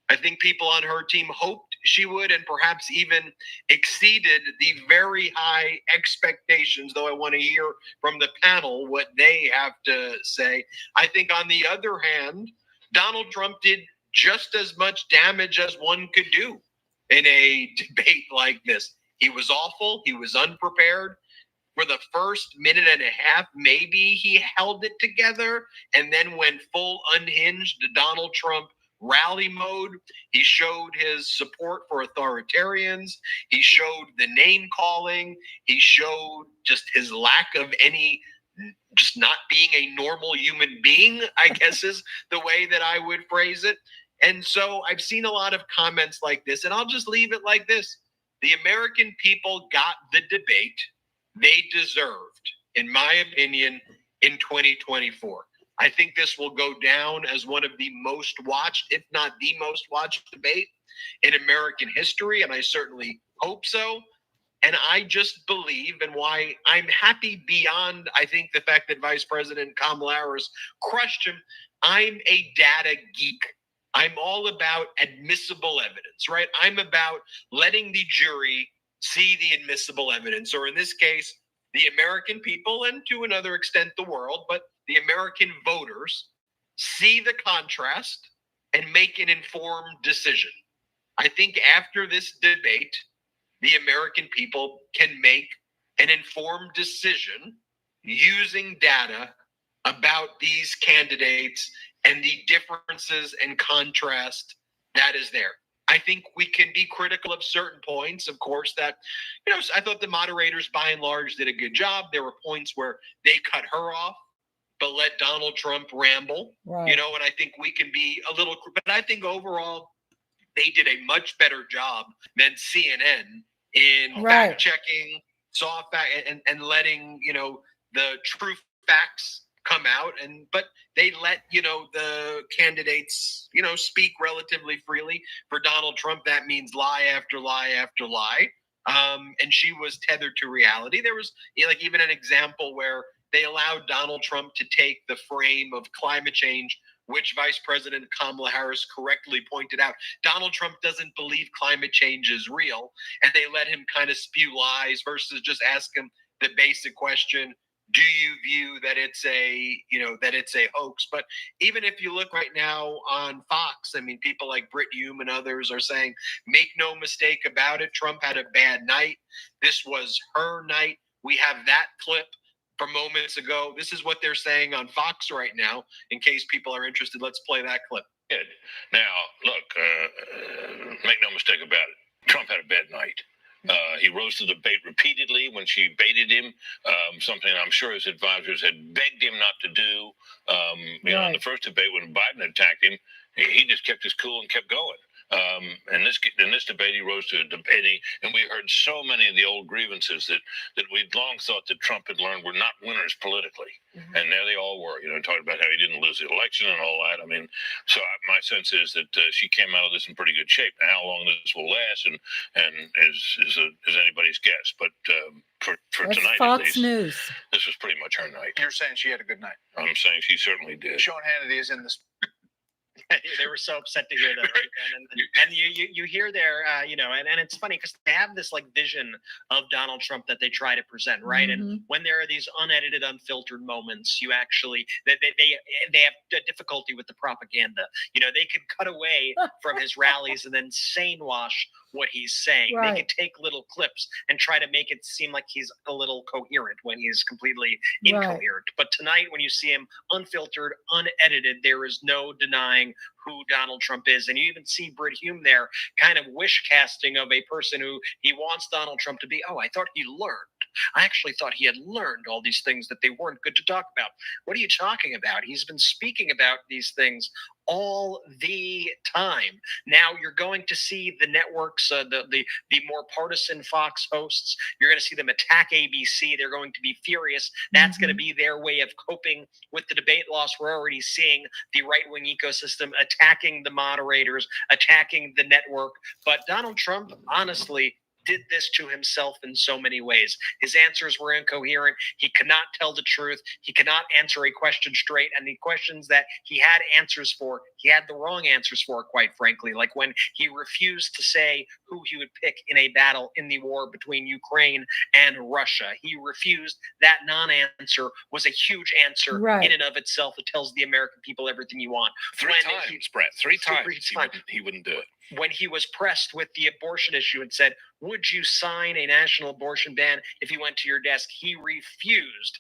R: I think people on her team hoped she would, and perhaps even exceeded the very high expectations, though I want to hear from the panel what they have to say. I think on the other hand, Donald Trump did just as much damage as one could do in a debate like this. He was awful. He was unprepared. For the first minute and a half, maybe he held it together and then went full unhinged Donald Trump rally mode. He showed his support for authoritarians. He showed the name calling. He showed just his lack of any, just not being a normal human being, I guess is the way that I would phrase it. And so I've seen a lot of comments like this, and I'll just leave it like this. The American people got the debate they deserved, in my opinion, in 2024. I think this will go down as one of the most watched, if not the most watched debate in American history, and I certainly hope so. And I just believe, and why I'm happy beyond, I think, the fact that Vice President Kamala Harris crushed him, I'm a data geek. I'm all about admissible evidence, right? I'm about letting the jury see the admissible evidence, or in this case, the American people, and to another extent the world, but the American voters see the contrast and make an informed decision. I think after this debate, the American people can make an informed decision using data about these candidates and the differences and contrast that is there. I think we can be critical of certain points, of course, that, I thought the moderators by and large did a good job. There were points where they cut her off, but let Donald Trump ramble,
A: right.
R: And I think we can be a little, but I think overall they did a much better job than CNN in fact checking, and letting, the true facts come out, but they let the candidates speak relatively freely. For Donald Trump, that means lie after lie after lie, and she was tethered to reality. There was even an example where they allowed Donald Trump to take the frame of climate change, which Vice President Kamala Harris correctly pointed out. Donald Trump doesn't believe climate change is real, and they let him kind of spew lies versus just ask him the basic question: do you view that it's a hoax? But even if you look right now on Fox, I mean, people like Brit Hume and others are saying, make no mistake about it, Trump had a bad night. This was her night. We have that clip from moments ago. This is what they're saying on Fox right now. In case people are interested, let's play that clip.
D: Now, look, make no mistake about it. Trump had a bad night. He rose to the bait repeatedly when she baited him, something I'm sure his advisors had begged him not to do. In the first debate when Biden attacked him, he just kept his cool and kept going. In this debate, he rose to a debate, and we heard so many of the old grievances that we'd long thought that Trump had learned were not winners politically. Mm-hmm. And there they all were, talking about how he didn't lose the election and all that. I mean, so my sense is that she came out of this in pretty good shape. Now, how long this will last and is anybody's guess. But for
A: That's
D: tonight,
A: Fox
D: at least,
A: News.
D: This was pretty much her night.
P: You're saying she had a good night.
D: I'm saying she certainly did.
P: Sean Hannity is in this.
V: They were so upset to hear that, and you hear there, and it's funny because they have this vision of Donald Trump that they try to present, right?
A: Mm-hmm.
V: And when there are these unedited, unfiltered moments, you actually they have difficulty with the propaganda. They could cut away from his rallies and then sane wash what he's saying.
A: Right.
V: They could take little clips and try to make it seem like he's a little coherent when he's completely incoherent. Right. But tonight, when you see him unfiltered, unedited, there is no denying who Donald Trump is. And you even see Brit Hume there kind of wish casting of a person who he wants Donald Trump to be. Oh, I thought he learned. I actually thought he had learned all these things that they weren't good to talk about. What are you talking about? He's been speaking about these things all the time. Now you're going to see the networks, the more partisan Fox hosts, you're going to see them attack ABC. They're going to be furious. That's going to be their way of coping with the debate loss. We're already seeing the right-wing ecosystem attacking the moderators, attacking the network. But Donald Trump, honestly, did this to himself in so many ways. His answers were incoherent. He could not tell the truth. He could not answer a question straight. And the questions that he had answers for, he had the wrong answers for, quite frankly. Like when he refused to say who he would pick in a battle in the war between Ukraine and Russia. He refused. That non-answer was a huge answer in and of itself. It tells the American people everything you want.
D: Three times, Brett. Three times he wouldn't do it.
V: When he was pressed with the abortion issue and said, would you sign a national abortion ban if you went to your desk? He refused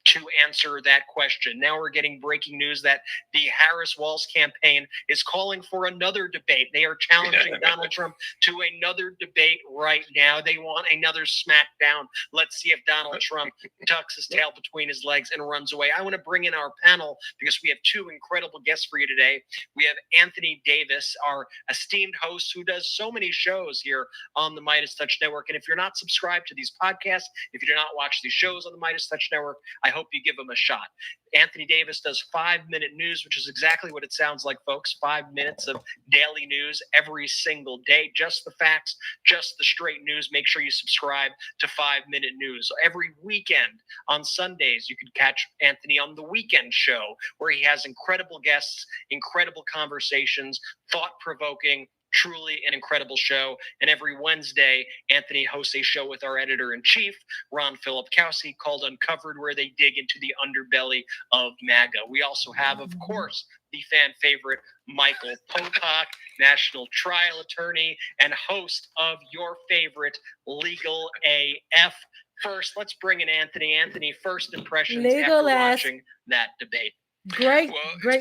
V: to answer that question. Now we're getting breaking news that the Harris-Walz campaign is calling for another debate. They are challenging Donald Trump to another debate right now. They want another smackdown. Let's see if Donald Trump tucks his tail between his legs and runs away. I want to bring in our panel because we have two incredible guests for you today. We have Anthony Davis, our esteemed host who does so many shows here on the Meidas Touch Network. And if you're not subscribed to these podcasts, if you do not watch these shows on the Meidas Touch Network, I hope you give them a shot. Anthony Davis does 5-minute news, which is exactly what it sounds like, folks. 5 minutes of daily news every single day. Just the facts, just the straight news. Make sure you subscribe to 5-minute news. Every weekend on Sundays, you can catch Anthony on the Weekend Show, where he has incredible guests, incredible conversations, thought-provoking, truly an incredible show. And every Wednesday, Anthony hosts a show with our editor-in-chief, Ron Philip Kelsey, called Uncovered, where they dig into the underbelly of MAGA. We also have, of course, the fan favorite, Michael Popak, national trial attorney and host of your favorite Legal AF. First, let's bring in Anthony. Anthony, first impressions after watching that debate.
A: Great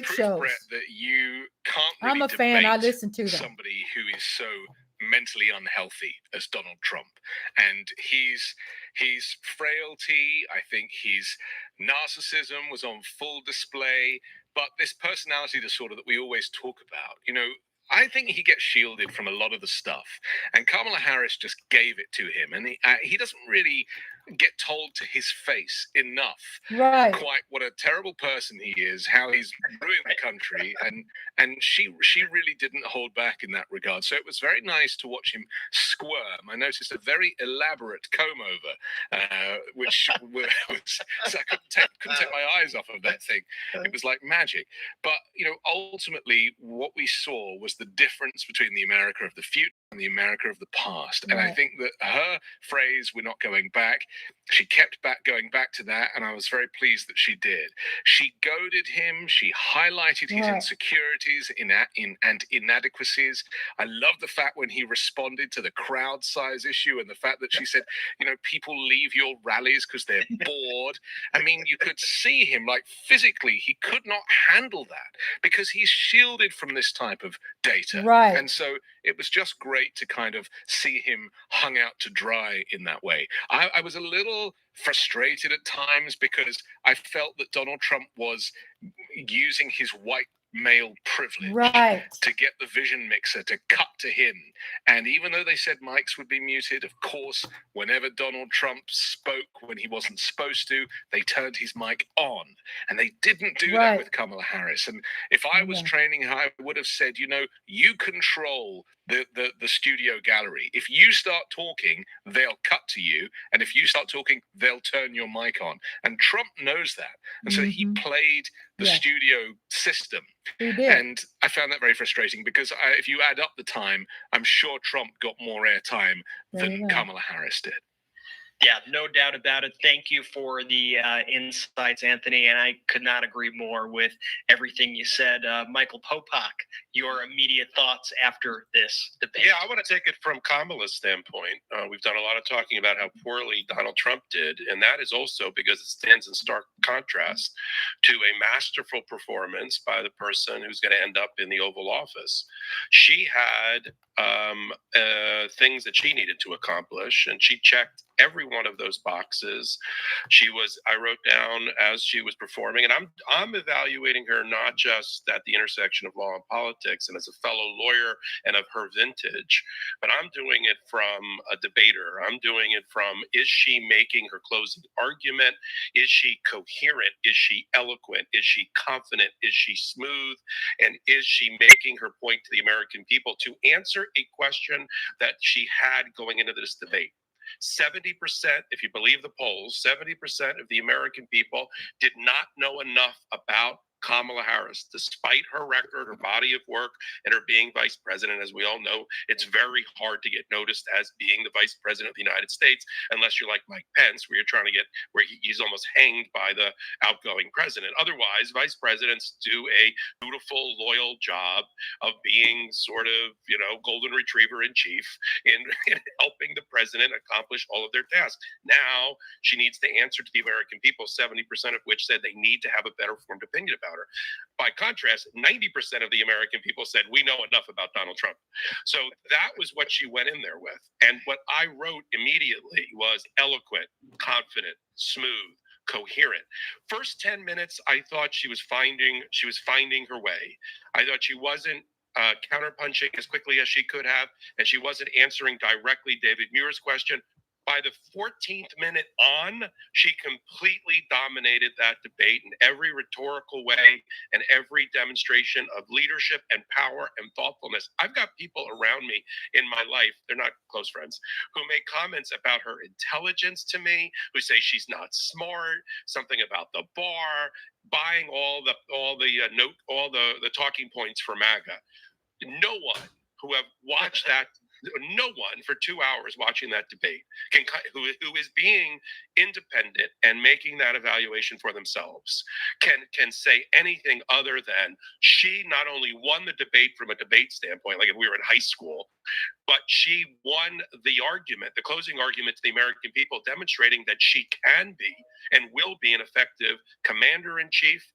A: shows.
D: Brett, that you can't really
A: I'm a fan. I listen to them.
D: Somebody who is so mentally unhealthy as Donald Trump, and his frailty, I think his narcissism was on full display. But this personality disorder that we always talk about, I think he gets shielded from a lot of the stuff, and Kamala Harris just gave it to him, and he doesn't really get told to his face enough quite what a terrible person he is, how he's ruined the country, and she really didn't hold back in that regard. So it was very nice to watch him squirm. I noticed a very elaborate comb over, which was I couldn't take my eyes off of that thing. It was like magic. But ultimately, what we saw was the difference between the America of the future and the America of the past. And I think that her phrase, "we're not going back," she kept going back to that, and I was very pleased that she did. She goaded him. She highlighted his insecurities and inadequacies. I love the fact when he responded to the crowd size issue and the fact that she said, people leave your rallies because they're bored. I mean, you could see him, like, physically, he could not handle that because he's shielded from this type of data. And so it was just great to kind of see him hung out to dry in that way. I was a little frustrated at times because I felt that Donald Trump was using his white male privilege to get the vision mixer to cut to him. And even though they said mics would be muted, of course, whenever Donald Trump spoke when he wasn't supposed to, they turned his mic on. And they didn't do that with Kamala Harris. And if I was training her, I would have said, you control the studio gallery. If you start talking, they'll cut to you. And if you start talking, they'll turn your mic on. And Trump knows that. And so he played the studio system. And I found that very frustrating because if you add up the time, I'm sure Trump got more airtime than Kamala Harris did.
V: Yeah, no doubt about it. Thank you for the insights, Anthony, and I could not agree more with everything you said. Michael Popak, your immediate thoughts after this debate?
T: Yeah, I want to take it from Kamala's standpoint. We've done a lot of talking about how poorly Donald Trump did, and that is also because it stands in stark contrast to a masterful performance by the person who's going to end up in the Oval Office. She had
G: things that she needed to accomplish, and she checked every one of those boxes. I wrote down as she was performing, and I'm evaluating her not just at the intersection of law and politics and as a fellow lawyer and of her vintage, but I'm doing it from a debater. I'm doing it from, is she making her closing argument? Is she coherent? Is she eloquent? Is she confident? Is she smooth? And is she making her point to the American people to answer a question that she had going into this debate? 70%, if you believe the polls, 70% of the American people did not know enough about Kamala Harris, despite her record, her body of work, and her being vice president. As we all know, it's very hard to get noticed as being the vice president of the United States, unless you're like Mike Pence, where he's almost hanged by the outgoing president. Otherwise, vice presidents do a dutiful, loyal job of being sort of, golden retriever in chief in helping the president accomplish all of their tasks. Now she needs to answer to the American people, 70% of which said they need to have a better formed opinion about her. By contrast, 90% of the American people said, we know enough about Donald Trump. So that was what she went in there with. And what I wrote immediately was eloquent, confident, smooth, coherent. First 10 minutes, I thought she was finding her way. I thought she wasn't counterpunching as quickly as she could have, and she wasn't answering directly David Muir's question. By the 14th minute on, she completely dominated that debate in every rhetorical way and every demonstration of leadership and power and thoughtfulness. I've got people around me in my life, they're not close friends, who make comments about her intelligence to me, who say she's not smart, something about the bar, buying all the talking points for MAGA. No one who have watched that. No one for 2 hours watching that debate who is being independent and making that evaluation for themselves can say anything other than she not only won the debate from a debate standpoint, like if we were in high school, but she won the argument, the closing argument to the American people, demonstrating that she can be and will be an effective commander-in-chief.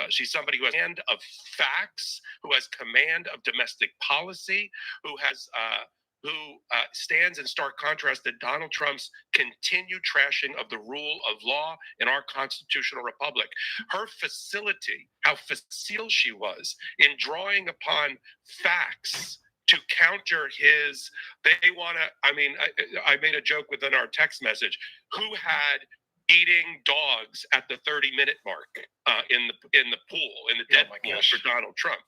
G: She's somebody who has command of facts, who has command of domestic policy, who stands in stark contrast to Donald Trump's continued trashing of the rule of law in our constitutional republic. Her facility, how facile she was in drawing upon facts to counter his, I made a joke within our text message, who had eating dogs at the 30-minute mark in the pool, in the dead pool for Donald Trump.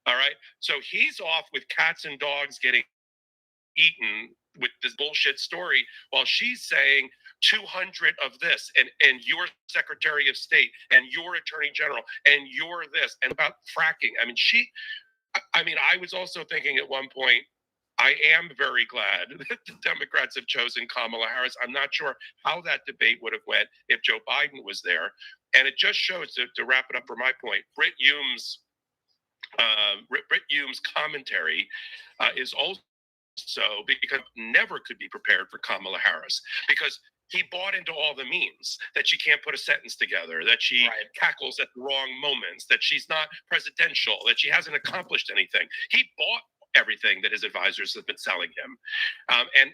G: All right. So he's off with cats and dogs getting eaten with this bullshit story, while she's saying 200 of this, and your Secretary of State, and your Attorney General, and your this, and about fracking. I was also thinking at one point, I am very glad that the Democrats have chosen Kamala Harris. I'm not sure how that debate would have went if Joe Biden was there. And it just shows, to wrap it up for my point, Britt Hume's commentary is also because never could be prepared for Kamala Harris, because he bought into all the memes, that she can't put a sentence together, that she cackles at the wrong moments, that she's not presidential, that she hasn't accomplished anything. He bought everything that his advisors have been selling him. And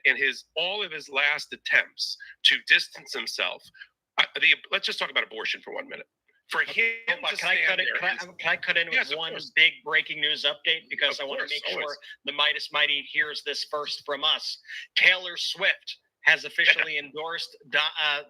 G: all of his last attempts to distance himself. Let's just talk about abortion for 1 minute. For him to stand there.
V: Can I cut in with one big breaking news update? Because I want to make sure the Meidas Mighty hears this first from us. Taylor Swift has officially endorsed Vice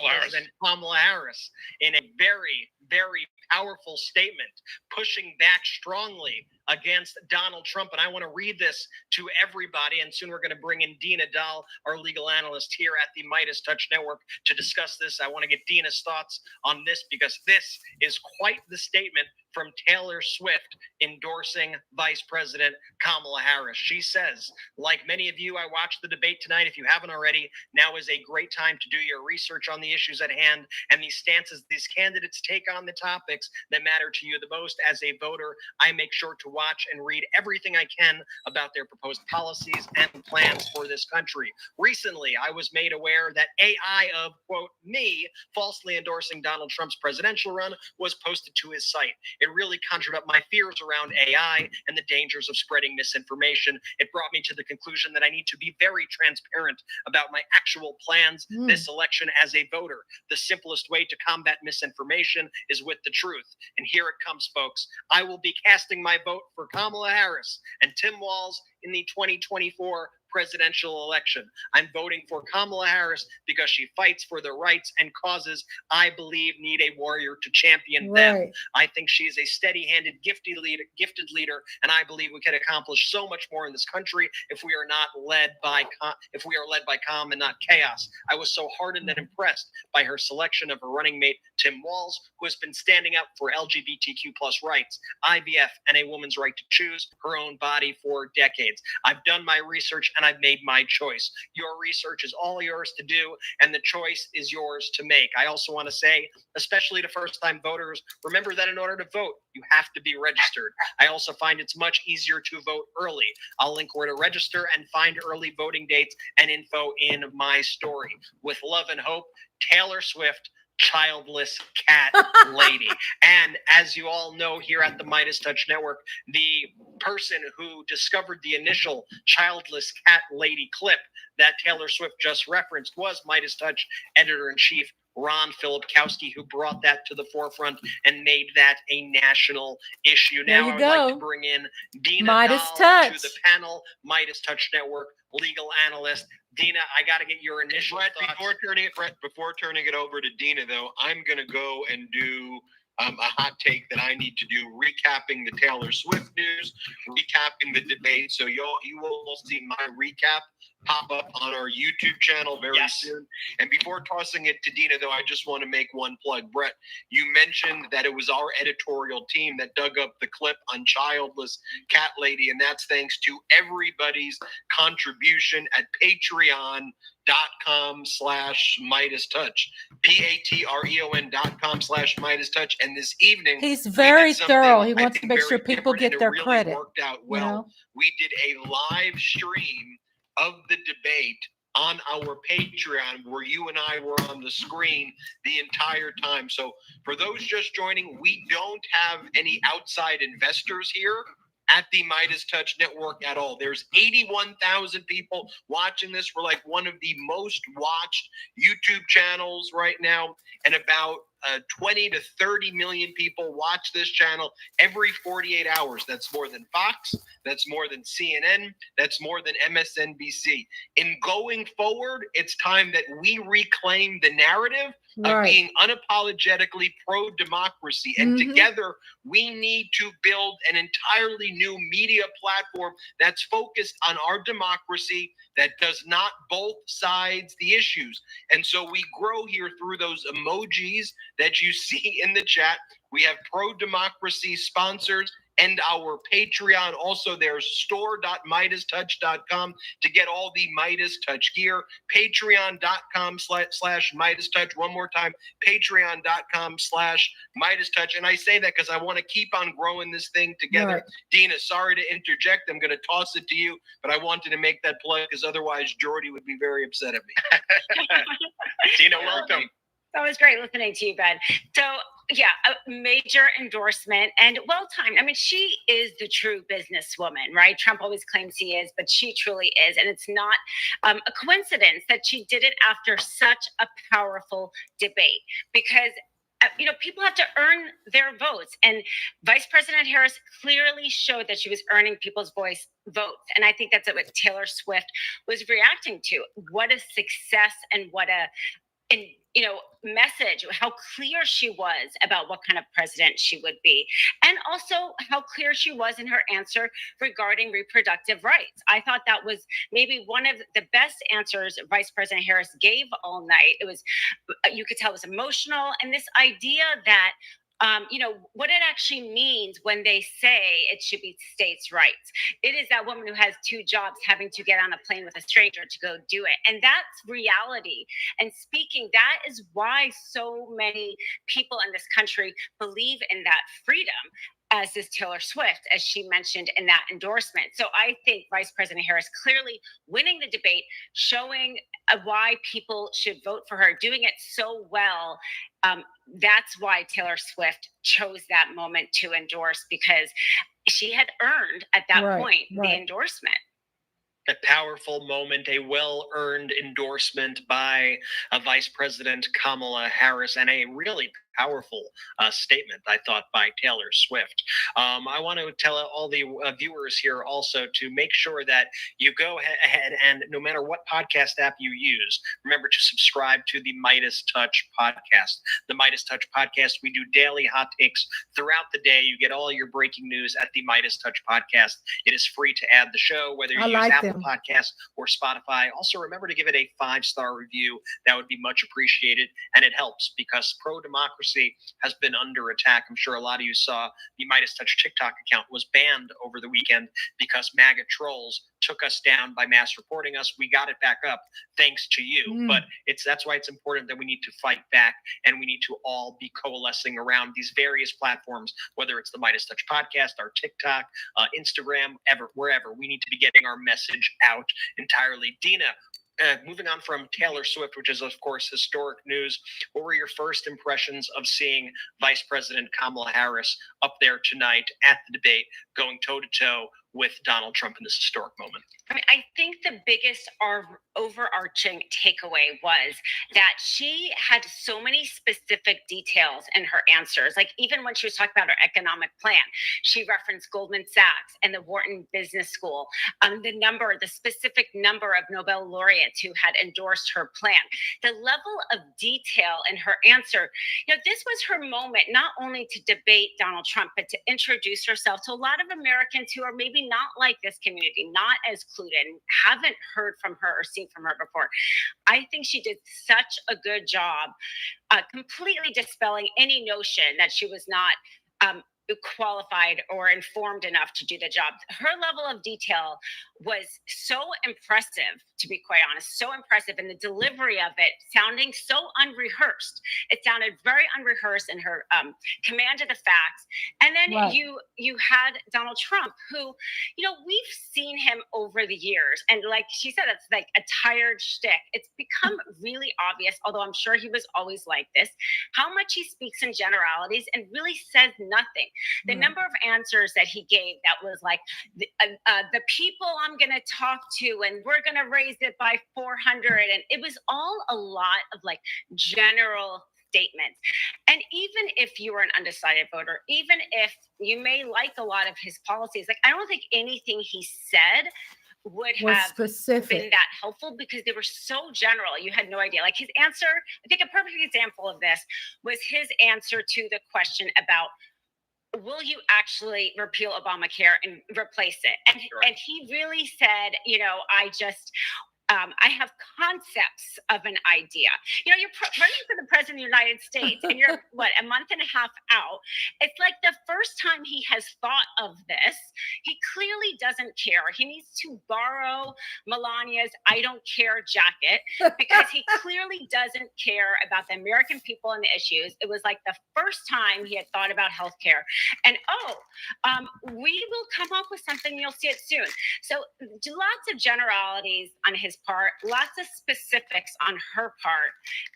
V: President Kamala Harris in a very, very powerful statement, pushing back strongly against Donald Trump. And I want to read this to everybody. And soon we're going to bring in Dina Dahl, our legal analyst here at the Meidas Touch Network, to discuss this. I want to get Dina's thoughts on this, because this is quite the statement from Taylor Swift endorsing Vice President Kamala Harris. She says, like many of you, I watched the debate tonight. If you haven't already, now is a great time to do your research on the issues at hand and these stances these candidates take on the topics that matter to you the most. As a voter, I make sure to watch and read everything I can about their proposed policies and plans for this country. Recently, I was made aware that AI of, quote, me falsely endorsing Donald Trump's presidential run was posted to his site. It really conjured up my fears around AI and the dangers of spreading misinformation. It brought me to the conclusion that I need to be very transparent about my actual plans this election as a voter. The simplest way to combat misinformation is with the truth. And here it comes, folks. I will be casting my vote for Kamala Harris and Tim Walz in the 2024 presidential election. I'm voting for Kamala Harris because she fights for the rights and causes I believe need a warrior to champion them. I think she is a steady-handed, gifted leader, and I believe we can accomplish so much more in this country if we are led by calm and not chaos. I was so heartened and impressed by her selection of her running mate Tim Walz, who has been standing up for LGBTQ+ rights, IVF, and a woman's right to choose her own body for decades. I've done my research and I've made my choice. Your research is all yours to do, and the choice is yours to make. I also want to say, especially to first-time voters, remember that in order to vote, you have to be registered. I also find it's much easier to vote early. I'll link where to register and find early voting dates and info in my story. With love and hope, Taylor Swift, childless cat lady. And as you all know here at the Meidas Touch Network, the person who discovered the initial childless cat lady clip that Taylor Swift just referenced was Meidas Touch editor-in-chief Ron Filipkowski, who brought that to the forefront and made that a national issue. Now I would like to bring in Dina Dahl to the panel, Meidas Touch Network legal analyst. Dina, I got to get your initial thoughts.
R: Before turning it over to Dina, though, I'm going to go and do a hot take that I need to do, recapping the Taylor Swift news, recapping the debate. So you will see my recap pop up on our YouTube channel very soon. And before tossing it to Dina, though, I just want to make one plug. Brett, you mentioned that it was our editorial team that dug up the clip on childless cat lady, and that's thanks to everybody's contribution at patreon.com/MeidasTouch, patreon.com/MeidasTouch. And this evening,
A: he's very thorough. He wants to make sure people get their credit.
R: Worked out well. We did a live stream of the debate on our Patreon, where you and I were on the screen the entire time. So for those just joining, we don't have any outside investors here at the Meidas Touch Network at all. There's 81,000 people watching this. We're like one of the most watched YouTube channels right now, and about 20 to 30 million people watch this channel every 48 hours. That's more than Fox. That's more than CNN. That's more than MSNBC. In going forward, it's time that we reclaim the narrative of being unapologetically pro-democracy. And together, we need to build an entirely new media platform that's focused on our democracy, that does not both sides the issues. And so we grow here through those emojis that you see in the chat. We have pro-democracy sponsors and our Patreon. Also, there's store.meidastouch.com to get all the Meidas Touch gear. Patreon.com/MeidasTouch. One more time, Patreon.com/MeidasTouch. And I say that because I want to keep on growing this thing together. Dina, sorry to interject. I'm going to toss it to you, but I wanted to make that plug because otherwise Jordy would be very upset at me. Dina, welcome.
U: That was great listening to you, Ben. So, yeah, a major endorsement and well-timed. I mean, she is the true businesswoman, right? Trump always claims he is, but she truly is. And it's not a coincidence that she did it after such a powerful debate, because people have to earn their votes. And Vice President Harris clearly showed that she was earning people's votes. And I think that's what Taylor Swift was reacting to. What a success and what a message, how clear she was about what kind of president she would be. And also how clear she was in her answer regarding reproductive rights. I thought that was maybe one of the best answers Vice President Harris gave all night. It was, you could tell it was emotional. And this idea that what it actually means when they say it should be states' rights. It is that woman who has two jobs having to get on a plane with a stranger to go do it. And that's reality. And speaking, that is why so many people in this country believe in that freedom. as is Taylor Swift, as she mentioned in that endorsement. So I think Vice President Harris clearly winning the debate, showing why people should vote for her, doing it so well. That's why Taylor Swift chose that moment to endorse, because she had earned at that point the endorsement.
V: A powerful moment, a well-earned endorsement by Vice President Kamala Harris, and a really powerful statement, I thought, by Taylor Swift. I want to tell all the viewers here also to make sure that you go ahead and no matter what podcast app you use, remember to subscribe to the Meidas Touch podcast. The Meidas Touch podcast, we do daily hot takes throughout the day. You get all your breaking news at the Meidas Touch podcast. It is free to add the show, whether you use Apple Podcasts or Spotify. Also, remember to give it a 5-star review. That would be much appreciated, and it helps because pro-democracy has been under attack. I'm sure a lot of you saw the Meidas Touch TikTok account was banned over the weekend because MAGA trolls took us down by mass reporting us. We got it back up thanks to you. But that's why it's important that we need to fight back, and we need to all be coalescing around these various platforms, whether it's the Meidas Touch podcast, our TikTok, Instagram, wherever. We need to be getting our message out entirely. Dina, moving on from Taylor Swift, which is, of course, historic news, what were your first impressions of seeing Vice President Kamala Harris up there tonight at the debate, going toe-to-toe with Donald Trump in this historic moment?
U: I mean, I think the biggest overarching takeaway was that she had so many specific details in her answers. Like even when she was talking about her economic plan, she referenced Goldman Sachs and the Wharton Business School, the specific number of Nobel laureates who had endorsed her plan. The level of detail in her answer, this was her moment, not only to debate Donald Trump, but to introduce herself to a lot of Americans who are maybe not like this community, not as clued in, haven't heard from her or seen from her before. I think she did such a good job completely dispelling any notion that she was not qualified or informed enough to do the job. Her level of detail was so impressive, to be quite honest, so impressive, and the delivery of it sounding so unrehearsed. It sounded very unrehearsed in her command of the facts. And then you had Donald Trump, who, we've seen him over the years, and like she said, it's like a tired shtick. It's become really obvious, although I'm sure he was always like this, how much he speaks in generalities and really says nothing. The number of answers that he gave that was like, the people I'm going to talk to, and we're going to raise it by 400. And it was all a lot of like general statements. And even if you were an undecided voter, even if you may like a lot of his policies, like I don't think anything he said would have been that helpful because they were so general. You had no idea. Like his answer, I think a perfect example of this was his answer to the question about, will you actually repeal Obamacare and replace it? And he really said, I have concepts of an idea. You're running for the president of the United States and you're, a month and a half out. It's like the first time he has thought of this. He clearly doesn't care. He needs to borrow Melania's I don't care jacket because he clearly doesn't care about the American people and the issues. It was like the first time he had thought about healthcare. And we will come up with something. You'll see it soon. So lots of generalities on his part, lots of specifics on her part,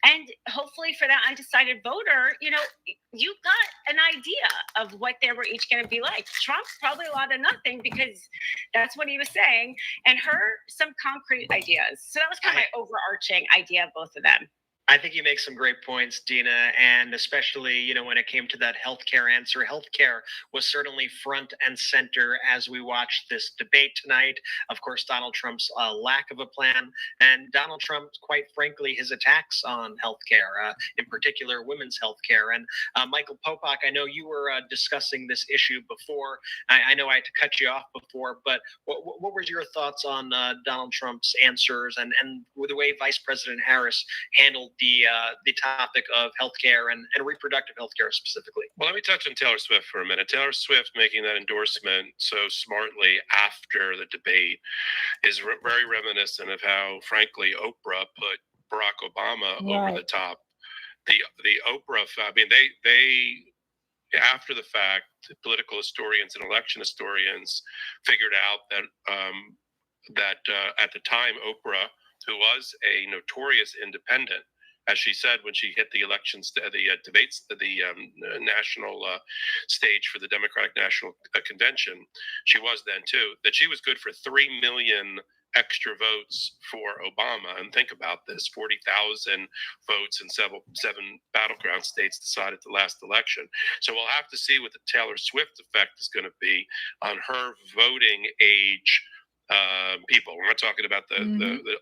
U: and hopefully for that undecided voter, you got an idea of what they were each going to be like. Trump probably a lot of nothing because that's what he was saying, and her some concrete ideas. So that was kind of my overarching idea of both of them.
V: I think you make some great points, Dina, and especially, when it came to that healthcare answer, healthcare was certainly front and center as we watched this debate tonight. Of course, Donald Trump's lack of a plan, and Donald Trump, quite frankly, his attacks on healthcare, in particular women's healthcare. And Michael Popak, I know you were discussing this issue before. I know I had to cut you off before, but what were your thoughts on Donald Trump's answers and the way Vice President Harris handled the topic of healthcare and reproductive healthcare specifically?
G: Well, let me touch on Taylor Swift for a minute. Taylor Swift making that endorsement so smartly after the debate is very reminiscent of how, frankly, Oprah put Barack Obama over the top. The Oprah, I mean, they after the fact, political historians and election historians figured out that at the time, Oprah, who was a notorious independent, as she said when she hit the elections, the debates, the national stage for the Democratic National Convention, she was then too, that she was good for 3 million extra votes for Obama. And think about this, 40,000 votes in seven battleground states decided the last election. So we'll have to see what the Taylor Swift effect is going to be on her voting age people. We're not talking about the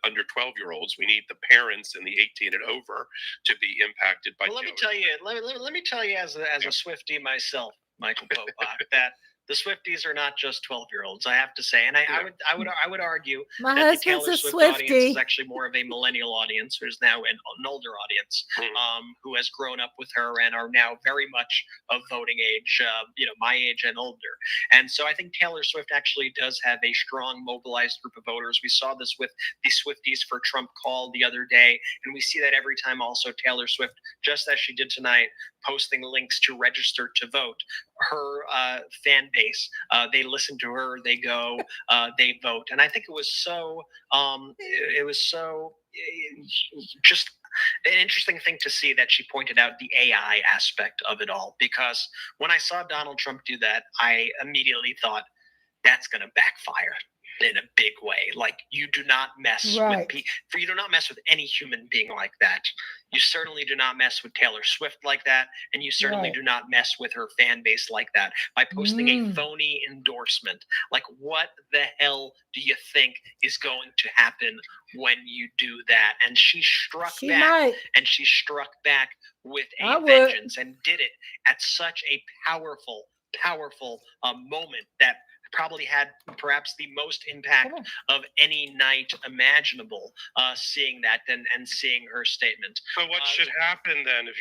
G: under 12-year-olds. We need the parents and the 18 and over to be impacted by.
V: Well, let me tell you, as a Swiftie myself, Michael Popok, that the Swifties are not just 12-year-olds. I have to say, and I would argue
A: My
V: that the
A: husband's
V: Taylor
A: a
V: Swift
A: Swiftie.
V: audience is actually more of a millennial audience, who's now an older audience, who has grown up with her and are now very much of voting age, my age and older. And so I think Taylor Swift actually does have a strong mobilized group of voters. We saw this with the Swifties for Trump call the other day, and we see that every time also Taylor Swift, just as she did tonight, posting links to register to vote. Her fan base, they listen to her, they go, they vote, and I think it was so just an interesting thing to see that she pointed out the AI aspect of it all, because when I saw Donald Trump do that, I immediately thought that's going to backfire in a big way. Like, you do not mess with you do not mess with any human being like that. You certainly do not mess with Taylor Swift like that, and you certainly do not mess with her fan base like that by posting a phony endorsement. Like, what the hell do you think is going to happen when you do that? And she struck back with a vengeance, and did it at such a powerful moment that probably had perhaps the most impact of any night imaginable, seeing that and seeing her statement.
G: So what should happen then, if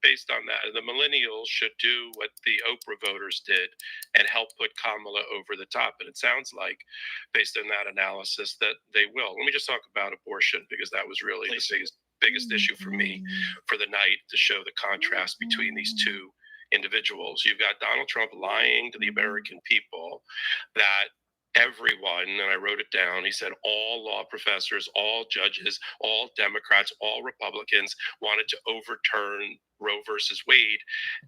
G: based on that, the millennials should do what the Oprah voters did and help put Kamala over the top. And it sounds like, based on that analysis, that they will. Let me just talk about abortion, because that was really the biggest issue for me for the night, to show the contrast between these two individuals. You've got Donald Trump lying to the American people that everyone, and I wrote it down, he said all law professors, all judges, all Democrats, all Republicans wanted to overturn Roe versus Wade,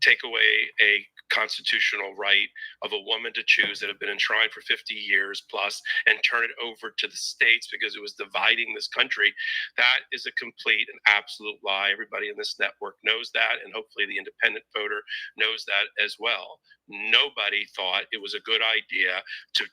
G: take away a constitutional right of a woman to choose that had been enshrined for 50 years plus, and turn it over to the states because it was dividing this country. That is a complete and absolute lie. Everybody in this network knows that, and hopefully the independent voter knows that as well. Nobody thought it was a good idea to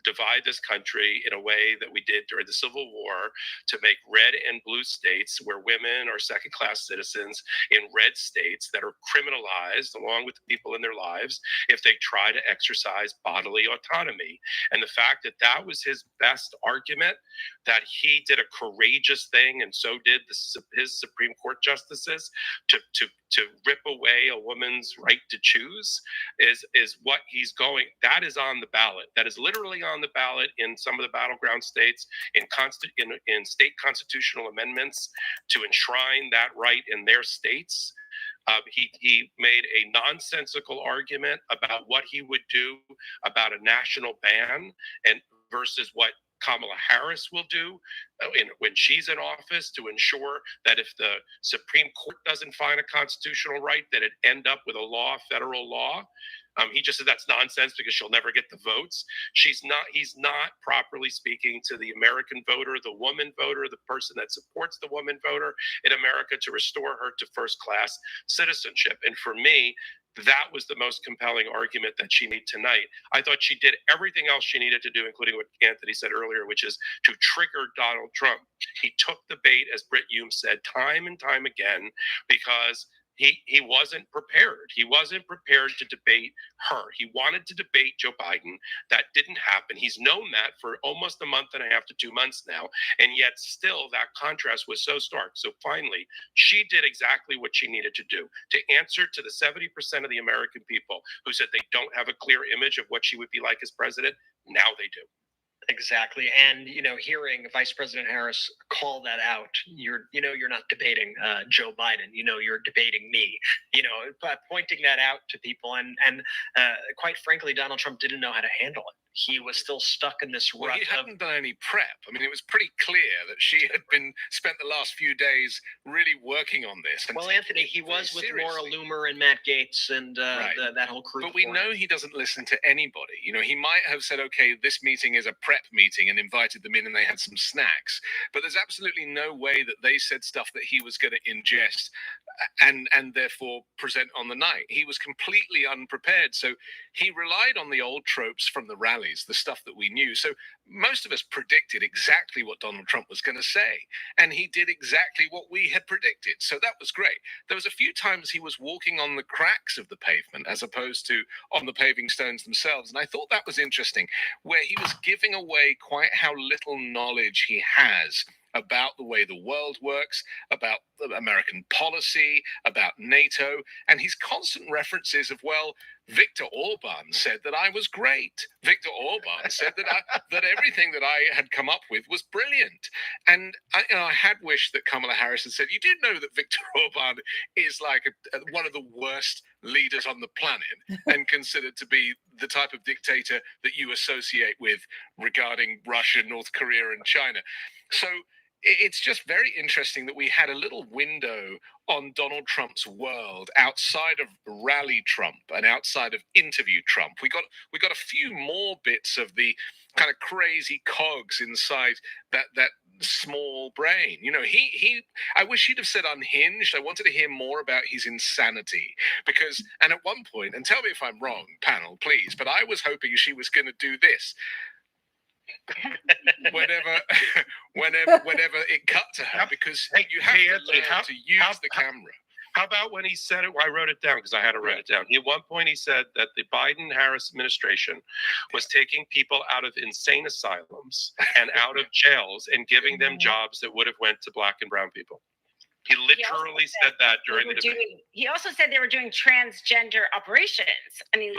G: divide this country in a way that we did during the Civil War, to make red and blue states where women are second-class citizens in red states that are criminalized along with the people in their lives if they try to exercise bodily autonomy. And the fact that that was his best argument, that he did a courageous thing, and so did his Supreme Court justices, to rip away a woman's right to choose, is what he's going. That is on the ballot. That is literally on the ballot in some of the battleground states, in state constitutional amendments to enshrine that right in their states. He made a nonsensical argument about what he would do about a national ban, and versus what Kamala Harris will do when she's in office, to ensure that if the Supreme Court doesn't find a constitutional right, that it end up with a federal law. He just said that's nonsense because she'll never get the votes. He's not properly speaking to the American voter, the woman voter, the person that supports the woman voter in America, to restore her to first-class citizenship. And for me, that was the most compelling argument that she made tonight. I thought she did everything else she needed to do, including what Anthony said earlier, which is to trigger Donald Trump. He took the bait, as Britt Hume said, time and time again, because he wasn't prepared. He wasn't prepared to debate her. He wanted to debate Joe Biden. That didn't happen. He's known that for almost a month and a half to 2 months now. And yet still that contrast was so stark. So finally, she did exactly what she needed to do, to answer to the 70% of the American people who said they don't have a clear image of what she would be like as president. Now they do.
V: Exactly. And, hearing Vice President Harris call that out, you're not debating Joe Biden, you're debating me, but pointing that out to people. And quite frankly, Donald Trump didn't know how to handle it. He was still stuck in this rut.
H: He hadn't done any prep. I mean, it was pretty clear that she had spent the last few days really working on this.
V: Well, Anthony, he was with Laura Loomer and Matt Gaetz and that whole crew.
H: But we know he doesn't listen to anybody. He might have said, okay, this meeting is a prep meeting and invited them in and they had some snacks. But there's absolutely no way that they said stuff that he was going to ingest and therefore present on the night. He was completely unprepared. So he relied on the old tropes from the rallies, the stuff that we knew. So most of us predicted exactly what Donald Trump was going to say. And he did exactly what we had predicted. So that was great. There was a few times he was walking on the cracks of the pavement as opposed to on the paving stones themselves. And I thought that was interesting, where he was giving away quite how little knowledge he has about the way the world works, about American policy, about NATO, and his constant references of, well, Viktor Orban said that I was great. Viktor Orban said that everything that I had come up with was brilliant. And I had wished that Kamala Harris had said, you do know that Viktor Orban is like one of the worst leaders on the planet and considered to be the type of dictator that you associate with regarding Russia, North Korea, and China. So it's just very interesting that we had a little window on Donald Trump's world outside of rally Trump and outside of interview Trump. We got a few more bits of the kind of crazy cogs inside that small brain. I wish he'd have said unhinged. I wanted to hear more about his insanity because, and at one point, and tell me if I'm wrong, panel, please, but I was hoping she was going to do this. whenever it cut to her, because you have to learn to use the camera.
G: How about when he said it? Well, I wrote it down because I had to write it down. At one point, he said that the Biden-Harris administration was taking people out of insane asylums and out of jails and giving them jobs that would have went to Black and brown people. He literally said that during the debate.
U: He also said they were doing transgender operations. I mean,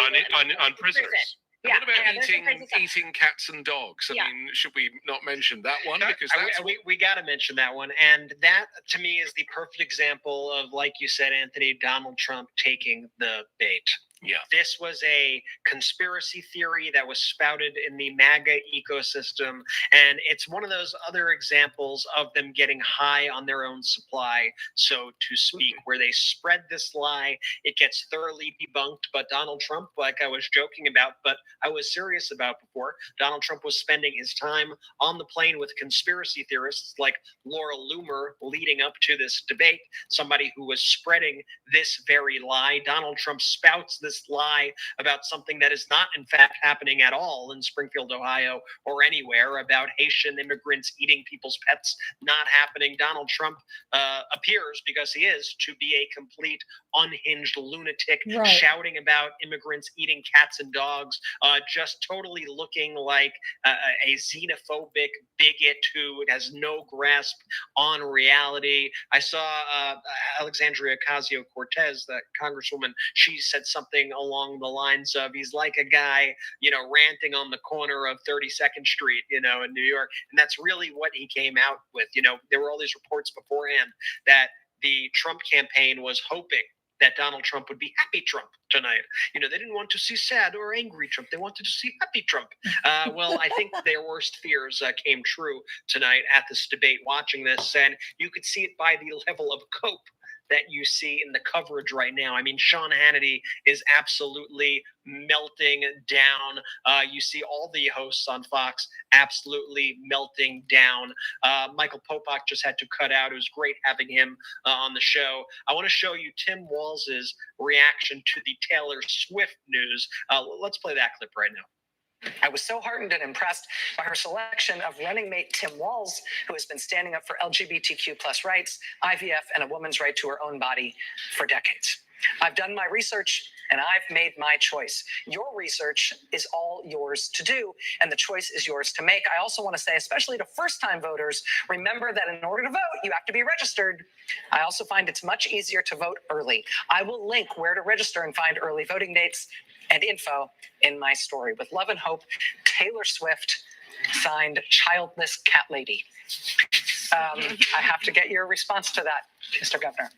G: on prisoners.
H: Yeah, what about eating cats and dogs? I mean, should we not mention that one? Because
V: we got to mention that one. And that, to me, is the perfect example of, like you said, Anthony, Donald Trump taking the bait.
H: Yeah.
V: This was a conspiracy theory that was spouted in the MAGA ecosystem. And it's one of those other examples of them getting high on their own supply, so to speak, where they spread this lie. It gets thoroughly debunked. But Donald Trump, like I was joking about, but I was serious about before, Donald Trump was spending his time on the plane with conspiracy theorists like Laura Loomer leading up to this debate, somebody who was spreading this very lie. Donald Trump spouts this lie about something that is not, in fact, happening at all in Springfield, Ohio, or anywhere, about Haitian immigrants eating people's pets, not happening. Donald Trump appears, because he is, to be a complete unhinged lunatic, shouting about immigrants eating cats and dogs, just totally looking like a xenophobic bigot who has no grasp on reality. I saw Alexandria Ocasio-Cortez, that congresswoman, she said something along the lines of, he's like a guy, ranting on the corner of 32nd Street, in New York. And that's really what he came out with. There were all these reports beforehand that the Trump campaign was hoping that Donald Trump would be happy Trump tonight. They didn't want to see sad or angry Trump. They wanted to see happy Trump. Well, I think their worst fears came true tonight at this debate, watching this. And you could see it by the level of cope that you see in the coverage right now. I mean, Sean Hannity is absolutely melting down. You see all the hosts on Fox absolutely melting down. Michael Popak just had to cut out. It was great having him on the show. I want to show you Tim Walz's reaction to the Taylor Swift news. Let's play that clip right now.
S: I was so heartened and impressed by her selection of running mate Tim Walz, who has been standing up for LGBTQ plus rights, IVF, and a woman's right to her own body for decades. I've done my research and I've made my choice. Your research is all yours to do, and the choice is yours to make. I also want to say, especially to first-time voters, remember that in order to vote, you have to be registered. I also find it's much easier to vote early. I will link where to register and find early voting dates and info in my story. With love and hope, Taylor Swift Signed, Childless Cat Lady. I have to get your response to that, Mr. Governor.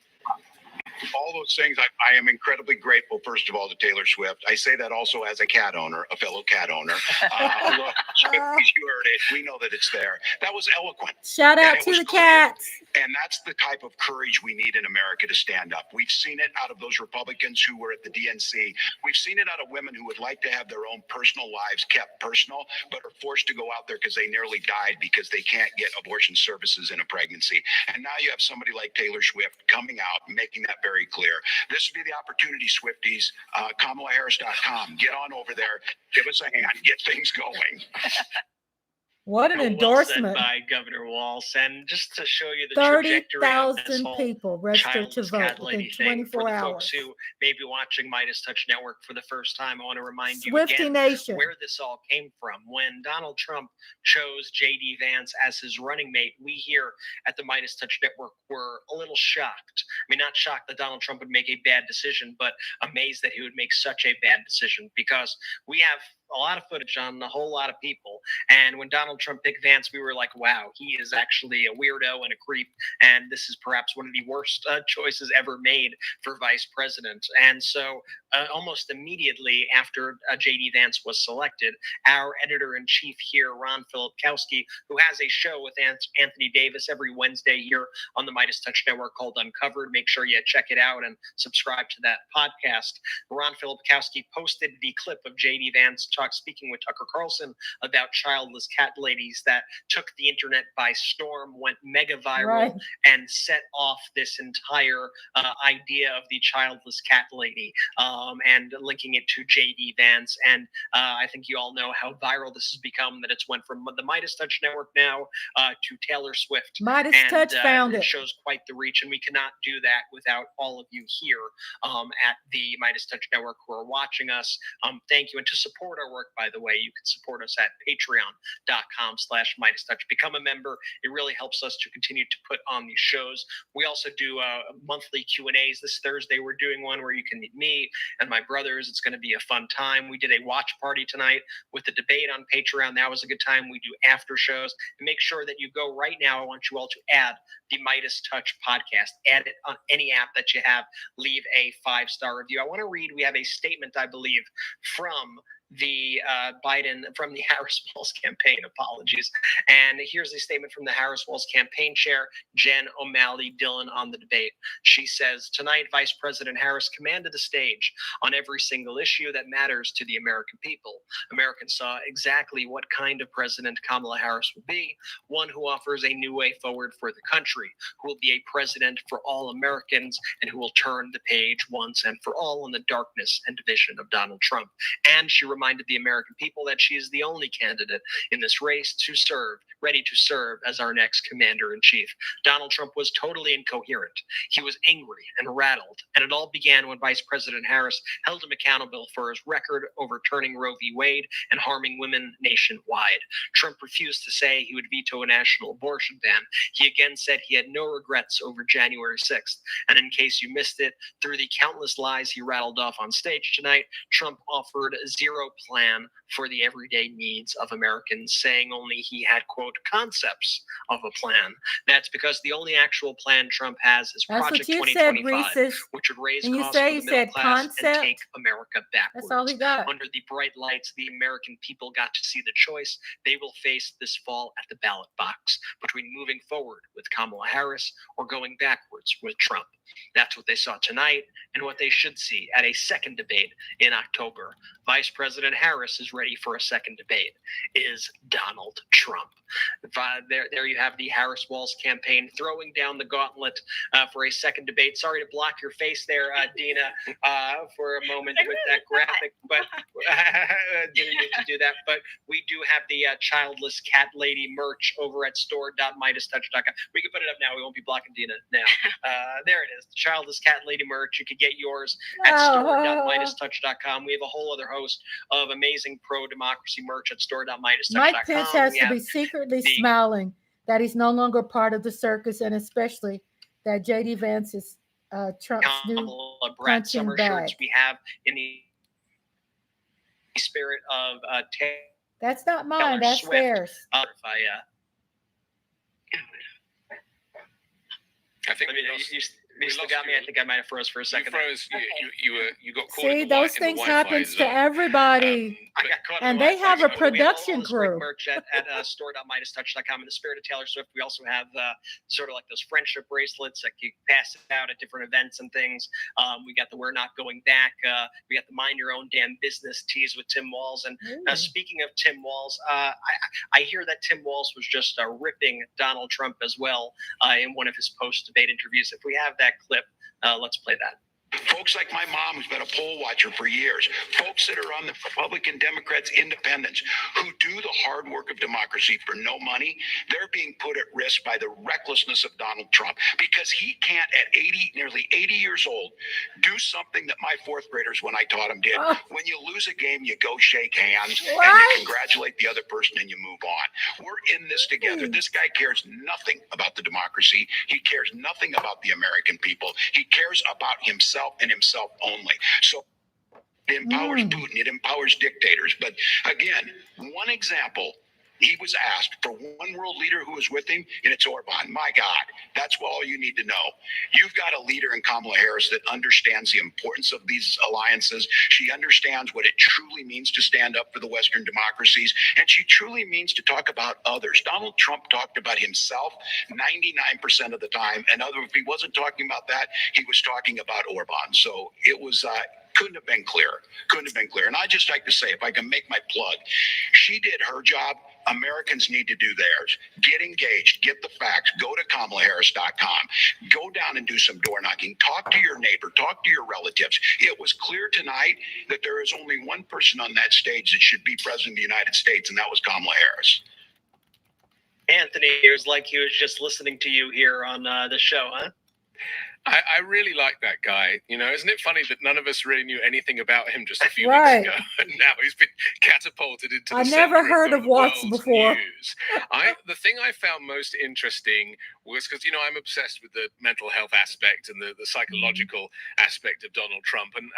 I: All those things, I am incredibly grateful, first of all, to Taylor Swift. I say that also as a cat owner, a fellow cat owner. Look, Swift, you heard it. We know that it's there. That was eloquent.
A: Shout out to the cats.
I: And that's the type of courage we need in America to stand up. We've seen it out of those Republicans who were at the DNC. We've seen it out of women who would like to have their own personal lives kept personal, but are forced to go out there because they nearly died because they can't get abortion services in a pregnancy. And now you have somebody like Taylor Swift coming out, making that very clear. This would be the opportunity, Swifties. KAMALAHARRIS.com. Get on over there. Give us a hand. Get things going.
A: What an endorsement.
V: Well said by Governor Wallace. And just to show you the trajectory of this
A: 30,000
V: whole
A: people registered to
V: childless
A: vote
V: cat
A: within
V: lady thing,
A: 24
V: for the
A: hours.
V: folks who may be watching Meidas Touch Network for the first time, I want to remind you
A: Swiftie
V: again
A: Nation.
V: where this all came from. When Donald Trump chose J.D. Vance as his running mate, we here at the Meidas Touch Network were a little shocked. I mean, not shocked that Donald Trump would make a bad decision, but amazed that he would make such a bad decision, because we have a lot of footage on a whole lot of people. And when Donald Trump picked Vance, we were like, wow, he is actually a weirdo and a creep. And this is perhaps one of the worst choices ever made for vice president. And so almost immediately after J.D. Vance was selected, our editor-in-chief here, Ron Filipkowski, who has a show with Anthony Davis every Wednesday here on the Meidas Touch Network called Uncovered. Make sure you check it out and subscribe to that podcast. Ron Filipkowski posted the clip of J.D. Vance speaking with Tucker Carlson about childless cat ladies that took the internet by storm, went mega viral,
A: Right.
V: and set off this entire idea of the childless cat lady, and linking it to J.D. Vance. And I think you all know how viral this has become, that it's went from the Meidas Touch Network now to Taylor Swift.
A: Meidas
V: And,
A: Touch found
V: it
A: it.
V: shows quite the reach, and we cannot do that without all of you here at the Meidas Touch Network who are watching us. Thank you. And to support our work, by the way, you can support us at patreon.com/MeidasTouch. Become a member. It really helps us to continue to put on these shows. We also do monthly Q&As. This Thursday, we're doing one where you can meet me and my brothers. It's going to be a fun time. We did a watch party tonight with the debate on Patreon. That was a good time. We do after shows. And make sure that you go right now. I want you all to add the Meidas Touch podcast. Add it on any app that you have. Leave a 5-star review. I want to read, we have a statement, I believe, from the from the Harris-Walz campaign. Apologies. And here's a statement from the Harris-Walz campaign chair, Jen O'Malley Dillon, on the debate. She says, tonight, Vice President Harris commanded the stage on every single issue that matters to the American people. Americans saw exactly what kind of president Kamala Harris will be, one who offers a new way forward for the country, who will be a president for all Americans, and who will turn the page once and for all on the darkness and division of Donald Trump. And she reminded the American people that she is the only candidate in this race to serve, ready to serve as our next commander-in-chief. Donald Trump was totally incoherent. He was angry and rattled, and it all began when Vice President Harris held him accountable for his record overturning Roe v. Wade and harming women nationwide. Trump refused to say he would veto a national abortion ban. He again said he had no regrets over January 6th. And in case you missed it, through the countless lies he rattled off on stage tonight, Trump offered zero plan for the everyday needs of Americans, saying only he had, quote, concepts of a plan. That's because the only actual plan Trump has is
A: That's
V: Project
A: what you said,
V: 2025,
A: Reese's.
V: which would raise
A: And you
V: costs
A: say
V: for
A: you
V: the middle
A: said
V: class
A: concept?
V: and take America backwards.
A: That's all he got.
V: Under the bright lights the American people got to see the choice they will face this fall at the ballot box between moving forward with Kamala Harris or going backwards with Trump. That's what they saw tonight and what they should see at a second debate in October. Vice President Harris is ready for a second debate. Is Donald Trump. There you have the Harris-Walz campaign throwing down the gauntlet for a second debate. Sorry to block your face there, Dina, for a moment with that graphic, but didn't need to do that. But we do have the childless cat lady merch over at store.meidastouch.com. We can put it up now. We won't be blocking Dina now. There it is, the childless cat lady merch. You can get yours at store.meidastouch.com. We have a whole other host of amazing pro-democracy merch at store.meidastouch.com.
A: Mike Pence has to be secretly smiling that he's no longer part of the circus, and especially that J.D. Vance is Trump's new punching
V: summer
A: bag.
V: shirts we have in the spirit of
A: That's not mine.
V: Taylor
A: That's
V: Swift.
A: theirs.
V: If
H: I think
V: you still got me. I think I might have froze for a second.
H: You froze. You got caught.
A: See,
H: in the
A: those things happens to everybody.
V: I got caught.
A: And
V: in the
A: they have a
V: Wi-Fi. We have all
A: production
V: this great
A: crew.
V: merch at store.meidastouch.com. In the spirit of Taylor Swift, we also have sort of like those friendship bracelets that you pass out at different events and things. We got the "We're Not Going Back." We got the "Mind Your Own Damn Business" tees with Tim Walz. And speaking of Tim Walz, I hear that Tim Walz was just ripping Donald Trump as well in one of his post-debate interviews. If we have that clip, let's play that.
I: Folks like my mom, who's been a poll watcher for years, folks that are on the Republican, Democrats, independents, who do the hard work of democracy for no money, they're being put at risk by the recklessness of Donald Trump, because he can't, at nearly 80 years old, do something that my fourth graders, when I taught them, did. When you lose a game, you go shake hands and you congratulate the other person and you move on. We're in this together. This guy cares nothing about the democracy. He cares nothing about the American people. He cares about himself and himself only. So it empowers Putin, it empowers dictators. But again, one example, he was asked for one world leader who was with him, and it's Orban. My God, that's all you need to know. You've got a leader in Kamala Harris that understands the importance of these alliances. She understands what it truly means to stand up for the Western democracies, and she truly means to talk about others. Donald Trump talked about himself 99% of the time, and if he wasn't talking about that, he was talking about Orban. So it was couldn't have been clearer. Couldn't have been clearer. And I just like to say, if I can make my plug, she did her job. Americans need to do theirs. Get engaged. Get the facts. Go to KAMALAHARRIS.com. Go down and do some door knocking. Talk to your neighbor. Talk to your relatives. It was clear tonight that there is only one person on that stage that should be president of the United States, and that was Kamala Harris.
V: Anthony, it was like he was just listening to you here on the show, huh?
H: I really like that guy. You know, isn't it funny that none of us really knew anything about him just a few weeks ago? And now he's been catapulted into the
A: I never heard of Watts before.
H: News. The thing I found most interesting was because, you know, I'm obsessed with the mental health aspect and the psychological aspect of Donald Trump. And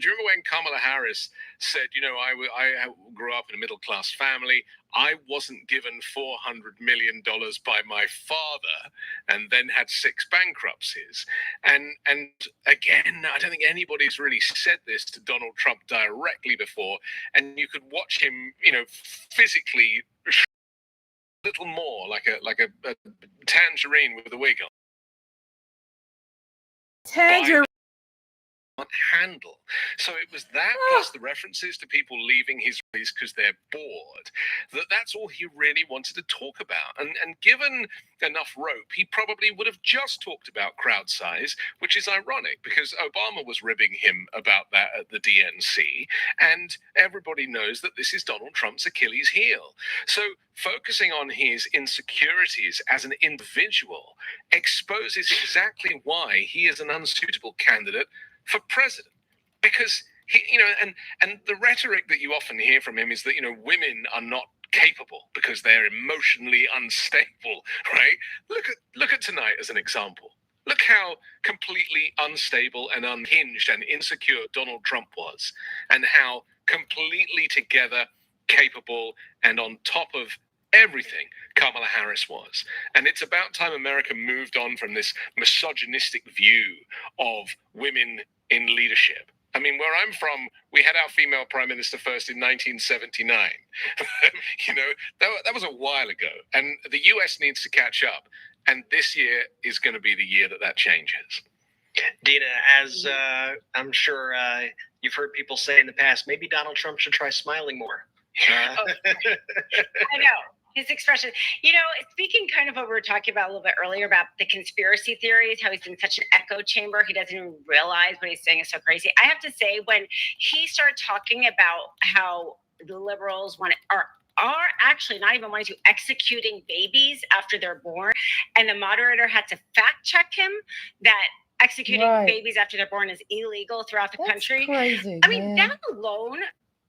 H: do you remember when Kamala Harris said, you know, I grew up in a middle-class family. I wasn't given $400 million by my father and then had 6 bankruptcies. And again, I don't think anybody's really said this to Donald Trump directly before. And you could watch him, you know, physically a little more like a tangerine with a wig on.
A: Tangerine.
H: Handle. So it was that plus the references to people leaving his rallies because they're bored. That's all he really wanted to talk about. And given enough rope, he probably would have just talked about crowd size, which is ironic because Obama was ribbing him about that at the DNC. And everybody knows that this is Donald Trump's Achilles heel. So focusing on his insecurities as an individual exposes exactly why he is an unsuitable candidate for president, because he, you know, and the rhetoric that you often hear from him is that, you know, women are not capable because they're emotionally unstable, right? Look at tonight as an example. Look how completely unstable and unhinged and insecure Donald Trump was, and how completely together, capable, and on top of everything Kamala Harris was. And it's about time America moved on from this misogynistic view of women in leadership. I mean, where I'm from, we had our female prime minister first in 1979. You know, that was a while ago. And the US needs to catch up. And this year is going to be the year that changes.
V: Dina, as I'm sure you've heard people say in the past, maybe Donald Trump should try smiling more.
U: I know. His expression, you know, speaking kind of what we were talking about a little bit earlier about the conspiracy theories, how he's in such an echo chamber, he doesn't even realize what he's saying is so crazy. I have to say, when he started talking about how the liberals are actually not even wanting to executing babies after they're born, and the moderator had to fact check him that executing babies after they're born is illegal throughout the country.
A: Crazy,
U: I mean, that alone,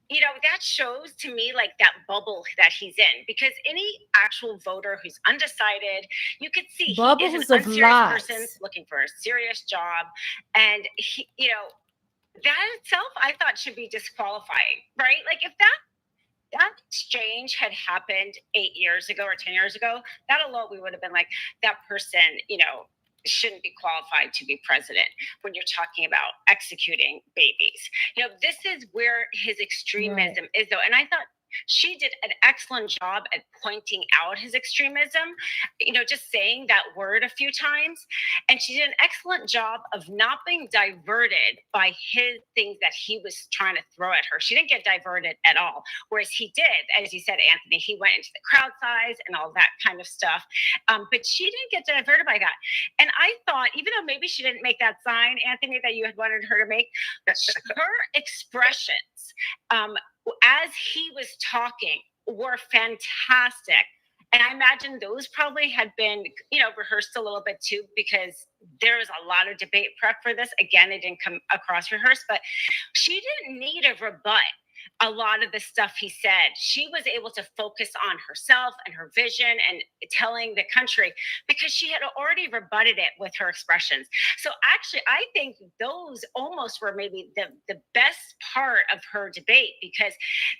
U: you know, that shows to me like that bubble that he's in, because any actual voter who's undecided, you could see
A: Bubbles
U: he is an
A: of
U: unserious
A: lies.
U: person looking for a serious job. And he, you know, that itself I thought should be disqualifying, right? Like if that that exchange had happened 8 years ago or 10 years ago, that alone, we would have been like, that person, shouldn't be qualified to be president when you're talking about executing babies. This is where his extremism is, though. And I thought she did an excellent job at pointing out his extremism, just saying that word a few times. And she did an excellent job of not being diverted by his things that he was trying to throw at her. She didn't get diverted at all. Whereas he did, as you said, Anthony, he went into the crowd size and all that kind of stuff. But she didn't get diverted by that. And I thought, even though maybe she didn't make that sign, Anthony, that you had wanted her to make, her expressions, as he was talking, were fantastic. And I imagine those probably had been, rehearsed a little bit too, because there was a lot of debate prep for this. Again, it didn't come across rehearsed, but she didn't need a rebut a lot of the stuff he said. She was able to focus on herself and her vision and telling the country, because she had already rebutted it with her expressions. So actually, I think those almost were maybe the best part of her debate, because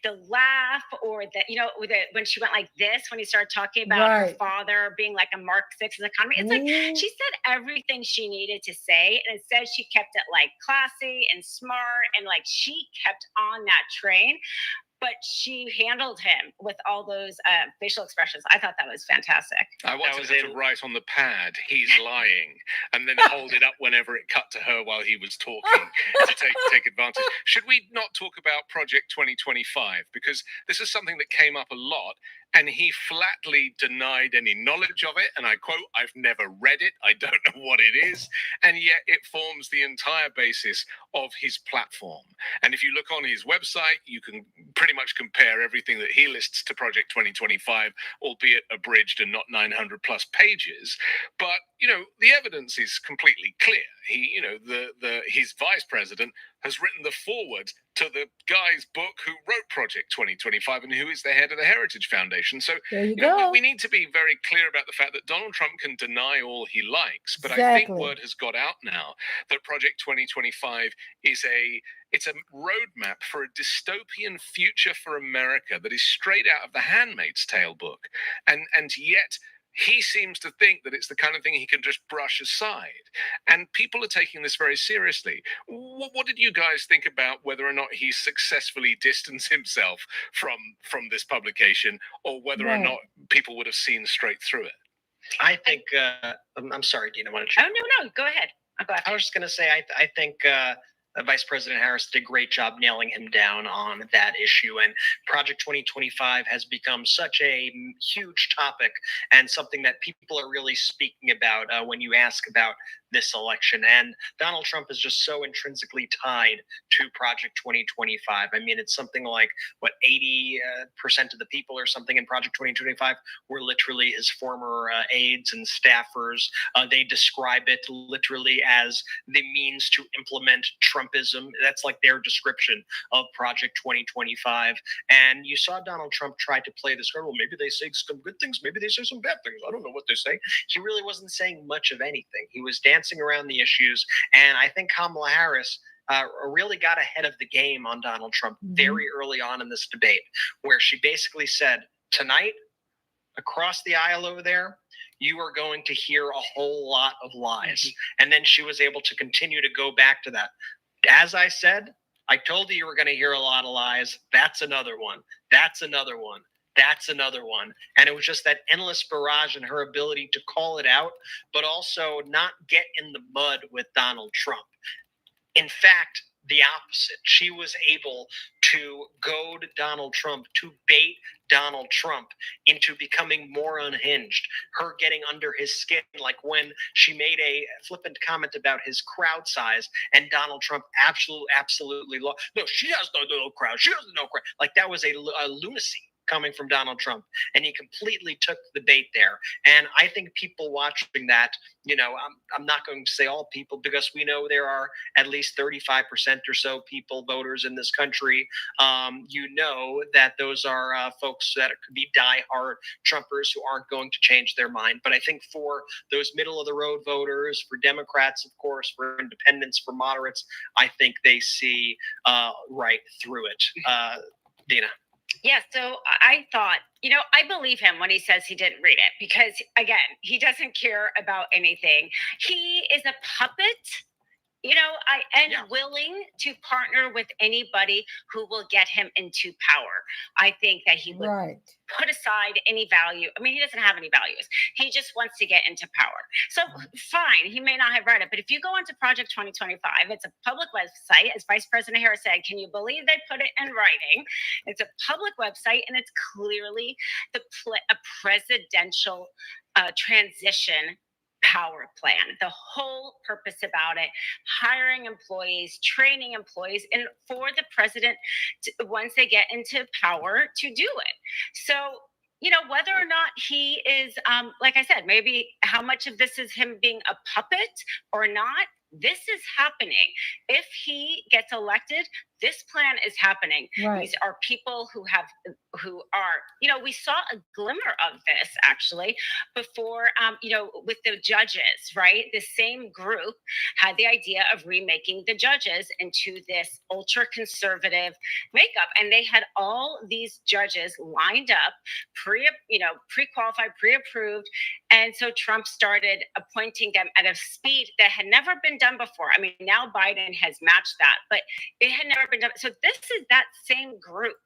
U: the laugh or when she went like this, when he started talking about her father being like a Marxist economy, it's like she said everything she needed to say. And instead she kept it like classy and smart, and like she kept on that train, but she handled him with all those facial expressions. I thought that was fantastic.
H: I wanted her to write on the pad, "He's lying," and then hold it up whenever it cut to her while he was talking to take advantage. Should we not talk about Project 2025? Because this is something that came up a lot, and he flatly denied any knowledge of it. And I quote, "I've never read it. I don't know what it is." And yet it forms the entire basis of his platform. And if you look on his website, you can pretty much compare everything that he lists to Project 2025, albeit abridged and not 900 plus pages. But, the evidence is completely clear. He, his vice president has written the foreword to the guy's book who wrote Project 2025 and who is the head of the Heritage Foundation. So we need to be very clear about the fact that Donald Trump can deny all he likes, but I think word has got out now that Project 2025 is it's a roadmap for a dystopian future for America that is straight out of the Handmaid's Tale book. And yet he seems to think that it's the kind of thing he can just brush aside. And people are taking this very seriously. What did you guys think about whether or not he successfully distanced himself from this publication, or whether or not people would have seen straight through it?
V: I think, I'm sorry, Dina, why don't you?
U: Oh, no, go ahead.
V: I was just going to say, I think Vice President Harris did a great job nailing him down on that issue. And Project 2025 has become such a huge topic and something that people are really speaking about when you ask about this election. And Donald Trump is just so intrinsically tied to Project 2025. I mean, it's something like, 80% of the people or something in Project 2025 were literally his former aides and staffers. They describe it literally as the means to implement Trumpism. That's like their description of Project 2025. And you saw Donald Trump try to play this card. Well, maybe they say some good things. Maybe they say some bad things. I don't know what they say. He really wasn't saying much of anything. He was dancing around the issues. And I think Kamala Harris really got ahead of the game on Donald Trump very early on in this debate, where she basically said, tonight, across the aisle over there, you are going to hear a whole lot of lies. And then she was able to continue to go back to that. As I said, I told you were going to hear a lot of lies. That's another one. That's another one. That's another one. And it was just that endless barrage and her ability to call it out, but also not get in the mud with Donald Trump. In fact, the opposite. She was able to goad Donald Trump, to bait Donald Trump into becoming more unhinged, her getting under his skin, like when she made a flippant comment about his crowd size, and Donald Trump absolutely lost. No, she has no crowd. She has no crowd. Like, that was a lunacy coming from Donald Trump, and he completely took the bait there. And I think people watching that, I'm not going to say all people, because we know there are at least 35% or so people, voters in this country. That those are folks that could be diehard Trumpers who aren't going to change their mind. But I think for those middle of the road voters, for Democrats, of course, for independents, for moderates, I think they see right through it. Dina.
U: Yeah, so I thought, I believe him when he says he didn't read it because, again, he doesn't care about anything. He is a puppet. Willing to partner with anybody who will get him into power. I think that he would put aside any value. I mean, he doesn't have any values. He just wants to get into power. So fine, he may not have read it, but if you go into Project 2025, it's a public website. As Vice President Harris said, can you believe they put it in writing? It's a public website, and it's clearly a presidential transition power plan. The whole purpose about it, hiring employees, training employees, and for the president, once they get into power, to do it. So, whether or not he is, like I said, maybe how much of this is him being a puppet or not, this is happening. If he gets elected, this plan is happening. These are people who are, we saw a glimmer of this actually before, with the judges, right? The same group had the idea of remaking the judges into this ultra conservative makeup. And they had all these judges lined up, pre-qualified, pre-approved. And so Trump started appointing them at a speed that had never been done before. I mean, now Biden has matched that, but it had never been done. So this is that same group.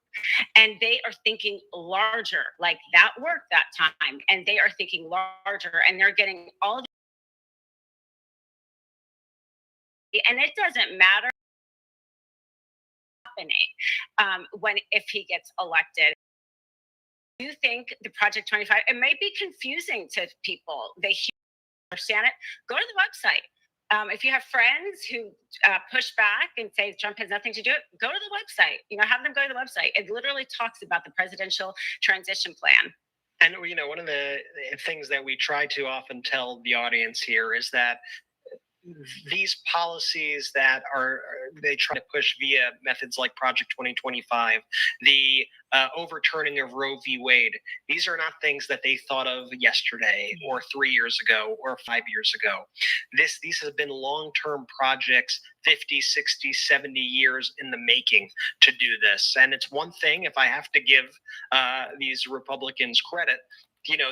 U: And they are thinking larger, like that worked that time. And they are thinking larger, and they're getting all and it doesn't matter if he gets elected. Do you think the Project 25, it may be confusing to people. They understand it. Go to the website. If you have friends who push back and say Trump has nothing to do it, go to the website. Have them go to the website. It literally talks about the presidential transition plan.
V: And one of the things that we try to often tell the audience here is that these policies that they try to push via methods like Project 2025, the overturning of Roe v. Wade, these are not things that they thought of yesterday or 3 years ago or 5 years ago. These have been long-term projects, 50, 60, 70 years in the making to do this. And it's one thing, if I have to give these Republicans credit,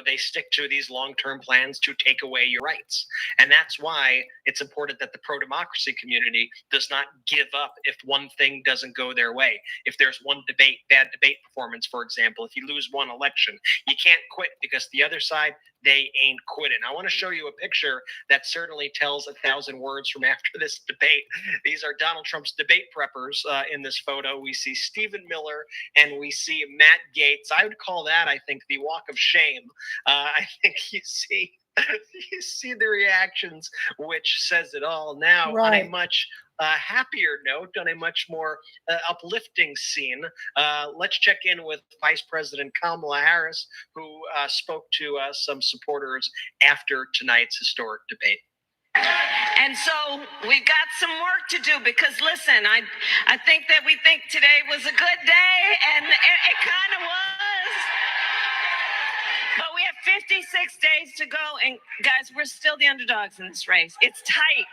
V: they stick to these long-term plans to take away your rights. And that's why it's important that the pro-democracy community does not give up if one thing doesn't go their way. If there's one bad debate performance, for example, if you lose one election, you can't quit because the other side, they ain't quitting. I want to show you a picture that certainly tells 1,000 words from after this debate. These are Donald Trump's debate preppers in this photo. We see Stephen Miller and we see Matt Gaetz. I would call that, I think, the walk of shame. I think you see the reactions, which says it all. Now, on a much happier note, on a much more uplifting scene, let's check in with Vice President Kamala Harris, who spoke to some supporters after tonight's historic debate.
E: And so we've got some work to do because, listen, I think that we think today was a good day, and it kind of was. But we have 56 days to go, and guys, we're still the underdogs in this race. It's tight.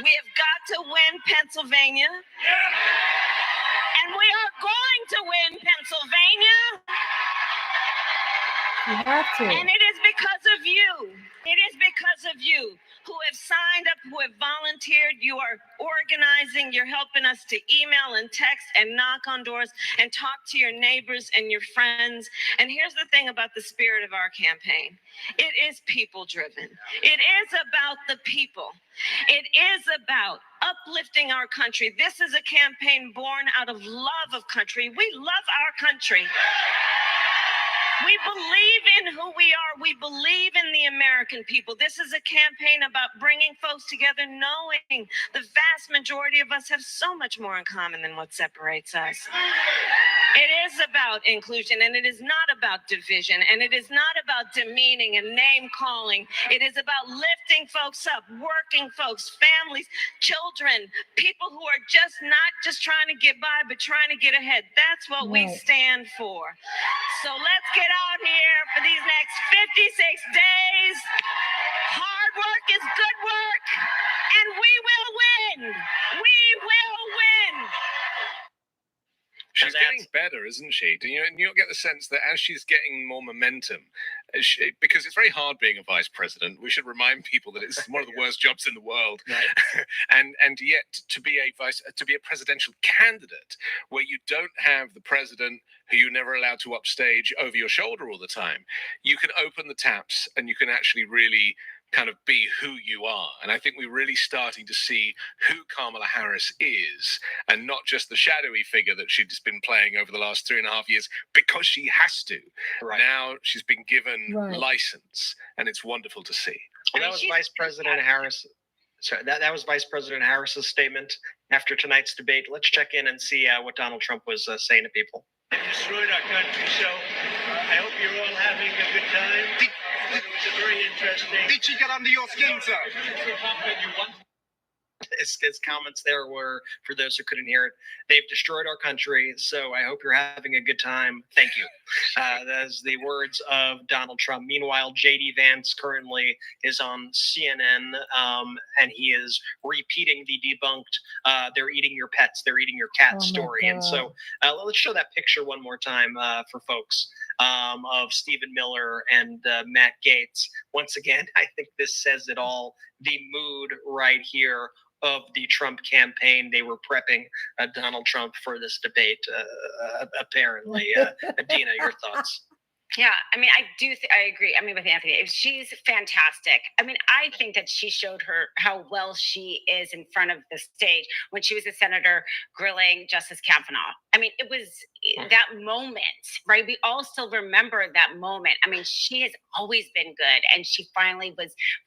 E: We have got to win Pennsylvania, and we are going to win Pennsylvania.
A: You have to.
E: And it is because of you. It is because of you who have signed up, who have volunteered. You are organizing. You're helping us to email and text and knock on doors and talk to your neighbors and your friends. And here's the thing about the spirit of our campaign. It is people driven. It is about the people. It is about uplifting our country. This is a campaign born out of love of country. We love our country. We believe in who we are. We believe in the American people. This is a campaign about bringing folks together, knowing the vast majority of us have so much more in common than what separates us. It is about inclusion, and it is not about division, and it is not about demeaning and name calling. It is about lifting folks up, working folks, families, children, people who are not just trying to get by, but trying to get ahead. That's what we stand for. So let's get out here for these next 56 days. Hard work is good work, and we will win. We will win.
H: She's getting better, isn't she? Do you get the sense that as she's getting more momentum, because it's very hard being a vice president. We should remind people that it's one of the worst jobs in the world, right. and yet to be a presidential candidate where you don't have the president who you're never allowed to upstage over your shoulder all the time, you can open the taps and you can actually really kind of be who you are. And I think we're really starting to see who Kamala Harris is, and not just the shadowy figure that she's been playing over the last 3.5 years because she has to. Right. Now she's been given license, and it's wonderful to see.
V: Well, that was Vice President Harris. Sorry, that was Vice President Harris's statement after tonight's debate. Let's check in and see what Donald Trump was saying to people.
J: They destroyed our country, so I hope you're all having a good time. It was a very interesting.
I: Did she get under your skin, sir?
V: His comments there were, for those who couldn't hear it, they've destroyed our country, so I hope you're having a good time. Thank you. That is the words of Donald Trump. Meanwhile, J.D. Vance currently is on CNN, and he is repeating the debunked, they're eating your pets, they're eating your cat story. And so let's show that picture one more time for folks. Of Stephen Miller and Matt Gaetz. Once again, I think this says it all. The mood right here of the Trump campaign. They were prepping Donald Trump for this debate, apparently. Adina, your thoughts?
U: Yeah, I mean, I agree. I mean, with Anthony, she's fantastic. I mean, I think that she showed her how well she is in front of the stage when she was a senator grilling Justice Kavanaugh. I mean, it was that moment, right? We all still remember that moment. I mean, she has always been good, and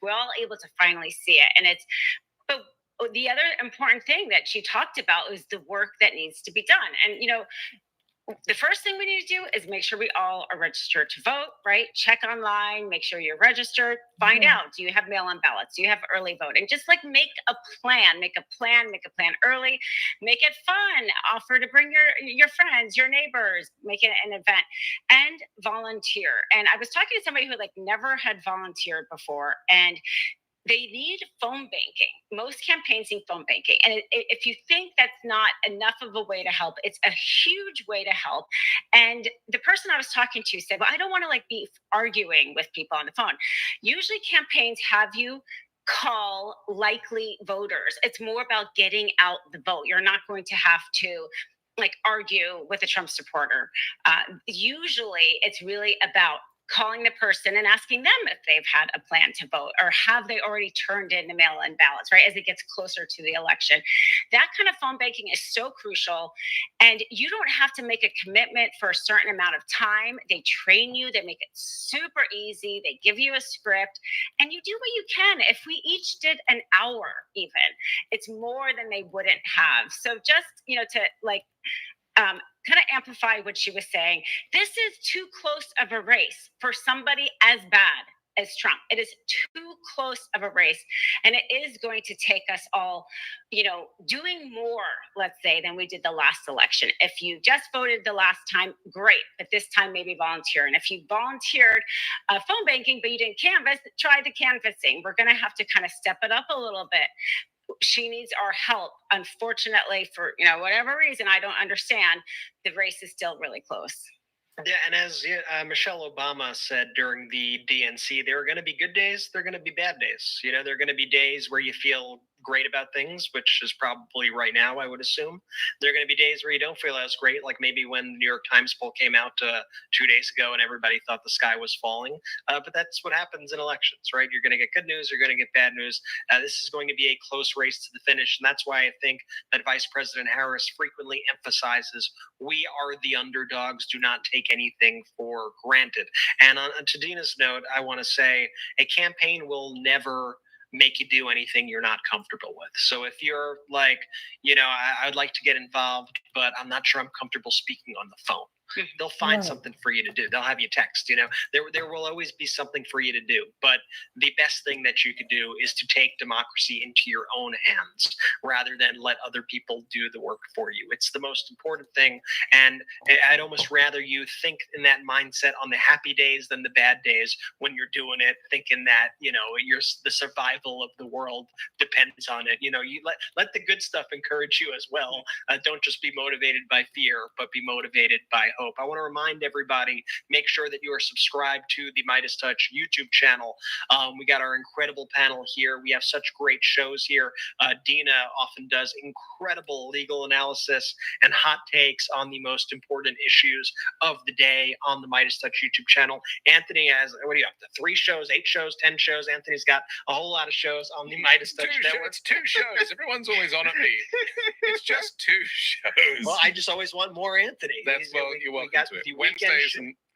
U: we're all able to finally see it. But the other important thing that she talked about was the work that needs to be done. And, the first thing we need to do is make sure we all are registered to vote, right? Check online, make sure you're registered, find out, do you have mail-in ballots? Do you have early voting? Just like make a plan early, make it fun, offer to bring your friends, your neighbors, make it an event, and volunteer. And I was talking to somebody who never had volunteered before, and they need phone banking. Most campaigns need phone banking. And if you think that's not enough of a way to help, it's a huge way to help. And the person I was talking to said, well, I don't want to be arguing with people on the phone. Usually campaigns have you call likely voters. It's more about getting out the vote. You're not going to have to argue with a Trump supporter. Usually it's really about calling the person and asking them if they've had a plan to vote, or have they already turned in the mail-in ballots, right? As it gets closer to the election. That kind of phone banking is so crucial. And you don't have to make a commitment for a certain amount of time. They train you, they make it super easy. They give you a script and you do what you can. If we each did an hour even, it's more than they wouldn't have. So just, to kind of amplify what she was saying. This is too close of a race for somebody as bad as Trump. It is too close of a race. And it is going to take us all, doing more, let's say, than we did the last election. If you just voted the last time, great. But this time, maybe volunteer. And if you volunteered phone banking, but you didn't canvass, try the canvassing. We're going to have to kind of step it up a little bit. She needs our help. Unfortunately, for whatever reason, I don't understand, the race is still really close.
V: Yeah, and as Michelle Obama said during the DNC, there are going to be good days, there are going to be bad days. There are going to be days where you feel great about things, which is probably right now, I would assume. There are going to be days where you don't feel as great, like maybe when the New York Times poll came out 2 days ago and everybody thought the sky was falling. But that's what happens in elections, right? You're going to get good news, you're going to get bad news. This is going to be a close race to the finish. And that's why I think that Vice President Harris frequently emphasizes, we are the underdogs, do not take anything for granted. And to Dina's note, I want to say a campaign will never make you do anything you're not comfortable with. So if you're I'd like to get involved, but I'm not sure I'm comfortable speaking on the phone. They'll find
A: Right.
V: something for you to do. They'll have you text, there will always be something for you to do. But the best thing that you could do is to take democracy into your own hands rather than let other people do the work for you. It's the most important thing. And I'd almost rather you think in that mindset on the happy days than the bad days when you're doing it, thinking that, the survival of the world depends on it. You let the good stuff encourage you as well. Don't just be motivated by fear, but be motivated by hope. I want to remind everybody, make sure that you are subscribed to the Meidas Touch YouTube channel. We got our incredible panel here. We have such great shows here. Dina often does incredible legal analysis and hot takes on the most important issues of the day on the Meidas Touch YouTube channel. Anthony has, what do you have, 3 shows, 8 shows, 10 shows? Anthony's got a whole lot of shows on the Meidas Touch network.
H: It's 2 shows. Everyone's always on at me. It's just 2 shows.
V: Well, I just always want more Anthony.
H: You're welcome to it.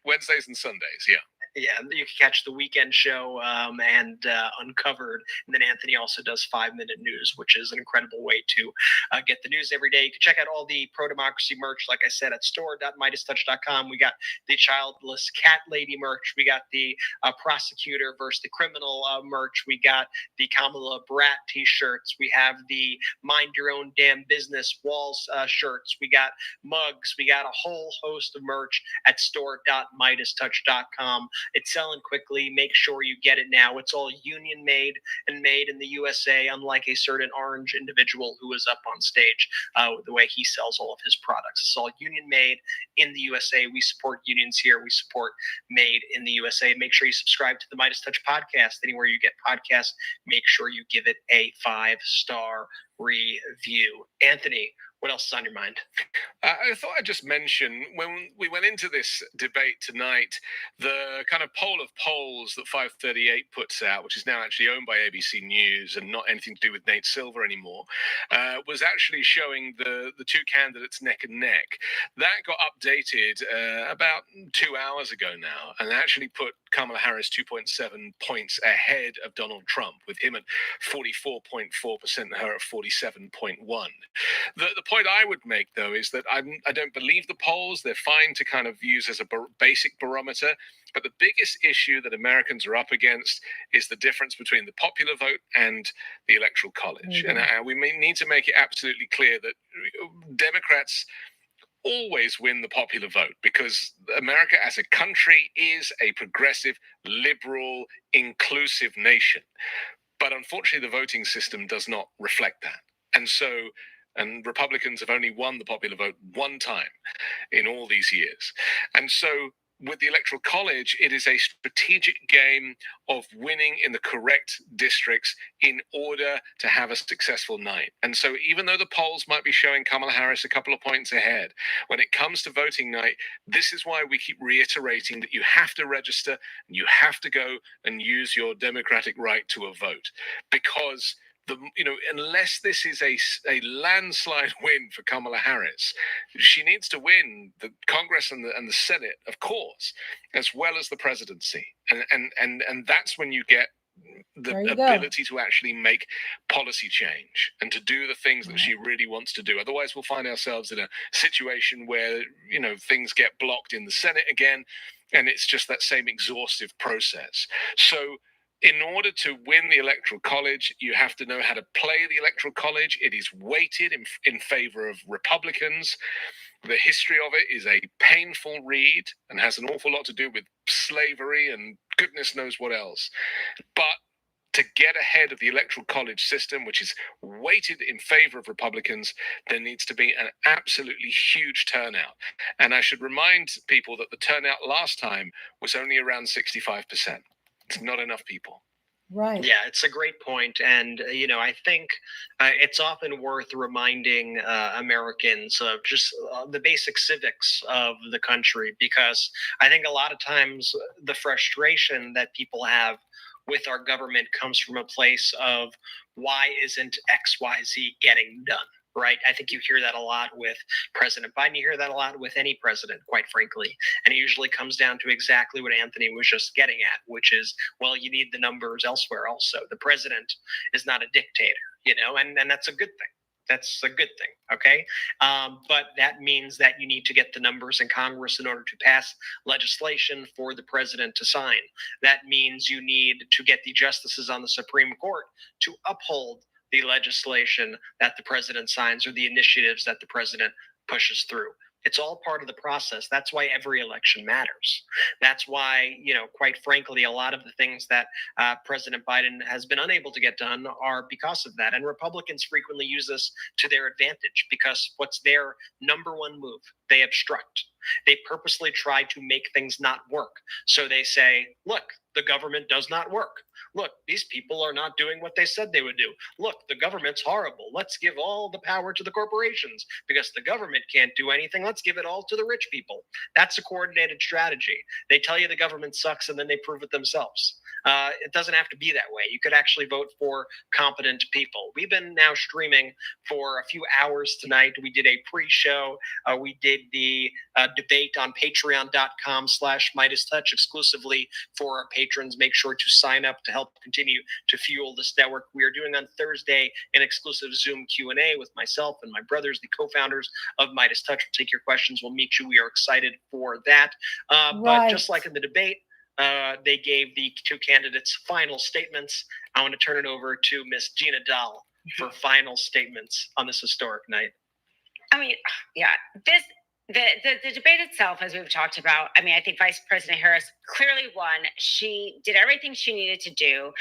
H: Wednesdays and Sundays, yeah.
V: Yeah, you can catch the weekend show and Uncovered. And then Anthony also does 5-minute news, which is an incredible way to get the news every day. You can check out all the pro-democracy merch, like I said, at store.meidastouch.com. We got the childless cat lady merch. We got the prosecutor versus the criminal merch. We got the Kamala Brat t-shirts. We have the mind your own damn business walls shirts. We got mugs. We got a whole host of merch at store.meidastouch.com. It's selling quickly. Make sure you get it now. It's all union made and made in the USA, unlike a certain orange individual who was up on stage with the way he sells all of his products. It's all union made in the USA. We support unions here. We support made in the USA. Make sure you subscribe to the Meidas Touch podcast. Anywhere you get podcasts, make sure you give it a 5-star review. Anthony, what else is on your mind?
H: I thought I'd just mention, when we went into this debate tonight, the kind of poll of polls that 538 puts out, which is now actually owned by ABC News and not anything to do with Nate Silver anymore, was actually showing the 2 candidates neck and neck. That got updated about 2 hours ago now, and actually put Kamala Harris 2.7 points ahead of Donald Trump, with him at 44.4% and her at 47.1%. The point I would make, though, is that I don't believe the polls. They're fine to kind of use as a basic barometer. But the biggest issue that Americans are up against is the difference between the popular vote and the Electoral College.
A: Mm-hmm.
H: And we need to make it absolutely clear that Democrats always win the popular vote, because America as a country is a progressive, liberal, inclusive nation. But unfortunately, the voting system does not reflect that. And Republicans have only won the popular vote 1 time in all these years. And so with the Electoral College, it is a strategic game of winning in the correct districts in order to have a successful night. And so even though the polls might be showing Kamala Harris a couple of points ahead, when it comes to voting night, this is why we keep reiterating that you have to register and you have to go and use your democratic right to a vote. Because unless this is a landslide win for Kamala Harris, she needs to win the Congress and the Senate, of course, as well as the presidency. And that's when you get the ability to actually make policy change and to do the things that she really wants to do. Otherwise, we'll find ourselves in a situation where, things get blocked in the Senate again, and it's just that same exhaustive process. So in order to win the Electoral College, you have to know how to play the Electoral College. It is weighted in favor of Republicans. The history of it is a painful read and has an awful lot to do with slavery and goodness knows what else. But to get ahead of the Electoral College system, which is weighted in favor of Republicans, there needs to be an absolutely huge turnout. And I should remind people that the turnout last time was only around 65%. It's not enough people.
A: Right.
V: Yeah, it's a great point. And, I think it's often worth reminding Americans of just the basic civics of the country, because I think a lot of times the frustration that people have with our government comes from a place of, why isn't XYZ getting done? Right. I think you hear that a lot with President Biden. You hear that a lot with any president, quite frankly. And it usually comes down to exactly what Anthony was just getting at, which is, well, you need the numbers elsewhere also. The president is not a dictator, and that's a good thing. That's a good thing, okay? But that means that you need to get the numbers in Congress in order to pass legislation for the president to sign. That means you need to get the justices on the Supreme Court to uphold the legislation that the president signs or the initiatives that the president pushes through. It's all part of the process. That's why every election matters. That's why, quite frankly, a lot of the things that President Biden has been unable to get done are because of that. And Republicans frequently use this to their advantage because what's their number one move? They obstruct. They purposely try to make things not work. So they say, look, the government does not work. Look, these people are not doing what they said they would do. Look, the government's horrible. Let's give all the power to the corporations because the government can't do anything. Let's give it all to the rich people. That's a coordinated strategy. They tell you the government sucks and then they prove it themselves. It doesn't have to be that way. You could actually vote for competent people. We've been now streaming for a few hours tonight. We did a pre-show. We did the debate on patreon.com/MeidasTouch exclusively for our patrons. Make sure to sign up to help continue to fuel this network. We are doing on Thursday an exclusive Zoom Q&A with myself and my brothers, the co-founders of Meidas Touch. We'll take your questions. We'll meet you. We are excited for that. But just like in the debate, they gave the two candidates final statements. I want to turn it over to Miss Gina Dahl for final statements on this historic night.
U: I mean, yeah, the debate itself, as we've talked about, I mean, I think Vice President Harris clearly won. She did everything she needed to do.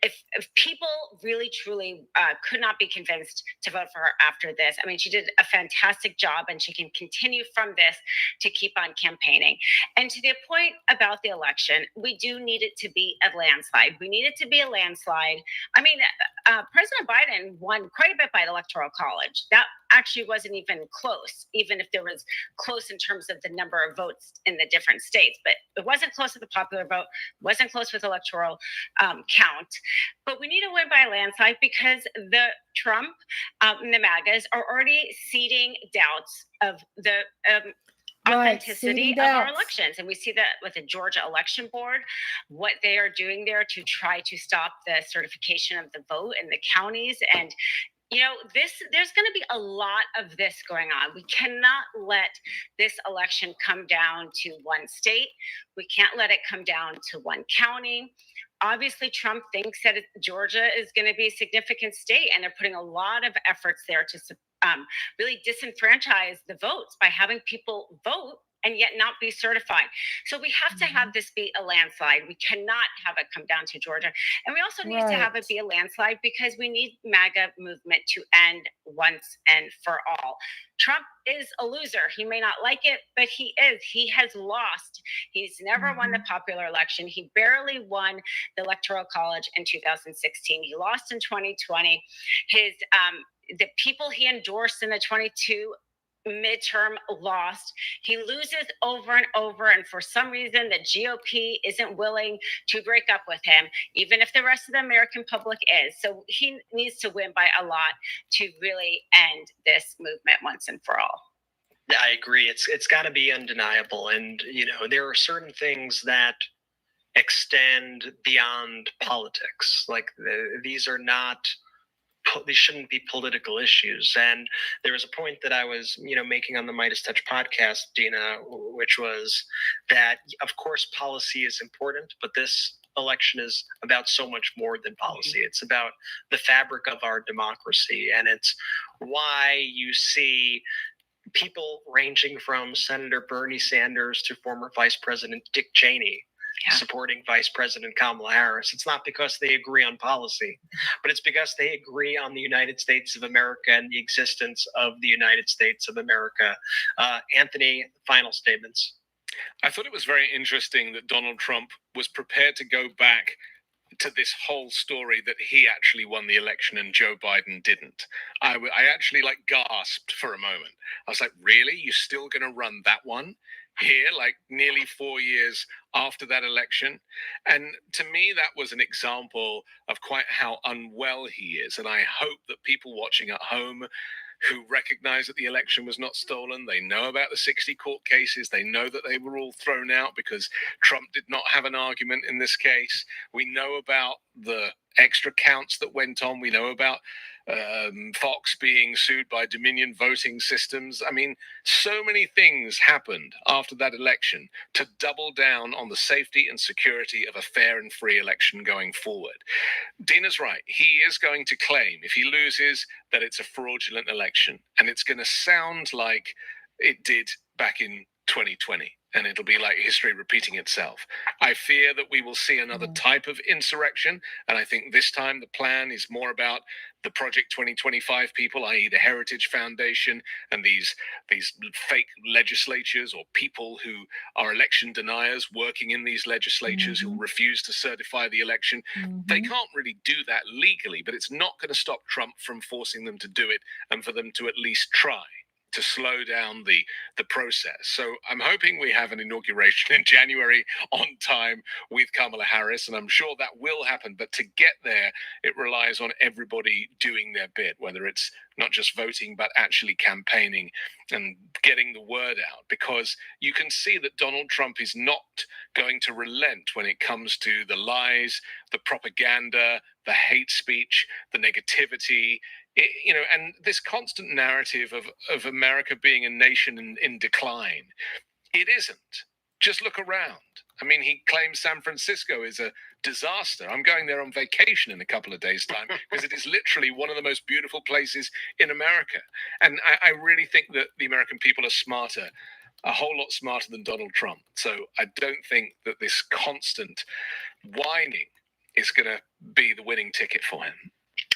U: If people really, truly could not be convinced to vote for her after this, I mean, she did a fantastic job and she can continue from this to keep on campaigning. And to the point about the election, we do need it to be a landslide. We need it to be a landslide. I mean, President Biden won quite a bit by the Electoral College. That actually wasn't even close, even if there was close in terms of the number of votes in the different states. But it wasn't close with the popular vote, wasn't close with electoral count. But we need to win by a landslide because the Trump and the MAGAs are already seeding doubts of the authenticity of our elections. And we see that with the Georgia Election Board, what they are doing there to try to stop the certification of the vote in the counties. And there's going to be a lot of this going on. We cannot let this election come down to one state. We can't let it come down to one county. Obviously, Trump thinks that Georgia is going to be a significant state, and they're putting a lot of efforts there to really disenfranchise the votes by having people vote and yet not be certified. So we have to have this be a landslide. We cannot have it come down to Georgia. And we also need to have it be a landslide because we need MAGA movement to end once and for all. Trump is a loser. He may not like it, but he is. He has lost. He's never won the popular election. He barely won the Electoral College in 2016. He lost in 2020. The people he endorsed in the 22 midterm lost. He loses over and over, and for some reason the GOP isn't willing to break up with him, even if the rest of the American public is. So he needs to win by a lot to really end this movement once and for all.
V: I agree. It's got to be undeniable, and there are certain things that extend beyond politics. Like these are not. These shouldn't be political issues. And there was a point that I was, making on the Meidas Touch podcast, Dina, which was that, of course, policy is important, but this election is about so much more than policy. It's about the fabric of our democracy. And it's why you see people ranging from Senator Bernie Sanders to former Vice President Dick Cheney supporting Vice President Kamala Harris. It's not because they agree on policy, but it's because they agree on the United States of America and the existence of the United States of America. Anthony, final statements.
H: I thought it was very interesting that Donald Trump was prepared to go back to this whole story that he actually won the election and Joe Biden didn't. I actually gasped for a moment. I was like, really? You're still going to run that one here, nearly 4 years after that election? And to me, that was an example of quite how unwell he is. And I hope that people watching at home who recognize that the election was not stolen, they know about the 60 court cases, they know that they were all thrown out because Trump did not have an argument in this case. We know about the extra counts that went on. We know about Fox being sued by Dominion Voting Systems. I mean, so many things happened after that election to double down on the safety and security of a fair and free election going forward. Dina's right. He is going to claim, if he loses, that it's a fraudulent election. And it's going to sound like it did back in 2020. And it'll be like history repeating itself. I fear that we will see another type of insurrection. And I think this time the plan is more about the Project 2025 people, i.e. the Heritage Foundation and these fake legislatures or people who are election deniers working in these legislatures who refuse to certify the election. They can't really do that legally, but it's not going to stop Trump from forcing them to do it and for them to at least try to slow down the process. So I'm hoping we have an inauguration in January on time with Kamala Harris, and I'm sure that will happen. But to get there, it relies on everybody doing their bit, whether it's not just voting, but actually campaigning and getting the word out, because you can see that Donald Trump is not going to relent when it comes to the lies, the propaganda, the hate speech, the negativity. And this constant narrative of America being a nation in decline. It isn't. Just look around. I mean, he claims San Francisco is a disaster. I'm going there on vacation in a couple of days' time because it is literally one of the most beautiful places in America. And I really think that the American people are smarter, a whole lot smarter than Donald Trump. So I don't think that this constant whining is going to be the winning ticket for him.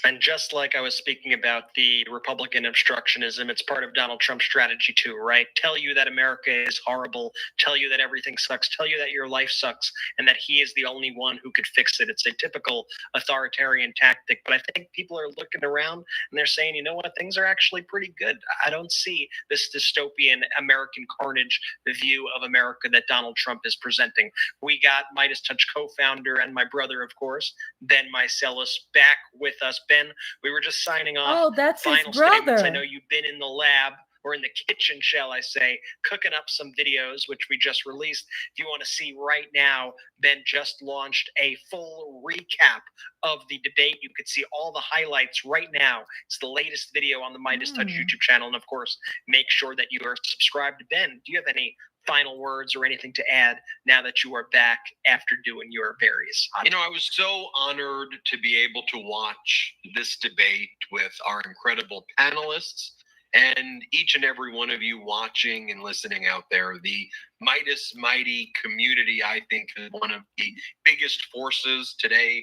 V: And just like I was speaking about the Republican obstructionism, it's part of Donald Trump's strategy too, right? Tell you that America is horrible, tell you that everything sucks, tell you that your life sucks, and that he is the only one who could fix it. It's a typical authoritarian tactic. But I think people are looking around and they're saying, you know what, things are actually pretty good. I don't see this dystopian American carnage, the view of America that Donald Trump is presenting. We got Meidas Touch co-founder and my brother, of course, Ben Meiselas, back with us. Ben, we were just signing off.
A: Oh, that's his
V: final
A: brother.
V: statements. I know you've been in the lab or in the kitchen, shall I say, cooking up some videos, which we just released. If you want to see right now, Ben just launched a full recap of the debate. You could see all the highlights right now. It's the latest video on the Meidas Touch YouTube channel. And of course, make sure that you are subscribed to Ben. Do you have any final words or anything to add now that you are back after doing your various?
R: I was so honored to be able to watch this debate with our incredible panelists and each and every one of you watching and listening out there. The Meidas Mighty community, I think, is one of the biggest forces today,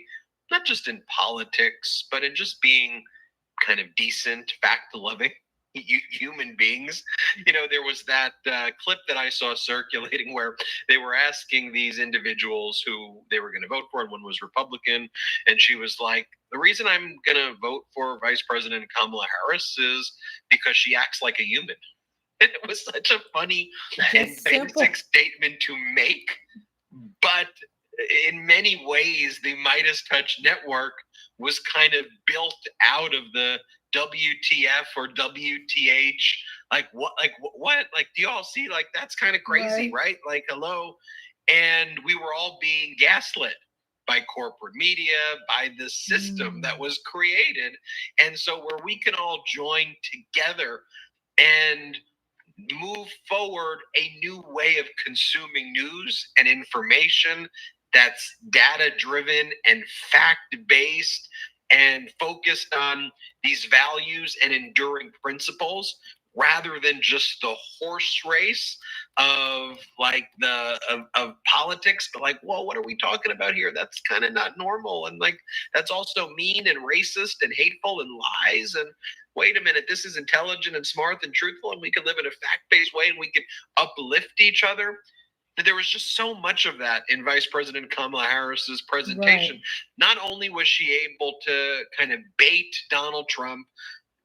R: not just in politics, but in just being kind of decent, fact-loving human beings. There was that clip that I saw circulating where they were asking these individuals who they were going to vote for, and one was Republican, and she was like, the reason I'm going to vote for Vice President Kamala Harris is because she acts like a human. And it was such a funny and basic statement to make, but in many ways, the Meidas Touch Network was kind of built out of the WTF or WTH, like what, do you all see? Like, that's kind of crazy, right? Like, hello. And we were all being gaslit by corporate media, by the system that was created. And so where we can all join together and move forward a new way of consuming news and information that's data-driven and fact-based and focused on these values and enduring principles, rather than just the horse race of politics. But like, whoa, what are we talking about here? That's kind of not normal. And like, that's also mean and racist and hateful and lies. And wait a minute, this is intelligent and smart and truthful, and we can live in a fact-based way, and we can uplift each other. There was just so much of that in Vice President Kamala Harris's presentation. Right. Not only was she able to kind of bait Donald Trump,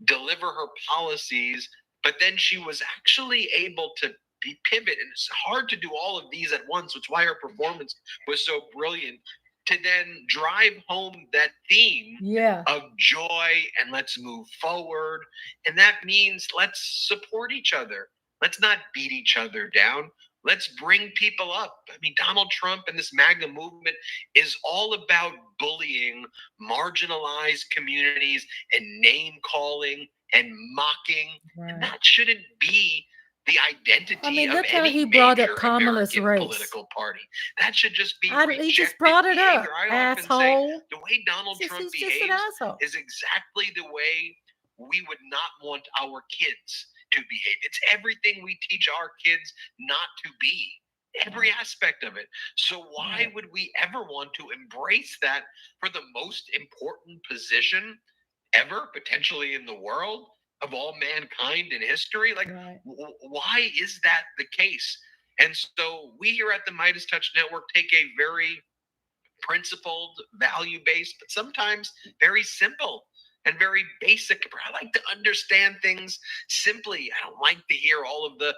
R: deliver her policies, but then she was actually able to pivot. And it's hard to do all of these at once, which is why her performance was so brilliant, to then drive home that theme of joy and let's move forward. And that means let's support each other. Let's not beat each other down. Let's bring people up. I mean, Donald Trump and this MAGA movement is all about bullying marginalized communities and name calling and mocking. And that shouldn't be the identity
L: I mean,
R: of
L: look how
R: any
L: he brought up
R: major
L: Kamala's
R: American
L: race.
R: political party. That should just be
L: He just
R: rejected
L: brought it up,
R: behavior. I often say
L: asshole.
R: the way Donald Trump
L: He's just an
R: behaves
L: asshole.
R: is exactly the way we would not want our kids to behave. It's everything we teach our kids not to be, every aspect of it. So why would we ever want to embrace that for the most important position ever, potentially in the world, of all mankind in history? Like, why is that the case? And so we here at the Meidas Touch Network take a very principled, value-based, but sometimes very simple and very basic. I like to understand things simply. I don't like to hear all of the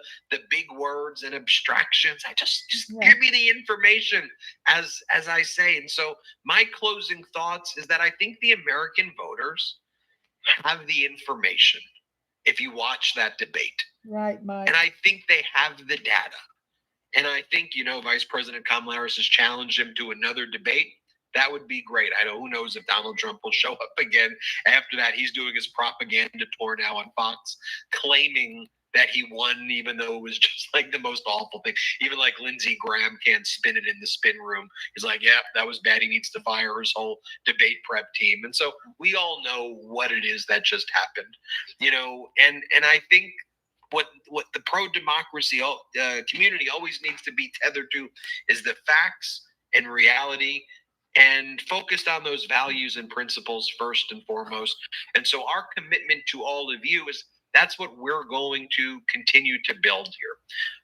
R: big words and abstractions. I just give me the information as I say. And so my closing thoughts is that I think the American voters have the information if you watch that debate.
L: Right, Mike.
R: And I think they have the data. And I think, Vice President Kamala Harris has challenged him to another debate. That would be great. I know, who knows if Donald Trump will show up again after that. He's doing his propaganda tour now on Fox, claiming that he won, even though it was just like the most awful thing. Even like Lindsey Graham can't spin it in the spin room. He's like, yeah, that was bad. He needs to fire his whole debate prep team. And so we all know what it is that just happened, and I think what the pro-democracy community always needs to be tethered to is the facts and reality, and focused on those values and principles first and foremost. And so our commitment to all of you is that's what we're going to continue to build here.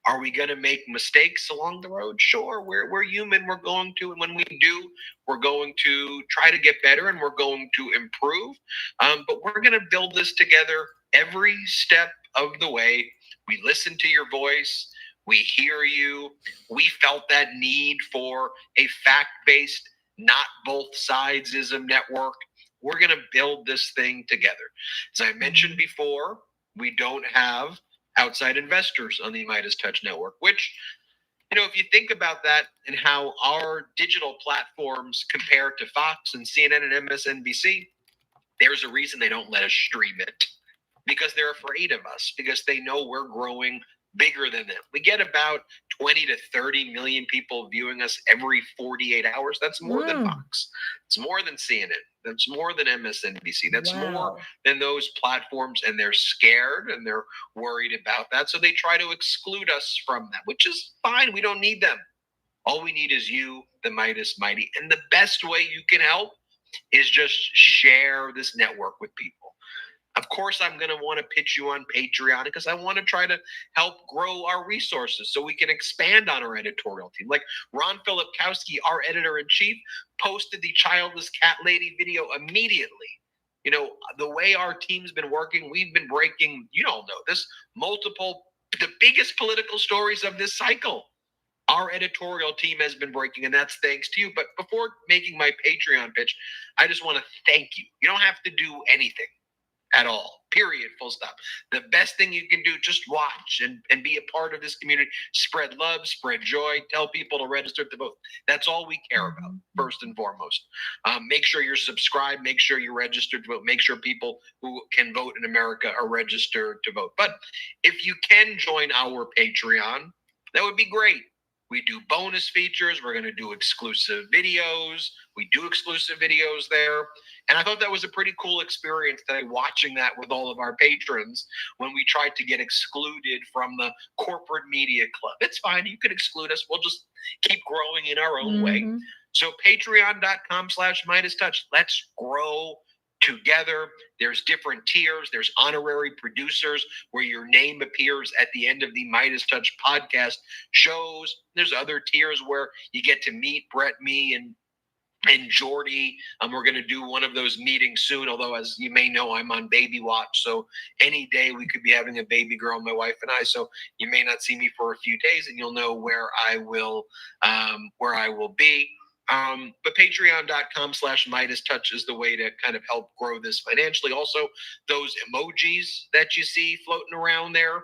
R: Are we going to make mistakes along the road? Sure, we're human. We're going to, and when we do, we're going to try to get better and we're going to improve. But we're going to build this together every step of the way. We listen to your voice. We hear you. We felt that need for a fact-based, not both sidesism network. We're going to build this thing together. As I mentioned before, we don't have outside investors on the Meidas Touch Network, which, if you think about that and how our digital platforms compare to Fox and CNN and MSNBC, there's a reason they don't let us stream it, because they're afraid of us, because they know we're growing bigger than them. We get about 20 to 30 million people viewing us every 48 hours. That's more than Fox. It's more than CNN. That's more than MSNBC. That's more than those platforms, and they're scared and they're worried about that. So they try to exclude us from that, which is fine. We don't need them. All we need is you, the Meidas Mighty. And the best way you can help is just share this network with people. Of course, I'm going to want to pitch you on Patreon because I want to try to help grow our resources so we can expand on our editorial team. Like Ron Filipkowski, our editor-in-chief, posted the childless cat lady video immediately. The way our team's been working, we've been breaking, you all know this, the biggest political stories of this cycle. Our editorial team has been breaking, and that's thanks to you. But before making my Patreon pitch, I just want to thank you. You don't have to do anything at all, period, full stop. The best thing you can do, just watch and be a part of this community. Spread love, spread joy, tell people to register to vote. That's all we care about, first and foremost. Make sure you're subscribed, make sure you're registered to vote, make sure people who can vote in America are registered to vote. But if you can join our Patreon, that would be great. We do bonus features. We're going to do exclusive videos. We do exclusive videos there. And I thought that was a pretty cool experience today, watching that with all of our patrons when we tried to get excluded from the corporate media club. It's fine. You can exclude us. We'll just keep growing in our own way. So patreon.com/MeidasTouch. Let's grow together. There's different tiers. There's honorary producers where your name appears at the end of the Meidas Touch podcast shows. There's other tiers where you get to meet Brett, me, and Jordy. We're going to do one of those meetings soon, although as you may know, I'm on baby watch. So any day we could be having a baby girl, my wife and I. So you may not see me for a few days, and you'll know where I will be. But patreon.com/MeidasTouch is the way to kind of help grow this financially. Also, those emojis that you see floating around there,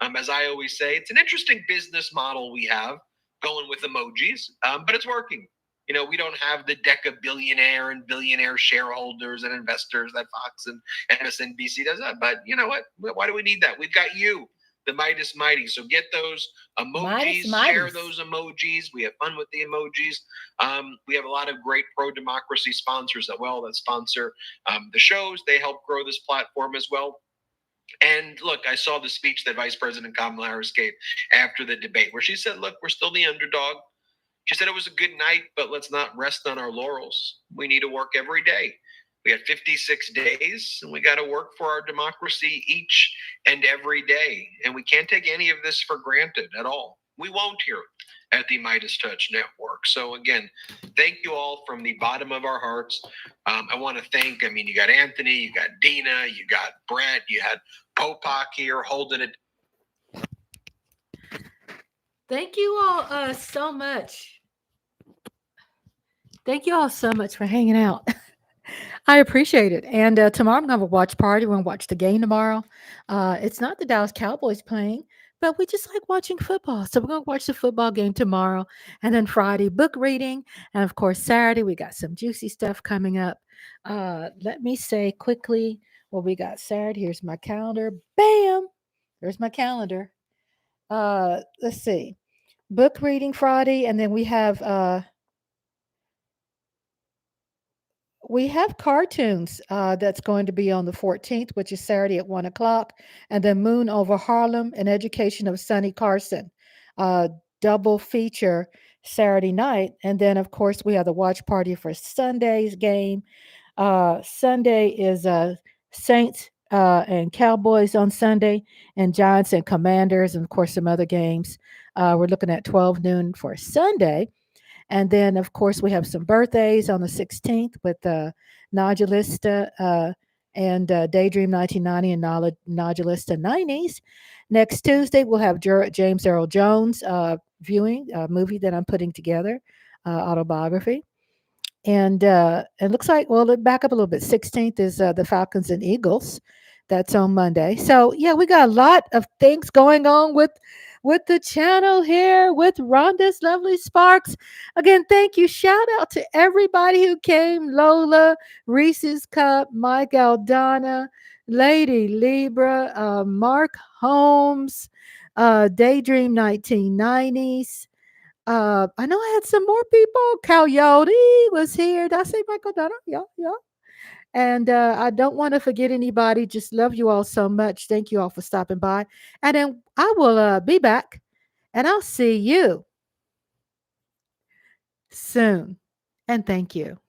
R: as I always say, it's an interesting business model we have going with emojis, but it's working. You know, we don't have the deca billionaire and billionaire shareholders and investors that Fox and MSNBC does that. But you know what? Why do we need that? We've got you, the Meidas Mighty. So get those emojis, share those emojis. We have fun with the emojis. We have a lot of great pro-democracy sponsors as well that sponsor the shows. They help grow this platform as well. And look, I saw the speech that Vice President Kamala Harris gave after the debate where she said, look, we're still the underdog. She said it was a good night, but let's not rest on our laurels. We need to work every day. We had 56 days, and we got to work for our democracy each and every day. And we can't take any of this for granted at all. We won't here at the Meidas Touch Network. So again, thank you all from the bottom of our hearts. I want to thank, you got Anthony, you got Dina, you got Brett, you had Popak here holding it.
A: Thank you all so much. Thank you all so much for hanging out. I appreciate it. And tomorrow I'm going to have a watch party. We're going to watch the game tomorrow. It's not the Dallas Cowboys playing, but we just like watching football. So we're going to watch the football game tomorrow. And then Friday, book reading. And of course, Saturday, we got some juicy stuff coming up. Let me say quickly what we got Saturday. Here's my calendar. Bam! There's my calendar. Let's see. Book reading Friday. And then we have cartoons that's going to be on the 14th, which is Saturday at 1 o'clock. And then Moon Over Harlem, An Education of Sonny Carson. Double feature Saturday night. And then, of course, we have the watch party for Sunday's game. Sunday is Saints and Cowboys on Sunday, and Giants and Commanders, and, of course, some other games. We're looking at 12 noon for Sunday. And then, of course, we have some birthdays on the 16th with Nodulista and Daydream 1990 and Nodulista 90s. Next Tuesday, we'll have James Earl Jones viewing a movie that I'm putting together, autobiography. And it looks like, well, let's back up a little bit. 16th is the Falcons and Eagles. That's on Monday. So, yeah, we got a lot of things going on with the channel here with Rhonda's Lovely Sparks. Again, thank you. Shout out to everybody who came. Lola, Reese's Cup, Mike Aldana, Lady Libra, Mark Holmes, Daydream 1990s. I know I had some more people. Coyote was here. Did I say Michael Aldana? Yeah. And I don't want to forget anybody. Just love you all so much. Thank you all for stopping by. And then I will be back, and I'll see you soon. And thank you.